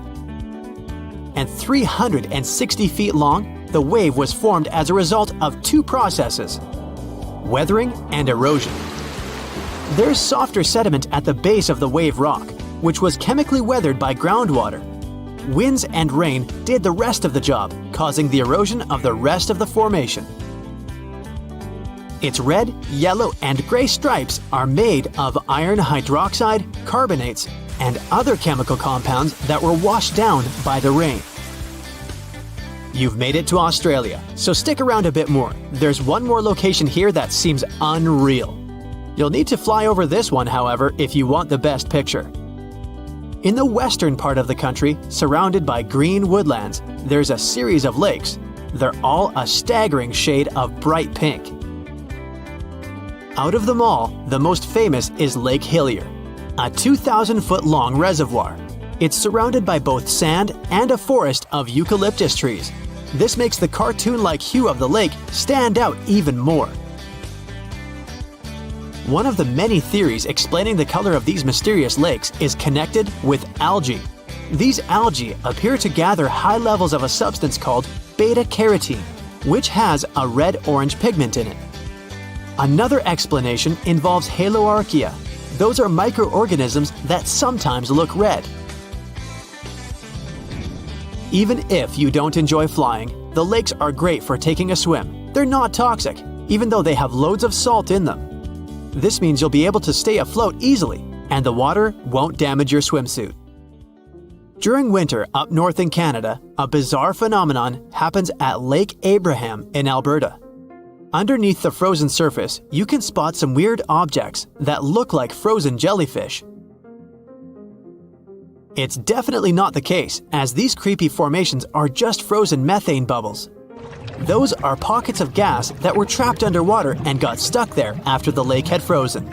and 360 feet long, the wave was formed as a result of two processes: weathering and erosion. There's softer sediment at the base of the wave rock, which was chemically weathered by groundwater. Winds and rain did the rest of the job, causing the erosion of the rest of the formation. Its red, yellow, and gray stripes are made of iron hydroxide, carbonates, and other chemical compounds that were washed down by the rain. You've made it to Australia, so stick around a bit more. There's one more location here that seems unreal. You'll need to fly over this one, however, if you want the best picture. In the western part of the country, surrounded by green woodlands, there's a series of lakes. They're all a staggering shade of bright pink. Out of them all, the most famous is Lake Hillier, a 2,000-foot-long reservoir. It's surrounded by both sand and a forest of eucalyptus trees. This makes the cartoon-like hue of the lake stand out even more. One of the many theories explaining the color of these mysterious lakes is connected with algae. These algae appear to gather high levels of a substance called beta-carotene, which has a red-orange pigment in it. Another explanation involves haloarchaea. Those are microorganisms that sometimes look red. Even if you don't enjoy flying, the lakes are great for taking a swim. They're not toxic, even though they have loads of salt in them. This means you'll be able to stay afloat easily, and the water won't damage your swimsuit. During winter up north in Canada, a bizarre phenomenon happens at Lake Abraham in Alberta. Underneath the frozen surface, you can spot some weird objects that look like frozen jellyfish. It's definitely not the case, as these creepy formations are just frozen methane bubbles. Those are pockets of gas that were trapped underwater and got stuck there after the lake had frozen.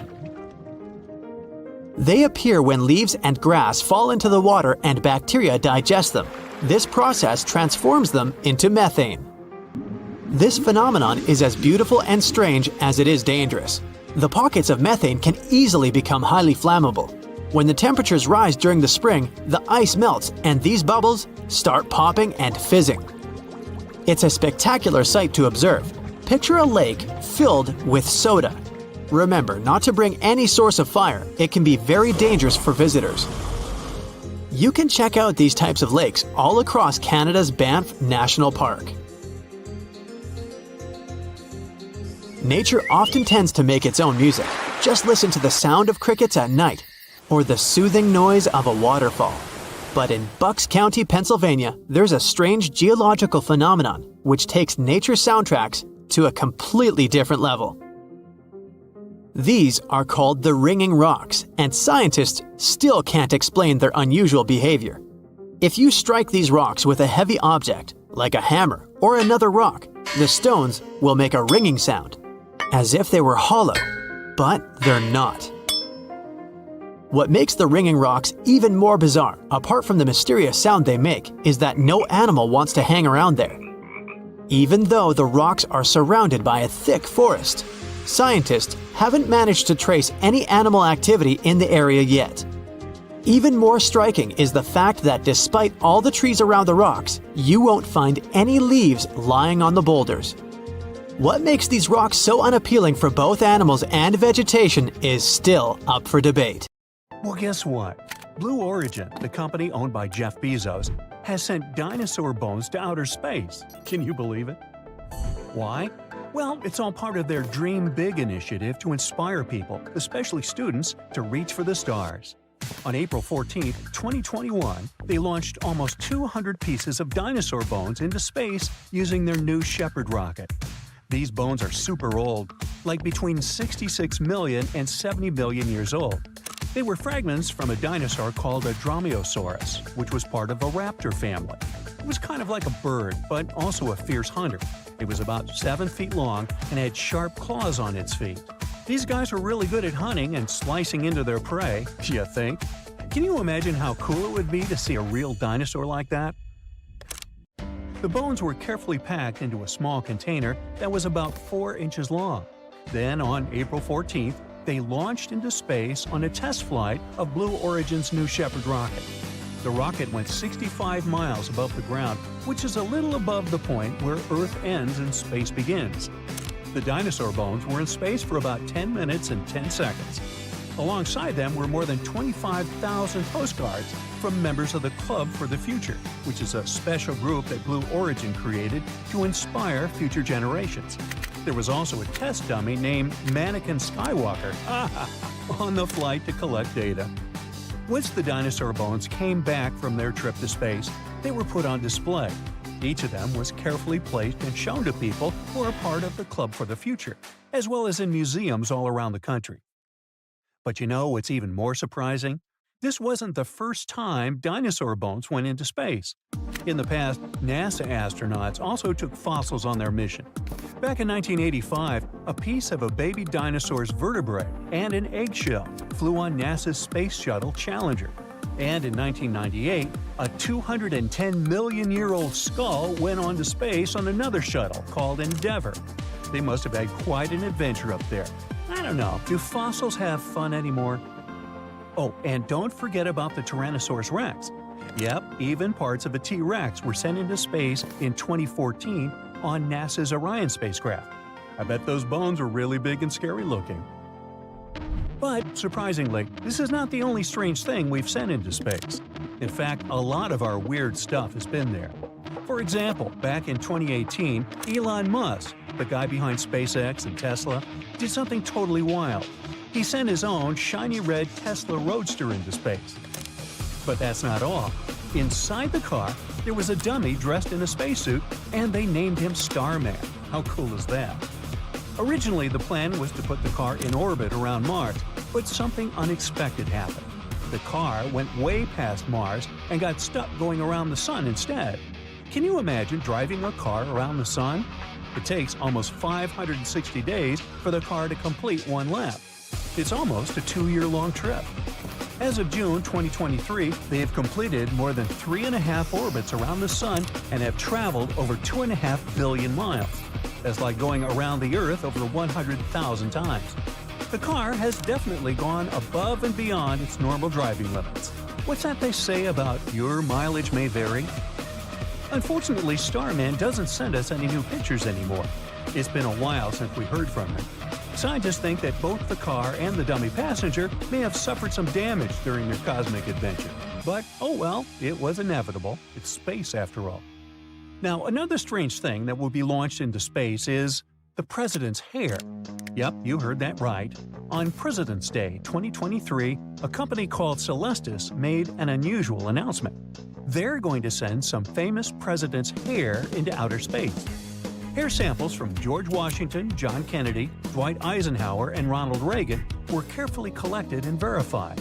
They appear when leaves and grass fall into the water and bacteria digest them. This process transforms them into methane. This phenomenon is as beautiful and strange as it is dangerous. The pockets of methane can easily become highly flammable. When the temperatures rise during the spring, the ice melts and these bubbles start popping and fizzing. It's a spectacular sight to observe. Picture a lake filled with soda. Remember not to bring any source of fire. It can be very dangerous for visitors. You can check out these types of lakes all across Canada's Banff National Park. Nature often tends to make its own music. Just listen to the sound of crickets at night, or the soothing noise of a waterfall. But in Bucks County, Pennsylvania, there's a strange geological phenomenon which takes nature soundtracks to a completely different level. These are called the ringing rocks, and scientists still can't explain their unusual behavior. If you strike these rocks with a heavy object, like a hammer or another rock, the stones will make a ringing sound, as if they were hollow, but they're not. What makes the ringing rocks even more bizarre, apart from the mysterious sound they make, is that no animal wants to hang around there. Even though the rocks are surrounded by a thick forest, scientists haven't managed to trace any animal activity in the area yet. Even more striking is the fact that despite all the trees around the rocks, you won't find any leaves lying on the boulders. What makes these rocks so unappealing for both animals and vegetation is still up for debate. Well, guess what? Blue Origin, the company owned by Jeff Bezos, has sent dinosaur bones to outer space. Can you believe it? Why? Well, it's all part of their Dream Big initiative to inspire people, especially students, to reach for the stars. On April 14, 2021, they launched almost 200 pieces of dinosaur bones into space using their new Shepard rocket. These bones are super old, like between 66 million and 70 million years old. They were fragments from a dinosaur called a Dromaeosaurus, which was part of a raptor family. It was kind of like a bird, but also a fierce hunter. It was about 7 feet long and had sharp claws on its feet. These guys were really good at hunting and slicing into their prey, you think? Can you imagine how cool it would be to see a real dinosaur like that? The bones were carefully packed into a small container that was about 4 inches long. Then, on April 14th, they launched into space on a test flight of Blue Origin's new Shepard rocket. The rocket went 65 miles above the ground, which is a little above the point where Earth ends and space begins. The dinosaur bones were in space for about 10 minutes and 10 seconds. Alongside them were more than 25,000 postcards from members of the Club for the Future, which is a special group that Blue Origin created to inspire future generations. There was also a test dummy named Mannequin Skywalker on the flight to collect data. Once the dinosaur bones came back from their trip to space, they were put on display. Each of them was carefully placed and shown to people who are part of the Club for the Future, as well as in museums all around the country. But you know what's even more surprising? This wasn't the first time dinosaur bones went into space. In the past, NASA astronauts also took fossils on their mission. Back in 1985, a piece of a baby dinosaur's vertebrae and an eggshell flew on NASA's Space Shuttle Challenger. And in 1998, a 210-million-year-old skull went on to space on another shuttle called Endeavour. They must have had quite an adventure up there. I don't know, do fossils have fun anymore? Oh, and don't forget about the Tyrannosaurus rex. Yep, even parts of a T-Rex were sent into space in 2014 on NASA's Orion spacecraft. I bet those bones were really big and scary looking. But, surprisingly, this is not the only strange thing we've sent into space. In fact, a lot of our weird stuff has been there. For example, back in 2018, Elon Musk, the guy behind SpaceX and Tesla, did something totally wild. He sent his own shiny red Tesla Roadster into space. But that's not all. Inside the car, there was a dummy dressed in a spacesuit, and they named him Starman. How cool is that? Originally, the plan was to put the car in orbit around Mars, but something unexpected happened. The car went way past Mars and got stuck going around the Sun instead. Can you imagine driving a car around the Sun? It takes almost 560 days for the car to complete one lap. It's almost a 2-year-long trip. As of June 2023, they have completed more than 3.5 orbits around the Sun and have traveled over 2.5 billion miles. That's like going around the Earth over 100,000 times. The car has definitely gone above and beyond its normal driving limits. What's that they say about your mileage may vary? Unfortunately, Starman doesn't send us any new pictures anymore. It's been a while since we heard from him. Scientists think that both the car and the dummy passenger may have suffered some damage during their cosmic adventure. But, oh well, it was inevitable. It's space after all. Now, another strange thing that will be launched into space is the president's hair. Yep, you heard that right. On President's Day 2023, a company called Celestis made an unusual announcement. They're going to send some famous president's hair into outer space. Hair samples from George Washington, John Kennedy, Dwight Eisenhower, and Ronald Reagan were carefully collected and verified.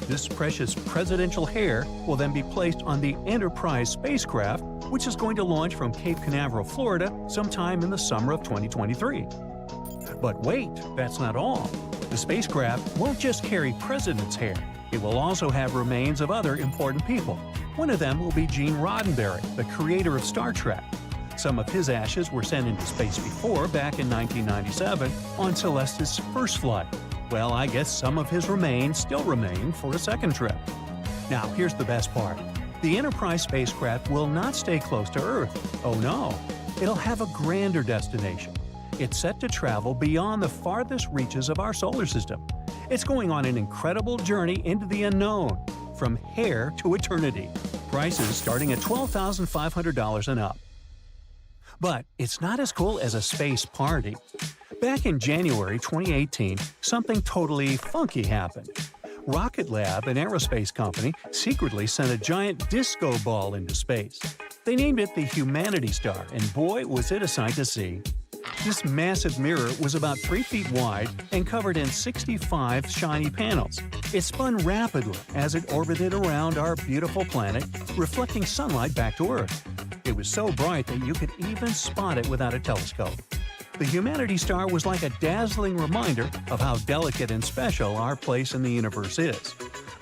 This precious presidential hair will then be placed on the Enterprise spacecraft, which is going to launch from Cape Canaveral, Florida, sometime in the summer of 2023. But wait, that's not all. The spacecraft won't just carry president's hair. It will also have remains of other important people. One of them will be Gene Roddenberry, the creator of Star Trek. Some of his ashes were sent into space before, back in 1997, on Celestis' first flight. Well, I guess some of his remains still remain for a second trip. Now, here's the best part. The Enterprise spacecraft will not stay close to Earth. Oh no, it'll have a grander destination. It's set to travel beyond the farthest reaches of our solar system. It's going on an incredible journey into the unknown, from hair to eternity. Prices starting at $12,500 and up. But it's not as cool as a space party. Back in January 2018, something totally funky happened. Rocket Lab, an aerospace company, secretly sent a giant disco ball into space. They named it the Humanity Star, and boy, was it a sight to see. This massive mirror was about 3 feet wide and covered in 65 shiny panels. It spun rapidly as it orbited around our beautiful planet, reflecting sunlight back to Earth. It was so bright that you could even spot it without a telescope. The Humanity Star was like a dazzling reminder of how delicate and special our place in the universe is.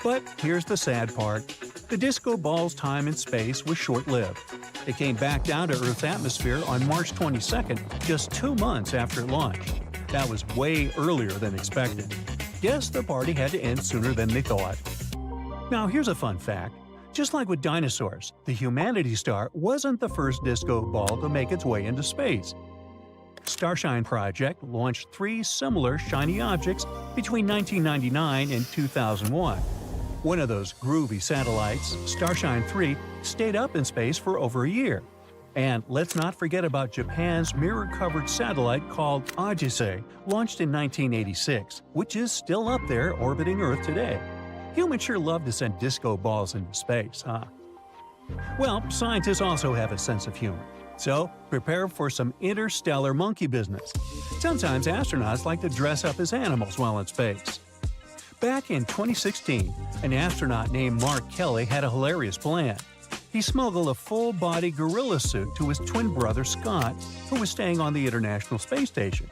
But here's the sad part. The disco ball's time in space was short-lived. It came back down to Earth's atmosphere on March 22nd, just 2 months after it launched. That was way earlier than expected. Guess the party had to end sooner than they thought. Now here's a fun fact. Just like with dinosaurs, the Humanity Star wasn't the first disco ball to make its way into space. Starshine project launched 3 similar shiny objects between 1999 and 2001. One of those groovy satellites, Starshine 3, stayed up in space for over a year. And let's not forget about Japan's mirror-covered satellite called Ajise, launched in 1986, which is still up there orbiting Earth today. Humans sure love to send disco balls into space, huh? Well, scientists also have a sense of humor. So, prepare for some interstellar monkey business. Sometimes astronauts like to dress up as animals while in space. Back in 2016, an astronaut named Mark Kelly had a hilarious plan. He smuggled a full-body gorilla suit to his twin brother Scott, who was staying on the International Space Station.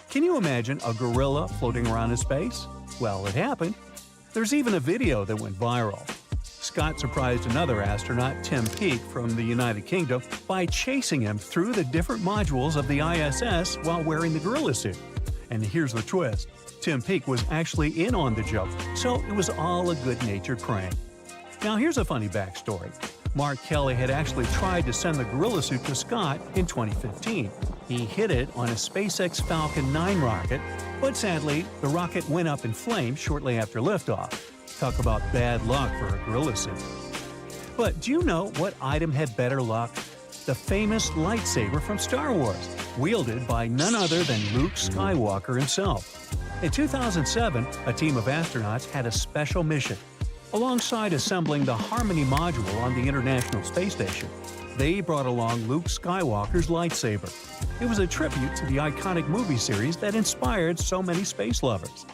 Can you imagine a gorilla floating around in space? Well, it happened. There's even a video that went viral. Scott surprised another astronaut, Tim Peake, from the United Kingdom, by chasing him through the different modules of the ISS while wearing the gorilla suit. And here's the twist. Tim Peake was actually in on the joke, so it was all a good-natured prank. Now here's a funny backstory. Mark Kelly had actually tried to send the gorilla suit to Scott in 2015. He hid it on a SpaceX Falcon 9 rocket, but sadly, the rocket went up in flames shortly after liftoff. Talk about bad luck for a gorilla suit. But do you know what item had better luck? The famous lightsaber from Star Wars, wielded by none other than Luke Skywalker himself. In 2007, a team of astronauts had a special mission. Alongside assembling the Harmony module on the International Space Station, they brought along Luke Skywalker's lightsaber. It was a tribute to the iconic movie series that inspired so many space lovers.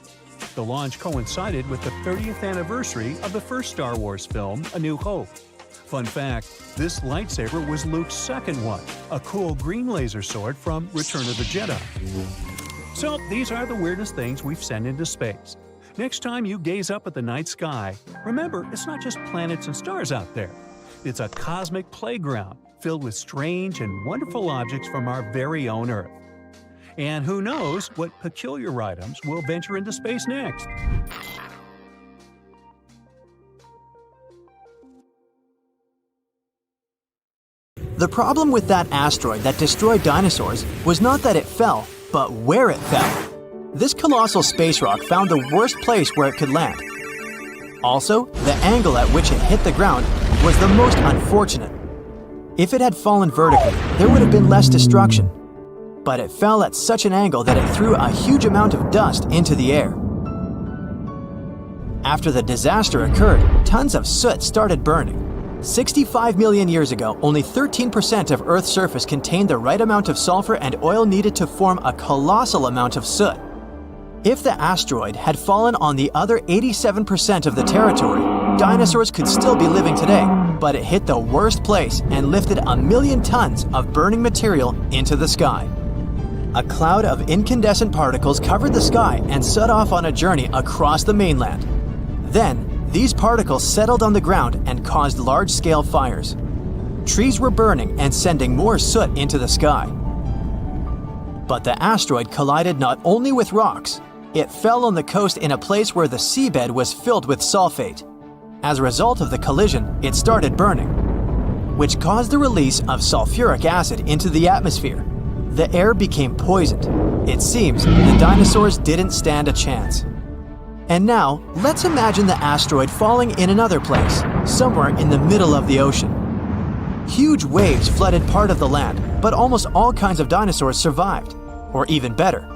The launch coincided with the 30th anniversary of the first Star Wars film, A New Hope. Fun fact, this lightsaber was Luke's second one, a cool green laser sword from Return of the Jedi. So these are the weirdest things we've sent into space. Next time you gaze up at the night sky, remember it's not just planets and stars out there. It's a cosmic playground filled with strange and wonderful objects from our very own Earth. And who knows what peculiar items will venture into space next? The problem with that asteroid that destroyed dinosaurs was not that it fell, but where it fell. This colossal space rock found the worst place where it could land. Also, the angle at which it hit the ground was the most unfortunate. If it had fallen vertically, there would have been less destruction. But it fell at such an angle that it threw a huge amount of dust into the air. After the disaster occurred, tons of soot started burning. 65 million years ago, only 13% of Earth's surface contained the right amount of sulfur and oil needed to form a colossal amount of soot. If the asteroid had fallen on the other 87% of the territory, dinosaurs could still be living today, but it hit the worst place and lifted 1 million tons of burning material into the sky. A cloud of incandescent particles covered the sky and set off on a journey across the mainland. Then, these particles settled on the ground and caused large-scale fires. Trees were burning and sending more soot into the sky. But the asteroid collided not only with rocks, it fell on the coast in a place where the seabed was filled with sulfate. As a result of the collision, it started burning, which caused the release of sulfuric acid into the atmosphere. The air became poisoned. It seems the dinosaurs didn't stand a chance. And now, let's imagine the asteroid falling in another place, somewhere in the middle of the ocean. Huge waves flooded part of the land, but almost all kinds of dinosaurs survived. Or even better,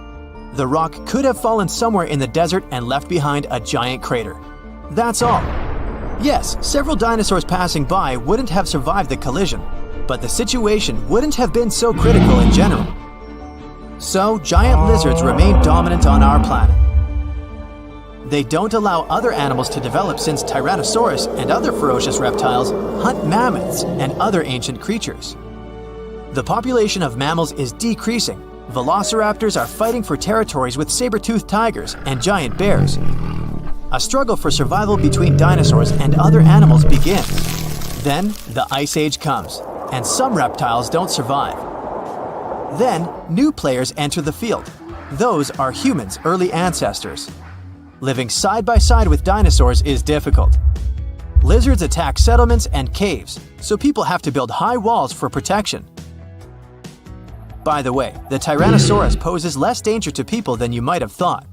the rock could have fallen somewhere in the desert and left behind a giant crater. That's all. Yes, several dinosaurs passing by wouldn't have survived the collision, but the situation wouldn't have been so critical in general. So, giant lizards remain dominant on our planet. They don't allow other animals to develop since Tyrannosaurus and other ferocious reptiles hunt mammoths and other ancient creatures. The population of mammals is decreasing. Velociraptors are fighting for territories with saber-toothed tigers and giant bears. A struggle for survival between dinosaurs and other animals begins. Then, the Ice Age comes, and some reptiles don't survive. Then, new players enter the field. Those are humans' early ancestors. Living side by side with dinosaurs is difficult. Lizards attack settlements and caves, so people have to build high walls for protection. By the way, the Tyrannosaurus poses less danger to people than you might have thought.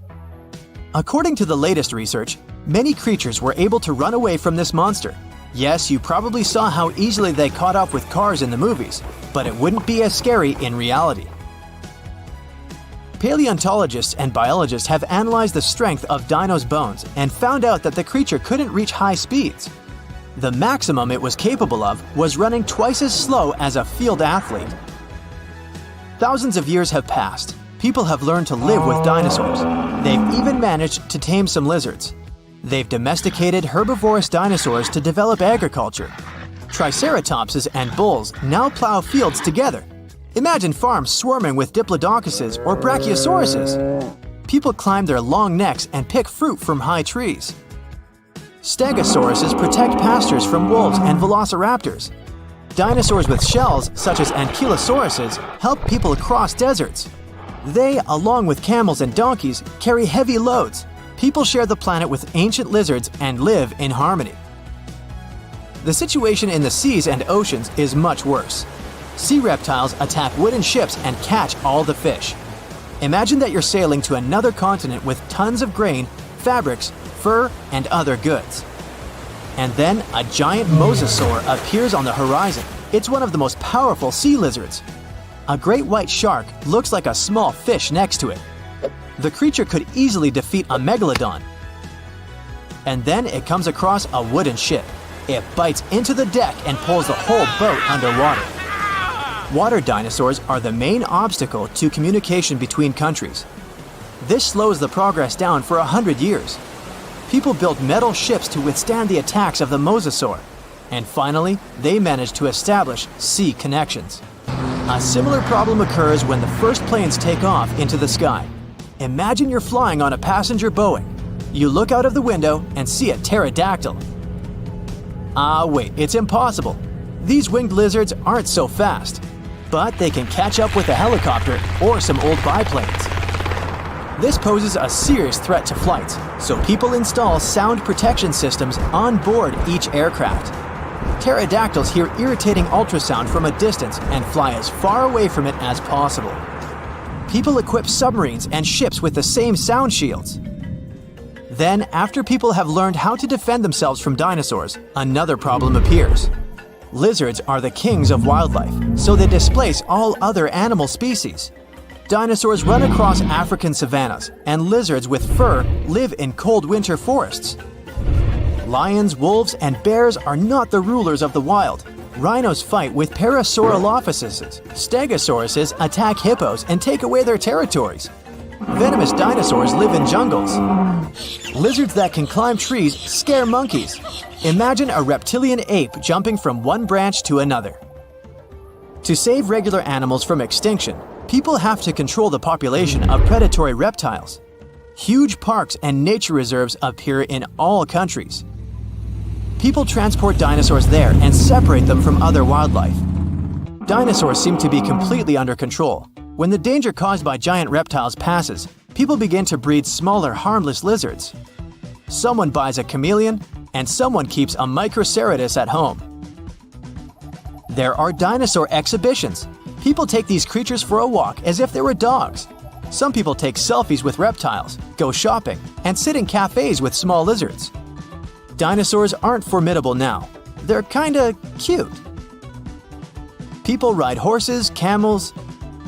According to the latest research, many creatures were able to run away from this monster. Yes, you probably saw how easily they caught up with cars in the movies, but it wouldn't be as scary in reality. Paleontologists and biologists have analyzed the strength of dinos' bones and found out that the creature couldn't reach high speeds. The maximum it was capable of was running twice as slow as a field athlete. Thousands of years have passed. People have learned to live with dinosaurs. They've even managed to tame some lizards. They've domesticated herbivorous dinosaurs to develop agriculture. Triceratopses and bulls now plow fields together. Imagine farms swarming with diplodocus or brachiosauruses. People climb their long necks and pick fruit from high trees. Stegosauruses protect pastures from wolves and velociraptors. Dinosaurs with shells, such as ankylosauruses, help people cross deserts. They, along with camels and donkeys, carry heavy loads. People share the planet with ancient lizards and live in harmony. The situation in the seas and oceans is much worse. Sea reptiles attack wooden ships and catch all the fish. Imagine that you're sailing to another continent with tons of grain, fabrics, fur, and other goods. And then a giant mosasaur appears on the horizon. It's one of the most powerful sea lizards. A great white shark looks like a small fish next to it. The creature could easily defeat a megalodon. And then it comes across a wooden ship. It bites into the deck and pulls the whole boat underwater. Water dinosaurs are the main obstacle to communication between countries. This slows the progress down for 100 years. People built metal ships to withstand the attacks of the mosasaur. And finally, they managed to establish sea connections. A similar problem occurs when the first planes take off into the sky. Imagine you're flying on a passenger Boeing. You look out of the window and see a pterodactyl. Wait, it's impossible. These winged lizards aren't so fast, but they can catch up with a helicopter or some old biplanes. This poses a serious threat to flights, so people install sound protection systems on board each aircraft. Pterodactyls hear irritating ultrasound from a distance and fly as far away from it as possible. People equip submarines and ships with the same sound shields. Then, after people have learned how to defend themselves from dinosaurs, another problem appears. Lizards are the kings of wildlife, so they displace all other animal species. Dinosaurs run across African savannas, and lizards with fur live in cold winter forests. Lions, wolves, and bears are not the rulers of the wild. Rhinos fight with Parasaurolophuses. Stegosauruses attack hippos and take away their territories. Venomous dinosaurs live in jungles. Lizards that can climb trees scare monkeys. Imagine a reptilian ape jumping from one branch to another. To save regular animals from extinction, people have to control the population of predatory reptiles. Huge parks and nature reserves appear in all countries. People transport dinosaurs there and separate them from other wildlife. Dinosaurs seem to be completely under control. When the danger caused by giant reptiles passes, people begin to breed smaller, harmless lizards. Someone buys a chameleon, and someone keeps a Microceratus at home. There are dinosaur exhibitions. People take these creatures for a walk as if they were dogs. Some people take selfies with reptiles, go shopping, and sit in cafes with small lizards. Dinosaurs aren't formidable now. They're kinda cute. People ride horses, camels,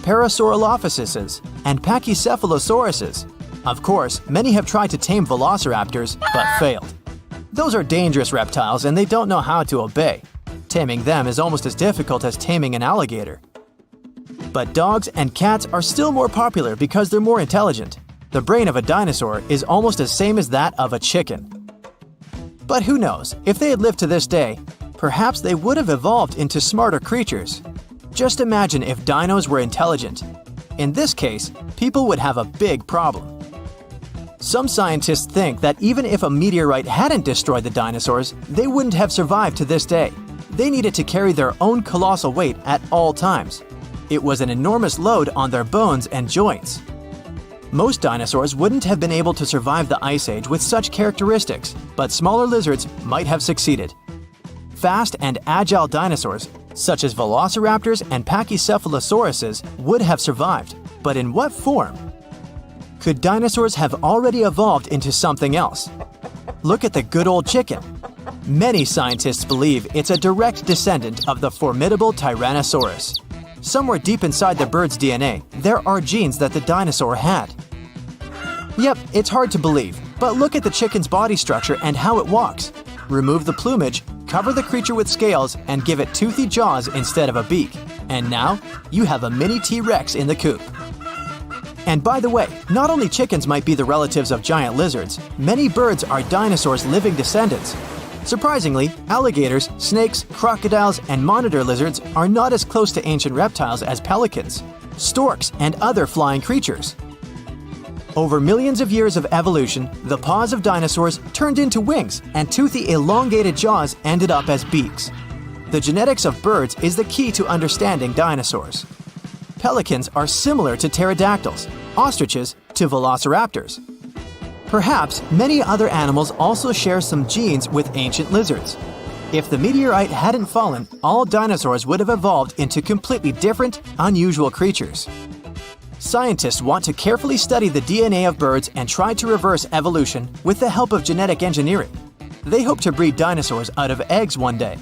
Parasaurolophuses, and Pachycephalosauruses. Of course, many have tried to tame velociraptors, but failed. Those are dangerous reptiles and they don't know how to obey. Taming them is almost as difficult as taming an alligator. But dogs and cats are still more popular because they're more intelligent. The brain of a dinosaur is almost the same as that of a chicken. But who knows, if they had lived to this day, perhaps they would have evolved into smarter creatures. Just imagine if dinos were intelligent. In this case, people would have a big problem. Some scientists think that even if a meteorite hadn't destroyed the dinosaurs, they wouldn't have survived to this day. They needed to carry their own colossal weight at all times. It was an enormous load on their bones and joints. Most dinosaurs wouldn't have been able to survive the Ice Age with such characteristics, but smaller lizards might have succeeded. Fast and agile dinosaurs such as velociraptors and pachycephalosauruses, would have survived, but in what form? Could dinosaurs have already evolved into something else? Look at the good old chicken. Many scientists believe it's a direct descendant of the formidable Tyrannosaurus. Somewhere deep inside the bird's DNA, there are genes that the dinosaur had. Yep, it's hard to believe, but look at the chicken's body structure and how it walks. Remove the plumage, cover the creature with scales, and give it toothy jaws instead of a beak. And now, you have a mini T-Rex in the coop. And by the way, not only chickens might be the relatives of giant lizards, many birds are dinosaurs' living descendants. Surprisingly, alligators, snakes, crocodiles, and monitor lizards are not as close to ancient reptiles as pelicans, storks, and other flying creatures. Over millions of years of evolution, the paws of dinosaurs turned into wings, and toothy elongated jaws ended up as beaks. The genetics of birds is the key to understanding dinosaurs. Pelicans are similar to pterodactyls, ostriches to velociraptors. Perhaps many other animals also share some genes with ancient lizards. If the meteorite hadn't fallen, all dinosaurs would have evolved into completely different, unusual creatures. Scientists want to carefully study the DNA of birds and try to reverse evolution with the help of genetic engineering. They hope to breed dinosaurs out of eggs one day.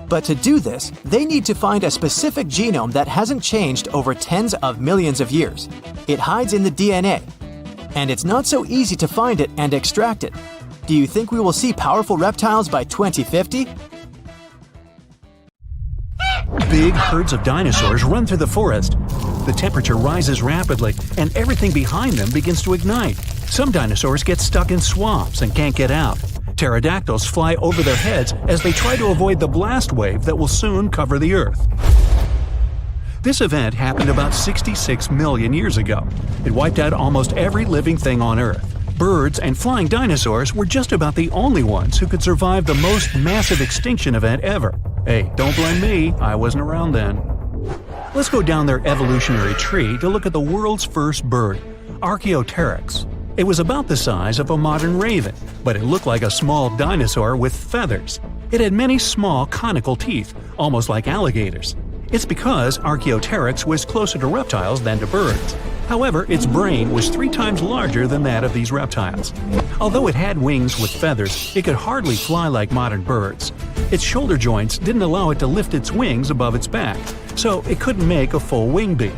But to do this, they need to find a specific genome that hasn't changed over tens of millions of years. It hides in the DNA. And it's not so easy to find it and extract it. Do you think we will see powerful reptiles by 2050? Big herds of dinosaurs run through the forest. The temperature rises rapidly, and everything behind them begins to ignite. Some dinosaurs get stuck in swamps and can't get out. Pterodactyls fly over their heads as they try to avoid the blast wave that will soon cover the Earth. This event happened about 66 million years ago. It wiped out almost every living thing on Earth. Birds and flying dinosaurs were just about the only ones who could survive the most massive extinction event ever. Hey, don't blame me, I wasn't around then. Let's go down their evolutionary tree to look at the world's first bird, Archaeopteryx. It was about the size of a modern raven, but it looked like a small dinosaur with feathers. It had many small conical teeth, almost like alligators. It's because Archaeopteryx was closer to reptiles than to birds. However, its brain was 3 times larger than that of these reptiles. Although it had wings with feathers, it could hardly fly like modern birds. Its shoulder joints didn't allow it to lift its wings above its back, so it couldn't make a full wing beat.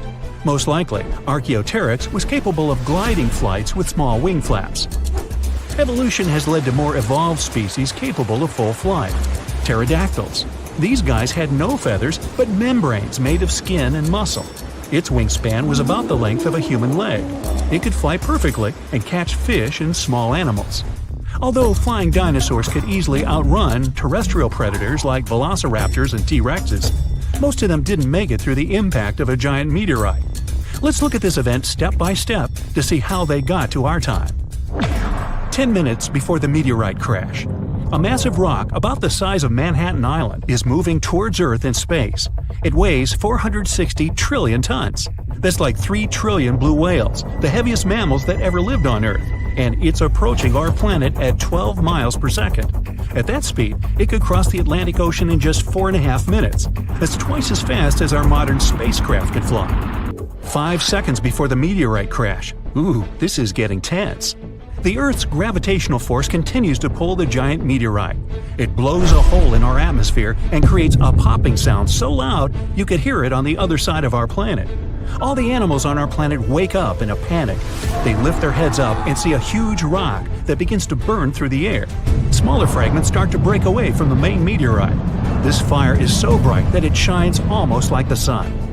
Most likely, Archaeopteryx was capable of gliding flights with small wing flaps. Evolution has led to more evolved species capable of full flight. Pterodactyls. These guys had no feathers, but membranes made of skin and muscle. Its wingspan was about the length of a human leg. It could fly perfectly and catch fish and small animals. Although flying dinosaurs could easily outrun terrestrial predators like velociraptors and T-Rexes, most of them didn't make it through the impact of a giant meteorite. Let's look at this event step by step to see how they got to our time. 10 minutes before the meteorite crash. A massive rock about the size of Manhattan Island is moving towards Earth in space. It weighs 460 trillion tons. That's like 3 trillion blue whales, the heaviest mammals that ever lived on Earth, and it's approaching our planet at 12 miles per second. At that speed, it could cross the Atlantic Ocean in just 4.5 minutes. That's twice as fast as our modern spacecraft could fly. 5 seconds before the meteorite crash. Ooh, this is getting tense. The Earth's gravitational force continues to pull the giant meteorite. It blows a hole in our atmosphere and creates a popping sound so loud you could hear it on the other side of our planet. All the animals on our planet wake up in a panic. They lift their heads up and see a huge rock that begins to burn through the air. Smaller fragments start to break away from the main meteorite. This fire is so bright that it shines almost like the sun.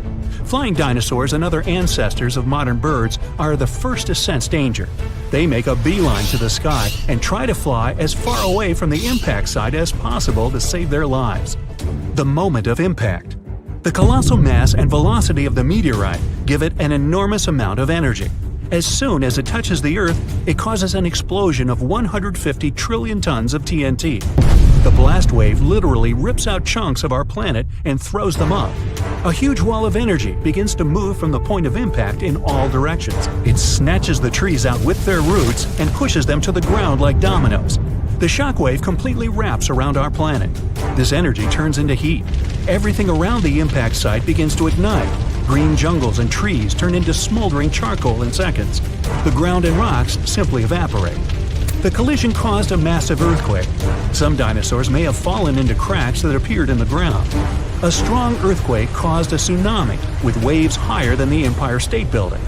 Flying dinosaurs and other ancestors of modern birds are the first to sense danger. They make a beeline to the sky and try to fly as far away from the impact site as possible to save their lives. The moment of impact. The colossal mass and velocity of the meteorite give it an enormous amount of energy. As soon as it touches the Earth, it causes an explosion of 150 trillion tons of TNT. The blast wave literally rips out chunks of our planet and throws them up. A huge wall of energy begins to move from the point of impact in all directions. It snatches the trees out with their roots and pushes them to the ground like dominoes. The shockwave completely wraps around our planet. This energy turns into heat. Everything around the impact site begins to ignite. Green jungles and trees turn into smoldering charcoal in seconds. The ground and rocks simply evaporate. The collision caused a massive earthquake. Some dinosaurs may have fallen into cracks that appeared in the ground. A strong earthquake caused a tsunami, with waves higher than the Empire State Building.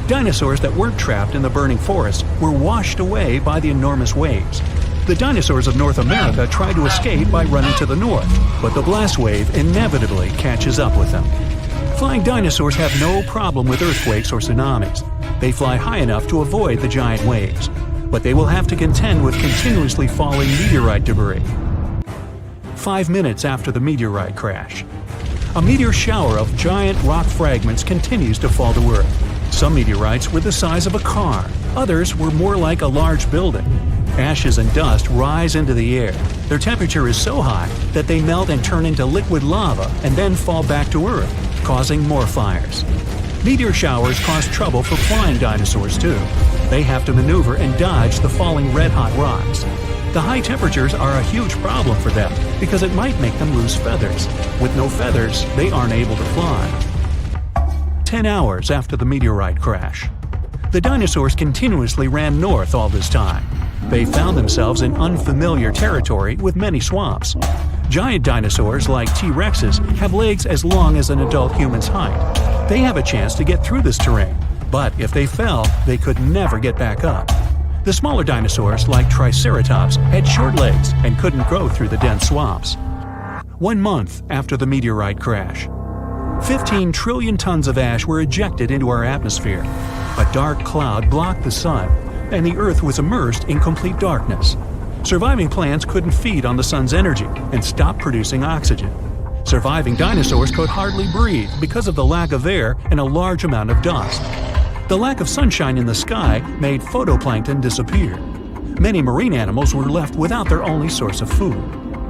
Dinosaurs that weren't trapped in the burning forest were washed away by the enormous waves. The dinosaurs of North America try to escape by running to the north, but the blast wave inevitably catches up with them. Flying dinosaurs have no problem with earthquakes or tsunamis. They fly high enough to avoid the giant waves, but they will have to contend with continuously falling meteorite debris. 5 minutes after the meteorite crash, a meteor shower of giant rock fragments continues to fall to Earth. Some meteorites were the size of a car, others were more like a large building. Ashes and dust rise into the air. Their temperature is so high that they melt and turn into liquid lava and then fall back to Earth, causing more fires. Meteor showers cause trouble for flying dinosaurs too. They have to maneuver and dodge the falling red-hot rocks. The high temperatures are a huge problem for them because it might make them lose feathers. With no feathers, they aren't able to fly. 10 hours after the meteorite crash. The dinosaurs continuously ran north all this time. They found themselves in unfamiliar territory with many swamps. Giant dinosaurs like T-Rexes have legs as long as an adult human's height. They have a chance to get through this terrain, but if they fell, they could never get back up. The smaller dinosaurs like Triceratops had short legs and couldn't go through the dense swamps. 1 month after the meteorite crash, 15 trillion tons of ash were ejected into our atmosphere. A dark cloud blocked the sun, and the Earth was immersed in complete darkness. Surviving plants couldn't feed on the sun's energy and stopped producing oxygen. Surviving dinosaurs could hardly breathe because of the lack of air and a large amount of dust. The lack of sunshine in the sky made phytoplankton disappear. Many marine animals were left without their only source of food.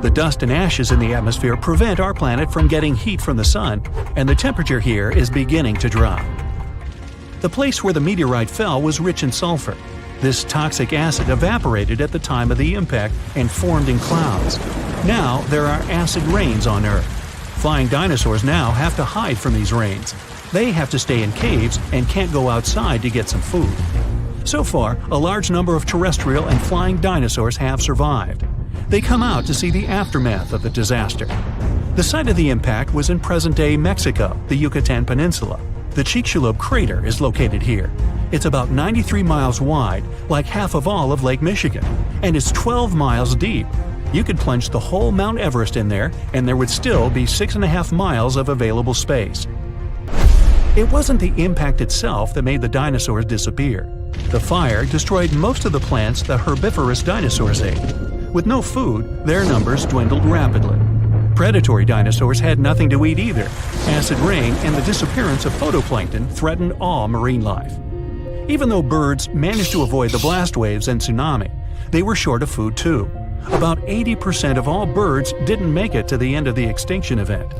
The dust and ashes in the atmosphere prevent our planet from getting heat from the sun, and the temperature here is beginning to drop. The place where the meteorite fell was rich in sulfur. This toxic acid evaporated at the time of the impact and formed in clouds. Now there are acid rains on Earth. Flying dinosaurs now have to hide from these rains. They have to stay in caves and can't go outside to get some food. So far, a large number of terrestrial and flying dinosaurs have survived. They come out to see the aftermath of the disaster. The site of the impact was in present-day Mexico, the Yucatan Peninsula. The Chicxulub crater is located here. It's about 93 miles wide, like half of all of Lake Michigan, and it's 12 miles deep. You could plunge the whole Mount Everest in there, and there would still be 6.5 miles of available space. It wasn't the impact itself that made the dinosaurs disappear. The fire destroyed most of the plants the herbivorous dinosaurs ate. With no food, their numbers dwindled rapidly. Predatory dinosaurs had nothing to eat either. Acid rain and the disappearance of phytoplankton threatened all marine life. Even though birds managed to avoid the blast waves and tsunami, they were short of food too. About 80% of all birds didn't make it to the end of the extinction event.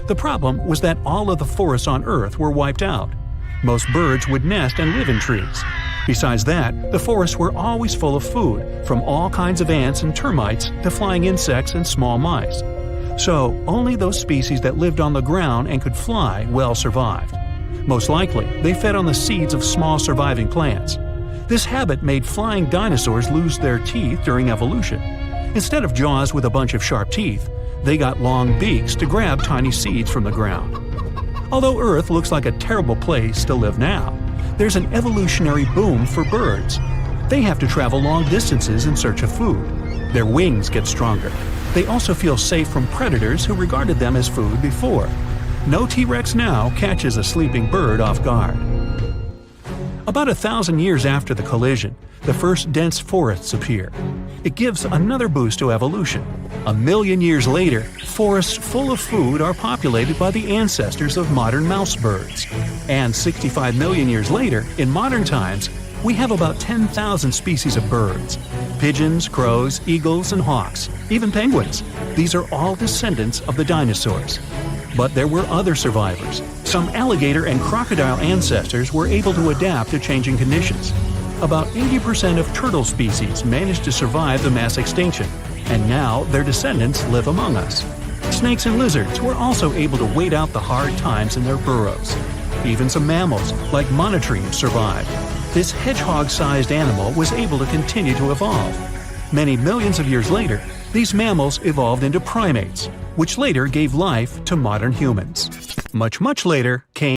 The problem was that all of the forests on Earth were wiped out. Most birds would nest and live in trees. Besides that, the forests were always full of food, from all kinds of ants and termites to flying insects and small mice. So, only those species that lived on the ground and could fly well survived. Most likely, they fed on the seeds of small surviving plants. This habit made flying dinosaurs lose their teeth during evolution. Instead of jaws with a bunch of sharp teeth, they got long beaks to grab tiny seeds from the ground. Although Earth looks like a terrible place to live now, there's an evolutionary boom for birds. They have to travel long distances in search of food. Their wings get stronger. They also feel safe from predators who regarded them as food before. No T-Rex now catches a sleeping bird off guard. About 1,000 years after the collision, the first dense forests appear. It gives another boost to evolution. 1 million years later, forests full of food are populated by the ancestors of modern mouse birds. And 65 million years later, in modern times, we have about 10,000 species of birds. Pigeons, crows, eagles, and hawks, even penguins. These are all descendants of the dinosaurs. But there were other survivors. Some alligator and crocodile ancestors were able to adapt to changing conditions. About 80% of turtle species managed to survive the mass extinction, and now their descendants live among us. Snakes and lizards were also able to wait out the hard times in their burrows. Even some mammals, like monotremes, survived. This hedgehog-sized animal was able to continue to evolve. Many millions of years later, these mammals evolved into primates, which later gave life to modern humans. Much later came